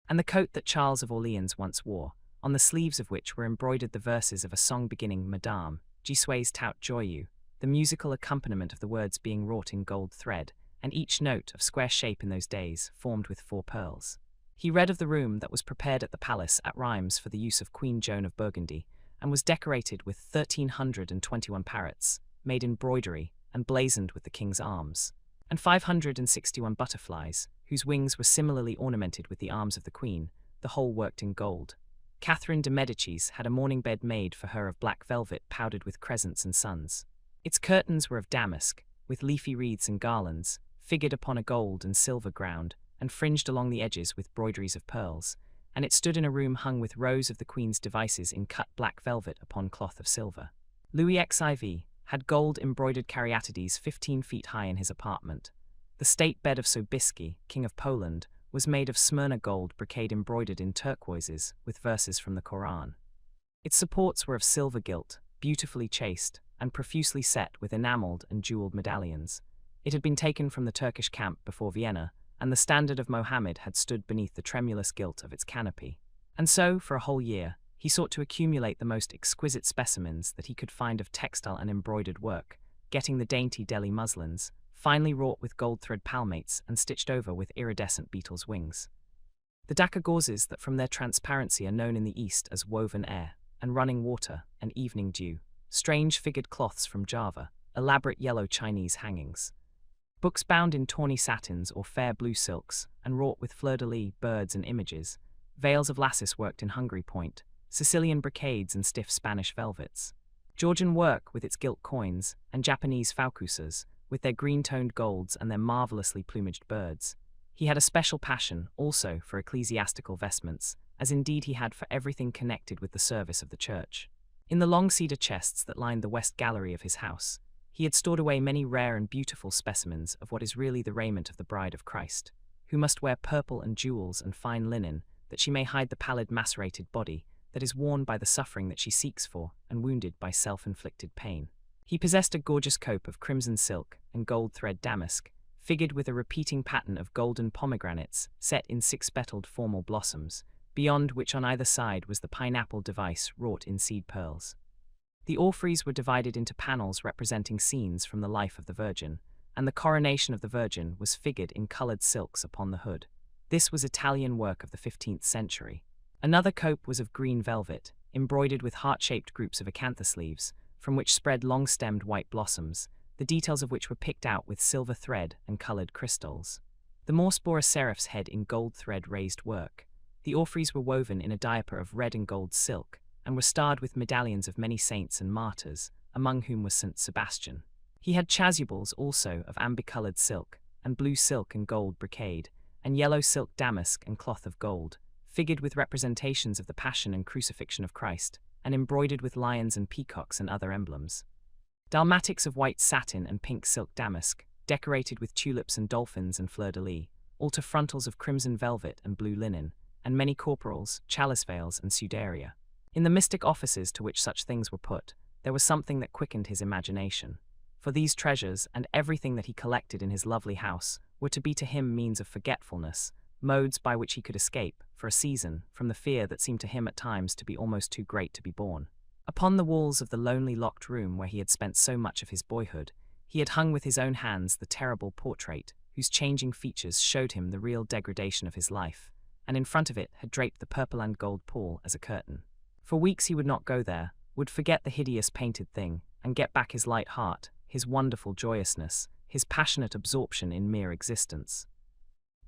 And the coat that Charles of Orleans once wore, on the sleeves of which were embroidered the verses of a song beginning Madame, Je suis tout joyeux, the musical accompaniment of the words being wrought in gold thread, and each note of square shape in those days formed with 4 pearls. He read of the room that was prepared at the palace at Rheims for the use of Queen Joan of Burgundy, and was decorated with 1,321 parrots, made in broidery and blazoned with the king's arms, and 561 butterflies, whose wings were similarly ornamented with the arms of the queen, the whole worked in gold. Catherine de Medicis had a mourning bed made for her of black velvet powdered with crescents and suns. Its curtains were of damask, with leafy wreaths and garlands, figured upon a gold and silver ground, and fringed along the edges with broideries of pearls, and it stood in a room hung with rows of the queen's devices in cut black velvet upon cloth of silver. Louis XIV had gold-embroidered caryatides 15 feet high in his apartment. The state bed of Sobieski, King of Poland, was made of Smyrna gold brocade embroidered in turquoises with verses from the Koran. Its supports were of silver gilt, beautifully chased, and profusely set with enameled and jeweled medallions. It had been taken from the Turkish camp before Vienna, and the standard of Mohammed had stood beneath the tremulous gilt of its canopy. And so, for a whole year, he sought to accumulate the most exquisite specimens that he could find of textile and embroidered work, getting the dainty Delhi muslins, finely wrought with gold thread palmates and stitched over with iridescent beetles' wings. The Dhaka gauzes that from their transparency are known in the East as woven air, and running water, and evening dew, strange figured cloths from Java, elaborate yellow Chinese hangings. Books bound in tawny satins or fair blue silks, and wrought with fleur-de-lis, birds and images, veils of lasses worked in Hungary point, Sicilian brocades and stiff Spanish velvets, Georgian work with its gilt coins, and Japanese faucusas, with their green-toned golds and their marvelously plumaged birds. He had a special passion, also, for ecclesiastical vestments, as indeed he had for everything connected with the service of the church. In the long cedar chests that lined the west gallery of his house, he had stored away many rare and beautiful specimens of what is really the raiment of the bride of Christ, who must wear purple and jewels and fine linen, that she may hide the pallid macerated body that is worn by the suffering that she seeks for and wounded by self-inflicted pain. He possessed a gorgeous cope of crimson silk and gold thread damask, figured with a repeating pattern of golden pomegranates set in six-petaled formal blossoms, beyond which on either side was the pineapple device wrought in seed pearls. The orphreys were divided into panels representing scenes from the life of the Virgin, and the coronation of the Virgin was figured in coloured silks upon the hood. This was Italian work of the 15th century. Another cope was of green velvet, embroidered with heart-shaped groups of acanthus leaves, from which spread long-stemmed white blossoms, the details of which were picked out with silver thread and coloured crystals. The Morse bore a seraph's head in gold thread raised work. The orphreys were woven in a diaper of red and gold silk, and were starred with medallions of many saints and martyrs, among whom was St. Sebastian. He had chasubles also of amber-coloured silk, and blue silk and gold brocade, and yellow silk damask and cloth of gold, figured with representations of the Passion and Crucifixion of Christ, and embroidered with lions and peacocks and other emblems. Dalmatics of white satin and pink silk damask, decorated with tulips and dolphins and fleur-de-lis, altar frontals of crimson velvet and blue linen, and many corporals, chalice veils and sudaria. In the mystic offices to which such things were put, there was something that quickened his imagination. For these treasures, and everything that he collected in his lovely house, were to be to him means of forgetfulness, modes by which he could escape, for a season, from the fear that seemed to him at times to be almost too great to be borne. Upon the walls of the lonely locked room where he had spent so much of his boyhood, he had hung with his own hands the terrible portrait, whose changing features showed him the real degradation of his life, and in front of it had draped the purple and gold pall as a curtain. For weeks he would not go there, would forget the hideous painted thing, and get back his light heart, his wonderful joyousness, his passionate absorption in mere existence.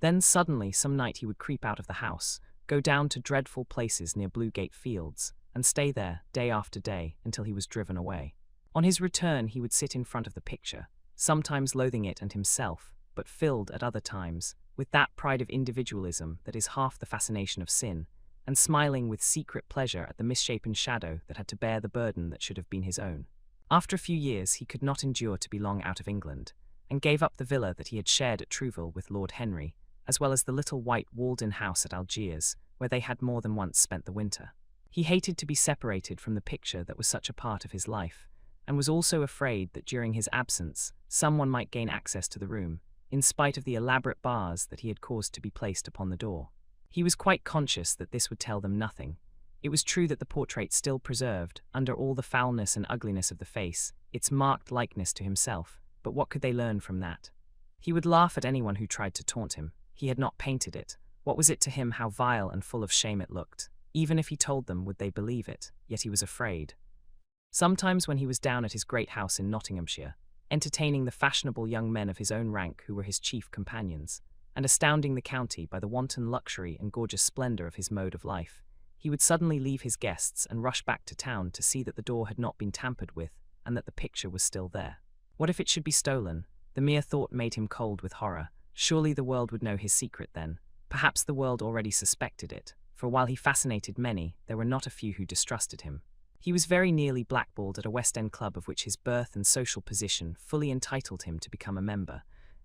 Then suddenly some night he would creep out of the house, go down to dreadful places near Bluegate Fields, and stay there day after day until he was driven away. On his return he would sit in front of the picture, sometimes loathing it and himself, but filled at other times with that pride of individualism that is half the fascination of sin, and smiling with secret pleasure at the misshapen shadow that had to bear the burden that should have been his own. After a few years he could not endure to be long out of England, and gave up the villa that he had shared at Trouville with Lord Henry, as well as the little white walled-in house at Algiers, where they had more than once spent the winter. He hated to be separated from the picture that was such a part of his life, and was also afraid that during his absence someone might gain access to the room, in spite of the elaborate bars that he had caused to be placed upon the door. He was quite conscious that this would tell them nothing. It was true that the portrait still preserved, under all the foulness and ugliness of the face, its marked likeness to himself, but what could they learn from that? He would laugh at anyone who tried to taunt him. He had not painted it. What was it to him how vile and full of shame it looked? Even if he told them, would they believe it? Yet he was afraid. Sometimes when he was down at his great house in Nottinghamshire, entertaining the fashionable young men of his own rank who were his chief companions, and astounding the county by the wanton luxury and gorgeous splendour of his mode of life, he would suddenly leave his guests and rush back to town to see that the door had not been tampered with and that the picture was still there. What if it should be stolen? The mere thought made him cold with horror. Surely the world would know his secret then. Perhaps the world already suspected it, for while he fascinated many, there were not a few who distrusted him. He was very nearly blackballed at a West End club of which his birth and social position fully entitled him to become a member,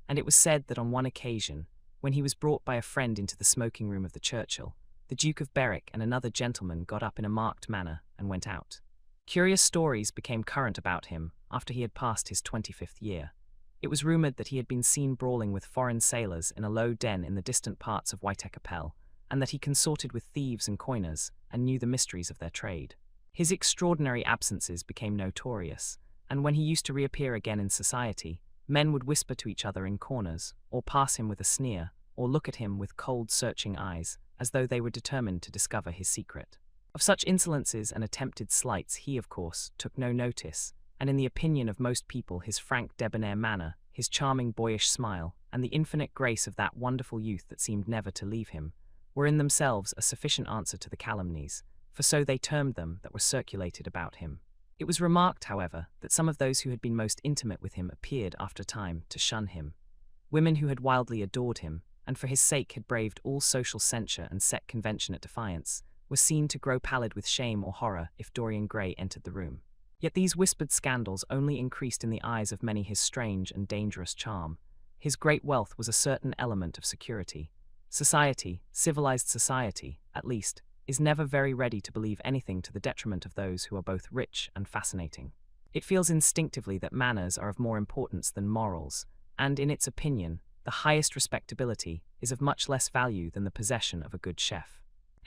and it was said that on one occasion, when he was brought by a friend into the smoking room of the Churchill, the Duke of Berwick and another gentleman got up in a marked manner and went out. Curious stories became current about him after he had passed his 25th year. It was rumored that he had been seen brawling with foreign sailors in a low den in the distant parts of Whitekapelle, and that he consorted with thieves and coiners and knew the mysteries of their trade. His extraordinary absences became notorious, and when he used to reappear again in society, men would whisper to each other in corners, or pass him with a sneer, or look at him with cold, searching eyes, as though they were determined to discover his secret. Of such insolences and attempted slights he, of course, took no notice, and in the opinion of most people his frank debonair manner, his charming boyish smile, and the infinite grace of that wonderful youth that seemed never to leave him, were in themselves a sufficient answer to the calumnies, for so they termed them, that were circulated about him. It was remarked, however, that some of those who had been most intimate with him appeared, after a time, to shun him. Women who had wildly adored him, and for his sake had braved all social censure and set convention at defiance, were seen to grow pallid with shame or horror if Dorian Gray entered the room. Yet these whispered scandals only increased in the eyes of many his strange and dangerous charm. His great wealth was a certain element of security. Society, civilized society, at least, is never very ready to believe anything to the detriment of those who are both rich and fascinating. It feels instinctively that manners are of more importance than morals, and in its opinion, the highest respectability is of much less value than the possession of a good chef.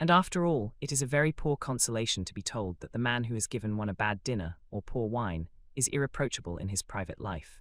And after all, it is a very poor consolation to be told that the man who has given one a bad dinner or poor wine is irreproachable in his private life.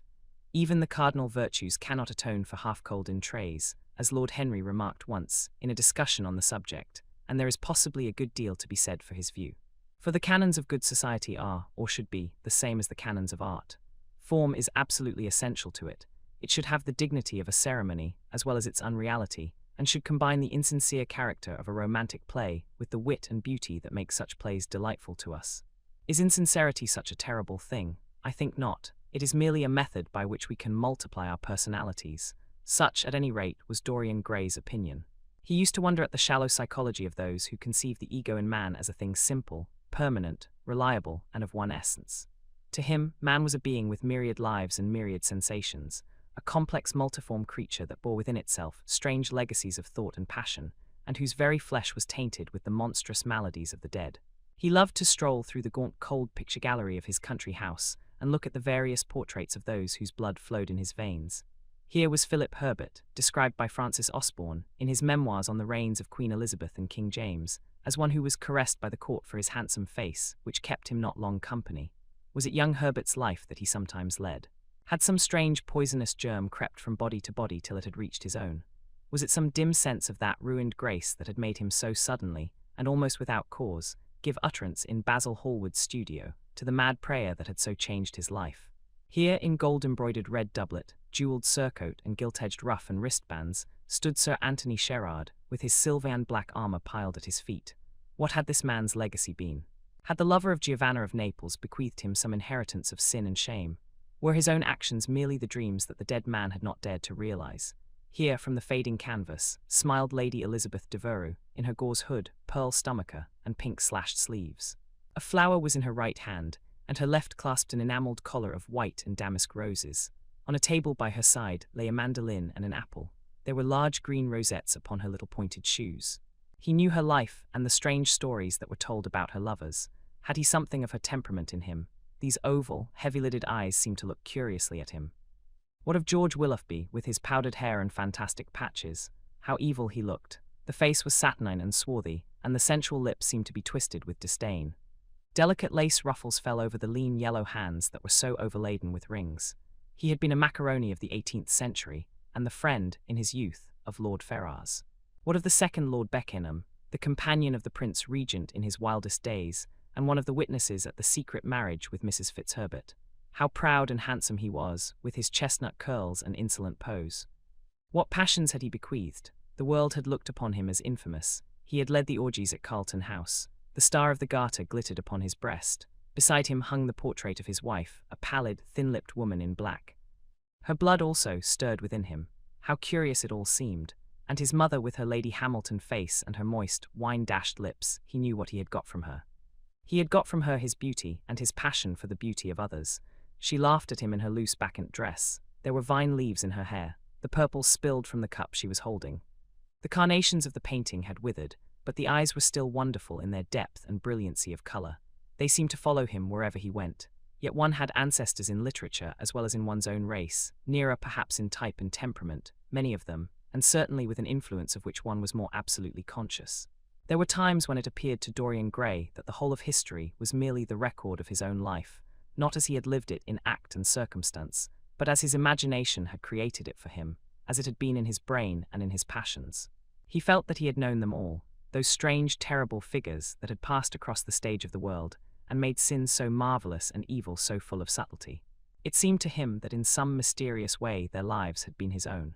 Even the cardinal virtues cannot atone for half-cold in trays, as Lord Henry remarked once in a discussion on the subject, and there is possibly a good deal to be said for his view. For the canons of good society are, or should be, the same as the canons of art. Form is absolutely essential to it. It should have the dignity of a ceremony, as well as its unreality, and should combine the insincere character of a romantic play with the wit and beauty that make such plays delightful to us. Is insincerity such a terrible thing? I think not. It is merely a method by which we can multiply our personalities. Such, at any rate, was Dorian Gray's opinion. He used to wonder at the shallow psychology of those who conceive the ego in man as a thing simple, permanent, reliable, and of one essence. To him, man was a being with myriad lives and myriad sensations, a complex multiform creature that bore within itself strange legacies of thought and passion, and whose very flesh was tainted with the monstrous maladies of the dead. He loved to stroll through the gaunt cold picture gallery of his country house, and look at the various portraits of those whose blood flowed in his veins. Here was Philip Herbert, described by Francis Osborne, in his memoirs on the reigns of Queen Elizabeth and King James, as one who was caressed by the court for his handsome face, which kept him not long company. Was it young Herbert's life that he sometimes led? Had some strange poisonous germ crept from body to body till it had reached his own? Was it some dim sense of that ruined grace that had made him so suddenly, and almost without cause, give utterance in Basil Hallward's studio to the mad prayer that had so changed his life? Here, in gold-embroidered red doublet, jewelled surcoat and gilt-edged ruff and wristbands, stood Sir Anthony Sherard, with his Sylvan black armour piled at his feet. What had this man's legacy been? Had the lover of Giovanna of Naples bequeathed him some inheritance of sin and shame? Were his own actions merely the dreams that the dead man had not dared to realize? Here, from the fading canvas, smiled Lady Elizabeth Devereux, in her gauze hood, pearl stomacher, and pink-slashed sleeves. A flower was in her right hand, and her left clasped an enamelled collar of white and damask roses. On a table by her side lay a mandolin and an apple. There were large green rosettes upon her little pointed shoes. He knew her life and the strange stories that were told about her lovers. Had he something of her temperament in him? These oval, heavy-lidded eyes seemed to look curiously at him. What of George Willoughby, with his powdered hair and fantastic patches? How evil he looked. The face was saturnine and swarthy, and the sensual lips seemed to be twisted with disdain. Delicate lace ruffles fell over the lean yellow hands that were so overladen with rings. He had been a macaroni of the 18th century, and the friend, in his youth, of Lord Ferrars. What of the second Lord Beckenham, the companion of the Prince Regent in his wildest days, and one of the witnesses at the secret marriage with Mrs. Fitzherbert? How proud and handsome he was, with his chestnut curls and insolent pose. What passions had he bequeathed? The world had looked upon him as infamous. He had led the orgies at Carlton House. The Star of the Garter glittered upon his breast. Beside him hung the portrait of his wife, a pallid, thin-lipped woman in black. Her blood also stirred within him. How curious it all seemed. And his mother with her Lady Hamilton face and her moist, wine-dashed lips, he knew what he had got from her. He had got from her his beauty and his passion for the beauty of others. She laughed at him in her loose bacchant dress. There were vine leaves in her hair. The purple spilled from the cup she was holding. The carnations of the painting had withered, but the eyes were still wonderful in their depth and brilliancy of colour. They seemed to follow him wherever he went. Yet one had ancestors in literature as well as in one's own race, nearer perhaps in type and temperament, many of them, and certainly with an influence of which one was more absolutely conscious. There were times when it appeared to Dorian Gray that the whole of history was merely the record of his own life, not as he had lived it in act and circumstance, but as his imagination had created it for him, as it had been in his brain and in his passions. He felt that he had known them all, those strange, terrible figures that had passed across the stage of the world, and made sin so marvelous and evil so full of subtlety. It seemed to him that in some mysterious way their lives had been his own.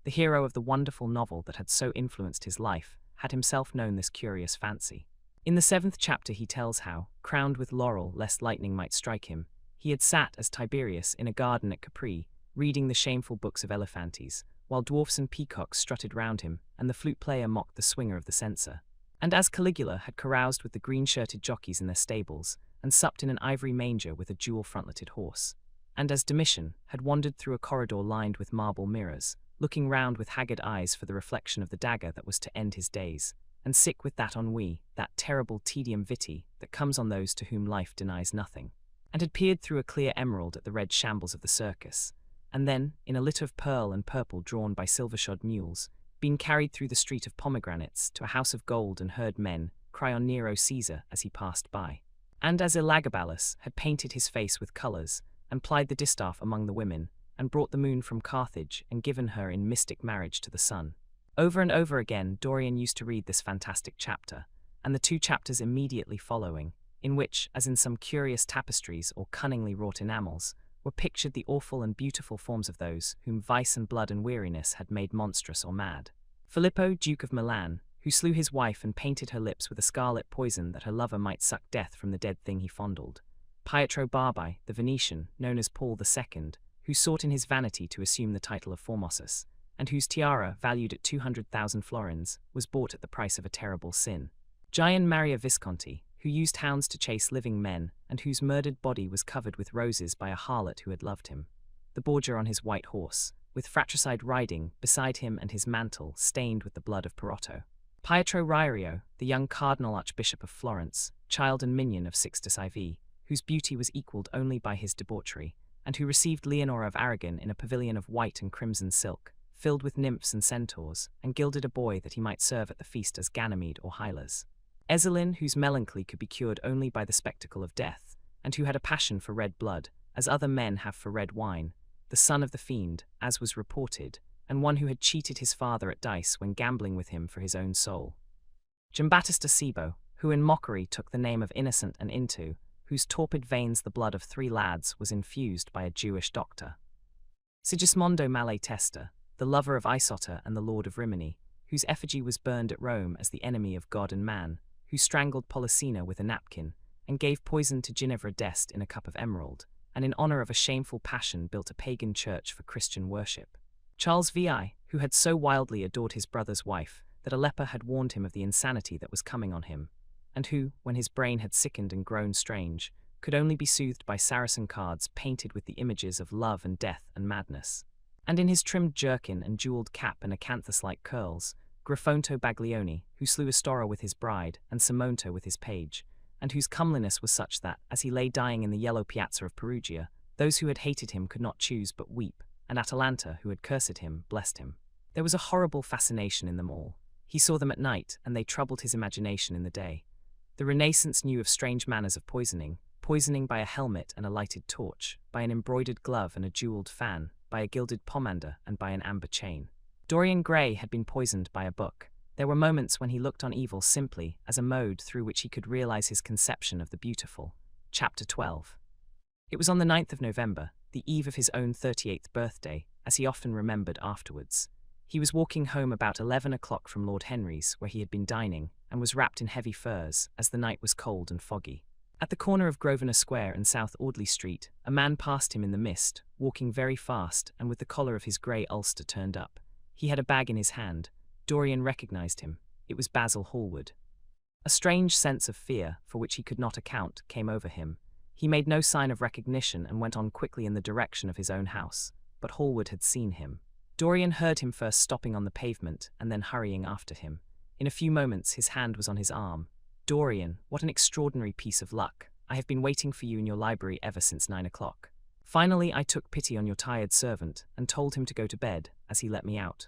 The hero of the wonderful novel that had so influenced his life had himself known this curious fancy. In the 7th chapter he tells how, crowned with laurel lest lightning might strike him, he had sat as Tiberius in a garden at Capri, reading the shameful books of Elephantes, while dwarfs and peacocks strutted round him, and the flute player mocked the swinger of the censer. And as Caligula had caroused with the green-shirted jockeys in their stables, and supped in an ivory manger with a jewel-frontleted horse, and as Domitian had wandered through a corridor lined with marble mirrors, looking round with haggard eyes for the reflection of the dagger that was to end his days, and sick with that ennui, that terrible tedium vitae that comes on those to whom life denies nothing, and had peered through a clear emerald at the red shambles of the circus, and then, in a litter of pearl and purple drawn by silver-shod mules, been carried through the street of pomegranates to a house of gold and heard men cry on Nero Caesar as he passed by. And as Elagabalus had painted his face with colours, and plied the distaff among the women, and brought the moon from Carthage and given her in mystic marriage to the sun. Over and over again Dorian used to read this fantastic chapter, and the 2 chapters immediately following, in which, as in some curious tapestries or cunningly wrought enamels, were pictured the awful and beautiful forms of those whom vice and blood and weariness had made monstrous or mad. Filippo, Duke of Milan, who slew his wife and painted her lips with a scarlet poison that her lover might suck death from the dead thing he fondled. Pietro Barbai, the Venetian, known as Paul II, who sought in his vanity to assume the title of Formosus, and whose tiara, valued at 200,000 florins, was bought at the price of a terrible sin. Gian Maria Visconti, who used hounds to chase living men, and whose murdered body was covered with roses by a harlot who had loved him. The Borgia on his white horse, with fratricide riding beside him and his mantle stained with the blood of Perotto. Pietro Riario, the young Cardinal Archbishop of Florence, child and minion of Sixtus IV, whose beauty was equalled only by his debauchery, and who received Leonora of Aragon in a pavilion of white and crimson silk, filled with nymphs and centaurs, and gilded a boy that he might serve at the feast as Ganymede or Hylas. Ezelin, whose melancholy could be cured only by the spectacle of death, and who had a passion for red blood, as other men have for red wine, the son of the fiend, as was reported, and one who had cheated his father at dice when gambling with him for his own soul. Giambattista Cibo, who in mockery took the name of Innocent and into whose torpid veins the blood of 3 lads was infused by a Jewish doctor. Sigismondo Malatesta, the lover of Isotta and the lord of Rimini, whose effigy was burned at Rome as the enemy of God and man, who strangled Polissena with a napkin, and gave poison to Ginevra d'Este in a cup of emerald, and in honor of a shameful passion built a pagan church for Christian worship. Charles VI, who had so wildly adored his brother's wife that a leper had warned him of the insanity that was coming on him, and who, when his brain had sickened and grown strange, could only be soothed by Saracen cards painted with the images of love and death and madness. And in his trimmed jerkin and jewelled cap and acanthus-like curls, Griffonto Baglioni, who slew Astora with his bride, and Simonto with his page, and whose comeliness was such that, as he lay dying in the yellow piazza of Perugia, those who had hated him could not choose but weep, and Atalanta, who had cursed him, blessed him. There was a horrible fascination in them all. He saw them at night, and they troubled his imagination in the day. The Renaissance knew of strange manners of poisoning by a helmet and a lighted torch, by an embroidered glove and a jewelled fan, by a gilded pomander and by an amber chain. Dorian Gray had been poisoned by a book. There were moments when he looked on evil simply as a mode through which he could realize his conception of the beautiful. Chapter 12. It was on the 9th of November, the eve of his own 38th birthday, as he often remembered afterwards. He was walking home about 11 o'clock from Lord Henry's, where he had been dining, and was wrapped in heavy furs, as the night was cold and foggy. At the corner of Grosvenor Square and South Audley Street, a man passed him in the mist, walking very fast and with the collar of his grey ulster turned up. He had a bag in his hand. Dorian recognized him. It was Basil Hallward. A strange sense of fear, for which he could not account, came over him. He made no sign of recognition and went on quickly in the direction of his own house, but Hallward had seen him. Dorian heard him first stopping on the pavement and then hurrying after him. In a few moments his hand was on his arm. "Dorian, what an extraordinary piece of luck," I have been waiting for you in your library ever since 9 o'clock. Finally, I took pity on your tired servant and told him to go to bed, as he let me out.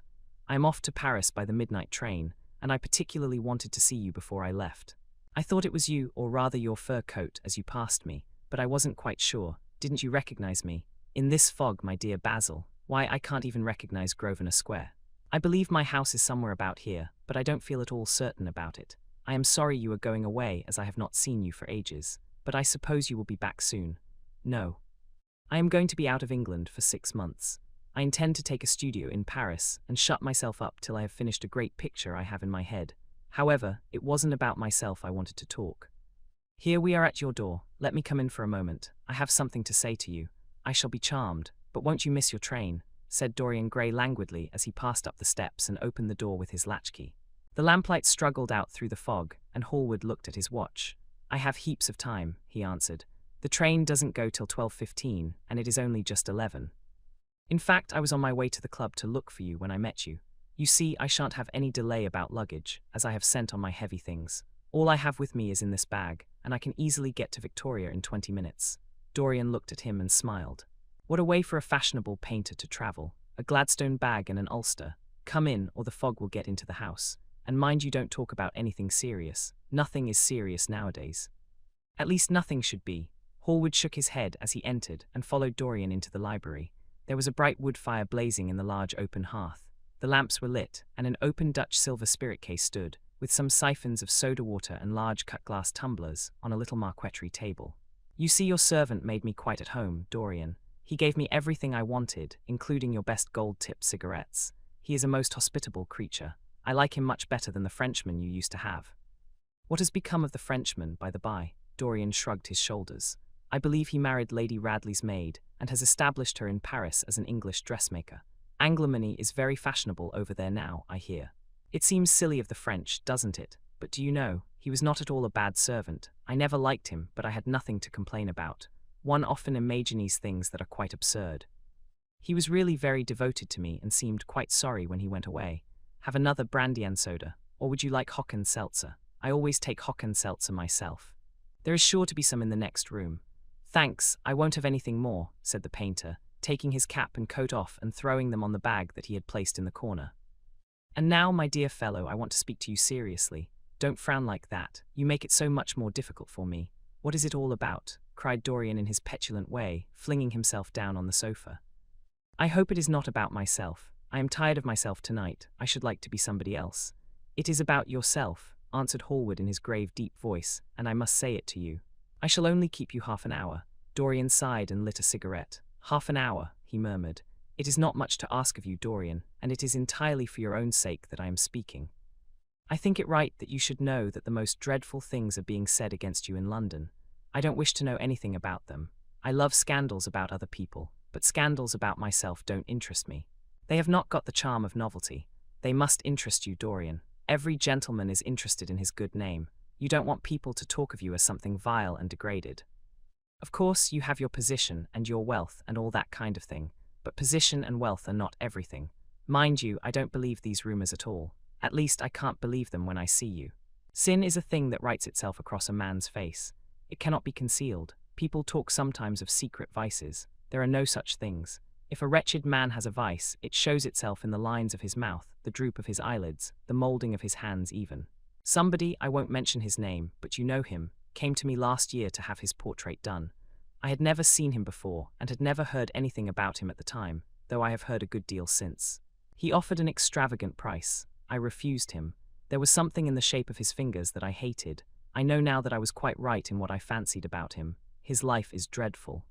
I am off to Paris by the midnight train, and I particularly wanted to see you before I left. I thought it was you, or rather your fur coat, as you passed me, but I wasn't quite sure. Didn't you recognize me? In this fog, my dear Basil, why, I can't even recognize Grosvenor Square. I believe my house is somewhere about here, but I don't feel at all certain about it. I am sorry you are going away, as I have not seen you for ages, but I suppose you will be back soon. No. I am going to be out of England for 6 months. I intend to take a studio in Paris and shut myself up till I have finished a great picture I have in my head. However, it wasn't about myself I wanted to talk. Here we are at your door. Let me come in for a moment. I have something to say to you. I shall be charmed, but won't you miss your train? Said Dorian Gray languidly as he passed up the steps and opened the door with his latchkey. The lamplight struggled out through the fog, and Hallward looked at his watch. I have heaps of time, he answered. The train doesn't go till 12:15, and it is only just 11. In fact, I was on my way to the club to look for you when I met you. You see, I shan't have any delay about luggage, as I have sent on my heavy things. All I have with me is in this bag, and I can easily get to Victoria in 20 minutes. Dorian looked at him and smiled. What a way for a fashionable painter to travel. A Gladstone bag and an ulster. Come in, or the fog will get into the house. And mind you don't talk about anything serious. Nothing is serious nowadays. At least nothing should be. Hallward shook his head as he entered and followed Dorian into the library. There was a bright wood fire blazing in the large open hearth. The lamps were lit, and an open Dutch silver spirit case stood, with some siphons of soda water and large cut-glass tumblers, on a little marquetry table. You see, your servant made me quite at home, Dorian. He gave me everything I wanted, including your best gold-tipped cigarettes. He is a most hospitable creature. I like him much better than the Frenchman you used to have. What has become of the Frenchman, by the by? Dorian shrugged his shoulders. I believe he married Lady Radley's maid, and has established her in Paris as an English dressmaker. Anglomany is very fashionable over there now, I hear. It seems silly of the French, doesn't it? But do you know, he was not at all a bad servant. I never liked him, but I had nothing to complain about. One often imagines things that are quite absurd. He was really very devoted to me and seemed quite sorry when he went away. Have another brandy and soda, or would you like hock and seltzer? I always take hock and seltzer myself. There is sure to be some in the next room. Thanks, I won't have anything more, said the painter, taking his cap and coat off and throwing them on the bag that he had placed in the corner. And now, my dear fellow, I want to speak to you seriously. Don't frown like that. You make it so much more difficult for me. What is it all about? Cried Dorian in his petulant way, flinging himself down on the sofa. I hope it is not about myself. I am tired of myself tonight. I should like to be somebody else. It is about yourself, answered Hallward in his grave, deep voice, and I must say it to you. I shall only keep you half an hour. Dorian sighed and lit a cigarette. Half an hour, he murmured. It is not much to ask of you, Dorian, and it is entirely for your own sake that I am speaking. I think it right that you should know that the most dreadful things are being said against you in London. I don't wish to know anything about them. I love scandals about other people, but scandals about myself don't interest me. They have not got the charm of novelty. They must interest you, Dorian. Every gentleman is interested in his good name. You don't want people to talk of you as something vile and degraded. Of course, you have your position and your wealth and all that kind of thing, but position and wealth are not everything. Mind you, I don't believe these rumors at all. At least I can't believe them when I see you. Sin is a thing that writes itself across a man's face. It cannot be concealed. People talk sometimes of secret vices. There are no such things. If a wretched man has a vice, it shows itself in the lines of his mouth, the droop of his eyelids, the moulding of his hands even. Somebody, I won't mention his name, but you know him, came to me last year to have his portrait done. I had never seen him before, and had never heard anything about him at the time, though I have heard a good deal since. He offered an extravagant price. I refused him. There was something in the shape of his fingers that I hated. I know now that I was quite right in what I fancied about him. His life is dreadful.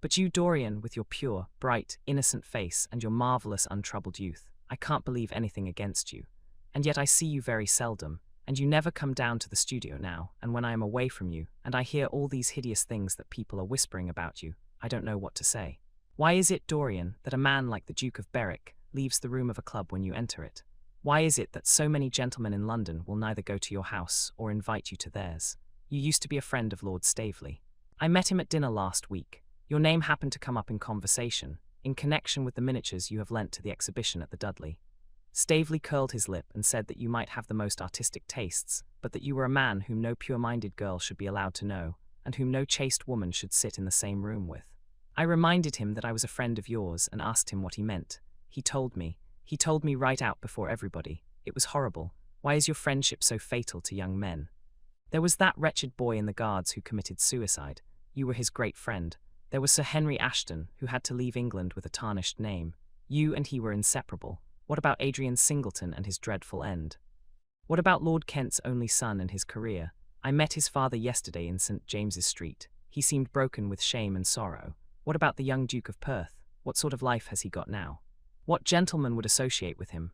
But you, Dorian, with your pure, bright, innocent face and your marvellous untroubled youth, I can't believe anything against you. And yet I see you very seldom, and you never come down to the studio now, and when I am away from you, and I hear all these hideous things that people are whispering about you, I don't know what to say. Why is it, Dorian, that a man like the Duke of Berwick leaves the room of a club when you enter it? Why is it that so many gentlemen in London will neither go to your house or invite you to theirs? You used to be a friend of Lord Staveley. I met him at dinner last week. Your name happened to come up in conversation, in connection with the miniatures you have lent to the exhibition at the Dudley. Staveley curled his lip and said that you might have the most artistic tastes, but that you were a man whom no pure-minded girl should be allowed to know, and whom no chaste woman should sit in the same room with. I reminded him that I was a friend of yours and asked him what he meant. He told me right out before everybody. It was horrible. Why is your friendship so fatal to young men? There was that wretched boy in the Guards who committed suicide. You were his great friend. There was Sir Henry Ashton, who had to leave England with a tarnished name. You and he were inseparable. What about Adrian Singleton and his dreadful end? What about Lord Kent's only son and his career? I met his father yesterday in St. James's Street. He seemed broken with shame and sorrow. What about the young Duke of Perth? What sort of life has he got now? What gentleman would associate with him?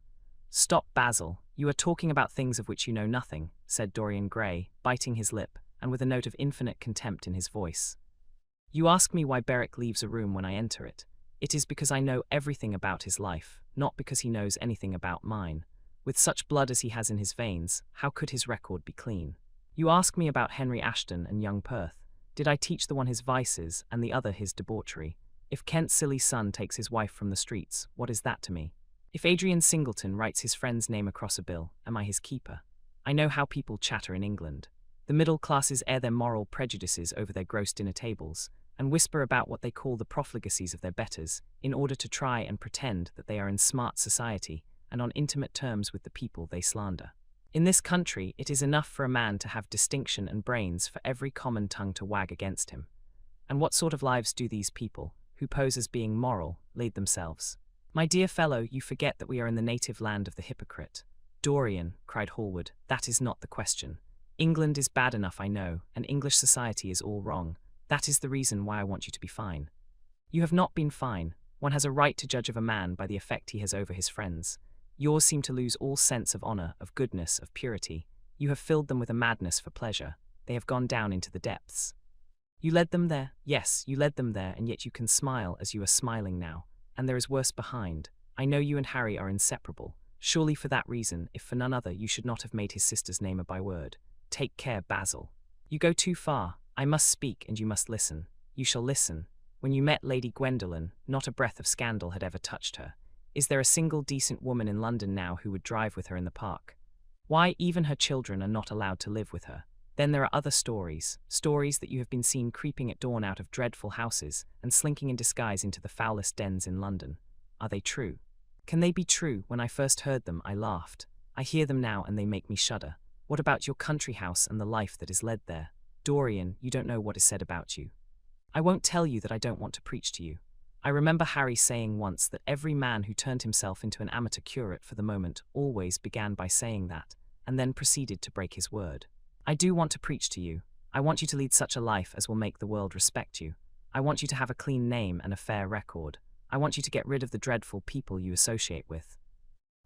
Stop, Basil. You are talking about things of which you know nothing, said Dorian Gray, biting his lip, and with a note of infinite contempt in his voice. You ask me why Berwick leaves a room when I enter it. It is because I know everything about his life, not because he knows anything about mine. With such blood as he has in his veins, how could his record be clean? You ask me about Henry Ashton and young Perth. Did I teach the one his vices and the other his debauchery? If Kent's silly son takes his wife from the streets, what is that to me? If Adrian Singleton writes his friend's name across a bill, am I his keeper? I know how people chatter in England. The middle classes air their moral prejudices over their gross dinner tables, and whisper about what they call the profligacies of their betters, in order to try and pretend that they are in smart society and on intimate terms with the people they slander. In this country, it is enough for a man to have distinction and brains for every common tongue to wag against him. And what sort of lives do these people, who pose as being moral, lead themselves? My dear fellow, you forget that we are in the native land of the hypocrite. Dorian, cried Hallward, that is not the question. England is bad enough, I know, and English society is all wrong. That is the reason why I want you to be fine. You have not been fine. One has a right to judge of a man by the effect he has over his friends. Yours seem to lose all sense of honor, of goodness, of purity. You have filled them with a madness for pleasure. They have gone down into the depths. You led them there? Yes, you led them there, and yet you can smile as you are smiling now. And there is worse behind. I know you and Harry are inseparable. Surely for that reason, if for none other, you should not have made his sister's name a byword. Take care, Basil. You go too far. I must speak, and you must listen. You shall listen. When you met Lady Gwendolen, not a breath of scandal had ever touched her. Is there a single decent woman in London now who would drive with her in the park? Why, even her children are not allowed to live with her. Then there are other stories that you have been seen creeping at dawn out of dreadful houses and slinking in disguise into the foulest dens in London. Are they true? Can they be true? When I first heard them, I laughed. I hear them now, and they make me shudder. What about your country house and the life that is led there? Dorian, you don't know what is said about you. I won't tell you that I don't want to preach to you. I remember Harry saying once that every man who turned himself into an amateur curate for the moment always began by saying that, and then proceeded to break his word. I do want to preach to you. I want you to lead such a life as will make the world respect you. I want you to have a clean name and a fair record. I want you to get rid of the dreadful people you associate with.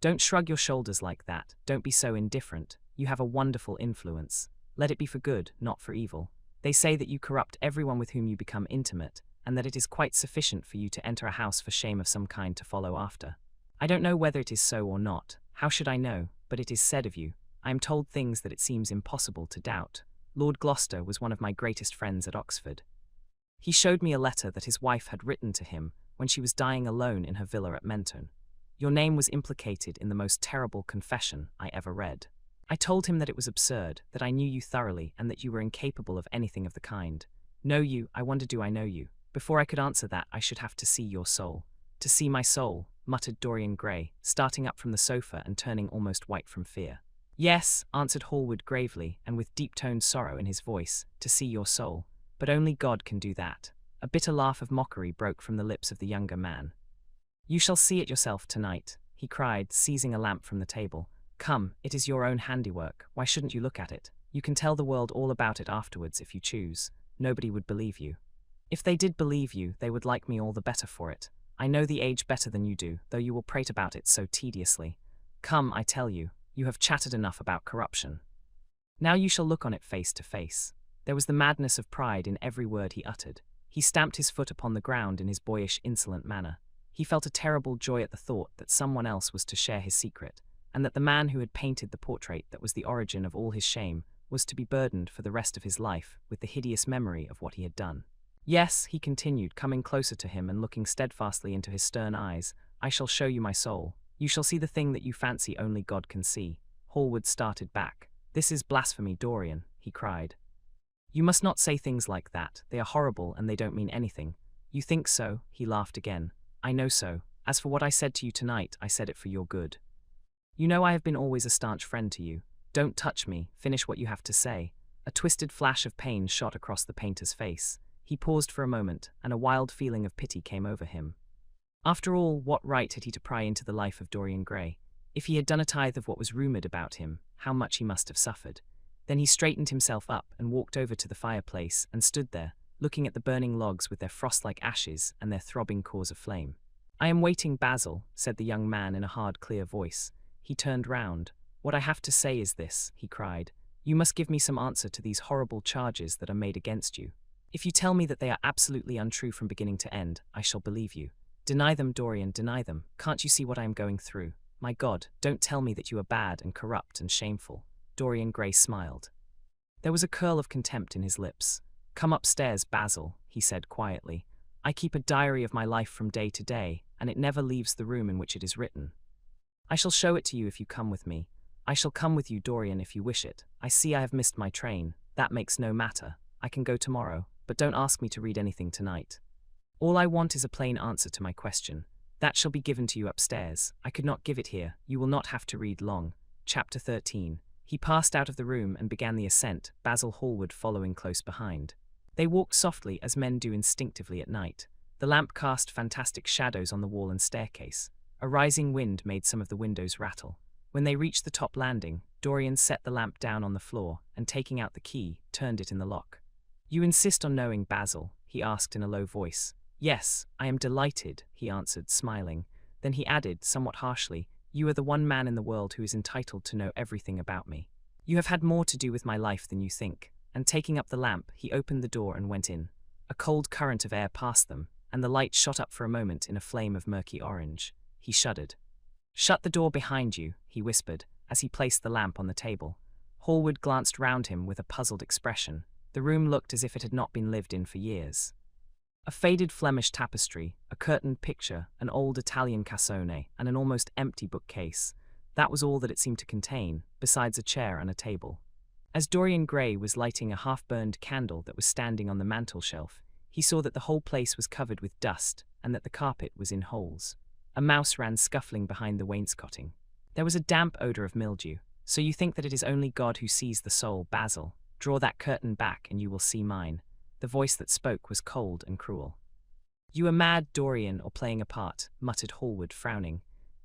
Don't shrug your shoulders like that. Don't be so indifferent. You have a wonderful influence. Let it be for good, not for evil. They say that you corrupt everyone with whom you become intimate, and that it is quite sufficient for you to enter a house for shame of some kind to follow after. I don't know whether it is so or not. How should I know? But it is said of you. I am told things that it seems impossible to doubt. Lord Gloucester was one of my greatest friends at Oxford. He showed me a letter that his wife had written to him when she was dying alone in her villa at Mentone. Your name was implicated in the most terrible confession I ever read. I told him that it was absurd, that I knew you thoroughly, and that you were incapable of anything of the kind. Know you? I wonder, do I know you? Before I could answer that, I should have to see your soul. To see my soul, muttered Dorian Gray, starting up from the sofa and turning almost white from fear. Yes, answered Hallward gravely, and with deep-toned sorrow in his voice, to see your soul. But only God can do that. A bitter laugh of mockery broke from the lips of the younger man. You shall see it yourself tonight, he cried, seizing a lamp from the table. Come, it is your own handiwork. Why shouldn't you look at it? You can tell the world all about it afterwards if you choose. Nobody would believe you. If they did believe you, they would like me all the better for it. I know the age better than you do, though you will prate about it so tediously. Come, I tell you, you have chattered enough about corruption. Now you shall look on it face to face. There was the madness of pride in every word he uttered. He stamped his foot upon the ground in his boyish, insolent manner. He felt a terrible joy at the thought that someone else was to share his secret, and that the man who had painted the portrait that was the origin of all his shame was to be burdened for the rest of his life with the hideous memory of what he had done. Yes, he continued, coming closer to him and looking steadfastly into his stern eyes, I shall show you my soul. You shall see the thing that you fancy only God can see. Hallward started back. This is blasphemy, Dorian, he cried. You must not say things like that. They are horrible and they don't mean anything. You think so? He laughed again. I know so. As for what I said to you tonight, I said it for your good. You know I have been always a staunch friend to you. Don't touch me. Finish what you have to say. A twisted flash of pain shot across the painter's face. He paused for a moment, and a wild feeling of pity came over him. After all, what right had he to pry into the life of Dorian Gray? If he had done a tithe of what was rumoured about him, how much he must have suffered. Then he straightened himself up and walked over to the fireplace and stood there, looking at the burning logs with their frost-like ashes and their throbbing cores of flame. I am waiting, Basil, said the young man in a hard, clear voice. He turned round. What I have to say is this, he cried. You must give me some answer to these horrible charges that are made against you. If you tell me that they are absolutely untrue from beginning to end, I shall believe you. Deny them, Dorian, deny them. Can't you see what I am going through? My God, don't tell me that you are bad and corrupt and shameful. Dorian Gray smiled. There was a curl of contempt in his lips. Come upstairs, Basil, he said quietly. I keep a diary of my life from day to day, and it never leaves the room in which it is written. I shall show it to you if you come with me. I shall come with you, Dorian, if you wish it. I see I have missed my train. That makes no matter. I can go tomorrow, but don't ask me to read anything tonight. All I want is a plain answer to my question. That shall be given to you upstairs. I could not give it here. You will not have to read long. Chapter 13. He passed out of the room and began the ascent, Basil Hallward following close behind. They walked softly as men do instinctively at night. The lamp cast fantastic shadows on the wall and staircase. A rising wind made some of the windows rattle. When they reached the top landing, Dorian set the lamp down on the floor and, taking out the key, turned it in the lock. You insist on knowing, Basil? He asked in a low voice. Yes, I am delighted, he answered, smiling. Then he added, somewhat harshly, you are the one man in the world who is entitled to know everything about me. You have had more to do with my life than you think. And taking up the lamp, he opened the door and went in. A cold current of air passed them, and the light shot up for a moment in a flame of murky orange. He shuddered. Shut the door behind you, he whispered, as he placed the lamp on the table. Hallward glanced round him with a puzzled expression. The room looked as if it had not been lived in for years. A faded Flemish tapestry, a curtained picture, an old Italian cassone, and an almost empty bookcase. That was all that it seemed to contain, besides a chair and a table. As Dorian Gray was lighting a half-burned candle that was standing on the mantel-shelf, he saw that the whole place was covered with dust and that the carpet was in holes. A mouse ran scuffling behind the wainscoting. There was a damp odor of mildew. So you think that it is only God who sees the soul, Basil? Draw that curtain back and you will see mine. The voice that spoke was cold and cruel. You are mad, Dorian, or playing a part, muttered Hallward, frowning.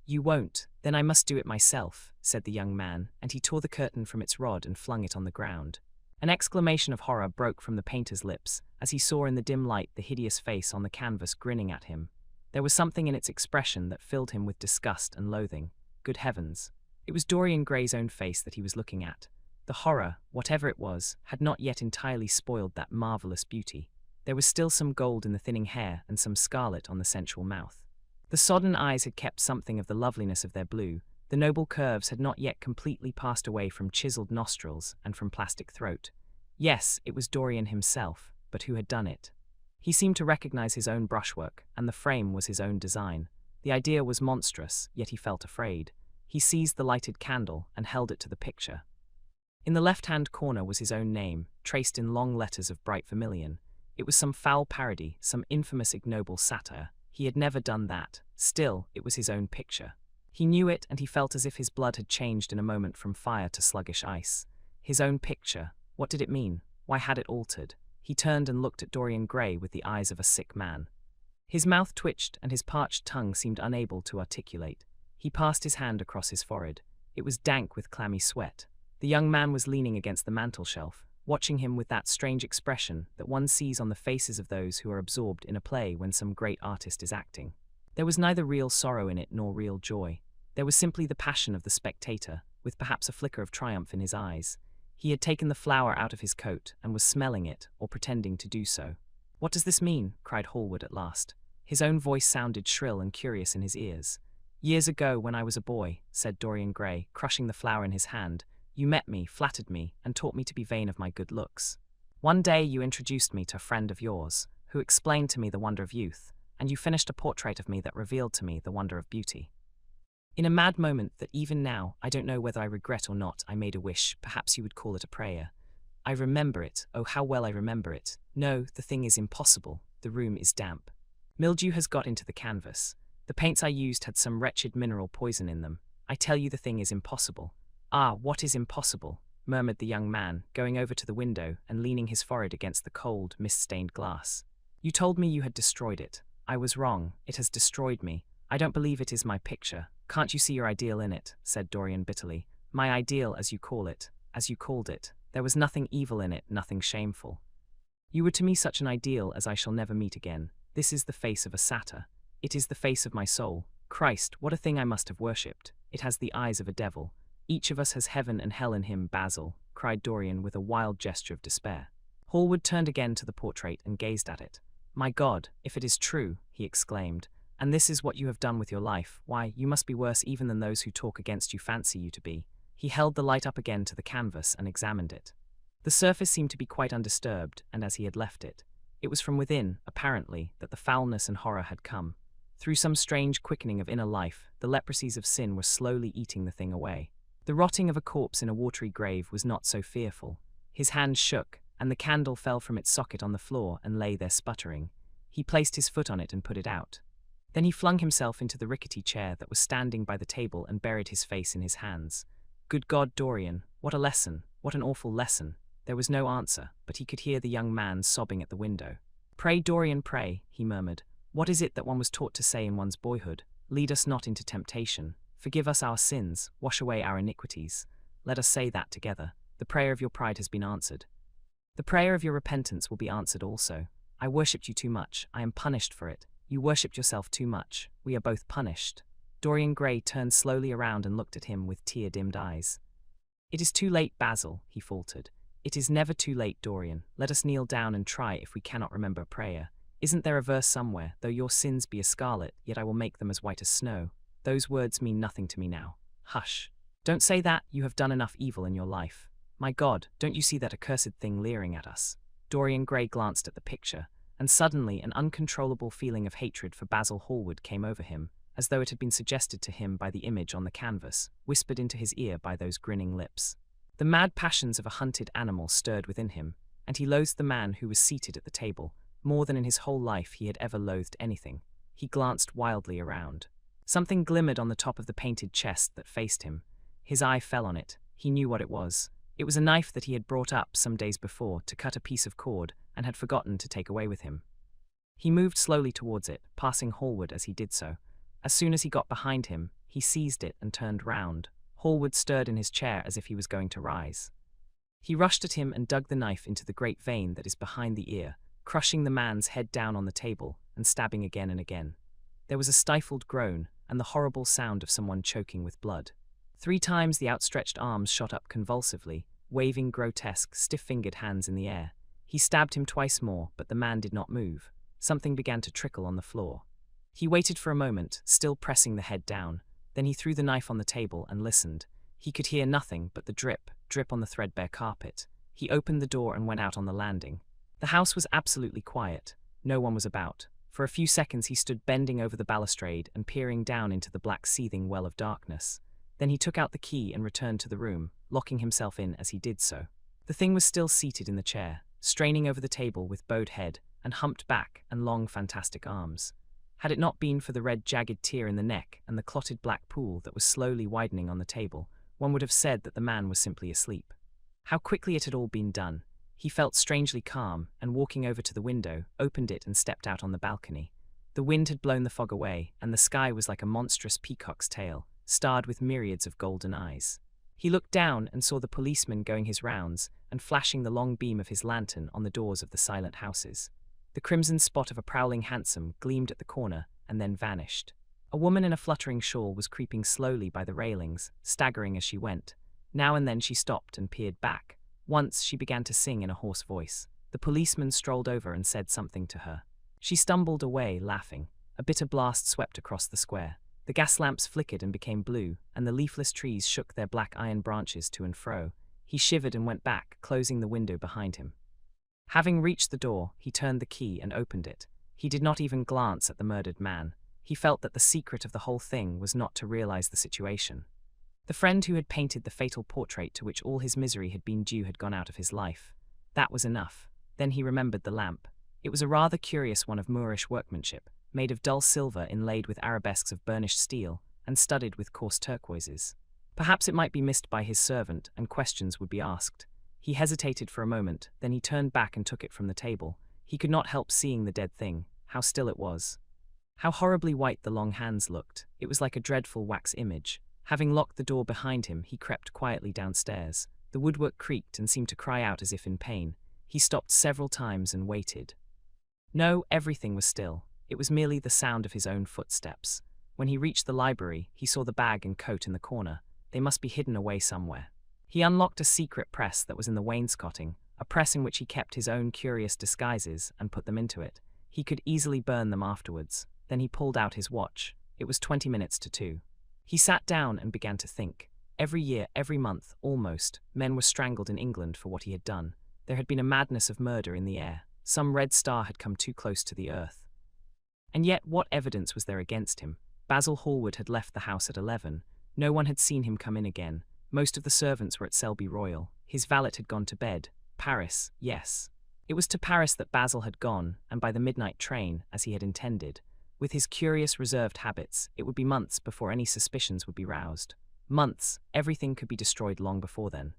You won't, then I must do it myself, said the young man, and he tore the curtain from its rod and flung it on the ground. An exclamation of horror broke from the painter's lips as he saw in the dim light the hideous face on the canvas grinning at him. There was something in its expression that filled him with disgust and loathing. Good heavens! It was Dorian Gray's own face that he was looking at. The horror, whatever it was, had not yet entirely spoiled that marvelous beauty. There was still some gold in the thinning hair and some scarlet on the sensual mouth. The sodden eyes had kept something of the loveliness of their blue. The noble curves had not yet completely passed away from chiseled nostrils and from plastic throat. Yes, it was Dorian himself, but who had done it? He seemed to recognize his own brushwork, and the frame was his own design. The idea was monstrous, yet he felt afraid. He seized the lighted candle and held it to the picture. In the left-hand corner was his own name, traced in long letters of bright vermilion. It was some foul parody, some infamous ignoble satire. He had never done that. Still, it was his own picture. He knew it, and he felt as if his blood had changed in a moment from fire to sluggish ice. His own picture. What did it mean? Why had it altered? He turned and looked at Dorian Gray with the eyes of a sick man. His mouth twitched, and his parched tongue seemed unable to articulate. He passed his hand across his forehead. It was dank with clammy sweat. The young man was leaning against the mantel-shelf, watching him with that strange expression that one sees on the faces of those who are absorbed in a play when some great artist is acting. There was neither real sorrow in it nor real joy. There was simply the passion of the spectator, with perhaps a flicker of triumph in his eyes. He had taken the flower out of his coat and was smelling it, or pretending to do so. "What does this mean?" cried Hallward at last. His own voice sounded shrill and curious in his ears. "Years ago, when I was a boy," said Dorian Gray, crushing the flower in his hand, "you met me, flattered me, and taught me to be vain of my good looks. One day you introduced me to a friend of yours, who explained to me the wonder of youth, and you finished a portrait of me that revealed to me the wonder of beauty. In a mad moment that even now, I don't know whether I regret or not, I made a wish, perhaps you would call it a prayer. I remember it. Oh, how well I remember it. No, the thing is impossible. The room is damp. Mildew has got into the canvas. The paints I used had some wretched mineral poison in them. I tell you the thing is impossible. Ah, what is impossible? Murmured the young man, going over to the window and leaning his forehead against the cold, mist-stained glass. You told me you had destroyed it. I was wrong. It has destroyed me. I don't believe it is my picture. Can't you see your ideal in it? Said Dorian bitterly. My ideal, as you call it, as you called it. There was nothing evil in it, nothing shameful. You were to me such an ideal as I shall never meet again. This is the face of a satyr. It is the face of my soul. Christ, what a thing I must have worshipped. It has the eyes of a devil. Each of us has heaven and hell in him, Basil, cried Dorian with a wild gesture of despair. Hallward turned again to the portrait and gazed at it. My God, if it is true, he exclaimed, and this is what you have done with your life, why, you must be worse even than those who talk against you fancy you to be. He held the light up again to the canvas and examined it. The surface seemed to be quite undisturbed, and as he had left it. It was from within, apparently, that the foulness and horror had come. Through some strange quickening of inner life, the leprosies of sin were slowly eating the thing away. The rotting of a corpse in a watery grave was not so fearful. His hand shook, and the candle fell from its socket on the floor and lay there sputtering. He placed his foot on it and put it out. Then he flung himself into the rickety chair that was standing by the table and buried his face in his hands. Good God, Dorian, what a lesson, what an awful lesson. There was no answer, but he could hear the young man sobbing at the window. Pray, Dorian, pray, he murmured. What is it that one was taught to say in one's boyhood? Lead us not into temptation. Forgive us our sins, wash away our iniquities. Let us say that together. The prayer of your pride has been answered. The prayer of your repentance will be answered also. I worshipped you too much. I am punished for it. You worshipped yourself too much. We are both punished. Dorian Gray turned slowly around and looked at him with tear-dimmed eyes. It is too late, Basil, he faltered. It is never too late, Dorian. Let us kneel down and try if we cannot remember a prayer. Isn't there a verse somewhere, though your sins be as scarlet, yet I will make them as white as snow? Those words mean nothing to me now. Hush. Don't say that, you have done enough evil in your life. My God, don't you see that accursed thing leering at us? Dorian Gray glanced at the picture, and suddenly an uncontrollable feeling of hatred for Basil Hallward came over him, as though it had been suggested to him by the image on the canvas, whispered into his ear by those grinning lips. The mad passions of a hunted animal stirred within him, and he loathed the man who was seated at the table, more than in his whole life he had ever loathed anything. He glanced wildly around. Something glimmered on the top of the painted chest that faced him. His eye fell on it. He knew what it was. It was a knife that he had brought up some days before to cut a piece of cord and had forgotten to take away with him. He moved slowly towards it, passing Hallward as he did so. As soon as he got behind him, he seized it and turned round. Hallward stirred in his chair as if he was going to rise. He rushed at him and dug the knife into the great vein that is behind the ear, crushing the man's head down on the table and stabbing again and again. There was a stifled groan and the horrible sound of someone choking with blood. 3 times the outstretched arms shot up convulsively, waving grotesque, stiff-fingered hands in the air. He stabbed him twice more, but the man did not move. Something began to trickle on the floor. He waited for a moment, still pressing the head down. Then he threw the knife on the table and listened. He could hear nothing but the drip, drip on the threadbare carpet. He opened the door and went out on the landing. The house was absolutely quiet. No one was about. For a few seconds he stood bending over the balustrade and peering down into the black seething well of darkness. Then he took out the key and returned to the room, locking himself in as he did so. The thing was still seated in the chair, straining over the table with bowed head and humped back and long fantastic arms. Had it not been for the red jagged tear in the neck and the clotted black pool that was slowly widening on the table, one would have said that the man was simply asleep. How quickly it had all been done. He felt strangely calm, and walking over to the window, opened it and stepped out on the balcony. The wind had blown the fog away, and the sky was like a monstrous peacock's tail, starred with myriads of golden eyes. He looked down and saw the policeman going his rounds and flashing the long beam of his lantern on the doors of the silent houses. The crimson spot of a prowling hansom gleamed at the corner and then vanished. A woman in a fluttering shawl was creeping slowly by the railings, staggering as she went. Now and then she stopped and peered back. Once she began to sing in a hoarse voice. The policeman strolled over and said something to her. She stumbled away, laughing. A bitter blast swept across the square. The gas lamps flickered and became blue, and the leafless trees shook their black iron branches to and fro. He shivered and went back, closing the window behind him. Having reached the door, he turned the key and opened it. He did not even glance at the murdered man. He felt that the secret of the whole thing was not to realize the situation. The friend who had painted the fatal portrait to which all his misery had been due had gone out of his life. That was enough. Then he remembered the lamp. It was a rather curious one of Moorish workmanship, made of dull silver inlaid with arabesques of burnished steel, and studded with coarse turquoises. Perhaps it might be missed by his servant, and questions would be asked. He hesitated for a moment, then he turned back and took it from the table. He could not help seeing the dead thing, how still it was. How horribly white the long hands looked. It was like a dreadful wax image. Having locked the door behind him, he crept quietly downstairs. The woodwork creaked and seemed to cry out as if in pain. He stopped several times and waited. No, everything was still. It was merely the sound of his own footsteps. When he reached the library, he saw the bag and coat in the corner. They must be hidden away somewhere. He unlocked a secret press that was in the wainscoting, a press in which he kept his own curious disguises, and put them into it. He could easily burn them afterwards. Then he pulled out his watch. It was 20 minutes to 2. He sat down and began to think. Every year, every month, almost, men were strangled in England for what he had done. There had been a madness of murder in the air. Some red star had come too close to the earth. And yet, what evidence was there against him? Basil Hallward had left the house at 11. No one had seen him come in again. Most of the servants were at Selby Royal. His valet had gone to bed. Paris, yes. It was to Paris that Basil had gone, and by the midnight train, as he had intended. With his curious reserved habits, it would be months before any suspicions would be roused. Months, everything could be destroyed long before then.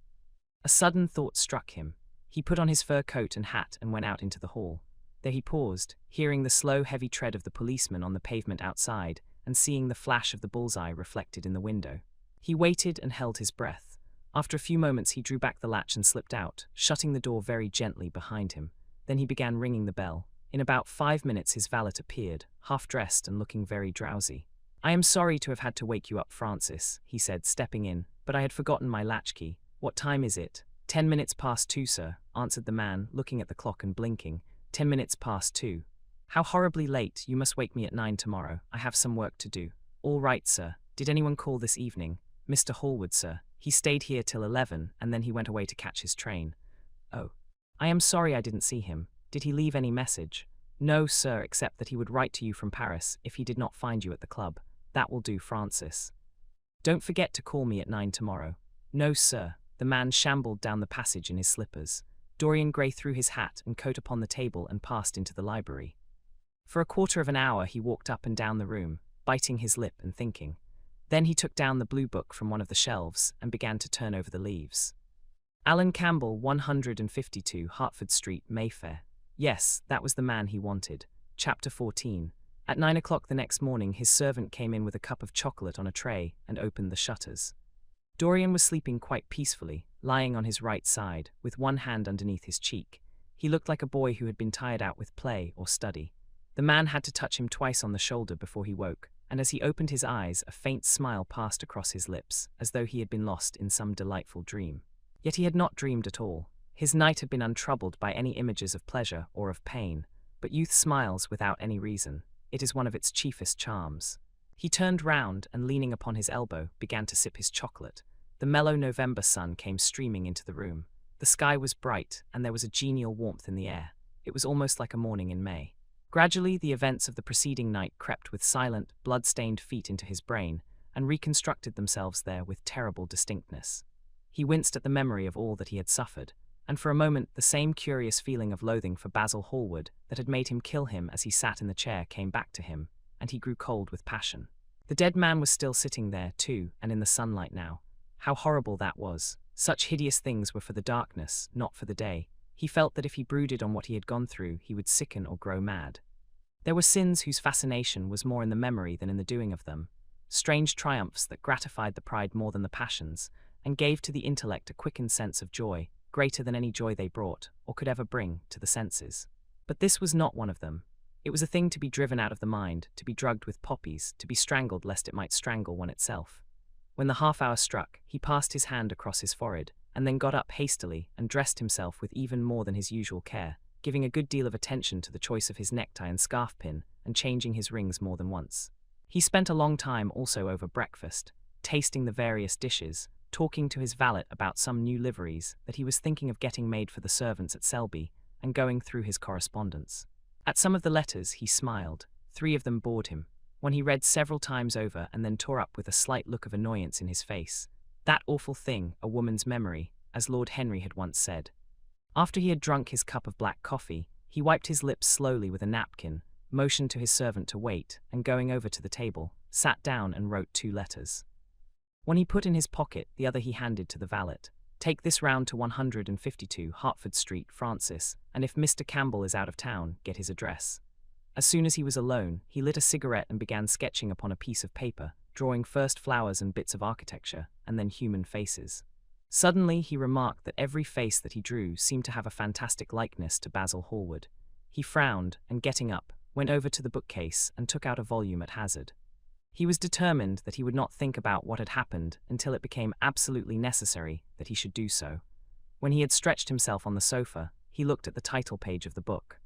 A sudden thought struck him. He put on his fur coat and hat and went out into the hall. There he paused, hearing the slow, heavy tread of the policeman on the pavement outside, and seeing the flash of the bullseye reflected in the window. He waited and held his breath. After a few moments he drew back the latch and slipped out, shutting the door very gently behind him. Then he began ringing the bell. In about 5 minutes his valet appeared, half-dressed and looking very drowsy. "I am sorry to have had to wake you up, Francis," he said, stepping in, "but I had forgotten my latchkey. What time is it?" 10 minutes past 2, sir," answered the man, looking at the clock and blinking. 10 minutes past 2. "How horribly late. You must wake me at 9 tomorrow. I have some work to do." "All right, sir. Did anyone call this evening?" "Mr. Hallward, sir. He stayed here till 11, and then he went away to catch his train." "Oh. I am sorry I didn't see him. Did he leave any message?" "No, sir, except that he would write to you from Paris if he did not find you at the club." "That will do, Francis. Don't forget to call me at 9 tomorrow." "No, sir." The man shambled down the passage in his slippers. Dorian Gray threw his hat and coat upon the table and passed into the library. For a quarter of an hour he walked up and down the room, biting his lip and thinking. Then he took down the blue book from one of the shelves and began to turn over the leaves. Alan Campbell, 152 Hertford Street, Mayfair. Yes, that was the man he wanted. Chapter 14. At 9 o'clock the next morning his servant came in with a cup of chocolate on a tray and opened the shutters. Dorian was sleeping quite peacefully, lying on his right side, with one hand underneath his cheek. He looked like a boy who had been tired out with play or study. The man had to touch him twice on the shoulder before he woke, and as he opened his eyes a faint smile passed across his lips, as though he had been lost in some delightful dream. Yet he had not dreamed at all. His night had been untroubled by any images of pleasure or of pain, but youth smiles without any reason. It is one of its chiefest charms. He turned round and, leaning upon his elbow, began to sip his chocolate. The mellow November sun came streaming into the room. The sky was bright, and there was a genial warmth in the air. It was almost like a morning in May. Gradually, the events of the preceding night crept with silent, blood-stained feet into his brain, and reconstructed themselves there with terrible distinctness. He winced at the memory of all that he had suffered, and for a moment the same curious feeling of loathing for Basil Hallward that had made him kill him as he sat in the chair came back to him, and he grew cold with passion. The dead man was still sitting there, too, and in the sunlight now. How horrible that was. Such hideous things were for the darkness, not for the day. He felt that if he brooded on what he had gone through, he would sicken or grow mad. There were sins whose fascination was more in the memory than in the doing of them, strange triumphs that gratified the pride more than the passions, and gave to the intellect a quickened sense of joy, greater than any joy they brought, or could ever bring, to the senses. But this was not one of them. It was a thing to be driven out of the mind, to be drugged with poppies, to be strangled lest it might strangle one itself. When the half-hour struck, he passed his hand across his forehead, and then got up hastily and dressed himself with even more than his usual care, giving a good deal of attention to the choice of his necktie and scarf pin, and changing his rings more than once. He spent a long time also over breakfast, tasting the various dishes, talking to his valet about some new liveries that he was thinking of getting made for the servants at Selby, and going through his correspondence. At some of the letters he smiled. 3 of them bored him. One he read several times over and then tore up with a slight look of annoyance in his face. That awful thing, a woman's memory, as Lord Henry had once said. After he had drunk his cup of black coffee, he wiped his lips slowly with a napkin, motioned to his servant to wait, and going over to the table, sat down and wrote 2 letters. One he put in his pocket, the other he handed to the valet. Take this round to 152 Hertford Street, Francis, and if Mr. Campbell is out of town, get his address. As soon as he was alone, he lit a cigarette and began sketching upon a piece of paper, drawing first flowers and bits of architecture, and then human faces. Suddenly he remarked that every face that he drew seemed to have a fantastic likeness to Basil Hallward. He frowned, and getting up, went over to the bookcase and took out a volume at hazard. He was determined that he would not think about what had happened until it became absolutely necessary that he should do so. When he had stretched himself on the sofa, he looked at the title page of the book.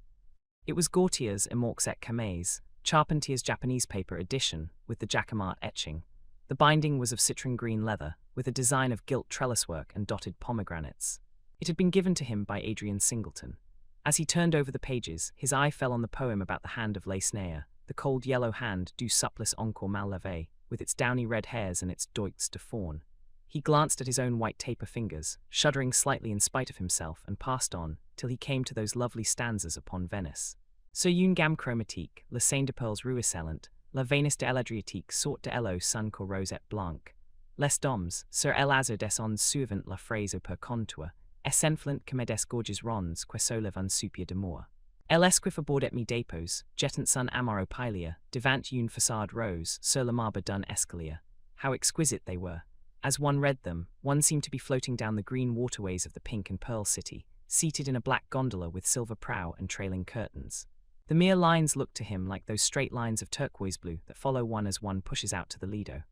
It was Gautier's Emorques et Camées, Charpentier's Japanese paper edition, with the Jacquemart etching. The binding was of citron green leather, with a design of gilt trelliswork and dotted pomegranates. It had been given to him by Adrian Singleton. As he turned over the pages, his eye fell on the poem about the hand of Lacenea, the cold yellow hand du supplice encore mal lavé, with its downy red hairs and its doigts de faune. He glanced at his own white taper fingers, shuddering slightly in spite of himself, and passed on, till he came to those lovely stanzas upon Venice. Sur une gamme chromatique, le sein de pearls ruisselant, la Vénus de l'Adriatique sort de l'eau sun qu'aux rosette blanc. Les doms, sur el azur des ondes souvent la phrase au per contour, et s'enflant comme des gorges rondes que soulève un soupir d'amour. El esquif abordet mi dépose, jetant son amaro pilia, devant une façade rose, sur le marbre d'un escalier. How exquisite they were. As one read them, one seemed to be floating down the green waterways of the pink and pearl city, seated in a black gondola with silver prow and trailing curtains. The mere lines looked to him like those straight lines of turquoise blue that follow one as one pushes out to the Lido.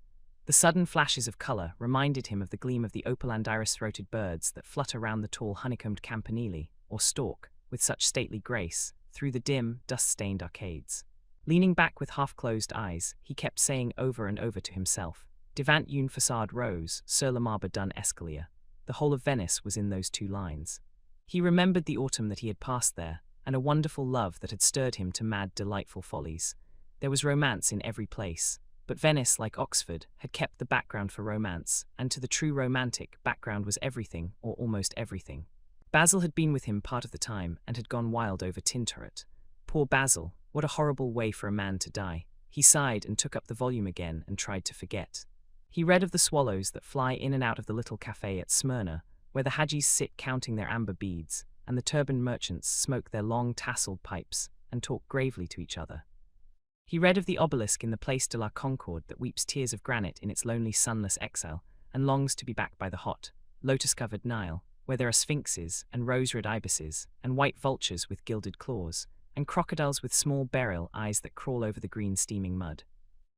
The sudden flashes of colour reminded him of the gleam of the opaline iris-throated birds that flutter round the tall honeycombed campanile, or stalk, with such stately grace, through the dim, dust-stained arcades. Leaning back with half-closed eyes, he kept saying over and over to himself, Devant une façade rose, sur le marbre d'un escalier. The whole of Venice was in those 2 lines. He remembered the autumn that he had passed there, and a wonderful love that had stirred him to mad, delightful follies. There was romance in every place, but Venice, like Oxford, had kept the background for romance, and to the true romantic, background was everything, or almost everything. Basil had been with him part of the time, and had gone wild over Tintoret. Poor Basil, what a horrible way for a man to die. He sighed and took up the volume again and tried to forget. He read of the swallows that fly in and out of the little cafe at Smyrna, where the Hagis sit counting their amber beads, and the turbaned merchants smoke their long tasselled pipes and talk gravely to each other. He read of the obelisk in the Place de la Concorde that weeps tears of granite in its lonely sunless exile, and longs to be back by the hot, lotus-covered Nile, where there are sphinxes and rose-red ibises, and white vultures with gilded claws, and crocodiles with small beryl eyes that crawl over the green steaming mud.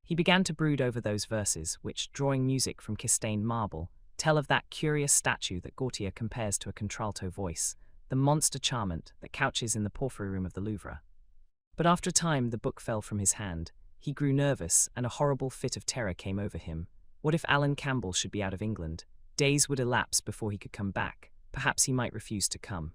He began to brood over those verses which, drawing music from kiss-stained marble, tell of that curious statue that Gautier compares to a contralto voice, the monster charmant that couches in the porphyry room of the Louvre. But after a time the book fell from his hand. He grew nervous, and a horrible fit of terror came over him. What if Alan Campbell should be out of England? Days would elapse before he could come back. Perhaps he might refuse to come.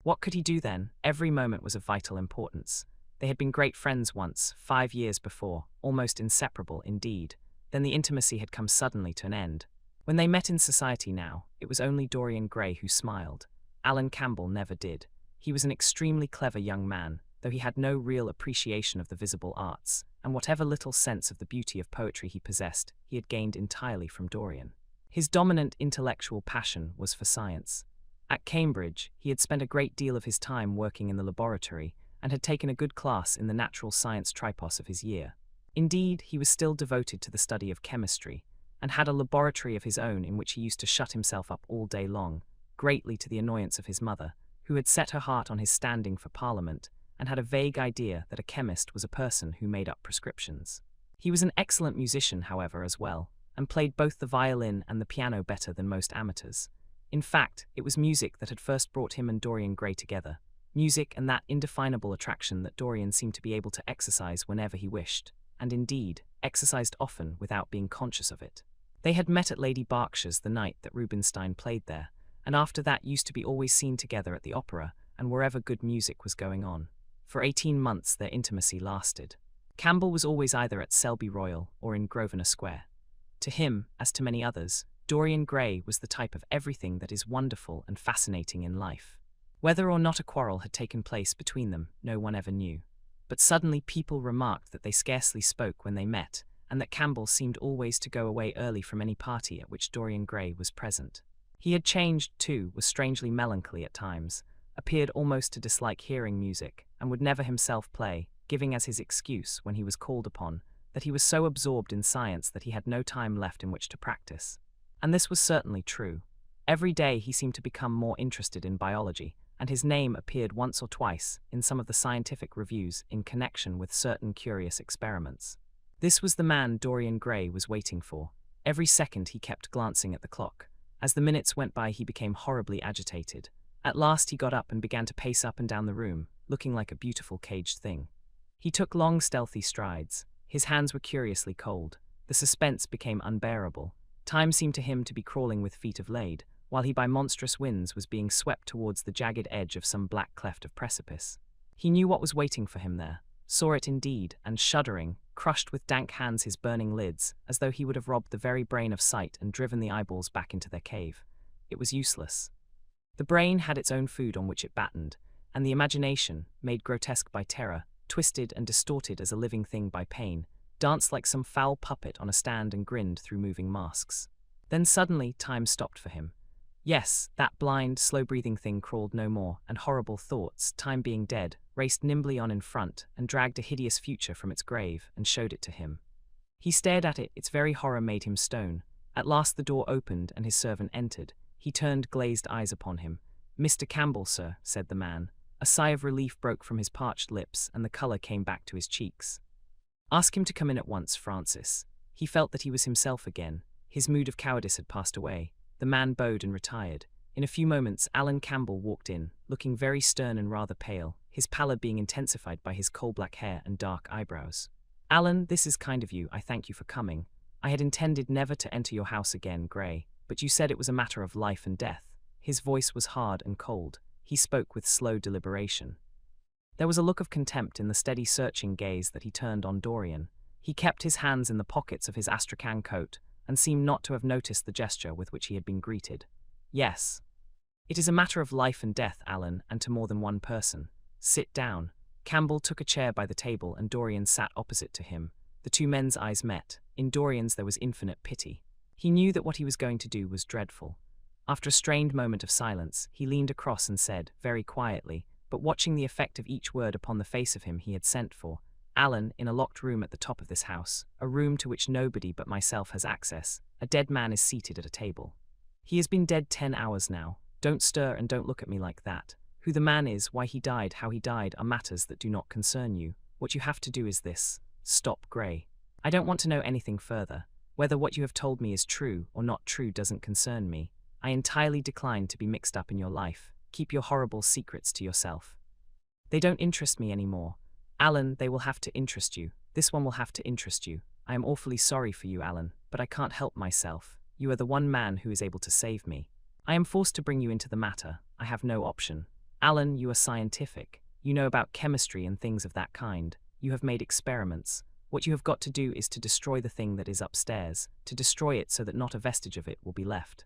What could he do then? Every moment was of vital importance. They had been great friends once, 5 years before, almost inseparable indeed. Then the intimacy had come suddenly to an end. When they met in society now, it was only Dorian Gray who smiled. Alan Campbell never did. He was an extremely clever young man, though he had no real appreciation of the visible arts, and whatever little sense of the beauty of poetry he possessed, he had gained entirely from Dorian. His dominant intellectual passion was for science. At Cambridge, he had spent a great deal of his time working in the laboratory, and had taken a good class in the natural science tripos of his year. Indeed, he was still devoted to the study of chemistry, and had a laboratory of his own in which he used to shut himself up all day long, greatly to the annoyance of his mother, who had set her heart on his standing for Parliament, and had a vague idea that a chemist was a person who made up prescriptions. He was an excellent musician, however, as well, and played both the violin and the piano better than most amateurs. In fact, it was music that had first brought him and Dorian Gray together. Music and that indefinable attraction that Dorian seemed to be able to exercise whenever he wished, and indeed, exercised often without being conscious of it. They had met at Lady Berkshire's the night that Rubinstein played there, and after that used to be always seen together at the opera and wherever good music was going on. For 18 months their intimacy lasted. Campbell was always either at Selby Royal or in Grosvenor Square. To him, as to many others, Dorian Gray was the type of everything that is wonderful and fascinating in life. Whether or not a quarrel had taken place between them, no one ever knew. But suddenly people remarked that they scarcely spoke when they met, and that Campbell seemed always to go away early from any party at which Dorian Gray was present. He had changed, too, was strangely melancholy at times, appeared almost to dislike hearing music, and would never himself play, giving as his excuse, when he was called upon, that he was so absorbed in science that he had no time left in which to practice. And this was certainly true. Every day he seemed to become more interested in biology, and his name appeared once or twice in some of the scientific reviews in connection with certain curious experiments. This was the man Dorian Gray was waiting for. Every second he kept glancing at the clock. As the minutes went by, he became horribly agitated. At last he got up and began to pace up and down the room, looking like a beautiful caged thing. He took long, stealthy strides. His hands were curiously cold. The suspense became unbearable. Time seemed to him to be crawling with feet of lead, while he by monstrous winds was being swept towards the jagged edge of some black cleft of precipice. He knew what was waiting for him there, saw it indeed, and shuddering, crushed with dank hands his burning lids, as though he would have robbed the very brain of sight and driven the eyeballs back into their cave. It was useless. The brain had its own food on which it battened, and the imagination, made grotesque by terror, twisted and distorted as a living thing by pain, danced like some foul puppet on a stand and grinned through moving masks. Then suddenly time stopped for him. Yes, that blind, slow-breathing thing crawled no more, and horrible thoughts, time being dead, raced nimbly on in front and dragged a hideous future from its grave and showed it to him. He stared at it, its very horror made him stone. At last the door opened and his servant entered. He turned glazed eyes upon him. "Mr. Campbell, sir," said the man. A sigh of relief broke from his parched lips and the colour came back to his cheeks. "Ask him to come in at once, Francis." He felt that he was himself again. His mood of cowardice had passed away. The man bowed and retired. In a few moments Alan Campbell walked in, looking very stern and rather pale, his pallor being intensified by his coal-black hair and dark eyebrows. "Alan, this is kind of you. I thank you for coming. I had intended never to enter your house again, Gray, but you said it was a matter of life and death." His voice was hard and cold. He spoke with slow deliberation. There was a look of contempt in the steady searching gaze that he turned on Dorian. He kept his hands in the pockets of his astrakhan coat, and seemed not to have noticed the gesture with which he had been greeted. "Yes. It is a matter of life and death, Alan, and to more than one person. Sit down." Campbell took a chair by the table and Dorian sat opposite to him. The two men's eyes met. In Dorian's there was infinite pity. He knew that what he was going to do was dreadful. After a strained moment of silence, he leaned across and said, very quietly, but watching the effect of each word upon the face of him he had sent for, "Alan, in a locked room at the top of this house, a room to which nobody but myself has access, a dead man is seated at a table. He has been dead 10 hours now. Don't stir and don't look at me like that. Who the man is, why he died, how he died, are matters that do not concern you. What you have to do is this. Stop, Gray. I don't want to know anything further. Whether what you have told me is true or not true doesn't concern me. I entirely decline to be mixed up in your life. Keep your horrible secrets to yourself. They don't interest me anymore. Alan, they will have to interest you. This one will have to interest you. I am awfully sorry for you, Alan, but I can't help myself. You are the one man who is able to save me. I am forced to bring you into the matter. I have no option. Alan, you are scientific. You know about chemistry and things of that kind. You have made experiments. What you have got to do is to destroy the thing that is upstairs, to destroy it so that not a vestige of it will be left.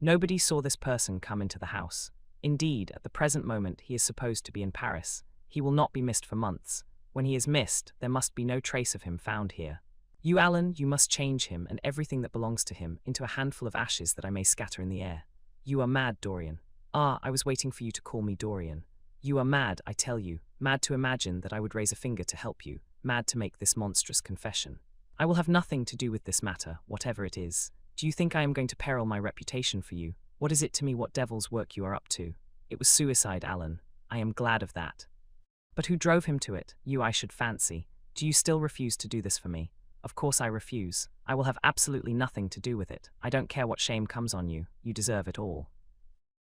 Nobody saw this person come into the house. Indeed, at the present moment he is supposed to be in Paris. He will not be missed for months. When he is missed, there must be no trace of him found here. You, Alan, you must change him and everything that belongs to him into a handful of ashes that I may scatter in the air. You are mad, Dorian. Ah, I was waiting for you to call me Dorian. You are mad, I tell you, mad to imagine that I would raise a finger to help you, mad to make this monstrous confession. I will have nothing to do with this matter, whatever it is. Do you think I am going to peril my reputation for you? What is it to me what devil's work you are up to? It was suicide, Alan. I am glad of that. But who drove him to it? You, I should fancy. Do you still refuse to do this for me? Of course I refuse. I will have absolutely nothing to do with it. I don't care what shame comes on you. You deserve it all.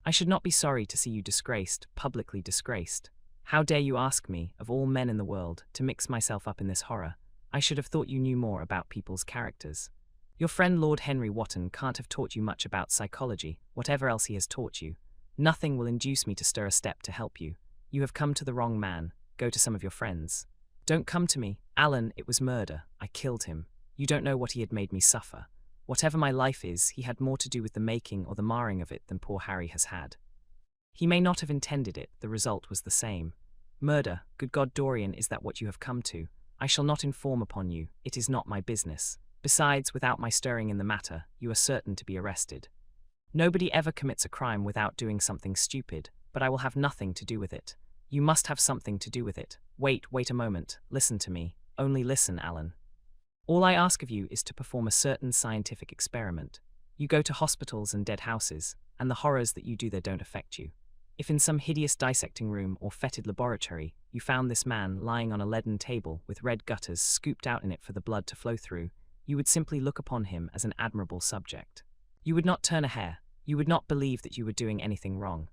I should not be sorry to see you disgraced, publicly disgraced. How dare you ask me, of all men in the world, to mix myself up in this horror? I should have thought you knew more about people's characters. Your friend Lord Henry Wotton can't have taught you much about psychology, whatever else he has taught you. Nothing will induce me to stir a step to help you. You have come to the wrong man. Go to some of your friends. Don't come to me. Alan, it was murder. I killed him. You don't know what he had made me suffer. Whatever my life is, he had more to do with the making or the marring of it than poor Harry has had. He may not have intended it, the result was the same. Murder, good God, Dorian, is that what you have come to? I shall not inform upon you, it is not my business. Besides, without my stirring in the matter, you are certain to be arrested. Nobody ever commits a crime without doing something stupid, but I will have nothing to do with it. You must have something to do with it. Wait a moment, listen to me. Only listen, Alan. All I ask of you is to perform a certain scientific experiment. You go to hospitals and dead houses, and the horrors that you do there don't affect you. If in some hideous dissecting room or fetid laboratory you found this man lying on a leaden table with red gutters scooped out in it for the blood to flow through, you would simply look upon him as an admirable subject. You would not turn a hair. You would not believe that you were doing anything wrong.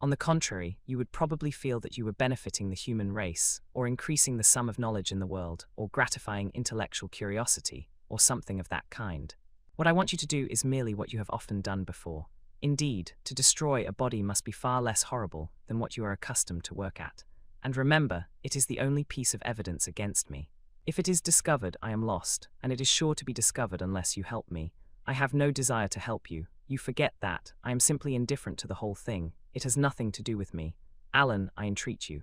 On the contrary, you would probably feel that you were benefiting the human race, or increasing the sum of knowledge in the world, or gratifying intellectual curiosity, or something of that kind. What I want you to do is merely what you have often done before. Indeed, to destroy a body must be far less horrible than what you are accustomed to work at. And remember, it is the only piece of evidence against me. If it is discovered, I am lost, and it is sure to be discovered unless you help me. I have no desire to help you. You forget that. I am simply indifferent to the whole thing. It has nothing to do with me. Alan, I entreat you.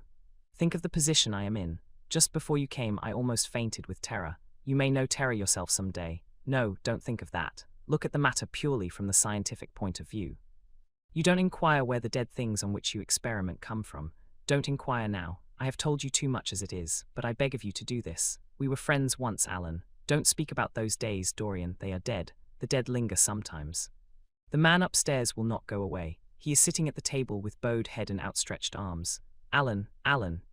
Think of the position I am in. Just before you came, I almost fainted with terror. You may know terror yourself some day. No, don't think of that. Look at the matter purely from the scientific point of view. You don't inquire where the dead things on which you experiment come from. Don't inquire now. I have told you too much as it is, but I beg of you to do this. We were friends once, Alan. Don't speak about those days, Dorian. They are dead. The dead linger sometimes. The man upstairs will not go away. He is sitting at the table with bowed head and outstretched arms. Alan,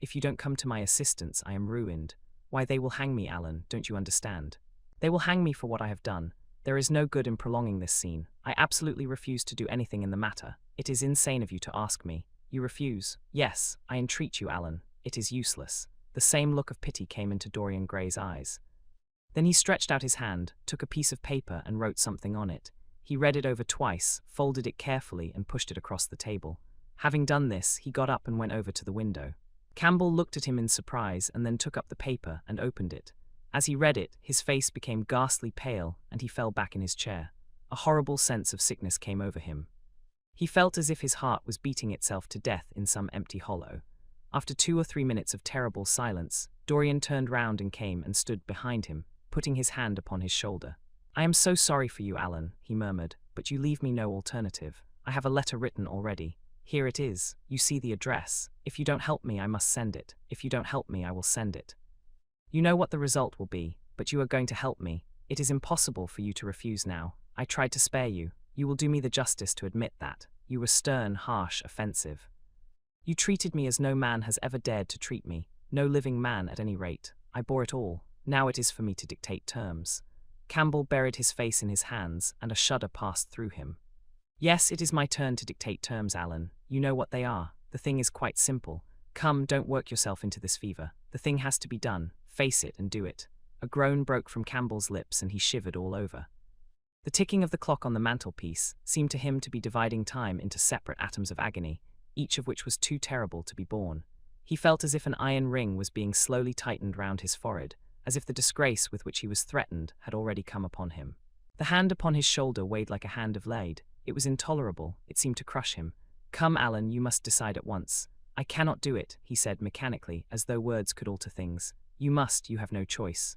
if you don't come to my assistance, I am ruined. Why, they will hang me, Alan, don't you understand? They will hang me for what I have done. There is no good in prolonging this scene. I absolutely refuse to do anything in the matter. It is insane of you to ask me. You refuse? Yes, I entreat you, Alan. It is useless. The same look of pity came into Dorian Gray's eyes. Then he stretched out his hand, took a piece of paper and wrote something on it. He read it over twice, folded it carefully and pushed it across the table. Having done this, he got up and went over to the window. Campbell looked at him in surprise and then took up the paper and opened it. As he read it, his face became ghastly pale and he fell back in his chair. A horrible sense of sickness came over him. He felt as if his heart was beating itself to death in some empty hollow. After 2 or 3 minutes of terrible silence, Dorian turned round and came and stood behind him, putting his hand upon his shoulder. I am so sorry for you, Alan, he murmured, but you leave me no alternative. I have a letter written already. Here it is. You see the address. If you don't help me, I must send it. If you don't help me, I will send it. You know what the result will be, but you are going to help me. It is impossible for you to refuse now. I tried to spare you. You will do me the justice to admit that. You were stern, harsh, offensive. You treated me as no man has ever dared to treat me. No living man, at any rate. I bore it all. Now it is for me to dictate terms. Campbell buried his face in his hands, and a shudder passed through him. Yes, it is my turn to dictate terms, Alan. You know what they are. The thing is quite simple. Come, don't work yourself into this fever. The thing has to be done. Face it and do it. A groan broke from Campbell's lips and he shivered all over. The ticking of the clock on the mantelpiece seemed to him to be dividing time into separate atoms of agony, each of which was too terrible to be borne. He felt as if an iron ring was being slowly tightened round his forehead, as if the disgrace with which he was threatened had already come upon him. The hand upon his shoulder weighed like a hand of lead. It was intolerable. It seemed to crush him. Come, Alan, you must decide at once. I cannot do it, he said mechanically, as though words could alter things. You must, you have no choice.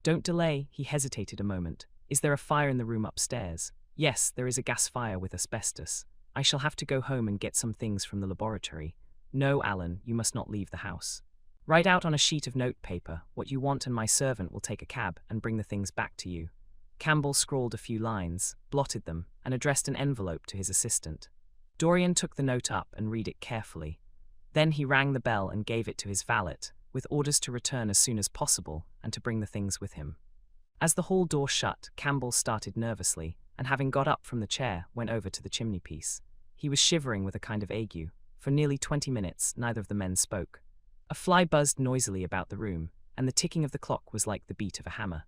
Don't delay, he hesitated a moment. Is there a fire in the room upstairs? Yes, there is a gas fire with asbestos. I shall have to go home and get some things from the laboratory. No, Alan, you must not leave the house. Write out on a sheet of notepaper what you want and my servant will take a cab and bring the things back to you. Campbell scrawled a few lines, blotted them, and addressed an envelope to his assistant. Dorian took the note up and read it carefully. Then he rang the bell and gave it to his valet, with orders to return as soon as possible and to bring the things with him. As the hall door shut, Campbell started nervously, and having got up from the chair, went over to the chimney-piece. He was shivering with a kind of ague. For nearly 20 minutes, neither of the men spoke. A fly buzzed noisily about the room, and the ticking of the clock was like the beat of a hammer.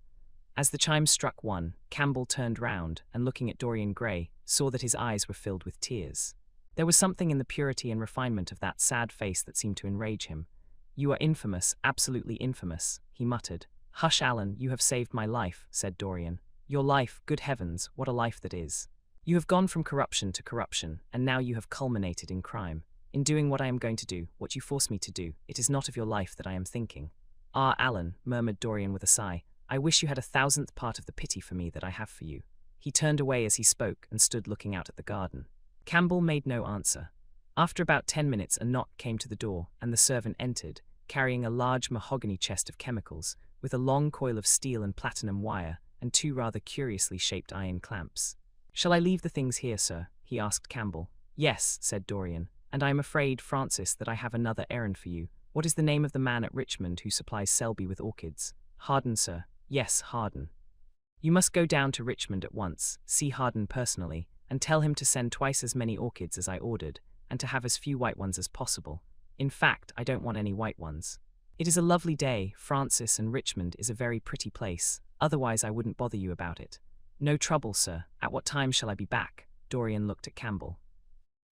As the chimes struck 1, Campbell turned round, and looking at Dorian Gray, saw that his eyes were filled with tears. There was something in the purity and refinement of that sad face that seemed to enrage him. You are infamous, absolutely infamous, he muttered. Hush, Alan, you have saved my life, said Dorian. Your life, good heavens, what a life that is. You have gone from corruption to corruption, and now you have culminated in crime. In doing what I am going to do, what you force me to do, it is not of your life that I am thinking. Ah, Alan, murmured Dorian with a sigh, I wish you had 1,000th part of the pity for me that I have for you. He turned away as he spoke and stood looking out at the garden. Campbell made no answer. After about 10 minutes a knock came to the door, and the servant entered, carrying a large mahogany chest of chemicals, with a long coil of steel and platinum wire, and 2 rather curiously shaped iron clamps. Shall I leave the things here, sir? He asked Campbell. Yes, said Dorian, and I am afraid, Francis, that I have another errand for you. What is the name of the man at Richmond who supplies Selby with orchids? Harden, sir. Yes, Harden. You must go down to Richmond at once, see Harden personally, and tell him to send twice as many orchids as I ordered, and to have as few white ones as possible. In fact, I don't want any white ones. It is a lovely day, Francis, and Richmond is a very pretty place, otherwise I wouldn't bother you about it. No trouble, sir. At what time shall I be back? Dorian looked at Campbell.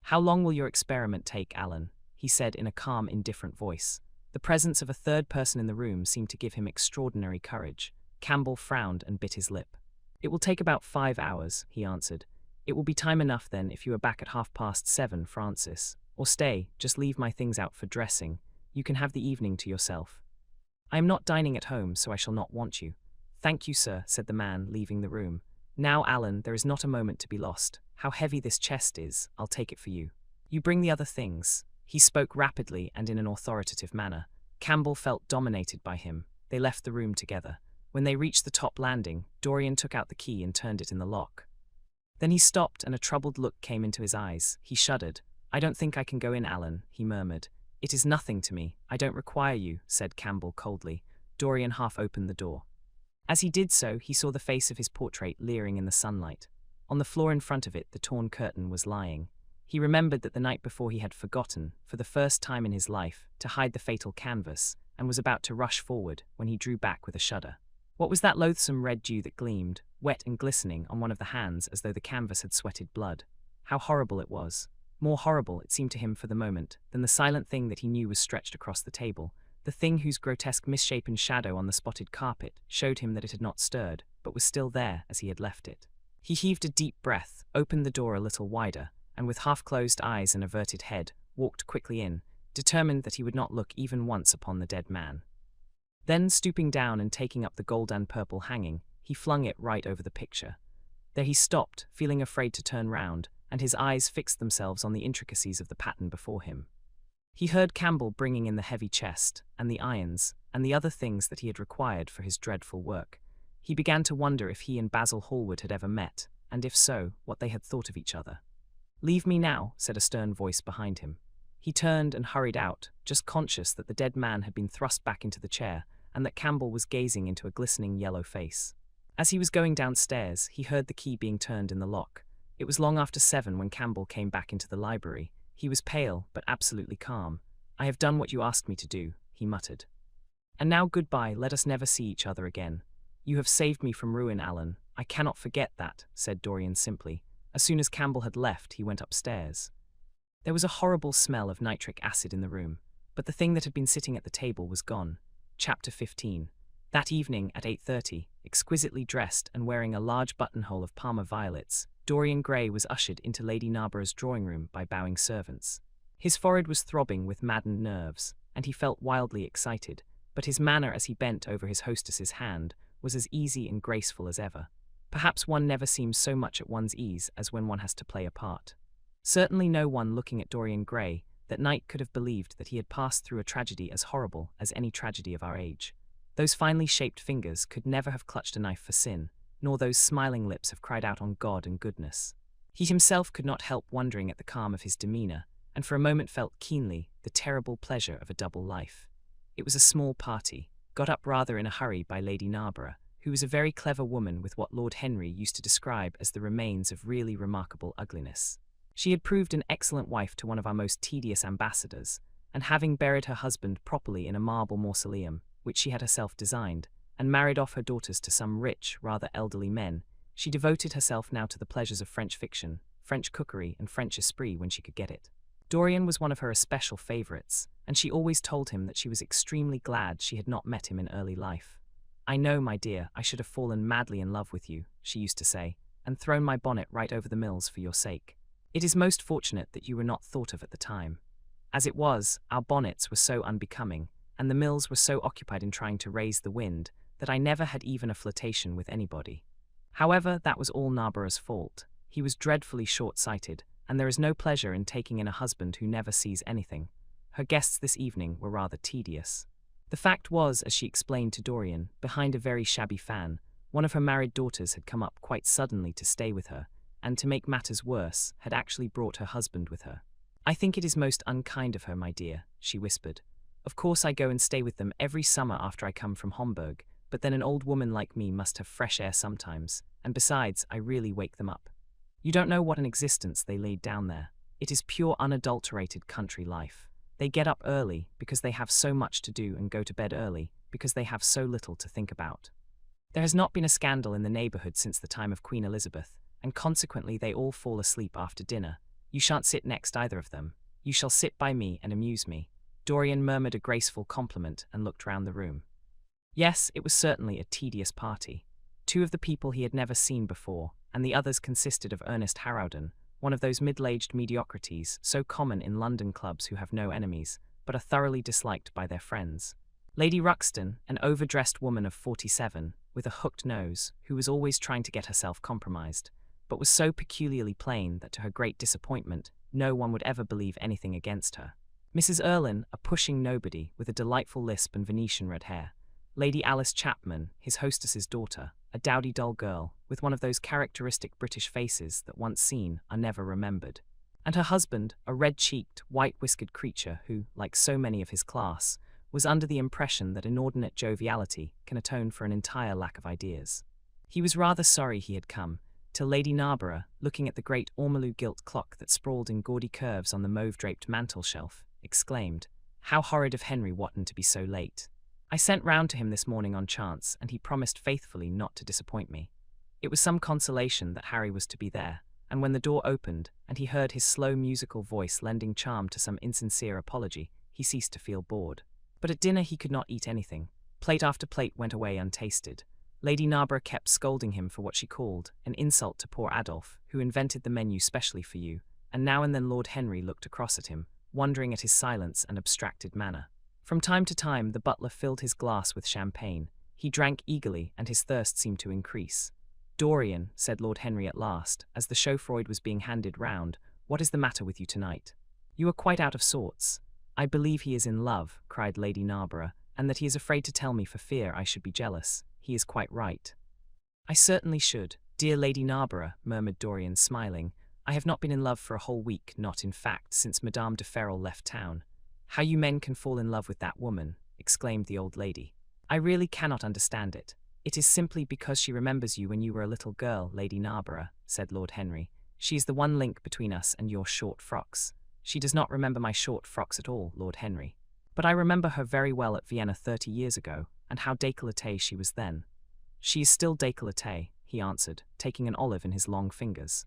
How long will your experiment take, Alan? He said in a calm, indifferent voice. The presence of a third person in the room seemed to give him extraordinary courage. Campbell frowned and bit his lip. It will take about 5 hours, he answered. It will be time enough then if you are back at 7:30, Francis. Or stay, just leave my things out for dressing. You can have the evening to yourself. I am not dining at home, so I shall not want you. Thank you, sir, said the man, leaving the room. Now, Alan, there is not a moment to be lost. How heavy this chest is, I'll take it for you. You bring the other things. He spoke rapidly and in an authoritative manner. Campbell felt dominated by him. They left the room together. When they reached the top landing, Dorian took out the key and turned it in the lock. Then he stopped and a troubled look came into his eyes. He shuddered. I don't think I can go in, Alan, he murmured. It is nothing to me. I don't require you, said Campbell coldly. Dorian half opened the door. As he did so, he saw the face of his portrait leering in the sunlight. On the floor in front of it, the torn curtain was lying. He remembered that the night before he had forgotten, for the first time in his life, to hide the fatal canvas, and was about to rush forward when he drew back with a shudder. What was that loathsome red dew that gleamed, wet and glistening, on one of the hands as though the canvas had sweated blood? How horrible it was. More horrible, it seemed to him for the moment, than the silent thing that he knew was stretched across the table, the thing whose grotesque misshapen shadow on the spotted carpet showed him that it had not stirred, but was still there as he had left it. He heaved a deep breath, opened the door a little wider, and with half-closed eyes and averted head, walked quickly in, determined that he would not look even once upon the dead man. Then, stooping down and taking up the gold and purple hanging, he flung it right over the picture. There he stopped, feeling afraid to turn round, and his eyes fixed themselves on the intricacies of the pattern before him. He heard Campbell bringing in the heavy chest, and the irons, and the other things that he had required for his dreadful work. He began to wonder if he and Basil Hallward had ever met, and if so, what they had thought of each other. Leave me now, said a stern voice behind him. He turned and hurried out, just conscious that the dead man had been thrust back into the chair, and that Campbell was gazing into a glistening yellow face. As he was going downstairs, he heard the key being turned in the lock. It was long after 7 when Campbell came back into the library. He was pale, but absolutely calm. I have done what you asked me to do, he muttered. And now goodbye, let us never see each other again. You have saved me from ruin, Alan. I cannot forget that, said Dorian simply. As soon as Campbell had left, he went upstairs. There was a horrible smell of nitric acid in the room, but the thing that had been sitting at the table was gone. Chapter 15. That evening at 8:30, exquisitely dressed and wearing a large buttonhole of Parma violets, Dorian Gray was ushered into Lady Narborough's drawing-room by bowing servants. His forehead was throbbing with maddened nerves, and he felt wildly excited, but his manner as he bent over his hostess's hand was as easy and graceful as ever. Perhaps one never seems so much at one's ease as when one has to play a part. Certainly no one looking at Dorian Gray that night could have believed that he had passed through a tragedy as horrible as any tragedy of our age. Those finely shaped fingers could never have clutched a knife for sin, nor those smiling lips have cried out on God and goodness. He himself could not help wondering at the calm of his demeanor, and for a moment felt keenly the terrible pleasure of a double life. It was a small party, got up rather in a hurry by Lady Narborough, who was a very clever woman with what Lord Henry used to describe as the remains of really remarkable ugliness. She had proved an excellent wife to one of our most tedious ambassadors, and having buried her husband properly in a marble mausoleum, which she had herself designed, and married off her daughters to some rich, rather elderly men, she devoted herself now to the pleasures of French fiction, French cookery, and French esprit when she could get it. Dorian was one of her especial favourites, and she always told him that she was extremely glad she had not met him in early life. "I know, my dear, I should have fallen madly in love with you," she used to say, "and thrown my bonnet right over the mills for your sake. It is most fortunate that you were not thought of at the time. As it was, our bonnets were so unbecoming, and the mills were so occupied in trying to raise the wind, that I never had even a flirtation with anybody. However, that was all Narborough's fault. He was dreadfully short-sighted, and there is no pleasure in taking in a husband who never sees anything. Her guests this evening were rather tedious. The fact was, as she explained to Dorian, behind a very shabby fan, one of her married daughters had come up quite suddenly to stay with her, and to make matters worse, had actually brought her husband with her. "I think it is most unkind of her, my dear," she whispered. "Of course I go and stay with them every summer after I come from Homburg, but then an old woman like me must have fresh air sometimes, and besides, I really wake them up. You don't know what an existence they laid down there. It is pure unadulterated country life. They get up early because they have so much to do and go to bed early because they have so little to think about. There has not been a scandal in the neighbourhood since the time of Queen Elizabeth, and consequently they all fall asleep after dinner. You shan't sit next either of them. You shall sit by me and amuse me." Dorian murmured a graceful compliment and looked round the room. Yes, it was certainly a tedious party. Two of the people he had never seen before, and the others consisted of Ernest Harrowden, one of those middle-aged mediocrities so common in London clubs who have no enemies, but are thoroughly disliked by their friends. Lady Ruxton, an overdressed woman of 47, with a hooked nose, who was always trying to get herself compromised, but was so peculiarly plain that to her great disappointment, no one would ever believe anything against her. Mrs. Erlyn, a pushing nobody, with a delightful lisp and Venetian red hair. Lady Alice Chapman, his hostess's daughter, a dowdy dull girl, with one of those characteristic British faces that once seen are never remembered. And her husband, a red-cheeked, white-whiskered creature who, like so many of his class, was under the impression that inordinate joviality can atone for an entire lack of ideas. He was rather sorry he had come, till Lady Narborough, looking at the great ormolu gilt clock that sprawled in gaudy curves on the mauve-draped mantel-shelf, exclaimed, "How horrid of Henry Wotton to be so late. I sent round to him this morning on chance, and he promised faithfully not to disappoint me." It was some consolation that Harry was to be there, and when the door opened, and he heard his slow musical voice lending charm to some insincere apology, he ceased to feel bored. But at dinner he could not eat anything. Plate after plate went away untasted. Lady Narborough kept scolding him for what she called an insult to poor Adolphe, who invented the menu specially for you, and now and then Lord Henry looked across at him, wondering at his silence and abstracted manner. From time to time the butler filled his glass with champagne. He drank eagerly, and his thirst seemed to increase. "Dorian," said Lord Henry at last, as the chaufroid was being handed round, "what is the matter with you tonight? You are quite out of sorts." "I believe he is in love," cried Lady Narborough, "and that he is afraid to tell me for fear I should be jealous. He is quite right." "I certainly should, dear Lady Narborough," murmured Dorian, smiling. "I have not been in love for a whole week, not, in fact, since Madame de Ferrol left town." "How you men can fall in love with that woman," exclaimed the old lady. "I really cannot understand it." "It is simply because she remembers you when you were a little girl, Lady Narborough," said Lord Henry. "She is the one link between us and your short frocks." "She does not remember my short frocks at all, Lord Henry. But I remember her very well at Vienna 30 years ago, and how décolletée she was then." "She is still décolletée," he answered, taking an olive in his long fingers.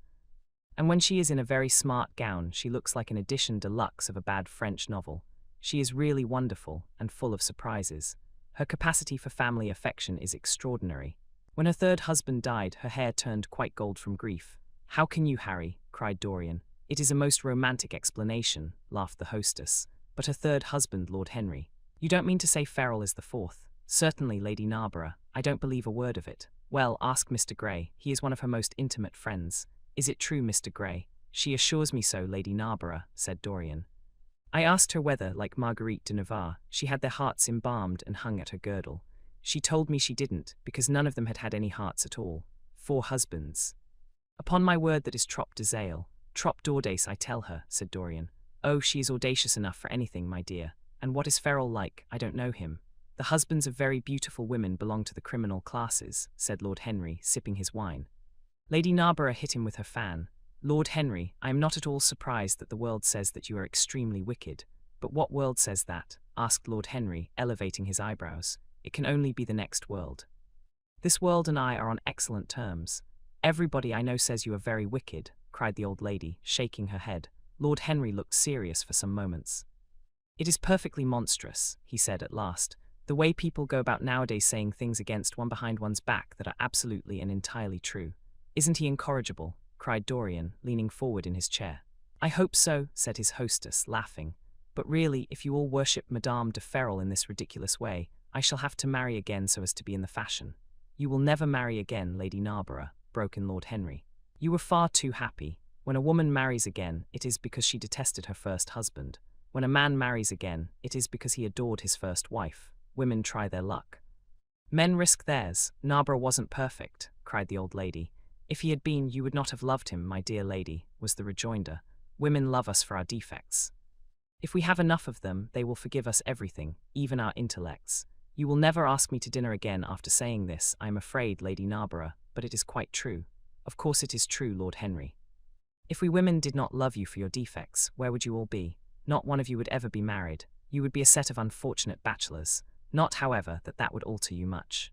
"And when she is in a very smart gown, she looks like an edition de luxe of a bad French novel. She is really wonderful, and full of surprises. Her capacity for family affection is extraordinary. When her third husband died, her hair turned quite gold from grief." "How can you, Harry?" cried Dorian. "It is a most romantic explanation," laughed the hostess. "But her third husband, Lord Henry. You don't mean to say Ferrol is the fourth?" "Certainly, Lady Narborough. I don't believe a word of it." "Well, ask Mr. Gray. He is one of her most intimate friends." "Is it true, Mr. Gray?" "She assures me so, Lady Narborough," said Dorian. "I asked her whether, like Marguerite de Navarre, she had their hearts embalmed and hung at her girdle. She told me she didn't, because none of them had had any hearts at all. 4 husbands." "Upon my word that is trop de zèle. Trop d'audace, I tell her," said Dorian. "Oh, she is audacious enough for anything, my dear. And what is Ferrol like? I don't know him." "The husbands of very beautiful women belong to the criminal classes," said Lord Henry, sipping his wine. Lady Narborough hit him with her fan. "Lord Henry, I am not at all surprised that the world says that you are extremely wicked." "But what world says that?" asked Lord Henry, elevating his eyebrows. "It can only be the next world. This world and I are on excellent terms. Everybody I know says you are very wicked," cried the old lady, shaking her head. Lord Henry looked serious for some moments. "It is perfectly monstrous," he said at last. The way people go about nowadays saying things against one behind one's back that are absolutely and entirely true. Isn't he incorrigible? Cried Dorian, leaning forward in his chair. I hope so, said his hostess, laughing. But really, if you all worship Madame de Ferrol in this ridiculous way, I shall have to marry again so as to be in the fashion. You will never marry again, Lady Narborough, broke in Lord Henry. You were far too happy. When a woman marries again, it is because she detested her first husband. When a man marries again, it is because he adored his first wife. Women try their luck. Men risk theirs. Narborough wasn't perfect, cried the old lady. If he had been, you would not have loved him, my dear lady, was the rejoinder. Women love us for our defects. If we have enough of them, they will forgive us everything, even our intellects. You will never ask me to dinner again after saying this, I am afraid, Lady Narborough, but it is quite true. Of course it is true, Lord Henry. If we women did not love you for your defects, where would you all be? Not one of you would ever be married. You would be a set of unfortunate bachelors. Not, however, that that would alter you much.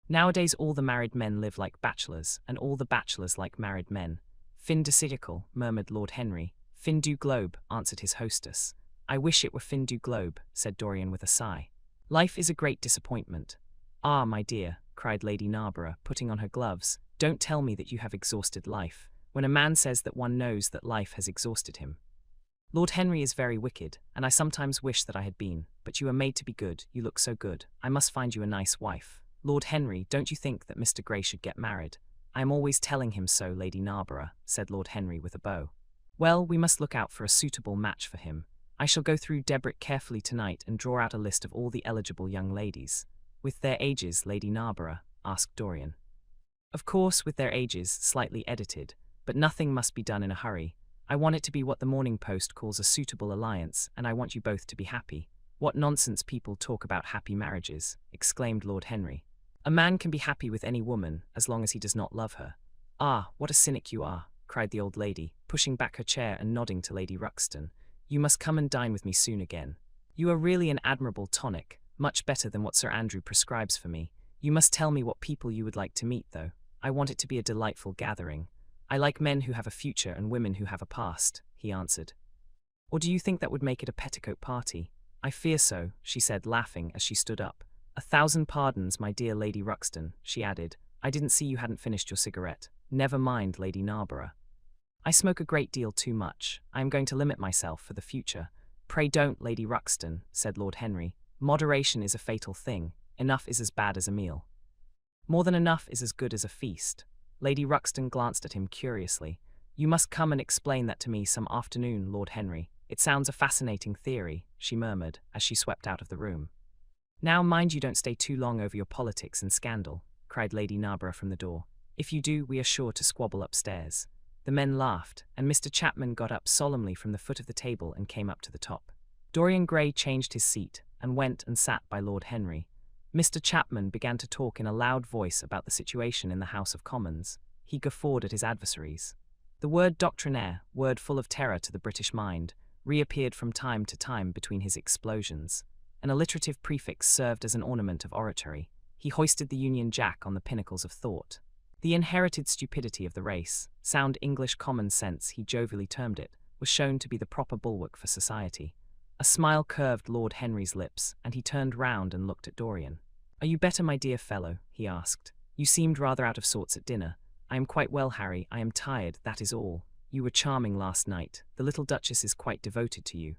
Nowadays all the married men live like bachelors, and all the bachelors like married men. Fin de siècle, murmured Lord Henry. Fin du globe, answered his hostess. I wish it were fin du globe, said Dorian with a sigh. Life is a great disappointment. Ah, my dear, cried Lady Narborough, putting on her gloves, don't tell me that you have exhausted life, when a man says that one knows that life has exhausted him. Lord Henry is very wicked, and I sometimes wish that I had been, but you are made to be good, you look so good, I must find you a nice wife. Lord Henry, don't you think that Mr. Gray should get married? I am always telling him so, Lady Narborough, said Lord Henry with a bow. Well, we must look out for a suitable match for him. I shall go through Debrett carefully tonight and draw out a list of all the eligible young ladies. With their ages, Lady Narborough, asked Dorian. Of course, with their ages, slightly edited, but nothing must be done in a hurry. I want it to be what the Morning Post calls a suitable alliance, and I want you both to be happy. What nonsense people talk about happy marriages, exclaimed Lord Henry. A man can be happy with any woman, as long as he does not love her. Ah, what a cynic you are, cried the old lady, pushing back her chair and nodding to Lady Ruxton. You must come and dine with me soon again. You are really an admirable tonic, much better than what Sir Andrew prescribes for me. You must tell me what people you would like to meet, though. I want it to be a delightful gathering. I like men who have a future and women who have a past, he answered. Or do you think that would make it a petticoat party? I fear so, she said, laughing as she stood up. 1,000 pardons, my dear Lady Ruxton, she added. I didn't see you hadn't finished your cigarette. Never mind, Lady Narborough. I smoke a great deal too much. I am going to limit myself for the future. Pray don't, Lady Ruxton, said Lord Henry. Moderation is a fatal thing. Enough is as bad as a meal. More than enough is as good as a feast. Lady Ruxton glanced at him curiously. You must come and explain that to me some afternoon, Lord Henry. It sounds a fascinating theory, she murmured as she swept out of the room. Now mind you don't stay too long over your politics and scandal, cried Lady Narborough from the door. If you do, we are sure to squabble upstairs. The men laughed, and Mr. Chapman got up solemnly from the foot of the table and came up to the top. Dorian Gray changed his seat and went and sat by Lord Henry. Mr. Chapman began to talk in a loud voice about the situation in the House of Commons. He guffawed at his adversaries. The word doctrinaire, word full of terror to the British mind, reappeared from time to time between his explosions. An alliterative prefix served as an ornament of oratory. He hoisted the Union Jack on the pinnacles of thought. The inherited stupidity of the race, sound English common sense he jovially termed it, was shown to be the proper bulwark for society. A smile curved Lord Henry's lips, and he turned round and looked at Dorian. Are you better, my dear fellow? He asked. You seemed rather out of sorts at dinner. I am quite well, Harry. I am tired, that is all. You were charming last night. The little Duchess is quite devoted to you.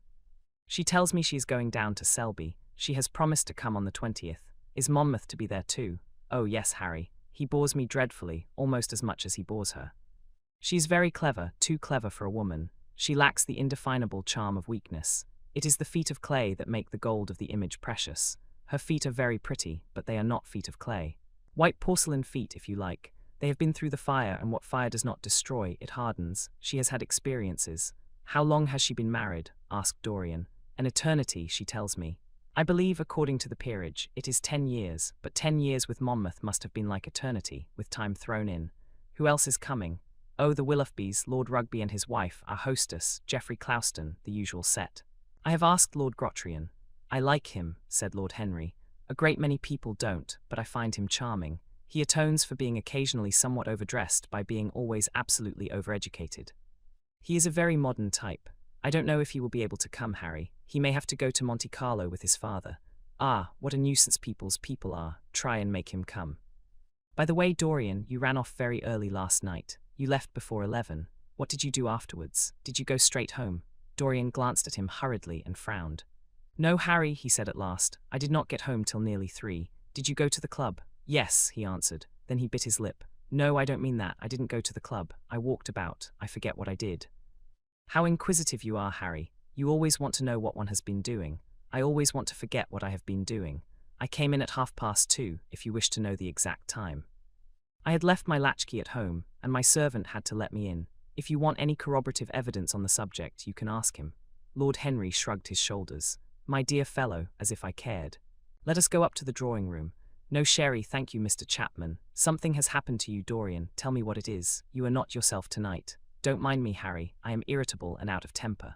She tells me she is going down to Selby. She has promised to come on the 20th. Is Monmouth to be there too? Oh yes, Harry. He bores me dreadfully, almost as much as he bores her. She is very clever, too clever for a woman. She lacks the indefinable charm of weakness. It is the feet of clay that make the gold of the image precious. Her feet are very pretty, but they are not feet of clay. White porcelain feet, if you like. They have been through the fire, and what fire does not destroy, it hardens. She has had experiences. How long has she been married? Asked Dorian. An eternity, she tells me. I believe, according to the peerage, it is 10 years, but 10 years with Monmouth must have been like eternity, with time thrown in. Who else is coming? Oh, the Willoughbys, Lord Rugby and his wife, our hostess, Geoffrey Clouston, the usual set. I have asked Lord Grottrian. I like him, said Lord Henry. A great many people don't, but I find him charming. He atones for being occasionally somewhat overdressed by being always absolutely overeducated. He is a very modern type. I don't know if he will be able to come, Harry. He may have to go to Monte Carlo with his father. Ah, what a nuisance people's people are. Try and make him come. By the way, Dorian, you ran off very early last night. You left before 11. What did you do afterwards? Did you go straight home? Dorian glanced at him hurriedly and frowned. No, Harry, he said at last. I did not get home till nearly 3. Did you go to the club? Yes, he answered. Then he bit his lip. No, I don't mean that. I didn't go to the club. I walked about. I forget what I did. How inquisitive you are, Harry. You always want to know what one has been doing. I always want to forget what I have been doing. I came in at 2:30, if you wish to know the exact time. I had left my latchkey at home, and my servant had to let me in. If you want any corroborative evidence on the subject, you can ask him. Lord Henry shrugged his shoulders. My dear fellow, as if I cared. Let us go up to the drawing room. No sherry, thank you, Mr. Chapman. Something has happened to you, Dorian. Tell me what it is. You are not yourself tonight. Don't mind me, Harry. I am irritable and out of temper.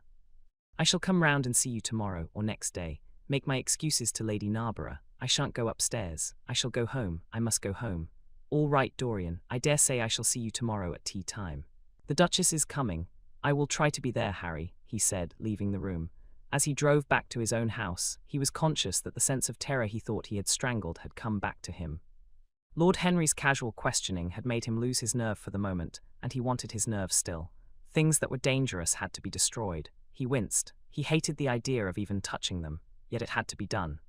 I shall come round and see you tomorrow or next day. Make my excuses to Lady Narborough. I shan't go upstairs. I shall go home. I must go home. All right, Dorian. I dare say I shall see you tomorrow at tea time. The Duchess is coming. I will try to be there, Harry, he said, leaving the room. As he drove back to his own house, he was conscious that the sense of terror he thought he had strangled had come back to him. Lord Henry's casual questioning had made him lose his nerve for the moment, and he wanted his nerve still. Things that were dangerous had to be destroyed. He winced. He hated the idea of even touching them, yet it had to be done.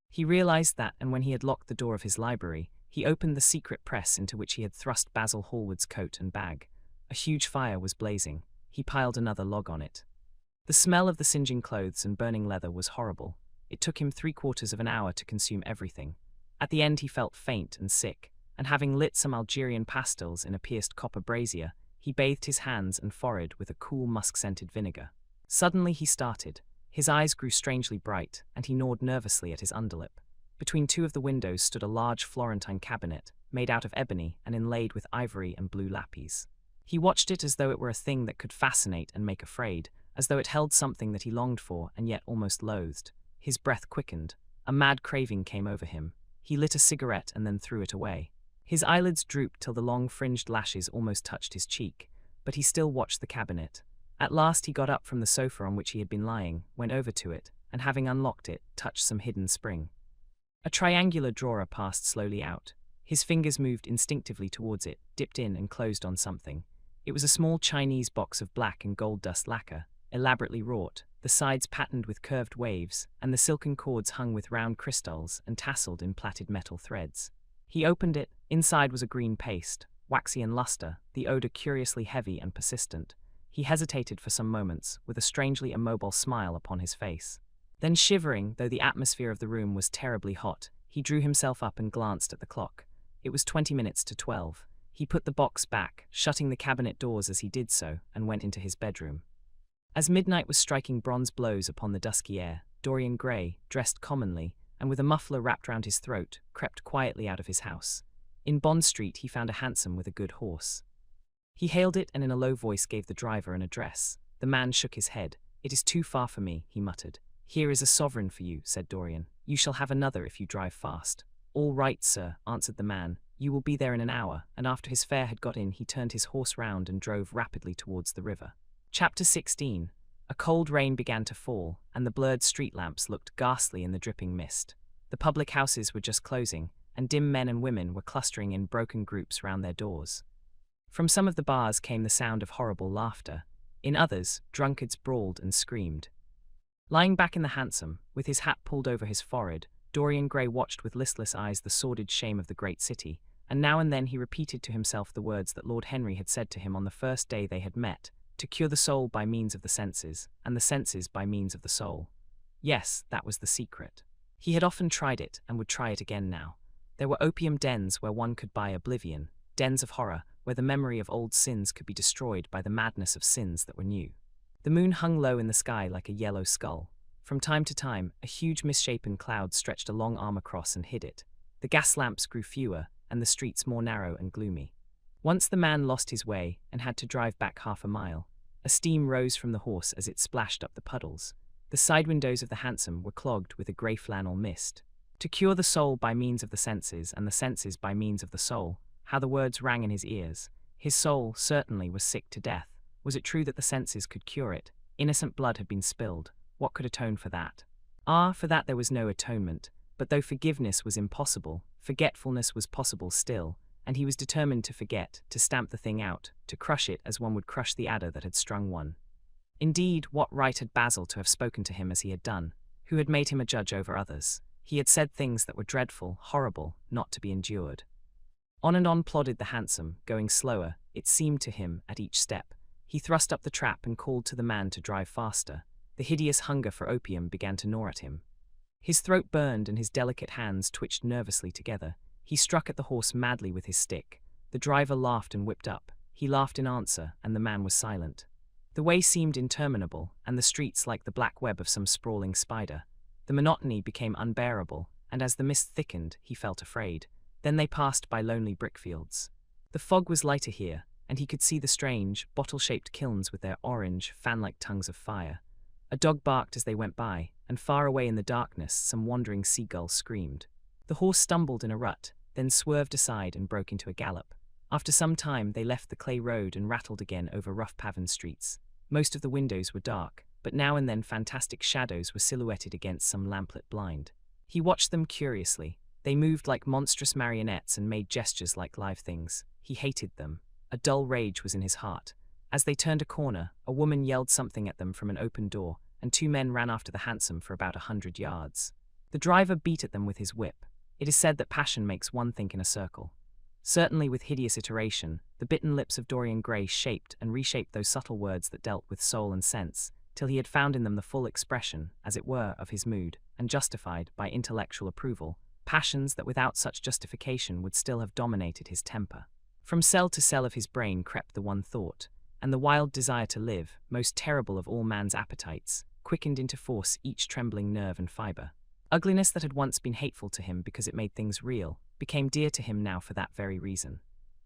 He realized that, and when he had locked the door of his library, he opened the secret press into which he had thrust Basil Hallward's coat and bag. A huge fire was blazing. He piled another log on it. The smell of the singeing clothes and burning leather was horrible. It took him 3/4 of an hour to consume everything. At the end he felt faint and sick, and having lit some Algerian pastils in a pierced copper brazier, he bathed his hands and forehead with a cool musk-scented vinegar. Suddenly he started. His eyes grew strangely bright, and he gnawed nervously at his underlip. Between 2 of the windows stood a large Florentine cabinet, made out of ebony and inlaid with ivory and blue lapis. He watched it as though it were a thing that could fascinate and make afraid, as though it held something that he longed for and yet almost loathed. His breath quickened. A mad craving came over him. He lit a cigarette and then threw it away. His eyelids drooped till the long fringed lashes almost touched his cheek, but he still watched the cabinet. At last he got up from the sofa on which he had been lying, went over to it, and having unlocked it, touched some hidden spring. A triangular drawer passed slowly out. His fingers moved instinctively towards it, dipped in and closed on something. It was a small Chinese box of black and gold dust lacquer, elaborately wrought, the sides patterned with curved waves, and the silken cords hung with round crystals and tasseled in plaited metal threads. He opened it. Inside was a green paste, waxy in luster, the odor curiously heavy and persistent. He hesitated for some moments, with a strangely immobile smile upon his face. Then, shivering, though the atmosphere of the room was terribly hot, he drew himself up and glanced at the clock. It was 20 minutes to 12. He put the box back, shutting the cabinet doors as he did so, and went into his bedroom. As midnight was striking bronze blows upon the dusky air, Dorian Gray, dressed commonly, and with a muffler wrapped round his throat, crept quietly out of his house. In Bond Street he found a hansom with a good horse. He hailed it and in a low voice gave the driver an address. The man shook his head. "It is too far for me," he muttered. "Here is a sovereign for you," said Dorian. "You shall have another if you drive fast." "All right, sir," answered the man. "You will be there in an hour," and after his fare had got in he turned his horse round and drove rapidly towards the river. Chapter 16. A cold rain began to fall, and the blurred street lamps looked ghastly in the dripping mist. The public houses were just closing, and dim men and women were clustering in broken groups round their doors. From some of the bars came the sound of horrible laughter. In others, drunkards brawled and screamed. Lying back in the hansom, with his hat pulled over his forehead, Dorian Gray watched with listless eyes the sordid shame of the great city, and now and then he repeated to himself the words that Lord Henry had said to him on the first day they had met, to cure the soul by means of the senses, and the senses by means of the soul. Yes, that was the secret. He had often tried it, and would try it again now. There were opium dens where one could buy oblivion, dens of horror, where the memory of old sins could be destroyed by the madness of sins that were new. The moon hung low in the sky like a yellow skull. From time to time, a huge misshapen cloud stretched a long arm across and hid it. The gas lamps grew fewer, and the streets more narrow and gloomy. Once the man lost his way, and had to drive back 1/2 mile. A steam rose from the horse as it splashed up the puddles. The side windows of the hansom were clogged with a grey flannel mist. To cure the soul by means of the senses, and the senses by means of the soul, how the words rang in his ears. His soul, certainly, was sick to death. Was it true that the senses could cure it? Innocent blood had been spilled. What could atone for that? Ah, for that there was no atonement, but though forgiveness was impossible, forgetfulness was possible still, and he was determined to forget, to stamp the thing out, to crush it as one would crush the adder that had strung one. Indeed, what right had Basil to have spoken to him as he had done? Who had made him a judge over others? He had said things that were dreadful, horrible, not to be endured. On and on plodded the hansom, going slower, it seemed to him, at each step. He thrust up the trap and called to the man to drive faster. The hideous hunger for opium began to gnaw at him. His throat burned and his delicate hands twitched nervously together. He struck at the horse madly with his stick. The driver laughed and whipped up. He laughed in answer, and the man was silent. The way seemed interminable, and the streets like the black web of some sprawling spider. The monotony became unbearable, and as the mist thickened, he felt afraid. Then they passed by lonely brickfields. The fog was lighter here, and he could see the strange, bottle-shaped kilns with their orange, fan-like tongues of fire. A dog barked as they went by, and far away in the darkness some wandering seagull screamed. The horse stumbled in a rut, then swerved aside and broke into a gallop. After some time they left the clay road and rattled again over rough-paven streets. Most of the windows were dark, but now and then fantastic shadows were silhouetted against some lamplit blind. He watched them curiously. They moved like monstrous marionettes and made gestures like live things. He hated them. A dull rage was in his heart. As they turned a corner, a woman yelled something at them from an open door, and two men ran after the hansom for about 100 yards. The driver beat at them with his whip. It is said that passion makes one think in a circle. Certainly with hideous iteration, the bitten lips of Dorian Gray shaped and reshaped those subtle words that dealt with soul and sense, till he had found in them the full expression, as it were, of his mood, and justified, by intellectual approval, passions that without such justification would still have dominated his temper. From cell to cell of his brain crept the one thought, and the wild desire to live, most terrible of all man's appetites, quickened into force each trembling nerve and fibre. Ugliness that had once been hateful to him because it made things real, became dear to him now for that very reason.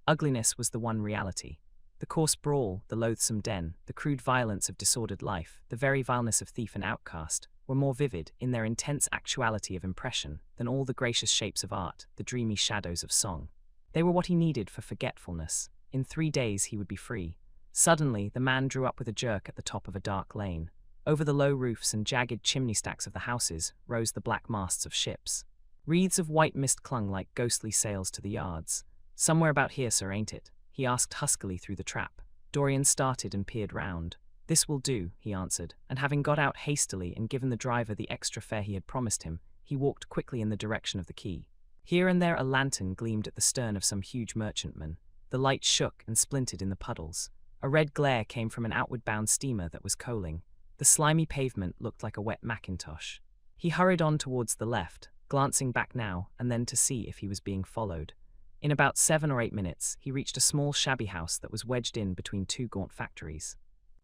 Ugliness was the one reality. The coarse brawl, the loathsome den, the crude violence of disordered life, the very vileness of thief and outcast, were more vivid, in their intense actuality of impression, than all the gracious shapes of art, the dreamy shadows of song. They were what he needed for forgetfulness. In 3 days he would be free. Suddenly, the man drew up with a jerk at the top of a dark lane. Over the low roofs and jagged chimney stacks of the houses rose the black masts of ships. Wreaths of white mist clung like ghostly sails to the yards. "Somewhere about here, sir, ain't it?" he asked huskily through the trap. Dorian started and peered round. "This will do," he answered, and having got out hastily and given the driver the extra fare he had promised him, he walked quickly in the direction of the quay. Here and there a lantern gleamed at the stern of some huge merchantman. The light shook and splintered in the puddles. A red glare came from an outward-bound steamer that was coaling. The slimy pavement looked like a wet mackintosh. He hurried on towards the left, glancing back now and then to see if he was being followed. In about 7 or 8 minutes, he reached a small shabby house that was wedged in between 2 gaunt factories.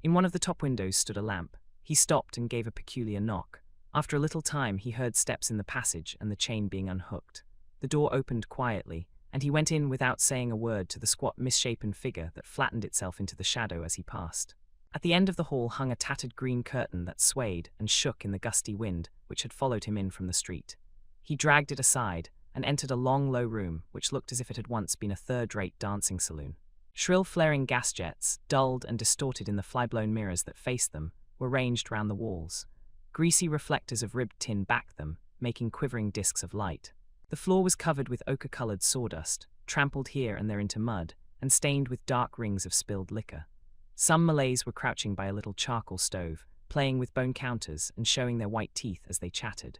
In one of the top windows stood a lamp. He stopped and gave a peculiar knock. After a little time he heard steps in the passage and the chain being unhooked. The door opened quietly, and he went in without saying a word to the squat misshapen figure that flattened itself into the shadow as he passed. At the end of the hall hung a tattered green curtain that swayed and shook in the gusty wind which had followed him in from the street. He dragged it aside and entered a long, low room which looked as if it had once been a third-rate dancing saloon. Shrill flaring gas jets, dulled and distorted in the fly-blown mirrors that faced them, were ranged round the walls. Greasy reflectors of ribbed tin backed them, making quivering discs of light. The floor was covered with ochre-coloured sawdust, trampled here and there into mud, and stained with dark rings of spilled liquor. Some Malays were crouching by a little charcoal stove, playing with bone counters and showing their white teeth as they chattered.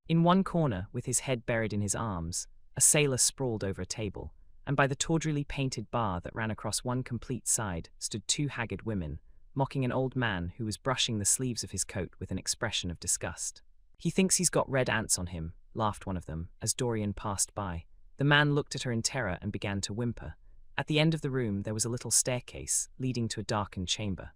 In one corner, with his head buried in his arms, a sailor sprawled over a table, and by the tawdrily painted bar that ran across one complete side stood 2 haggard women, mocking an old man who was brushing the sleeves of his coat with an expression of disgust. "He thinks he's got red ants on him," laughed one of them, as Dorian passed by. The man looked at her in terror and began to whimper. At the end of the room there was a little staircase, leading to a darkened chamber.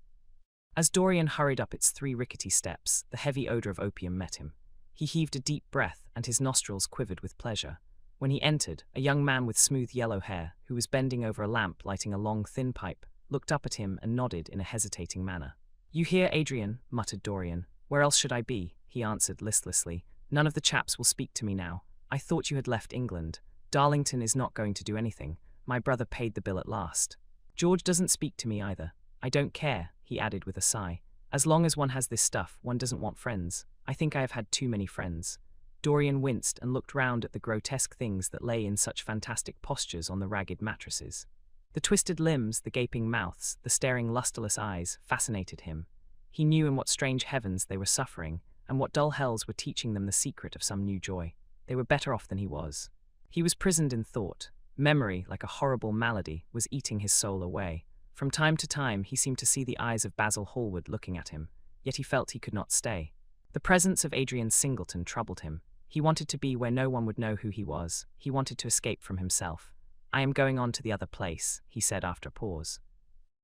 As Dorian hurried up its 3 rickety steps, the heavy odour of opium met him. He heaved a deep breath, and his nostrils quivered with pleasure. When he entered, a young man with smooth yellow hair, who was bending over a lamp lighting a long, thin pipe, looked up at him and nodded in a hesitating manner. "You here, Adrian?" muttered Dorian. "Where else should I be?" he answered listlessly. "None of the chaps will speak to me now. I thought you had left England. Darlington is not going to do anything. My brother paid the bill at last. George doesn't speak to me either. I don't care," he added with a sigh. "As long as one has this stuff, one doesn't want friends. I think I have had too many friends. Dorian winced and looked round at the grotesque things that lay in such fantastic postures on the ragged mattresses. The twisted limbs, the gaping mouths, the staring lusterless eyes fascinated him. He knew in what strange heavens they were suffering, and what dull hells were teaching them the secret of some new joy. They were better off than he was. He was prisoned in thought. Memory, like a horrible malady, was eating his soul away. From time to time he seemed to see the eyes of Basil Hallward looking at him, yet he felt he could not stay. The presence of Adrian Singleton troubled him. He wanted to be where no one would know who he was. He wanted to escape from himself. "I am going on to the other place," he said after a pause.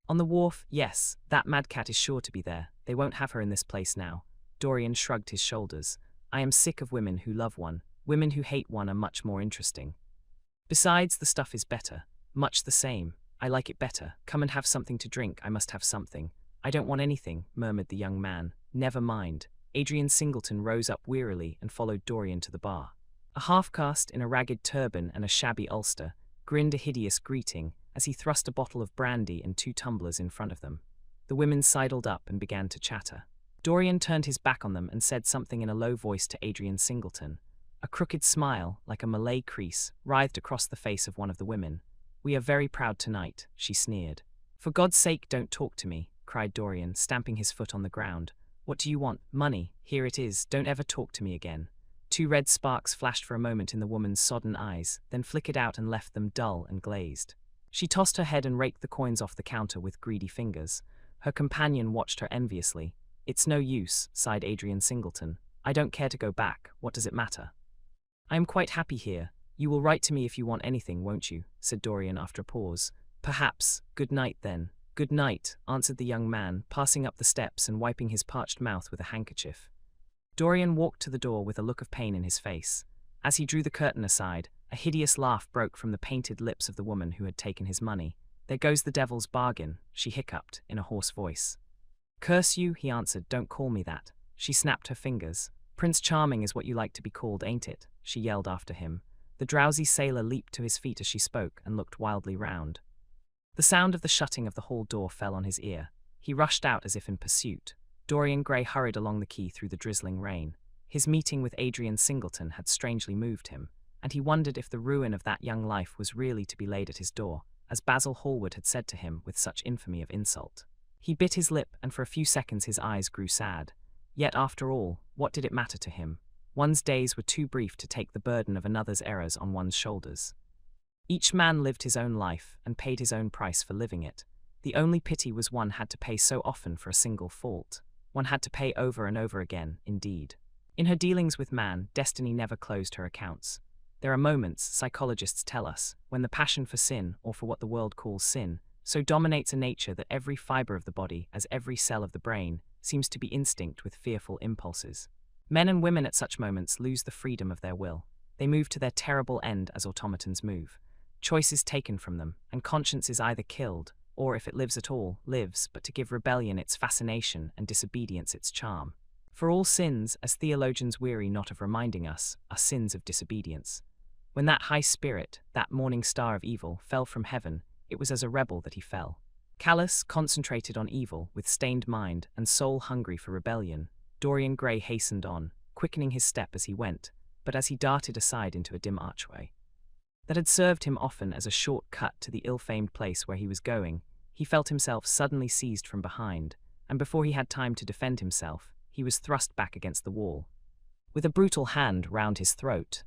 "On the wharf, yes, that madcat is sure to be there. They won't have her in this place now." Dorian shrugged his shoulders. "I am sick of women who love one. Women who hate one are much more interesting. Besides, the stuff is better. Much the same. I like it better. Come and have something to drink. I must have something." "I don't want anything," murmured the young man. "Never mind." Adrian Singleton rose up wearily and followed Dorian to the bar. A half-caste in a ragged turban and a shabby ulster grinned a hideous greeting as he thrust a bottle of brandy and 2 tumblers in front of them. The women sidled up and began to chatter. Dorian turned his back on them and said something in a low voice to Adrian Singleton. A crooked smile, like a Malay crease, writhed across the face of one of the women. "We are very proud tonight," she sneered. "For God's sake, don't talk to me," cried Dorian, stamping his foot on the ground. "What do you want? Money. Here it is. Don't ever talk to me again." 2 red sparks flashed for a moment in the woman's sodden eyes, then flickered out and left them dull and glazed. She tossed her head and raked the coins off the counter with greedy fingers. Her companion watched her enviously. "It's no use," sighed Adrian Singleton. "I don't care to go back. What does it matter? I am quite happy here. You will write to me if you want anything, won't you?" said Dorian after a pause. "Perhaps. Good night, then." "Good night," answered the young man, passing up the steps and wiping his parched mouth with a handkerchief. Dorian walked to the door with a look of pain in his face. As he drew the curtain aside, a hideous laugh broke from the painted lips of the woman who had taken his money. "There goes the devil's bargain," she hiccuped in a hoarse voice. "Curse you," he answered. "Don't call me that." She snapped her fingers. "Prince Charming is what you like to be called, ain't it?" she yelled after him. The drowsy sailor leaped to his feet as she spoke and looked wildly round. The sound of the shutting of the hall door fell on his ear. He rushed out as if in pursuit. Dorian Gray hurried along the quay through the drizzling rain. His meeting with Adrian Singleton had strangely moved him, and he wondered if the ruin of that young life was really to be laid at his door, as Basil Hallward had said to him with such infamy of insult. He bit his lip, and for a few seconds his eyes grew sad. Yet after all, what did it matter to him? One's days were too brief to take the burden of another's errors on one's shoulders. Each man lived his own life and paid his own price for living it. The only pity was one had to pay so often for a single fault. One had to pay over and over again, indeed. In her dealings with man, destiny never closed her accounts. There are moments, psychologists tell us, when the passion for sin, or for what the world calls sin, so dominates a nature that every fiber of the body, as every cell of the brain, seems to be instinct with fearful impulses. Men and women at such moments lose the freedom of their will. They move to their terrible end as automatons move. Choice is taken from them, and conscience is either killed, or if it lives at all, lives but to give rebellion its fascination and disobedience its charm. For all sins, as theologians weary not of reminding us, are sins of disobedience. When that high spirit, that morning star of evil, fell from heaven, it was as a rebel that he fell. Callous, concentrated on evil, with stained mind, and soul hungry for rebellion, Dorian Gray hastened on, quickening his step as he went, but as he darted aside into a dim archway that had served him often as a short cut to the ill-famed place where he was going, he felt himself suddenly seized from behind, and before he had time to defend himself, he was thrust back against the wall, with a brutal hand round his throat.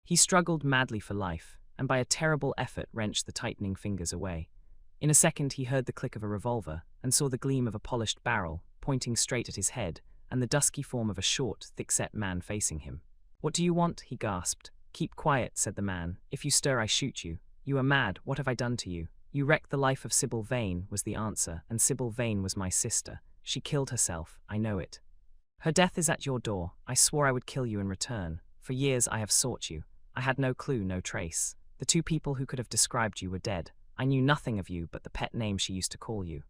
He struggled madly for life, and by a terrible effort wrenched the tightening fingers away. In a second he heard the click of a revolver, and saw the gleam of a polished barrel, pointing straight at his head, and the dusky form of a short, thick-set man facing him. "What do you want?" he gasped. "Keep quiet," said the man. "If you stir, I shoot you." "You are mad. What have I done to you?" "You wrecked the life of Sybil Vane," was the answer, "and Sybil Vane was my sister. She killed herself, I know it. Her death is at your door. I swore I would kill you in return. For years I have sought you. I had no clue, no trace. The 2 people who could have described you were dead. I knew nothing of you but the pet name she used to call you.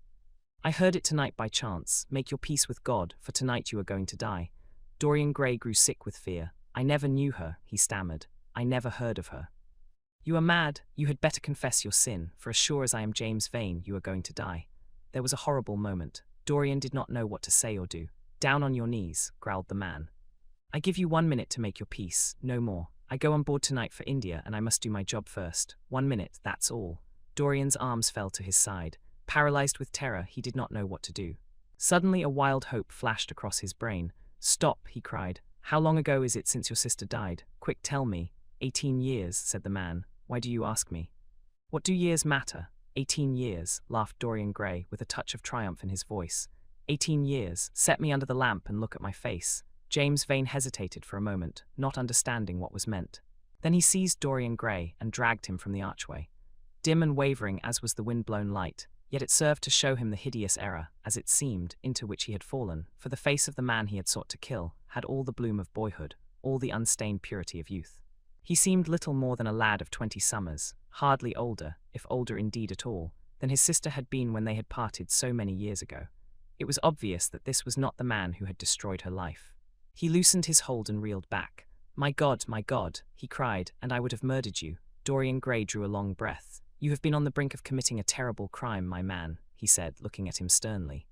I heard it tonight by chance. Make your peace with God, for tonight you are going to die." Dorian Gray grew sick with fear. "I never knew her," he stammered. "I never heard of her." "You are mad. You had better confess your sin, for as sure as I am James Vane, you are going to die." There was a horrible moment. Dorian did not know what to say or do. Down on your knees, growled the man. I give you 1 minute to make your peace, no more. I go on board tonight for India and I must do my job first. 1 minute, that's all. Dorian's arms fell to his side. Paralyzed with terror, he did not know what to do. Suddenly a wild hope flashed across his brain. Stop, he cried. How long ago is it since your sister died? Quick, tell me. 18 years, said the man. Why do you ask me? What do years matter? 18 years, laughed Dorian Gray with a touch of triumph in his voice. 18 years, set me under the lamp and look at my face. James Vane hesitated for a moment, not understanding what was meant. Then he seized Dorian Gray and dragged him from the archway. Dim and wavering as was the wind-blown light, yet it served to show him the hideous error, as it seemed, into which he had fallen, for the face of the man he had sought to kill had all the bloom of boyhood, all the unstained purity of youth. He seemed little more than a lad of 20 summers, hardly older, if older indeed at all, than his sister had been when they had parted so many years ago. It was obvious that this was not the man who had destroyed her life. He loosened his hold and reeled back. My God, he cried, and I would have murdered you. Dorian Gray drew a long breath. You have been on the brink of committing a terrible crime, my man, he said, looking at him sternly.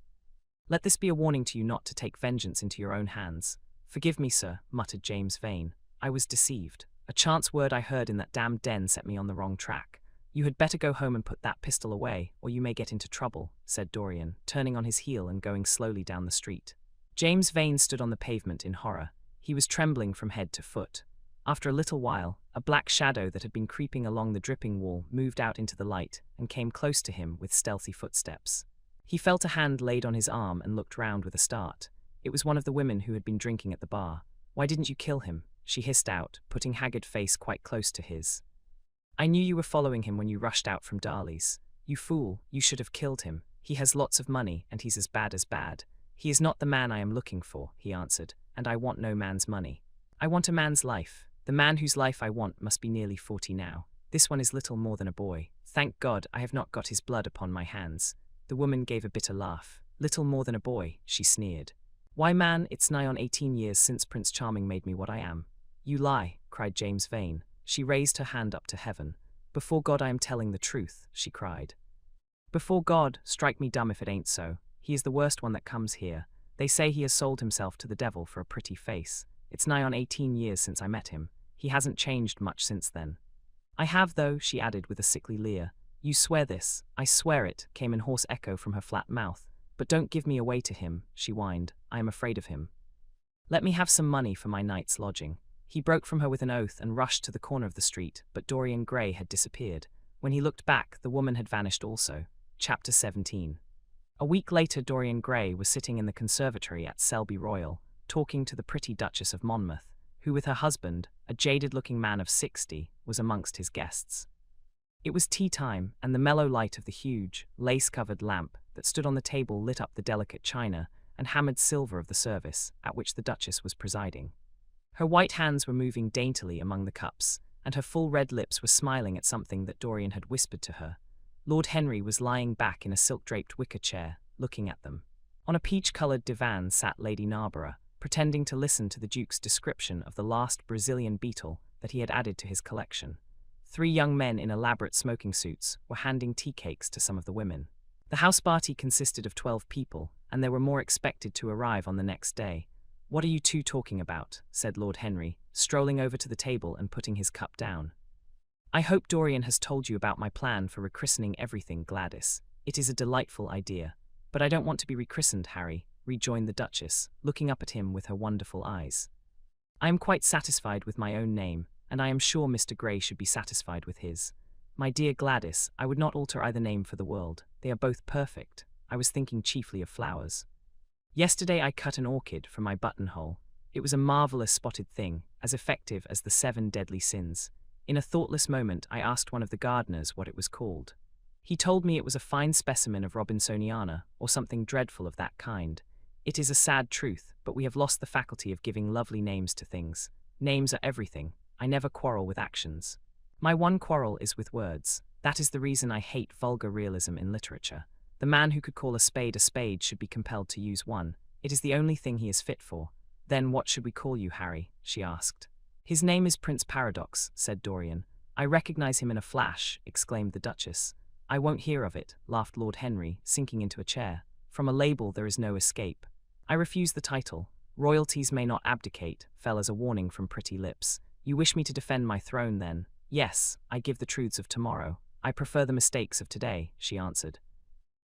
Let this be a warning to you not to take vengeance into your own hands. Forgive me, sir, muttered James Vane. I was deceived. A chance word I heard in that damned den set me on the wrong track. You had better go home and put that pistol away, or you may get into trouble, said Dorian, turning on his heel and going slowly down the street. James Vane stood on the pavement in horror. He was trembling from head to foot. After a little while, a black shadow that had been creeping along the dripping wall moved out into the light and came close to him with stealthy footsteps. He felt a hand laid on his arm and looked round with a start. It was one of the women who had been drinking at the bar. Why didn't you kill him? She hissed out, putting haggard face quite close to his. I knew you were following him when you rushed out from Darley's. You fool, you should have killed him. He has lots of money, and he's as bad as bad. He is not the man I am looking for, he answered, and I want no man's money. I want a man's life. The man whose life I want must be nearly 40 now. This one is little more than a boy. Thank God I have not got his blood upon my hands. The woman gave a bitter laugh. Little more than a boy, she sneered. Why, man, it's nigh on 18 years since Prince Charming made me what I am. You lie, cried James Vane. She raised her hand up to heaven. Before God I am telling the truth, she cried. Before God, strike me dumb if it ain't so. He is the worst one that comes here. They say he has sold himself to the devil for a pretty face. It's nigh on 18 years since I met him. He hasn't changed much since then. I have, though, she added with a sickly leer. You swear this? I swear it, came in hoarse echo from her flat mouth. But don't give me away to him, she whined. I am afraid of him. Let me have some money for my night's lodging. He broke from her with an oath and rushed to the corner of the street, but Dorian Gray had disappeared. When he looked back, the woman had vanished also. Chapter 17. A week later, Dorian Gray was sitting in the conservatory at Selby Royal, talking to the pretty Duchess of Monmouth, who with her husband, a jaded-looking man of 60, was amongst his guests. It was tea time, and the mellow light of the huge, lace-covered lamp that stood on the table lit up the delicate china and hammered silver of the service at which the Duchess was presiding. Her white hands were moving daintily among the cups, and her full red lips were smiling at something that Dorian had whispered to her. Lord Henry was lying back in a silk-draped wicker chair, looking at them. On a peach-coloured divan sat Lady Narborough, pretending to listen to the Duke's description of the last Brazilian beetle that he had added to his collection. 3 young men in elaborate smoking suits were handing tea cakes to some of the women. The house party consisted of 12 people, and there were more expected to arrive on the next day. What are you two talking about? Said Lord Henry, strolling over to the table and putting his cup down. I hope Dorian has told you about my plan for rechristening everything, Gladys. It is a delightful idea. But I don't want to be rechristened, Harry, rejoined the Duchess, looking up at him with her wonderful eyes. I am quite satisfied with my own name, and I am sure Mr. Gray should be satisfied with his. My dear Gladys, I would not alter either name for the world. They are both perfect. I was thinking chiefly of flowers. Yesterday I cut an orchid from my buttonhole. It was a marvellous spotted thing, as effective as the 7 deadly sins. In a thoughtless moment I asked one of the gardeners what it was called. He told me it was a fine specimen of Robinsoniana, or something dreadful of that kind. It is a sad truth, but we have lost the faculty of giving lovely names to things. Names are everything. I never quarrel with actions. My one quarrel is with words. That is the reason I hate vulgar realism in literature. The man who could call a spade should be compelled to use one. It is the only thing he is fit for. Then what should we call you, Harry? She asked. His name is Prince Paradox, said Dorian. I recognize him in a flash, exclaimed the Duchess. I won't hear of it, laughed Lord Henry, sinking into a chair. From a label there is no escape. I refuse the title. Royalties may not abdicate, fell as a warning from pretty lips. You wish me to defend my throne, then? Yes, I give the truths of tomorrow. I prefer the mistakes of today, she answered.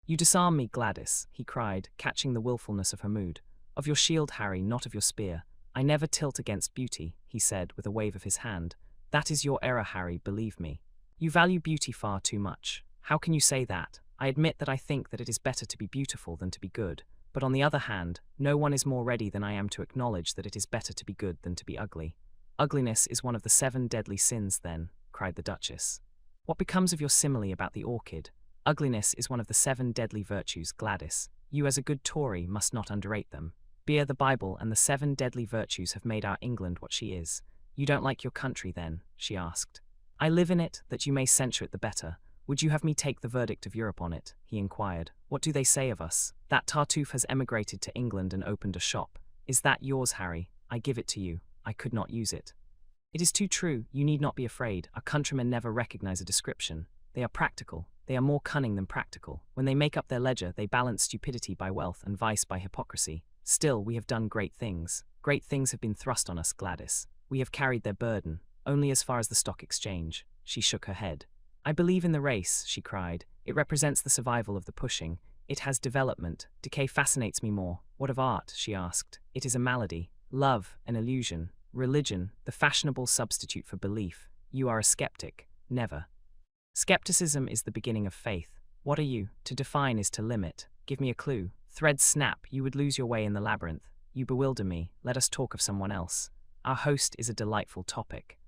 You disarm me, Gladys, he cried, catching the willfulness of her mood. Of your shield, Harry, not of your spear. I never tilt against beauty, he said with a wave of his hand. That is your error, Harry, believe me. You value beauty far too much. How can you say that? I admit that I think that it is better to be beautiful than to be good, but on the other hand, no one is more ready than I am to acknowledge that it is better to be good than to be ugly. Ugliness is one of the 7 deadly sins, then, cried the Duchess. What becomes of your simile about the orchid? Ugliness is one of the 7 deadly virtues, Gladys. You as a good Tory must not underrate them. Beer, the Bible, and the 7 deadly virtues have made our England what she is. You don't like your country, then? She asked. I live in it, that you may censure it the better. Would you have me take the verdict of Europe on it? He inquired. What do they say of us? That Tartuffe has emigrated to England and opened a shop. Is that yours, Harry? I give it to you. I could not use it. It is too true. You need not be afraid. Our countrymen never recognize a description. They are practical. They are more cunning than practical. When they make up their ledger, they balance stupidity by wealth and vice by hypocrisy. Still, we have done great things. Great things have been thrust on us, Gladys. We have carried their burden, only as far as the stock exchange. She shook her head. I believe in the race, she cried. It represents the survival of the pushing. It has development. Decay fascinates me more. What of art? She asked. It is a malady. Love, an illusion. Religion, the fashionable substitute for belief. You are a skeptic. Never. Skepticism is the beginning of faith. What are you? To define is to limit. Give me a clue. Threads snap. You would lose your way in the labyrinth. You bewilder me. Let us talk of someone else. Our host is a delightful topic.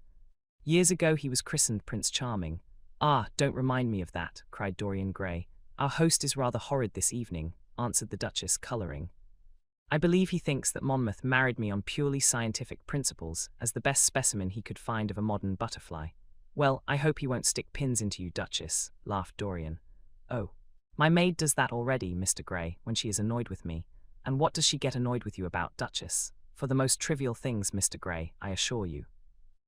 Years ago he was christened Prince Charming. Ah, don't remind me of that, cried Dorian Gray. Our host is rather horrid this evening, answered the Duchess, colouring. I believe he thinks that Monmouth married me on purely scientific principles, as the best specimen he could find of a modern butterfly. Well, I hope he won't stick pins into you, Duchess, laughed Dorian. Oh. My maid does that already, Mr. Gray, when she is annoyed with me. And what does she get annoyed with you about, Duchess? For the most trivial things, Mr. Gray, I assure you.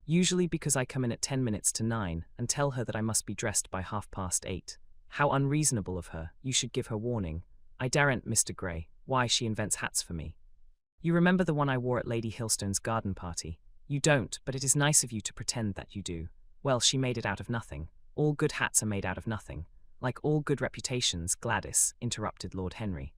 Usually because I come in at 10 minutes to 9 and tell her that I must be dressed by 8:30. How unreasonable of her. You should give her warning. I daren't, Mr. Gray. Why, she invents hats for me. You remember the one I wore at Lady Hilstone's garden party? You don't, but it is nice of you to pretend that you do. Well, she made it out of nothing. All good hats are made out of nothing. Like all good reputations, Gladys, interrupted Lord Henry.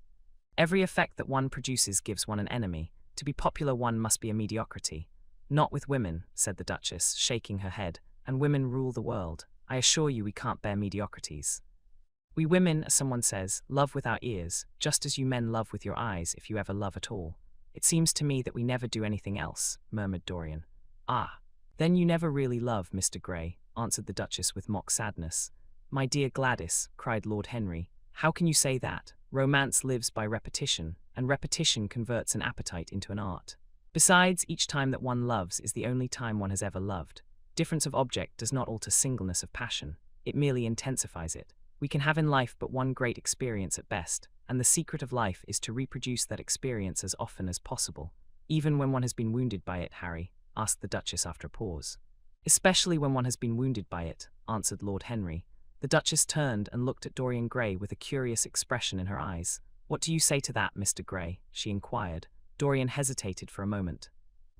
Every effect that one produces gives one an enemy. To be popular one must be a mediocrity. Not with women, said the Duchess, shaking her head, and women rule the world. I assure you we can't bear mediocrities. We women, as someone says, love with our ears, just as you men love with your eyes if you ever love at all. It seems to me that we never do anything else, murmured Dorian. Ah, then you never really love, Mr. Gray, answered the Duchess with mock sadness. My dear Gladys, cried Lord Henry, how can you say that? Romance lives by repetition, and repetition converts an appetite into an art. Besides, each time that one loves is the only time one has ever loved. Difference of object does not alter singleness of passion. It merely intensifies it. We can have in life but one great experience at best, and the secret of life is to reproduce that experience as often as possible. Even when one has been wounded by it, Harry, asked the Duchess after a pause. Especially when one has been wounded by it, answered Lord Henry. The Duchess turned and looked at Dorian Gray with a curious expression in her eyes. What do you say to that, Mr. Gray? She inquired. Dorian hesitated for a moment.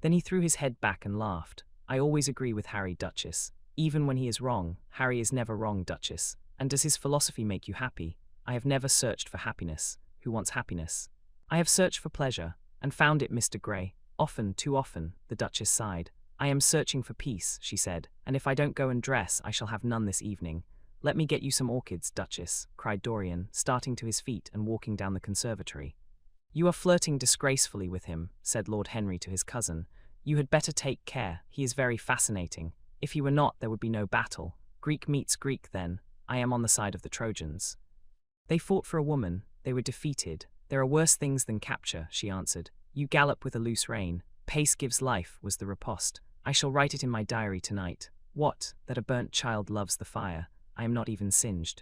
Then he threw his head back and laughed. I always agree with Harry, Duchess. Even when he is wrong, Harry is never wrong, Duchess. And does his philosophy make you happy? I have never searched for happiness. Who wants happiness? I have searched for pleasure, and found it, Mr. Gray. Often, too often, the Duchess sighed. I am searching for peace, she said, and if I don't go and dress, I shall have none this evening. Let me get you some orchids, Duchess, cried Dorian, starting to his feet and walking down the conservatory. You are flirting disgracefully with him, said Lord Henry to his cousin. You had better take care. He is very fascinating. If he were not, there would be no battle. Greek meets Greek, then. I am on the side of the Trojans. They fought for a woman. They were defeated. There are worse things than capture, she answered. You gallop with a loose rein. Pace gives life, was the riposte. I shall write it in my diary tonight. What? That a burnt child loves the fire. I am not even singed.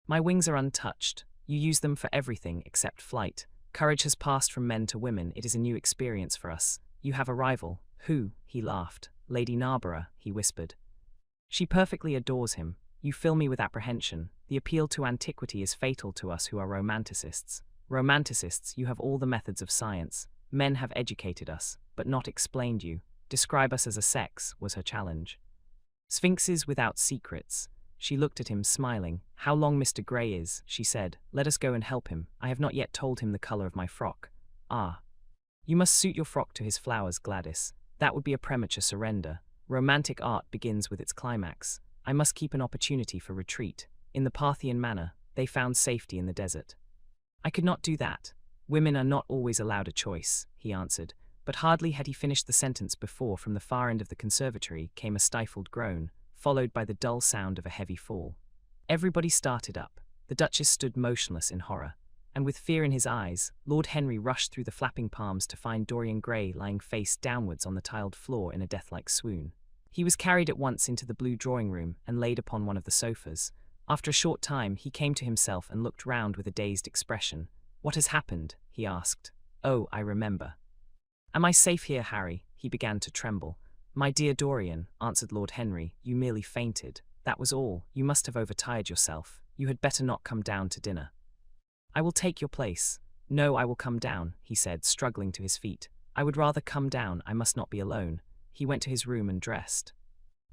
My wings are untouched. You use them for everything except flight. Courage has passed from men to women. It is a new experience for us. You have a rival. Who? He laughed. Lady Narborough, he whispered. She perfectly adores him. You fill me with apprehension. The appeal to antiquity is fatal to us who are romanticists. Romanticists, you have all the methods of science. Men have educated us, but not explained you. Describe us as a sex, was her challenge. Sphinxes without secrets. She looked at him, smiling. How long Mr. Gray is, she said. Let us go and help him. I have not yet told him the color of my frock. Ah. You must suit your frock to his flowers, Gladys. That would be a premature surrender. Romantic art begins with its climax. I must keep an opportunity for retreat. In the Parthian manner, they found safety in the desert. I could not do that. Women are not always allowed a choice, he answered, but hardly had he finished the sentence before from the far end of the conservatory came a stifled groan, followed by the dull sound of a heavy fall. Everybody started up. The Duchess stood motionless in horror, and with fear in his eyes, Lord Henry rushed through the flapping palms to find Dorian Gray lying face downwards on the tiled floor in a death-like swoon. He was carried at once into the blue drawing-room and laid upon one of the sofas. After a short time, he came to himself and looked round with a dazed expression. What has happened? He asked. Oh, I remember. Am I safe here, Harry? He began to tremble. My dear Dorian, answered Lord Henry, you merely fainted. That was all. You must have overtired yourself. You had better not come down to dinner. I will take your place. No, I will come down, he said, struggling to his feet. I would rather come down. I must not be alone. He went to his room and dressed.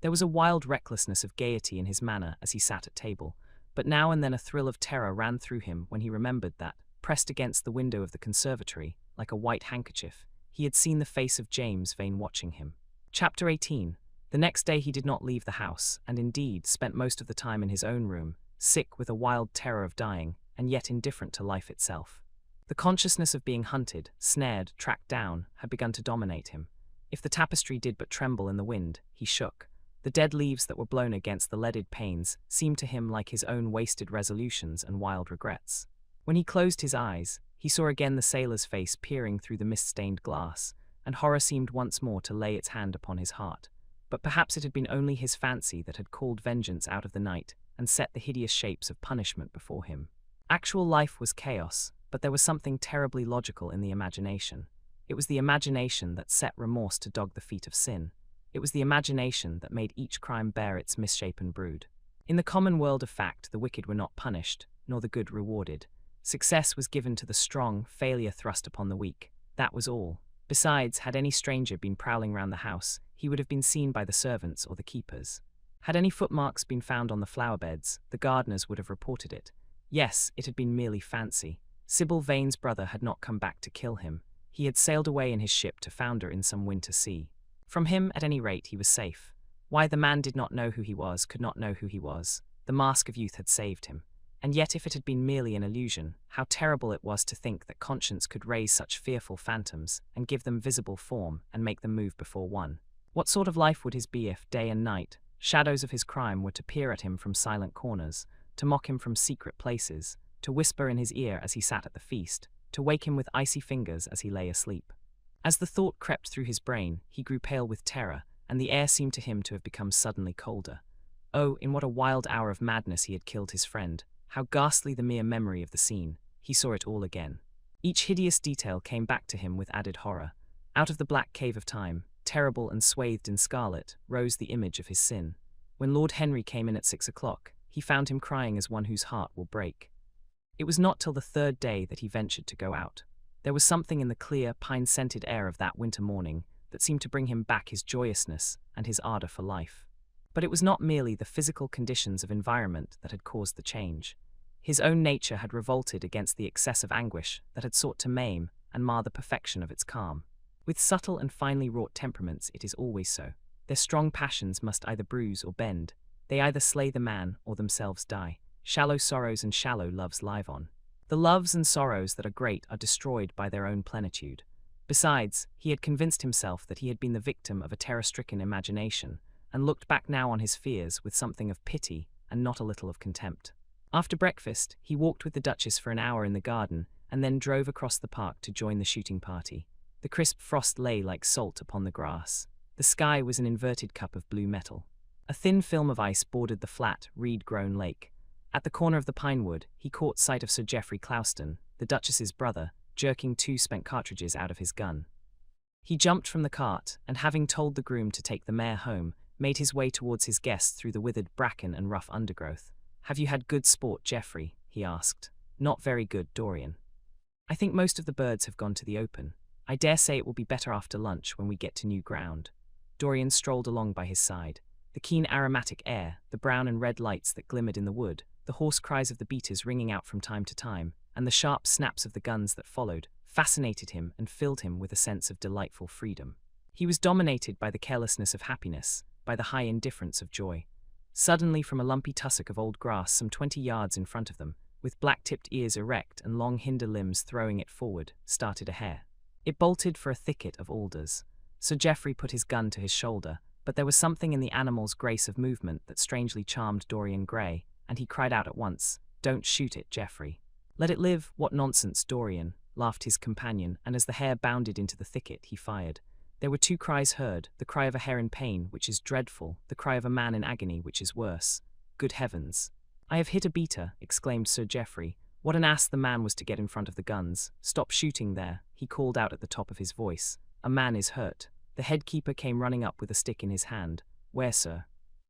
There was a wild recklessness of gaiety in his manner as he sat at table, but now and then a thrill of terror ran through him when he remembered that, pressed against the window of the conservatory, like a white handkerchief, he had seen the face of James Vane watching him. Chapter 18. The next day he did not leave the house, and indeed spent most of the time in his own room, sick with a wild terror of dying, and yet indifferent to life itself. The consciousness of being hunted, snared, tracked down, had begun to dominate him. If the tapestry did but tremble in the wind, he shook. The dead leaves that were blown against the leaded panes seemed to him like his own wasted resolutions and wild regrets. When he closed his eyes, he saw again the sailor's face peering through the mist-stained glass, and horror seemed once more to lay its hand upon his heart. But perhaps it had been only his fancy that had called vengeance out of the night and set the hideous shapes of punishment before him. Actual life was chaos, but there was something terribly logical in the imagination. It was the imagination that set remorse to dog the feet of sin. It was the imagination that made each crime bear its misshapen brood. In the common world of fact, the wicked were not punished, nor the good rewarded. Success was given to the strong, failure thrust upon the weak. That was all. Besides, had any stranger been prowling round the house, he would have been seen by the servants or the keepers. Had any footmarks been found on the flower beds, the gardeners would have reported it. Yes, it had been merely fancy. Sybil Vane's brother had not come back to kill him. He had sailed away in his ship to founder in some winter sea. From him, at any rate, he was safe. Why the man did not know who he was, could not know who he was. The mask of youth had saved him. And yet if it had been merely an illusion, how terrible it was to think that conscience could raise such fearful phantoms, and give them visible form, and make them move before one. What sort of life would his be if, day and night, shadows of his crime were to peer at him from silent corners, to mock him from secret places, to whisper in his ear as he sat at the feast, to wake him with icy fingers as he lay asleep? As the thought crept through his brain, he grew pale with terror, and the air seemed to him to have become suddenly colder. Oh, in what a wild hour of madness he had killed his friend! How ghastly the mere memory of the scene! He saw it all again. Each hideous detail came back to him with added horror. Out of the black cave of time, terrible and swathed in scarlet, rose the image of his sin. When Lord Henry came in at 6 o'clock, he found him crying as one whose heart will break. It was not till the third day that he ventured to go out. There was something in the clear, pine-scented air of that winter morning that seemed to bring him back his joyousness and his ardor for life. But it was not merely the physical conditions of environment that had caused the change. His own nature had revolted against the excess of anguish that had sought to maim and mar the perfection of its calm. With subtle and finely wrought temperaments it is always so. Their strong passions must either bruise or bend. They either slay the man or themselves die. Shallow sorrows and shallow loves live on. The loves and sorrows that are great are destroyed by their own plenitude. Besides, he had convinced himself that he had been the victim of a terror-stricken imagination, and looked back now on his fears with something of pity and not a little of contempt. After breakfast, he walked with the Duchess for an hour in the garden, and then drove across the park to join the shooting party. The crisp frost lay like salt upon the grass. The sky was an inverted cup of blue metal. A thin film of ice bordered the flat, reed-grown lake. At the corner of the pine wood, he caught sight of Sir Geoffrey Clouston, the Duchess's brother, jerking 2 spent cartridges out of his gun. He jumped from the cart, and having told the groom to take the mare home, made his way towards his guests through the withered bracken and rough undergrowth. "Have you had good sport, Geoffrey?" he asked. "Not very good, Dorian." I think most of the birds have gone to the open. I dare say it will be better after lunch when we get to new ground. Dorian strolled along by his side. The keen aromatic air, the brown and red lights that glimmered in the wood, the hoarse cries of the beaters ringing out from time to time, and the sharp snaps of the guns that followed, fascinated him and filled him with a sense of delightful freedom. He was dominated by the carelessness of happiness, by the high indifference of joy. Suddenly, from a lumpy tussock of old grass some 20 yards in front of them, with black-tipped ears erect and long hinder limbs throwing it forward, started a hare. It bolted for a thicket of alders. Sir Geoffrey put his gun to his shoulder, but there was something in the animal's grace of movement that strangely charmed Dorian Gray, and he cried out at once, "Don't shoot it, Geoffrey." "Let it live, what nonsense, Dorian," laughed his companion, and as the hare bounded into the thicket, he fired. There were two cries heard, the cry of a hare in pain, which is dreadful, the cry of a man in agony, which is worse. Good heavens! "I have hit a beater," exclaimed Sir Geoffrey. What an ass the man was to get in front of the guns. "Stop shooting there," he called out at the top of his voice. "A man is hurt." The head-keeper came running up with a stick in his hand. "Where, sir?"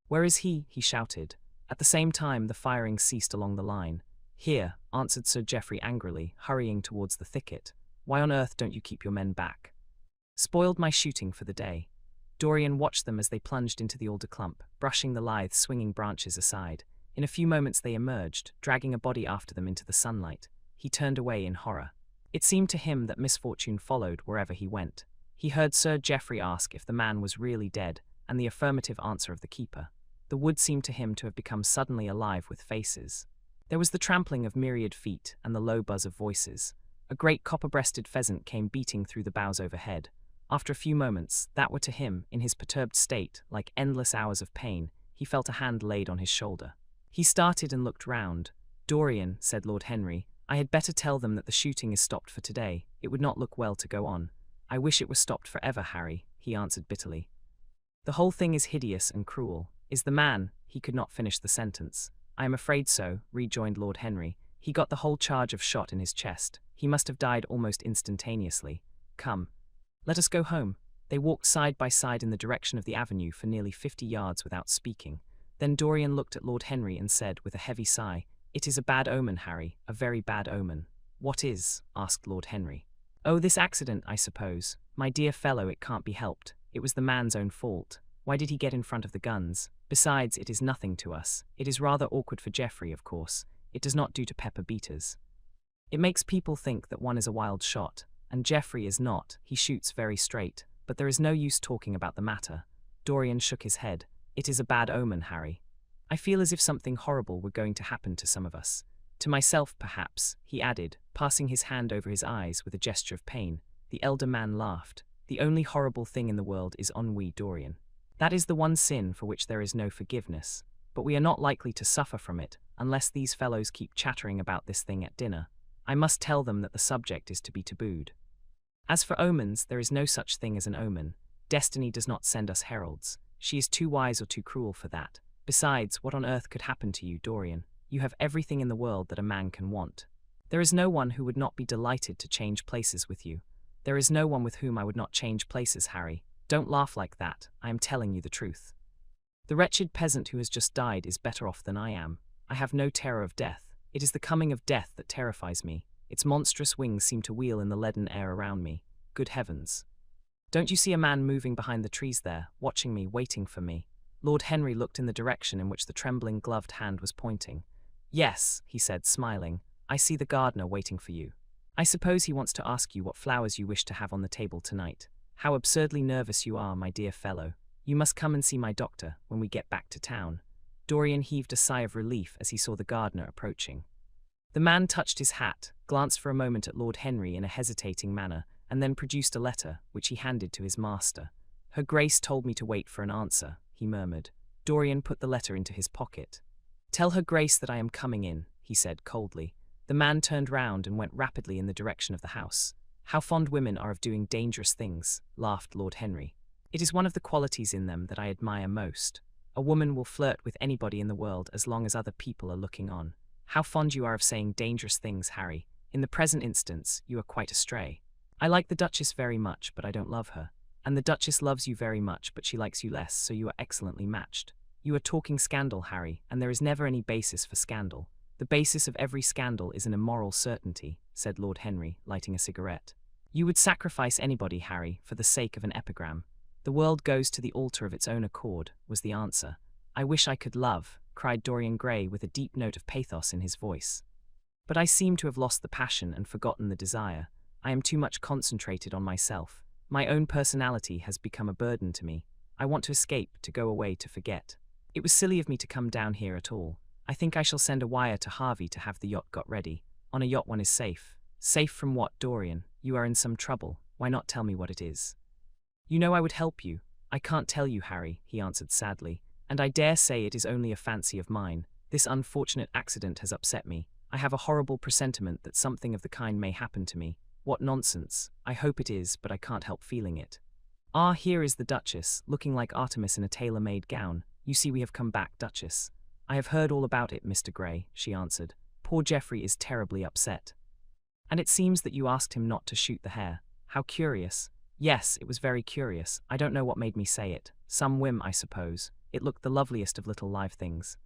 "Where is he?" he shouted. At the same time, the firing ceased along the line. "Here," answered Sir Geoffrey angrily, hurrying towards the thicket. "Why on earth don't you keep your men back?" "Spoiled my shooting for the day." Dorian watched them as they plunged into the alder clump, brushing the lithe, swinging branches aside. In a few moments they emerged, dragging a body after them into the sunlight. He turned away in horror. It seemed to him that misfortune followed wherever he went. He heard Sir Geoffrey ask if the man was really dead, and the affirmative answer of the keeper. The wood seemed to him to have become suddenly alive with faces. There was the trampling of myriad feet and the low buzz of voices. A great copper-breasted pheasant came beating through the boughs overhead. After a few moments, that were to him, in his perturbed state, like endless hours of pain, he felt a hand laid on his shoulder. He started and looked round. "Dorian," said Lord Henry, "I had better tell them that the shooting is stopped for today. It would not look well to go on." "I wish it were stopped forever, Harry," he answered bitterly. "The whole thing is hideous and cruel. Is the man—" He could not finish the sentence. "I am afraid so," rejoined Lord Henry. "He got the whole charge of shot in his chest. He must have died almost instantaneously. Come, let us go home." They walked side by side in the direction of the avenue for nearly 50 yards without speaking. Then Dorian looked at Lord Henry and said, with a heavy sigh, "It is a bad omen, Harry, a very bad omen." "What is?" asked Lord Henry. "Oh, this accident, I suppose. My dear fellow, it can't be helped. It was the man's own fault. Why did he get in front of the guns? Besides, it is nothing to us. It is rather awkward for Geoffrey, of course. It does not do to pepper beaters. It makes people think that one is a wild shot, and Geoffrey is not. He shoots very straight. But there is no use talking about the matter." Dorian shook his head. "It is a bad omen, Harry. I feel as if something horrible were going to happen to some of us. To myself, perhaps," he added, passing his hand over his eyes with a gesture of pain. The elder man laughed. "The only horrible thing in the world is ennui, Dorian. That is the one sin for which there is no forgiveness. But we are not likely to suffer from it, unless these fellows keep chattering about this thing at dinner. I must tell them that the subject is to be tabooed. As for omens, there is no such thing as an omen. Destiny does not send us heralds. She is too wise or too cruel for that. Besides, what on earth could happen to you, Dorian? You have everything in the world that a man can want. There is no one who would not be delighted to change places with you. There is no one with whom I would not change places, Harry. Don't laugh like that. I am telling you the truth. The wretched peasant who has just died is better off than I am. I have no terror of death. It is the coming of death that terrifies me. Its monstrous wings seem to wheel in the leaden air around me. Good heavens! Don't you see a man moving behind the trees there, watching me, waiting for me?" Lord Henry looked in the direction in which the trembling gloved hand was pointing. "Yes," he said, smiling. "I see the gardener waiting for you. I suppose he wants to ask you what flowers you wish to have on the table tonight. How absurdly nervous you are, my dear fellow. You must come and see my doctor when we get back to town." Dorian heaved a sigh of relief as he saw the gardener approaching. The man touched his hat, glanced for a moment at Lord Henry in a hesitating manner, and then produced a letter, which he handed to his master. "Her Grace told me to wait for an answer," he murmured. Dorian put the letter into his pocket. "Tell her Grace that I am coming in," he said coldly. The man turned round and went rapidly in the direction of the house. "How fond women are of doing dangerous things," laughed Lord Henry. "It is one of the qualities in them that I admire most. A woman will flirt with anybody in the world as long as other people are looking on. How fond you are of saying dangerous things, Harry. In the present instance, you are quite astray. I like the Duchess very much, but I don't love her. And the Duchess loves you very much, but she likes you less, so you are excellently matched. You are talking scandal, Harry, and there is never any basis for scandal. The basis of every scandal is an immoral certainty, said Lord Henry, lighting a cigarette. You would sacrifice anybody, Harry, for the sake of an epigram. The world goes to the altar of its own accord, was the answer. I wish I could love, cried Dorian Gray with a deep note of pathos in his voice. But I seem to have lost the passion and forgotten the desire. I am too much concentrated on myself. My own personality has become a burden to me. I want to escape, to go away, to forget. It was silly of me to come down here at all. I think I shall send a wire to Harvey to have the yacht got ready. On a yacht one is safe. Safe from what, Dorian? You are in some trouble. Why not tell me what it is? You know I would help you. I can't tell you, Harry, he answered sadly, and I dare say it is only a fancy of mine. This unfortunate accident has upset me. I have a horrible presentiment that something of the kind may happen to me. What nonsense. I hope it is, but I can't help feeling it. Ah, here is the Duchess, looking like Artemis in a tailor-made gown. You see we have come back, Duchess. I have heard all about it, Mr. Gray, she answered. Poor Geoffrey is terribly upset. And it seems that you asked him not to shoot the hare. How curious. Yes, it was very curious. I don't know what made me say it. Some whim, I suppose. It looked the loveliest of little live things.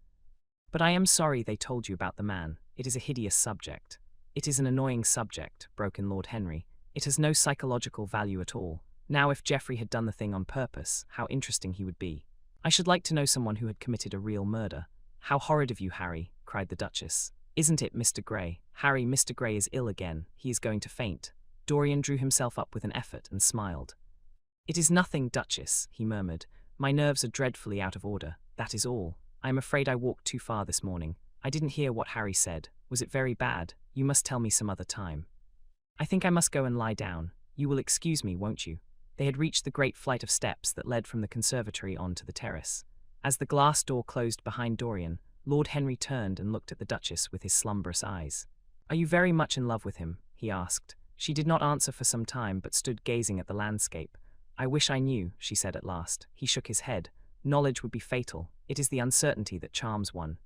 But I am sorry they told you about the man. It is a hideous subject. It is an annoying subject, broke in Lord Henry. It has no psychological value at all. Now if Geoffrey had done the thing on purpose, how interesting he would be. I should like to know someone who had committed a real murder. How horrid of you, Harry, cried the Duchess. Isn't it, Mr. Gray? Harry, Mr. Gray is ill again. He is going to faint. Dorian drew himself up with an effort and smiled. It is nothing, Duchess, he murmured. My nerves are dreadfully out of order. That is all. I am afraid I walked too far this morning. I didn't hear what Harry said. Was it very bad? You must tell me some other time. I think I must go and lie down. You will excuse me, won't you? They had reached the great flight of steps that led from the conservatory on to the terrace. As the glass door closed behind Dorian, Lord Henry turned and looked at the Duchess with his slumberous eyes. Are you very much in love with him? He asked. She did not answer for some time, but stood gazing at the landscape. I wish I knew, she said at last. He shook his head. Knowledge would be fatal. It is the uncertainty that charms one.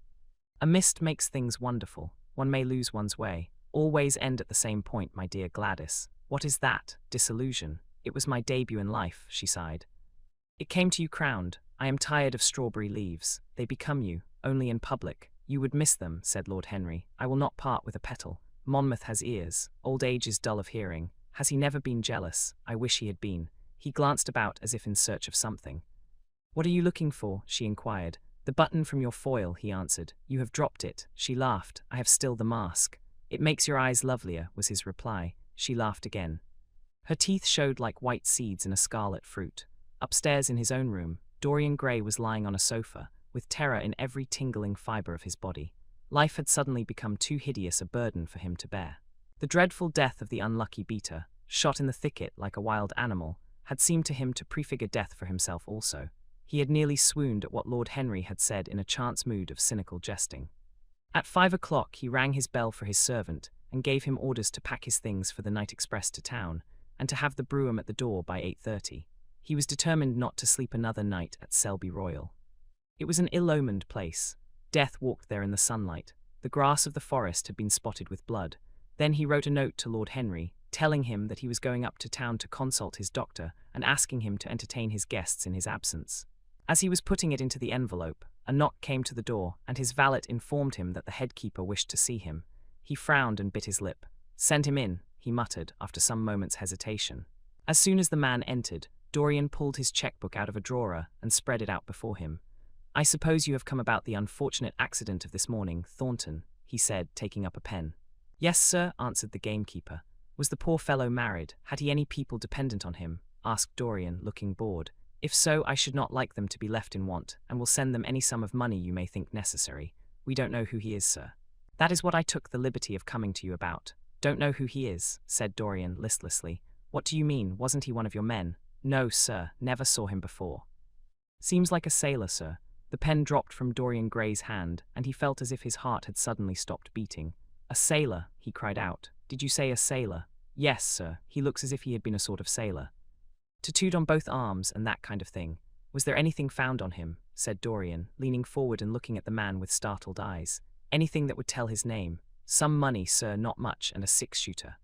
A mist makes things wonderful. One may lose one's way. All ways end at the same point, my dear Gladys. What is that? Disillusion. It was my debut in life, she sighed. It came to you crowned. I am tired of strawberry leaves. They become you, only in public. You would miss them, said Lord Henry. I will not part with a petal. Monmouth has ears. Old age is dull of hearing. Has he never been jealous? I wish he had been. He glanced about as if in search of something. What are you looking for? She inquired. The button from your foil, he answered. You have dropped it. She laughed. I have still the mask. It makes your eyes lovelier, was his reply. She laughed again. Her teeth showed like white seeds in a scarlet fruit. Upstairs in his own room, Dorian Gray was lying on a sofa, with terror in every tingling fibre of his body. Life had suddenly become too hideous a burden for him to bear. The dreadful death of the unlucky beater, shot in the thicket like a wild animal, had seemed to him to prefigure death for himself also. He had nearly swooned at what Lord Henry had said in a chance mood of cynical jesting. At 5 o'clock he rang his bell for his servant, and gave him orders to pack his things for the night express to town, and to have the brougham at the door by 8:30. He was determined not to sleep another night at Selby Royal. It was an ill-omened place. Death walked there in the sunlight. The grass of the forest had been spotted with blood. Then he wrote a note to Lord Henry, telling him that he was going up to town to consult his doctor and asking him to entertain his guests in his absence. As he was putting it into the envelope, a knock came to the door, and his valet informed him that the head-keeper wished to see him. He frowned and bit his lip. "Send him in," he muttered after some moments' hesitation. As soon as the man entered, Dorian pulled his checkbook out of a drawer and spread it out before him. "I suppose you have come about the unfortunate accident of this morning, Thornton," he said, taking up a pen. "Yes, sir," answered the gamekeeper. "Was the poor fellow married? Had he any people dependent on him?" asked Dorian, looking bored. "If so, I should not like them to be left in want, and will send them any sum of money you may think necessary. We don't know who he is, sir." "That is what I took the liberty of coming to you about." "Don't know who he is," said Dorian listlessly. "What do you mean? Wasn't he one of your men?" "No, sir, never saw him before." "Seems like a sailor, sir." The pen dropped from Dorian Gray's hand, and he felt as if his heart had suddenly stopped beating. "A sailor," he cried out. "Did you say a sailor?" "Yes, sir, he looks as if he had been a sort of sailor. Tattooed on both arms and that kind of thing. Was there anything found on him?" said Dorian, leaning forward and looking at the man with startled eyes. "Anything that would tell his name?" "Some money, sir, not much, and a 6-shooter.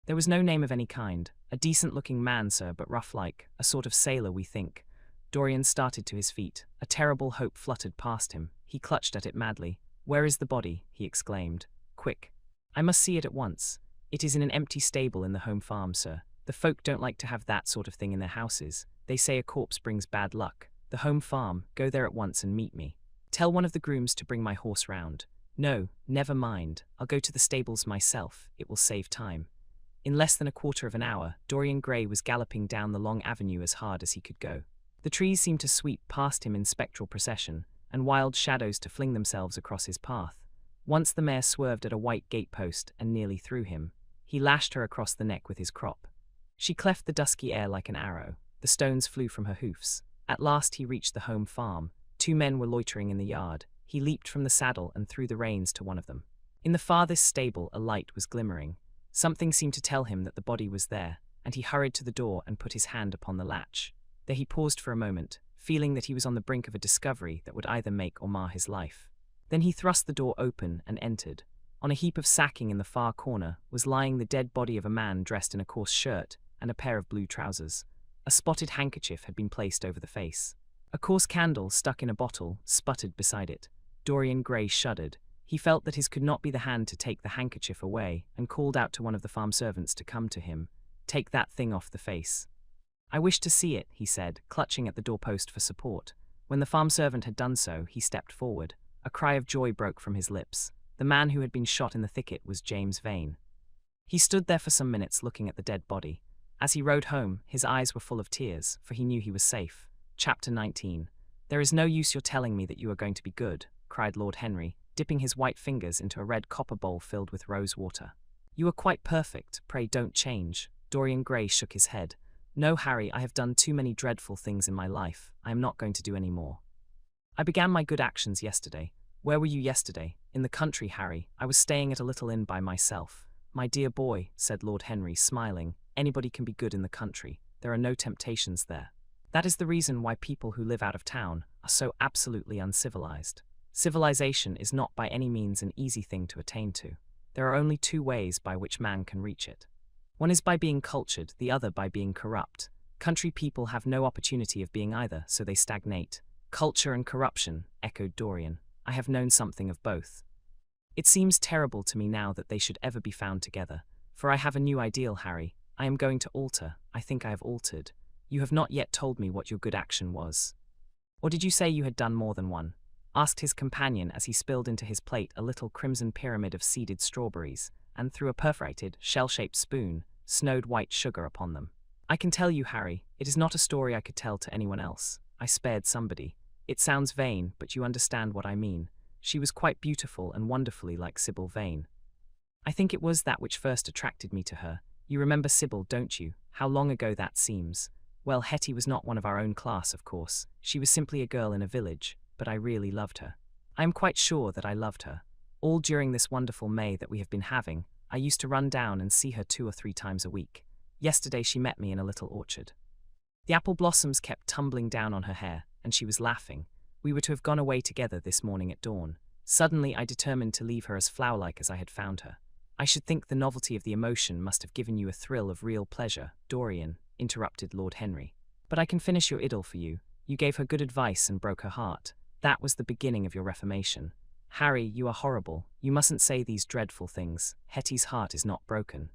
"There was no name of any kind. A decent-looking man, sir, but rough-like. A sort of sailor, we think." Dorian started to his feet. A terrible hope fluttered past him. He clutched at it madly. "Where is the body?" he exclaimed. "Quick. I must see it at once. It is in an empty stable in the home farm, sir. The folk don't like to have that sort of thing in their houses. They say a corpse brings bad luck. The home farm, go there at once and meet me. Tell one of the grooms to bring my horse round. No, never mind. I'll go to the stables myself. It will save time." In less than a quarter of an hour, Dorian Gray was galloping down the long avenue as hard as he could go. The trees seemed to sweep past him in spectral procession, and wild shadows to fling themselves across his path. Once the mare swerved at a white gate-post and nearly threw him. He lashed her across the neck with his crop. She cleft the dusky air like an arrow. The stones flew from her hoofs. At last he reached the home farm. 2 men were loitering in the yard. He leaped from the saddle and threw the reins to one of them. In the farthest stable a light was glimmering. Something seemed to tell him that the body was there, and he hurried to the door and put his hand upon the latch. There he paused for a moment, feeling that he was on the brink of a discovery that would either make or mar his life. Then he thrust the door open and entered. On a heap of sacking in the far corner was lying the dead body of a man dressed in a coarse shirt and a pair of blue trousers. A spotted handkerchief had been placed over the face. A coarse candle, stuck in a bottle, sputtered beside it. Dorian Gray shuddered. He felt that his could not be the hand to take the handkerchief away, and called out to one of the farm servants to come to him. "Take that thing off the face." "I wish to see it," he said, clutching at the doorpost for support. When the farm servant had done so, he stepped forward. A cry of joy broke from his lips. The man who had been shot in the thicket was James Vane. He stood there for some minutes looking at the dead body. As he rode home, his eyes were full of tears, for he knew he was safe. Chapter 19. "There is no use your telling me that you are going to be good," cried Lord Henry, dipping his white fingers into a red copper bowl filled with rose water. "You are quite perfect, pray don't change." Dorian Gray shook his head. "No, Harry, I have done too many dreadful things in my life. I am not going to do any more. I began my good actions yesterday." "Where were you yesterday?" "In the country, Harry. I was staying at a little inn by myself." "My dear boy," said Lord Henry, smiling, "anybody can be good in the country. There are no temptations there. That is the reason why people who live out of town are so absolutely uncivilized. Civilization is not by any means an easy thing to attain to. There are only 2 ways by which man can reach it. One is by being cultured, the other by being corrupt. Country people have no opportunity of being either, so they stagnate." "Culture and corruption," echoed Dorian. "I have known something of both. It seems terrible to me now that they should ever be found together. For I have a new ideal, Harry. I am going to alter. I think I have altered. You have not yet told me what your good action was." "Or did you say you had done more than one?" asked his companion as he spilled into his plate a little crimson pyramid of seeded strawberries, and through a perforated, shell-shaped spoon, snowed white sugar upon them. "I can tell you, Harry, it is not a story I could tell to anyone else. I spared somebody. It sounds vain, but you understand what I mean. She was quite beautiful and wonderfully like Sybil Vane. I think it was that which first attracted me to her. You remember Sybil, don't you? How long ago that seems. Well, Hetty was not one of our own class, of course. She was simply a girl in a village, but I really loved her. I am quite sure that I loved her. All during this wonderful May that we have been having, I used to run down and see her 2 or 3 times a week. Yesterday she met me in a little orchard. The apple blossoms kept tumbling down on her hair, and she was laughing. We were to have gone away together this morning at dawn. Suddenly I determined to leave her as flower-like as I had found her. I should think the novelty of the emotion must have given you a thrill of real pleasure, Dorian," interrupted Lord Henry. "But I can finish your idyll for you. You gave her good advice and broke her heart. That was the beginning of your reformation. Harry, you are horrible. You mustn't say these dreadful things. Hetty's heart is not broken.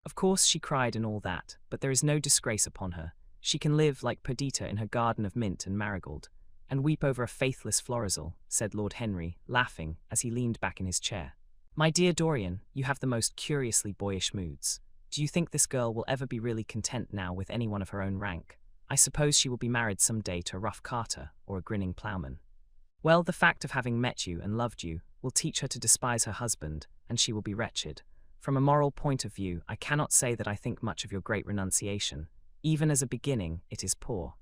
Of course she cried and all that, but there is no disgrace upon her. She can live like Perdita in her garden of mint and marigold, and weep over a faithless Florizel," said Lord Henry, laughing, as he leaned back in his chair. "My dear Dorian, you have the most curiously boyish moods. Do you think this girl will ever be really content now with any one of her own rank? I suppose she will be married some day to a rough carter or a grinning ploughman. Well, the fact of having met you and loved you will teach her to despise her husband, and she will be wretched. From a moral point of view, I cannot say that I think much of your great renunciation. Even as a beginning, it is poor.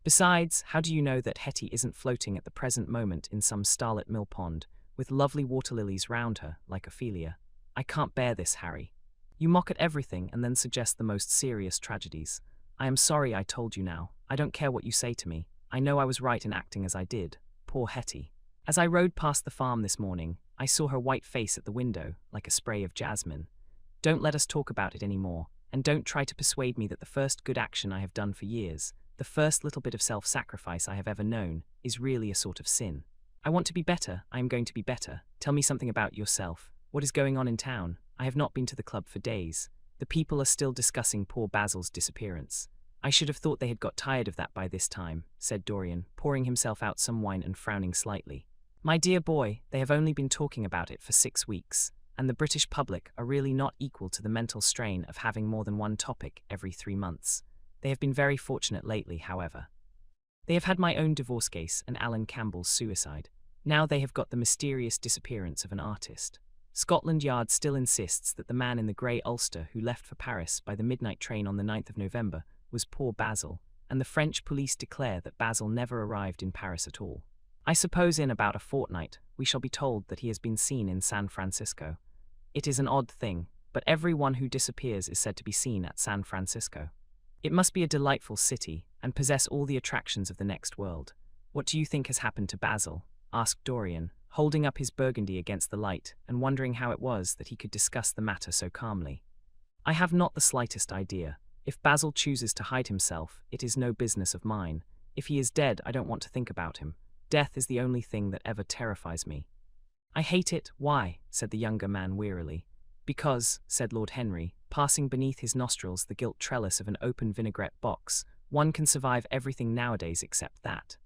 Besides, how do you know that Hetty isn't floating at the present moment in some starlit mill pond, with lovely water lilies round her, like Ophelia? I can't bear this, Harry. You mock at everything and then suggest the most serious tragedies. I am sorry I told you now. I don't care what you say to me. I know I was right in acting as I did. Poor Hetty. As I rode past the farm this morning, I saw her white face at the window, like a spray of jasmine. Don't let us talk about it any more, and don't try to persuade me that the first good action I have done for years, the first little bit of self-sacrifice I have ever known, is really a sort of sin. I want to be better. I am going to be better. Tell me something about yourself. What is going on in town? I have not been to the club for days. The people are still discussing poor Basil's disappearance. I should have thought they had got tired of that by this time, said Dorian, pouring himself out some wine and frowning slightly. My dear boy, they have only been talking about it for 6 weeks, and the British public are really not equal to the mental strain of having more than one topic every 3 months. They have been very fortunate lately, however. They have had my own divorce case and Alan Campbell's suicide. Now they have got the mysterious disappearance of an artist. Scotland Yard still insists that the man in the grey ulster who left for Paris by the midnight train on the 9th of November was poor Basil, and the French police declare that Basil never arrived in Paris at all. I suppose in about a fortnight we shall be told that he has been seen in San Francisco. It is an odd thing, but everyone who disappears is said to be seen at San Francisco. It must be a delightful city, and possess all the attractions of the next world. What do you think has happened to Basil? Asked Dorian, holding up his burgundy against the light and wondering how it was that he could discuss the matter so calmly. I have not the slightest idea. If Basil chooses to hide himself, it is no business of mine. If he is dead, I don't want to think about him. Death is the only thing that ever terrifies me. I hate it. Why? Said the younger man wearily. Because, said Lord Henry, passing beneath his nostrils the gilt trellis of an open vinaigrette box, one can survive everything nowadays except that.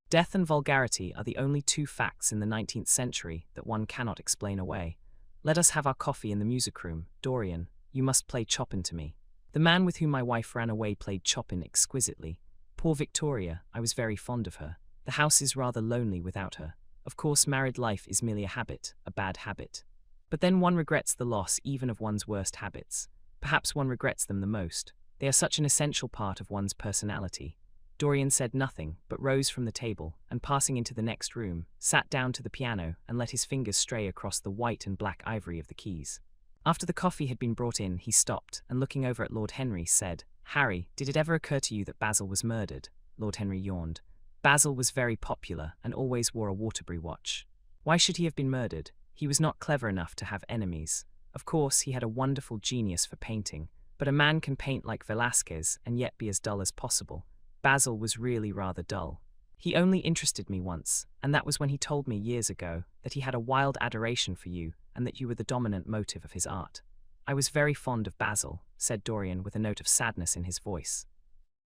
Death and vulgarity are the only 2 facts in the 19th century that one cannot explain away. Let us have our coffee in the music room. Dorian, you must play Chopin to me. The man with whom my wife ran away played Chopin exquisitely. Poor Victoria, I was very fond of her. The house is rather lonely without her. Of course, married life is merely a habit, a bad habit. But then one regrets the loss even of one's worst habits. Perhaps one regrets them the most. They are such an essential part of one's personality. Dorian said nothing, but rose from the table, and passing into the next room, sat down to the piano and let his fingers stray across the white and black ivory of the keys. After the coffee had been brought in, he stopped, and looking over at Lord Henry, said, Harry, did it ever occur to you that Basil was murdered? Lord Henry yawned. Basil was very popular, and always wore a Waterbury watch. Why should he have been murdered? He was not clever enough to have enemies. Of course, he had a wonderful genius for painting, but a man can paint like Velázquez and yet be as dull as possible. Basil was really rather dull. He only interested me once, and that was when he told me years ago that he had a wild adoration for you and that you were the dominant motive of his art. I was very fond of Basil, said Dorian with a note of sadness in his voice.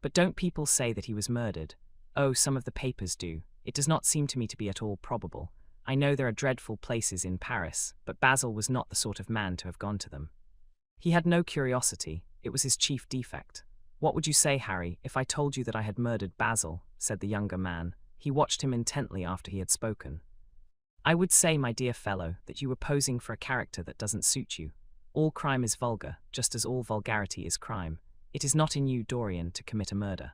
But don't people say that he was murdered? Oh, some of the papers do. It does not seem to me to be at all probable. I know there are dreadful places in Paris, but Basil was not the sort of man to have gone to them. He had no curiosity. It was his chief defect. What would you say, Harry, if I told you that I had murdered Basil? Said the younger man. He watched him intently after he had spoken. I would say, my dear fellow, that you were posing for a character that doesn't suit you. All crime is vulgar, just as all vulgarity is crime. It is not in you, Dorian, to commit a murder.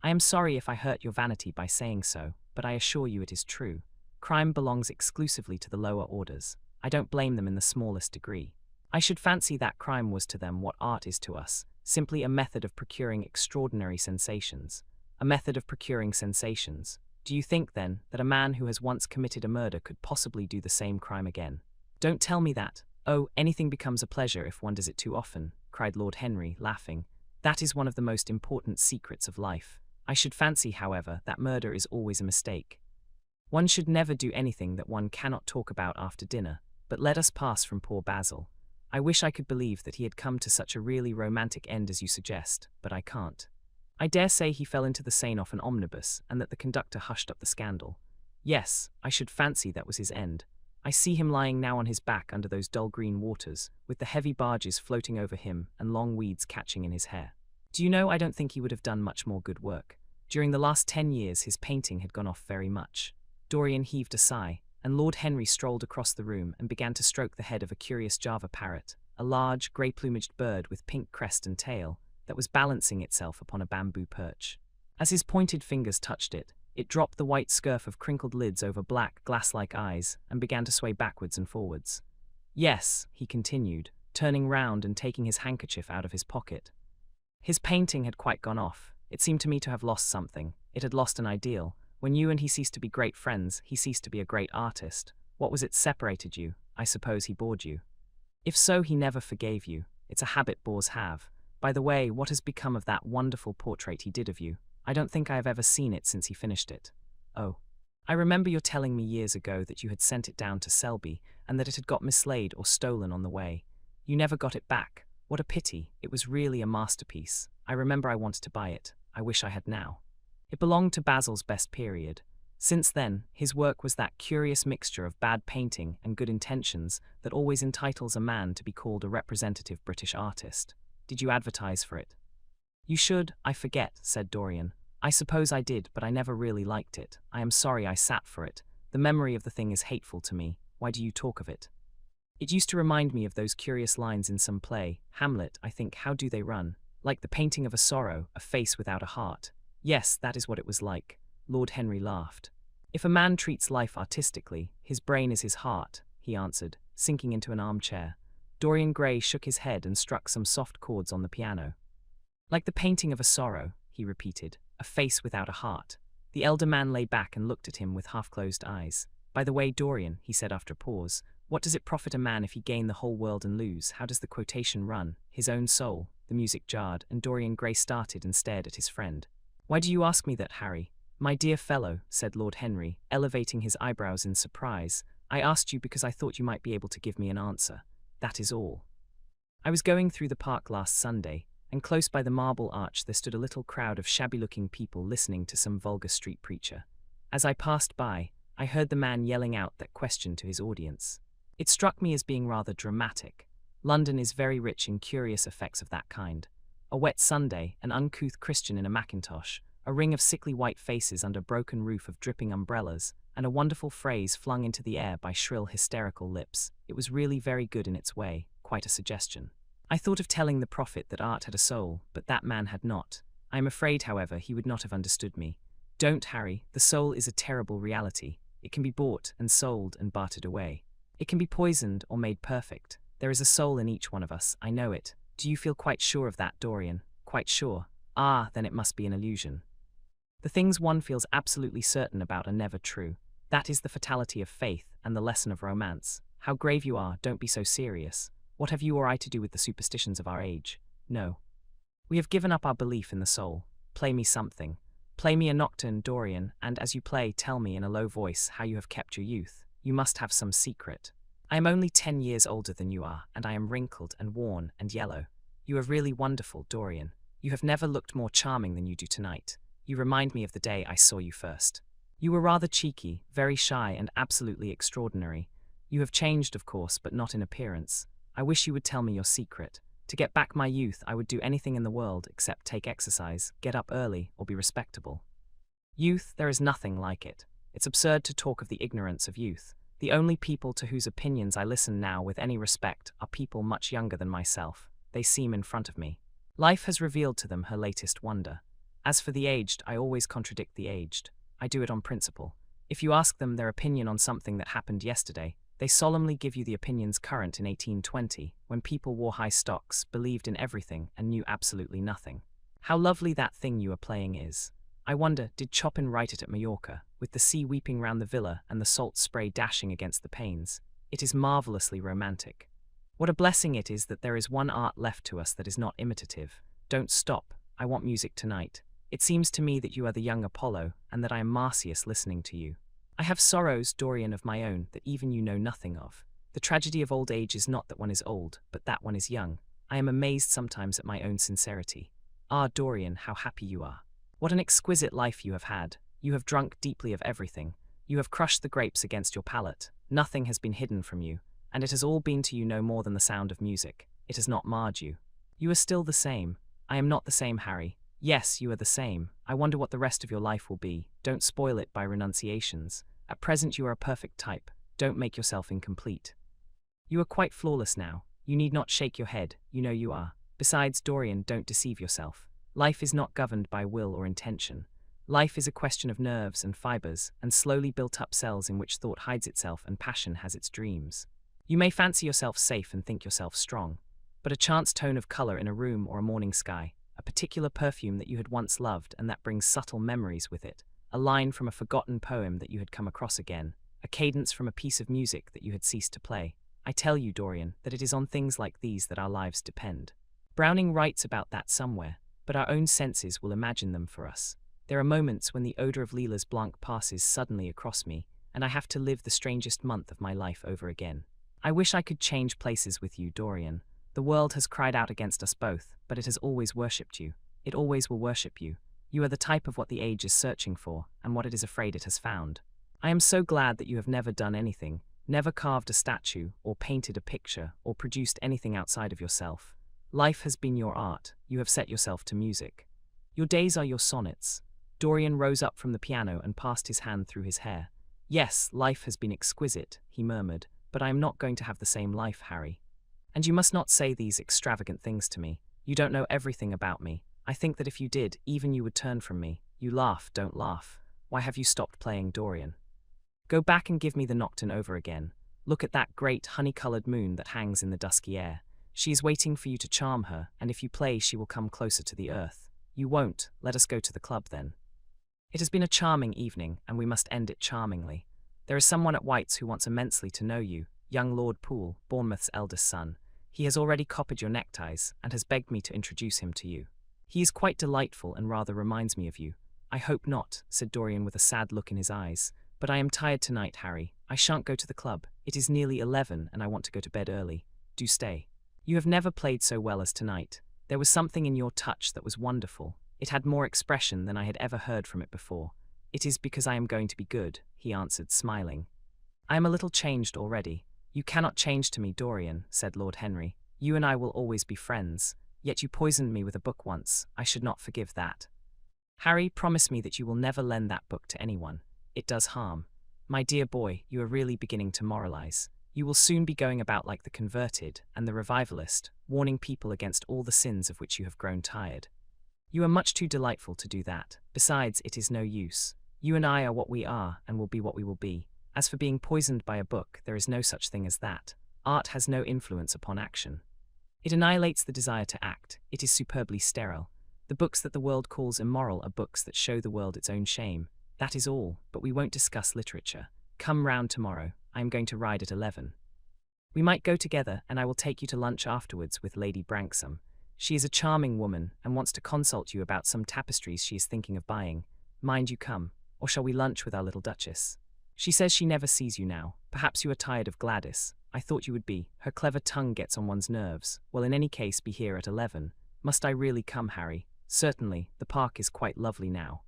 I am sorry if I hurt your vanity by saying so, but I assure you it is true. Crime belongs exclusively to the lower orders. I don't blame them in the smallest degree. I should fancy that crime was to them what art is to us, simply a method of procuring extraordinary sensations. A method of procuring sensations. Do you think, then, that a man who has once committed a murder could possibly do the same crime again? Don't tell me that. Oh, anything becomes a pleasure if one does it too often, cried Lord Henry, laughing. That is one of the most important secrets of life. I should fancy, however, that murder is always a mistake. One should never do anything that one cannot talk about after dinner, but let us pass from poor Basil. I wish I could believe that he had come to such a really romantic end as you suggest, but I can't. I dare say he fell into the Seine off an omnibus, and that the conductor hushed up the scandal. Yes, I should fancy that was his end. I see him lying now on his back under those dull green waters, with the heavy barges floating over him and long weeds catching in his hair. Do you know, I don't think he would have done much more good work. During the last 10 years his painting had gone off very much. Dorian heaved a sigh, and Lord Henry strolled across the room and began to stroke the head of a curious Java parrot, a large, grey-plumaged bird with pink crest and tail, that was balancing itself upon a bamboo perch. As his pointed fingers touched it, it dropped the white scurf of crinkled lids over black, glass-like eyes and began to sway backwards and forwards. Yes, he continued, turning round and taking his handkerchief out of his pocket. His painting had quite gone off. It seemed to me to have lost something. It had lost an ideal. When you and he ceased to be great friends, he ceased to be a great artist. What was it separated you? I suppose he bored you. If so, he never forgave you. It's a habit bores have. By the way, what has become of that wonderful portrait he did of you? I don't think I have ever seen it since he finished it. Oh. I remember your telling me years ago that you had sent it down to Selby and that it had got mislaid or stolen on the way. You never got it back. What a pity. It was really a masterpiece. I remember I wanted to buy it. I wish I had now. It belonged to Basil's best period. Since then, his work was that curious mixture of bad painting and good intentions that always entitles a man to be called a representative British artist. Did you advertise for it? You should. I forget, said Dorian. I suppose I did, but I never really liked it. I am sorry I sat for it. The memory of the thing is hateful to me. Why do you talk of it? It used to remind me of those curious lines in some play, Hamlet, I think, how do they run? Like the painting of a sorrow, a face without a heart. Yes, that is what it was like. Lord Henry laughed. If a man treats life artistically, his brain is his heart, he answered, sinking into an armchair. Dorian Gray shook his head and struck some soft chords on the piano. Like the painting of a sorrow, he repeated, a face without a heart. The elder man lay back and looked at him with half-closed eyes. By the way, Dorian, he said after a pause, what does it profit a man if he gain the whole world and lose? How does the quotation run? His own soul. The music jarred, and Dorian Gray started and stared at his friend. Why do you ask me that, Harry? My dear fellow, said Lord Henry, elevating his eyebrows in surprise, I asked you because I thought you might be able to give me an answer. That is all. I was going through the park last Sunday, and close by the Marble Arch there stood a little crowd of shabby-looking people listening to some vulgar street preacher. As I passed by, I heard the man yelling out that question to his audience. It struck me as being rather dramatic. London is very rich in curious effects of that kind. A wet Sunday, an uncouth Christian in a mackintosh, a ring of sickly white faces under broken roof of dripping umbrellas, and a wonderful phrase flung into the air by shrill hysterical lips. It was really very good in its way, quite a suggestion. I thought of telling the prophet that art had a soul, but that man had not. I am afraid, however, he would not have understood me. Don't, Harry, the soul is a terrible reality. It can be bought and sold and bartered away. It can be poisoned or made perfect. There is a soul in each one of us, I know it. Do you feel quite sure of that, Dorian? Quite sure? Ah, then it must be an illusion. The things one feels absolutely certain about are never true. That is the fatality of faith and the lesson of romance. How grave you are, don't be so serious. What have you or I to do with the superstitions of our age? No. We have given up our belief in the soul. Play me something. Play me a nocturne, Dorian, and as you play, tell me in a low voice how you have kept your youth. You must have some secret. I am only 10 years older than you are, and I am wrinkled and worn and yellow. You are really wonderful, Dorian. You have never looked more charming than you do tonight. You remind me of the day I saw you first. You were rather cheeky, very shy, and absolutely extraordinary. You have changed, of course, but not in appearance. I wish you would tell me your secret. To get back my youth, I would do anything in the world except take exercise, get up early, or be respectable. Youth, there is nothing like it. It's absurd to talk of the ignorance of youth. The only people to whose opinions I listen now with any respect are people much younger than myself. They seem in front of me. Life has revealed to them her latest wonder. As for the aged, I always contradict the aged. I do it on principle. If you ask them their opinion on something that happened yesterday, they solemnly give you the opinions current in 1820, when people wore high stocks, believed in everything, and knew absolutely nothing. How lovely that thing you are playing is. I wonder, did Chopin write it at Majorca, with the sea weeping round the villa and the salt spray dashing against the panes? It is marvellously romantic. What a blessing it is that there is one art left to us that is not imitative. Don't stop. I want music tonight. It seems to me that you are the young Apollo, and that I am Marsyas listening to you. I have sorrows, Dorian, of my own, that even you know nothing of. The tragedy of old age is not that one is old, but that one is young. I am amazed sometimes at my own sincerity. Ah, Dorian, how happy you are. What an exquisite life you have had. You have drunk deeply of everything. You have crushed the grapes against your palate. Nothing has been hidden from you, and it has all been to you no more than the sound of music. It has not marred you. You are still the same. I am not the same, Harry. Yes, you are the same. I wonder what the rest of your life will be. Don't spoil it by renunciations. At present you are a perfect type. Don't make yourself incomplete. You are quite flawless now. You need not shake your head. You know you are. Besides, Dorian, don't deceive yourself. Life is not governed by will or intention. Life is a question of nerves and fibers, and slowly built-up cells in which thought hides itself and passion has its dreams. You may fancy yourself safe and think yourself strong, but a chance tone of color in a room or a morning sky, a particular perfume that you had once loved and that brings subtle memories with it, a line from a forgotten poem that you had come across again, a cadence from a piece of music that you had ceased to play. I tell you, Dorian, that it is on things like these that our lives depend. Browning writes about that somewhere, but our own senses will imagine them for us. There are moments when the odor of Lila's Blanc passes suddenly across me, and I have to live the strangest month of my life over again. I wish I could change places with you, Dorian. The world has cried out against us both, but it has always worshipped you. It always will worship you. You are the type of what the age is searching for, and what it is afraid it has found. I am so glad that you have never done anything, never carved a statue, or painted a picture, or produced anything outside of yourself. Life has been your art. You have set yourself to music. Your days are your sonnets. Dorian rose up from the piano and passed his hand through his hair. Yes, life has been exquisite, he murmured, but I am not going to have the same life, Harry. And you must not say these extravagant things to me. You don't know everything about me. I think that if you did, even you would turn from me. You laugh, don't laugh. Why have you stopped playing, Dorian? Go back and give me the nocturne over again. Look at that great honey-colored moon that hangs in the dusky air. She is waiting for you to charm her, and if you play, she will come closer to the earth. You won't. Let us go to the club then. It has been a charming evening, and we must end it charmingly. There is someone at White's who wants immensely to know you, young Lord Poole, Bournemouth's eldest son. He has already copied your neckties, and has begged me to introduce him to you. He is quite delightful and rather reminds me of you. I hope not, said Dorian with a sad look in his eyes. But I am tired tonight, Harry. I shan't go to the club. It is nearly 11, and I want to go to bed early. Do stay. You have never played so well as tonight. There was something in your touch that was wonderful. It had more expression than I had ever heard from it before. It is because I am going to be good, he answered, smiling. I am a little changed already. You cannot change to me, Dorian, said Lord Henry. You and I will always be friends. Yet you poisoned me with a book once. I should not forgive that. Harry, promise me that you will never lend that book to anyone. It does harm. My dear boy, you are really beginning to moralize. You will soon be going about like the converted and the revivalist, warning people against all the sins of which you have grown tired. You are much too delightful to do that. Besides, it is no use. You and I are what we are, and will be what we will be. As for being poisoned by a book, there is no such thing as that. Art has no influence upon action. It annihilates the desire to act. It is superbly sterile. The books that the world calls immoral are books that show the world its own shame. That is all, but we won't discuss literature. Come round tomorrow. I am going to ride at 11. We might go together, and I will take you to lunch afterwards with Lady Branksome. She is a charming woman, and wants to consult you about some tapestries she is thinking of buying. Mind you come, or shall we lunch with our little Duchess? She says she never sees you now. Perhaps you are tired of Gladys. I thought you would be. Her clever tongue gets on one's nerves. Well, in any case, be here at 11. Must I really come, Harry? Certainly, the park is quite lovely now.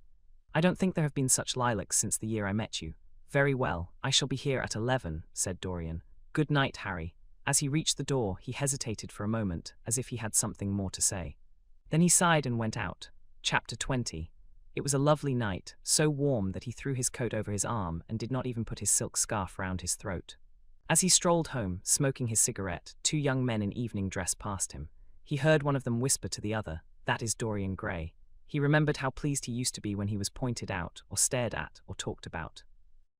I don't think there have been such lilacs since the year I met you. Very well, I shall be here at 11, said Dorian. Good night, Harry. As he reached the door, he hesitated for a moment, as if he had something more to say. Then he sighed and went out. Chapter 20. It was a lovely night, so warm that he threw his coat over his arm and did not even put his silk scarf round his throat. As he strolled home, smoking his cigarette, two young men in evening dress passed him. He heard one of them whisper to the other, "That is Dorian Gray." He remembered how pleased he used to be when he was pointed out, or stared at, or talked about.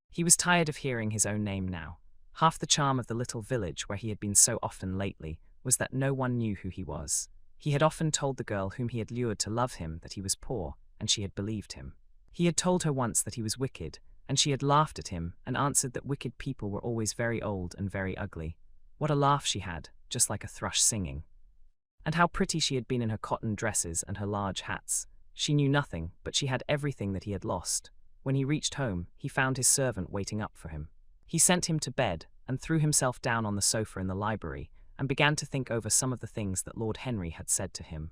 He was tired of hearing his own name now. Half the charm of the little village where he had been so often lately was that no one knew who he was. He had often told the girl whom he had lured to love him that he was poor, and she had believed him. He had told her once that he was wicked, and she had laughed at him and answered that wicked people were always very old and very ugly. What a laugh she had, just like a thrush singing. And how pretty she had been in her cotton dresses and her large hats. She knew nothing, but she had everything that he had lost. When he reached home, he found his servant waiting up for him. He sent him to bed and threw himself down on the sofa in the library and began to think over some of the things that Lord Henry had said to him.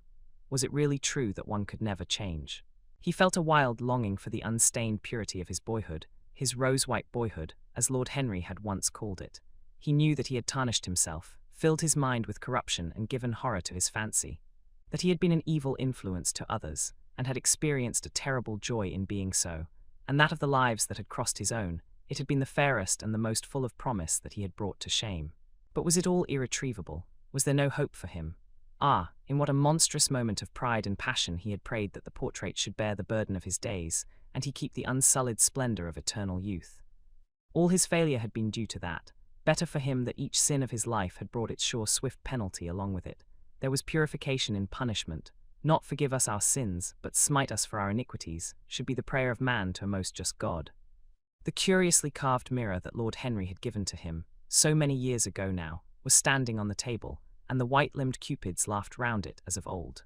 Was it really true that one could never change? He felt a wild longing for the unstained purity of his boyhood, his rose-white boyhood, as Lord Henry had once called it. He knew that he had tarnished himself, filled his mind with corruption and given horror to his fancy, that he had been an evil influence to others, and had experienced a terrible joy in being so, and that of the lives that had crossed his own, it had been the fairest and the most full of promise that he had brought to shame. But was it all irretrievable? Was there no hope for him? Ah, in what a monstrous moment of pride and passion he had prayed that the portrait should bear the burden of his days, and he keep the unsullied splendor of eternal youth. All his failure had been due to that. Better for him that each sin of his life had brought its sure swift penalty along with it. There was purification in punishment. Not forgive us our sins, but smite us for our iniquities, should be the prayer of man to a most just God. The curiously carved mirror that Lord Henry had given to him, so many years ago now, was standing on the table, and the white-limbed cupids laughed round it as of old.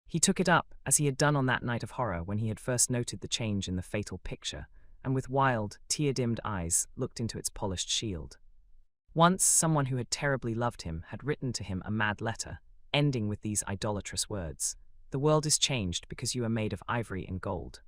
He took it up, as he had done on that night of horror when he had first noted the change in the fatal picture, and with wild, tear-dimmed eyes looked into its polished shield. Once, someone who had terribly loved him had written to him a mad letter, ending with these idolatrous words: "The world is changed because you are made of ivory and gold."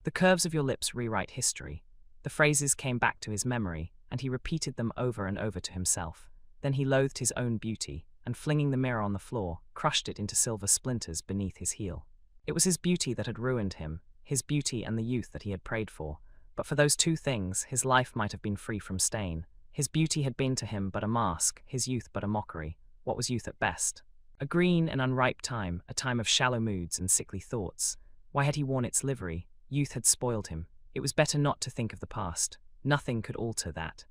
The curves of your lips rewrite history. The phrases came back to his memory, and he repeated them over and over to himself. Then he loathed his own beauty, and flinging the mirror on the floor, crushed it into silver splinters beneath his heel. It was his beauty that had ruined him, his beauty and the youth that he had prayed for. But for those two things, his life might have been free from stain. His beauty had been to him but a mask, his youth but a mockery. What was youth at best? A green and unripe time, a time of shallow moods and sickly thoughts. Why had he worn its livery? Youth had spoiled him. It was better not to think of the past. Nothing could alter that.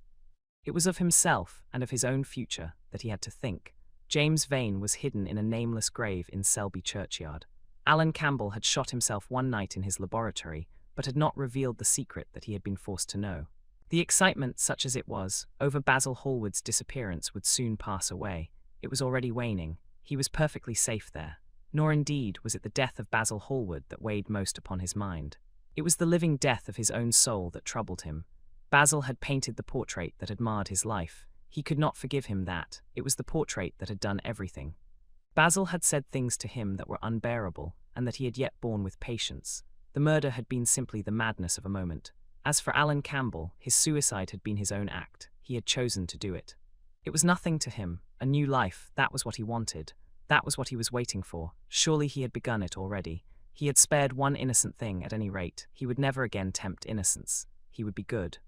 It was of himself and of his own future that he had to think. James Vane was hidden in a nameless grave in Selby churchyard. Alan Campbell had shot himself one night in his laboratory, but had not revealed the secret that he had been forced to know. The excitement, such as it was, over Basil Hallward's disappearance would soon pass away. It was already waning. He was perfectly safe there. Nor indeed was it the death of Basil Hallward that weighed most upon his mind. It was the living death of his own soul that troubled him. Basil had painted the portrait that had marred his life. He could not forgive him that. It was the portrait that had done everything. Basil had said things to him that were unbearable, and that he had yet borne with patience. The murder had been simply the madness of a moment. As for Alan Campbell, his suicide had been his own act. He had chosen to do it. It was nothing to him. A new life, that was what he wanted. That was what he was waiting for. Surely he had begun it already. He had spared one innocent thing at any rate. He would never again tempt innocence. He would be good.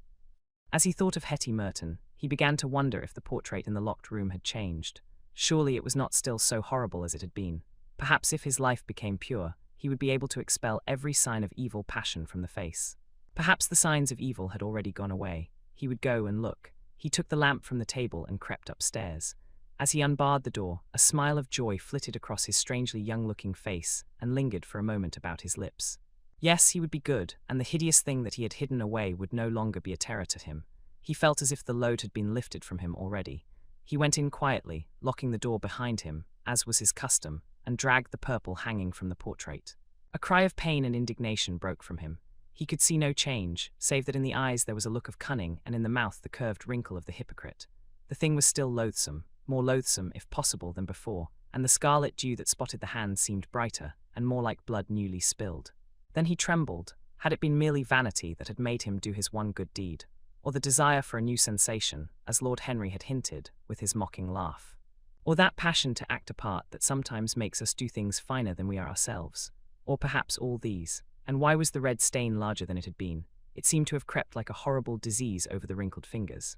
As he thought of Hetty Merton, he began to wonder if the portrait in the locked room had changed. Surely it was not still so horrible as it had been. Perhaps if his life became pure, he would be able to expel every sign of evil passion from the face. Perhaps the signs of evil had already gone away. He would go and look. He took the lamp from the table and crept upstairs. As he unbarred the door, a smile of joy flitted across his strangely young-looking face and lingered for a moment about his lips. Yes, he would be good, and the hideous thing that he had hidden away would no longer be a terror to him. He felt as if the load had been lifted from him already. He went in quietly, locking the door behind him, as was his custom, and dragged the purple hanging from the portrait. A cry of pain and indignation broke from him. He could see no change, save that in the eyes there was a look of cunning, and in the mouth the curved wrinkle of the hypocrite. The thing was still loathsome, more loathsome, if possible, than before, and the scarlet dew that spotted the hand seemed brighter, and more like blood newly spilled. Then he trembled. Had it been merely vanity that had made him do his one good deed, or the desire for a new sensation, as Lord Henry had hinted, with his mocking laugh? Or that passion to act a part that sometimes makes us do things finer than we are ourselves? Or perhaps all these? And why was the red stain larger than it had been? It seemed to have crept like a horrible disease over the wrinkled fingers.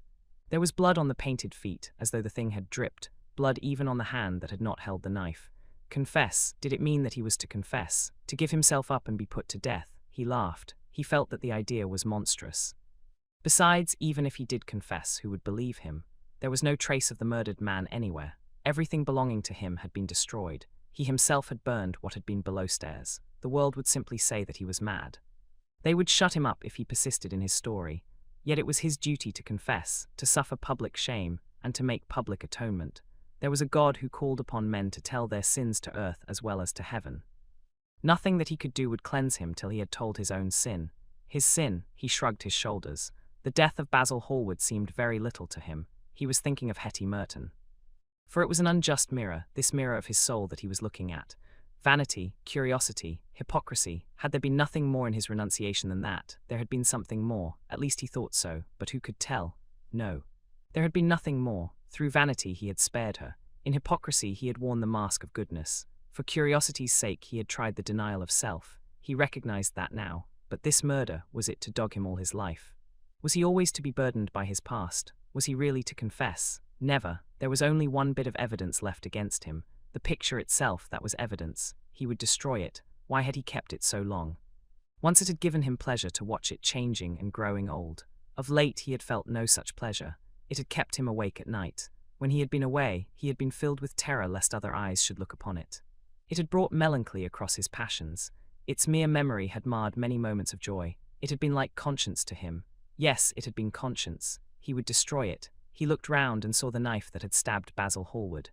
There was blood on the painted feet, as though the thing had dripped, blood even on the hand that had not held the knife. Confess? Did it mean that he was to confess? To give himself up and be put to death? He laughed. He felt that the idea was monstrous. Besides, even if he did confess, who would believe him? There was no trace of the murdered man anywhere. Everything belonging to him had been destroyed. He himself had burned what had been below stairs. The world would simply say that he was mad. They would shut him up if he persisted in his story. Yet it was his duty to confess, to suffer public shame, and to make public atonement. There was a God who called upon men to tell their sins to earth as well as to heaven. Nothing that he could do would cleanse him till he had told his own sin. His sin, he shrugged his shoulders. The death of Basil Hallward seemed very little to him. He was thinking of Hetty Merton. For it was an unjust mirror, this mirror of his soul that he was looking at. Vanity, curiosity, hypocrisy. Had there been nothing more in his renunciation than that? There had been something more. At least he thought so, but who could tell? No. There had been nothing more. Through vanity he had spared her. In hypocrisy he had worn the mask of goodness. For curiosity's sake he had tried the denial of self. He recognized that now. But this murder, was it to dog him all his life? Was he always to be burdened by his past? Was he really to confess? Never. There was only one bit of evidence left against him. The picture itself, that was evidence. He would destroy it. Why had he kept it so long? Once it had given him pleasure to watch it changing and growing old. Of late he had felt no such pleasure. It had kept him awake at night. When he had been away, he had been filled with terror lest other eyes should look upon it. It had brought melancholy across his passions. Its mere memory had marred many moments of joy. It had been like conscience to him. Yes, it had been conscience. He would destroy it. He looked round and saw the knife that had stabbed Basil Hallward.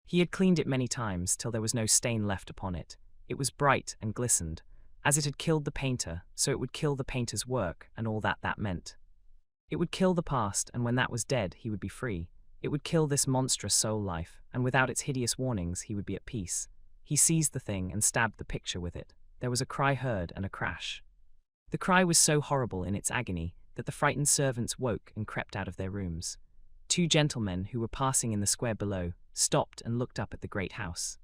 He had cleaned it many times till there was no stain left upon it. It was bright and glistened. As it had killed the painter, so it would kill the painter's work and all that that meant. It would kill the past, and when that was dead, he would be free. It would kill this monstrous soul life, and without its hideous warnings, he would be at peace. He seized the thing and stabbed the picture with it. There was a cry heard and a crash. The cry was so horrible in its agony that the frightened servants woke and crept out of their rooms. Two gentlemen who were passing in the square below stopped and looked up at the great house.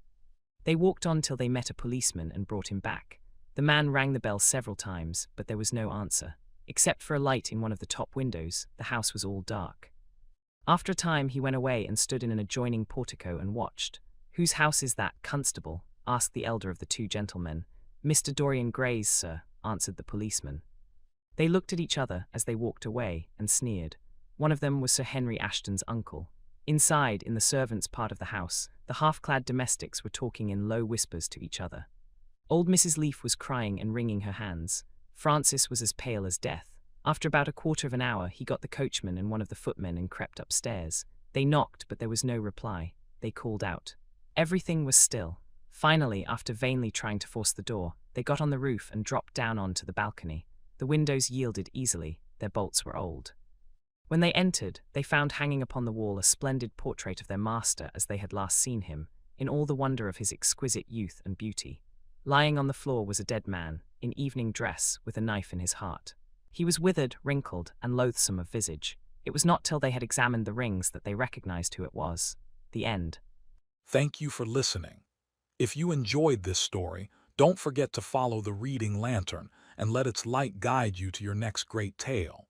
They walked on till they met a policeman and brought him back. The man rang the bell several times, but there was no answer. Except for a light in one of the top windows, the house was all dark. After a time he went away and stood in an adjoining portico and watched. "Whose house is that, constable?" asked the elder of the two gentlemen. "Mr. Dorian Gray's, sir," answered the policeman. They looked at each other as they walked away and sneered. One of them was Sir Henry Ashton's uncle. Inside, in the servants' part of the house, the half-clad domestics were talking in low whispers to each other. Old Mrs. Leaf was crying and wringing her hands. Francis was as pale as death. After about a quarter of an hour, he got the coachman and one of the footmen and crept upstairs. They knocked, but there was no reply. They called out. Everything was still. Finally, after vainly trying to force the door, they got on the roof and dropped down onto the balcony. The windows yielded easily. Their bolts were old. When they entered, they found hanging upon the wall a splendid portrait of their master as they had last seen him, in all the wonder of his exquisite youth and beauty. Lying on the floor was a dead man, in evening dress, with a knife in his heart. He was withered, wrinkled, and loathsome of visage. It was not till they had examined the rings that they recognized who it was. The end. Thank you for listening. If you enjoyed this story, don't forget to follow the reading lantern and let its light guide you to your next great tale.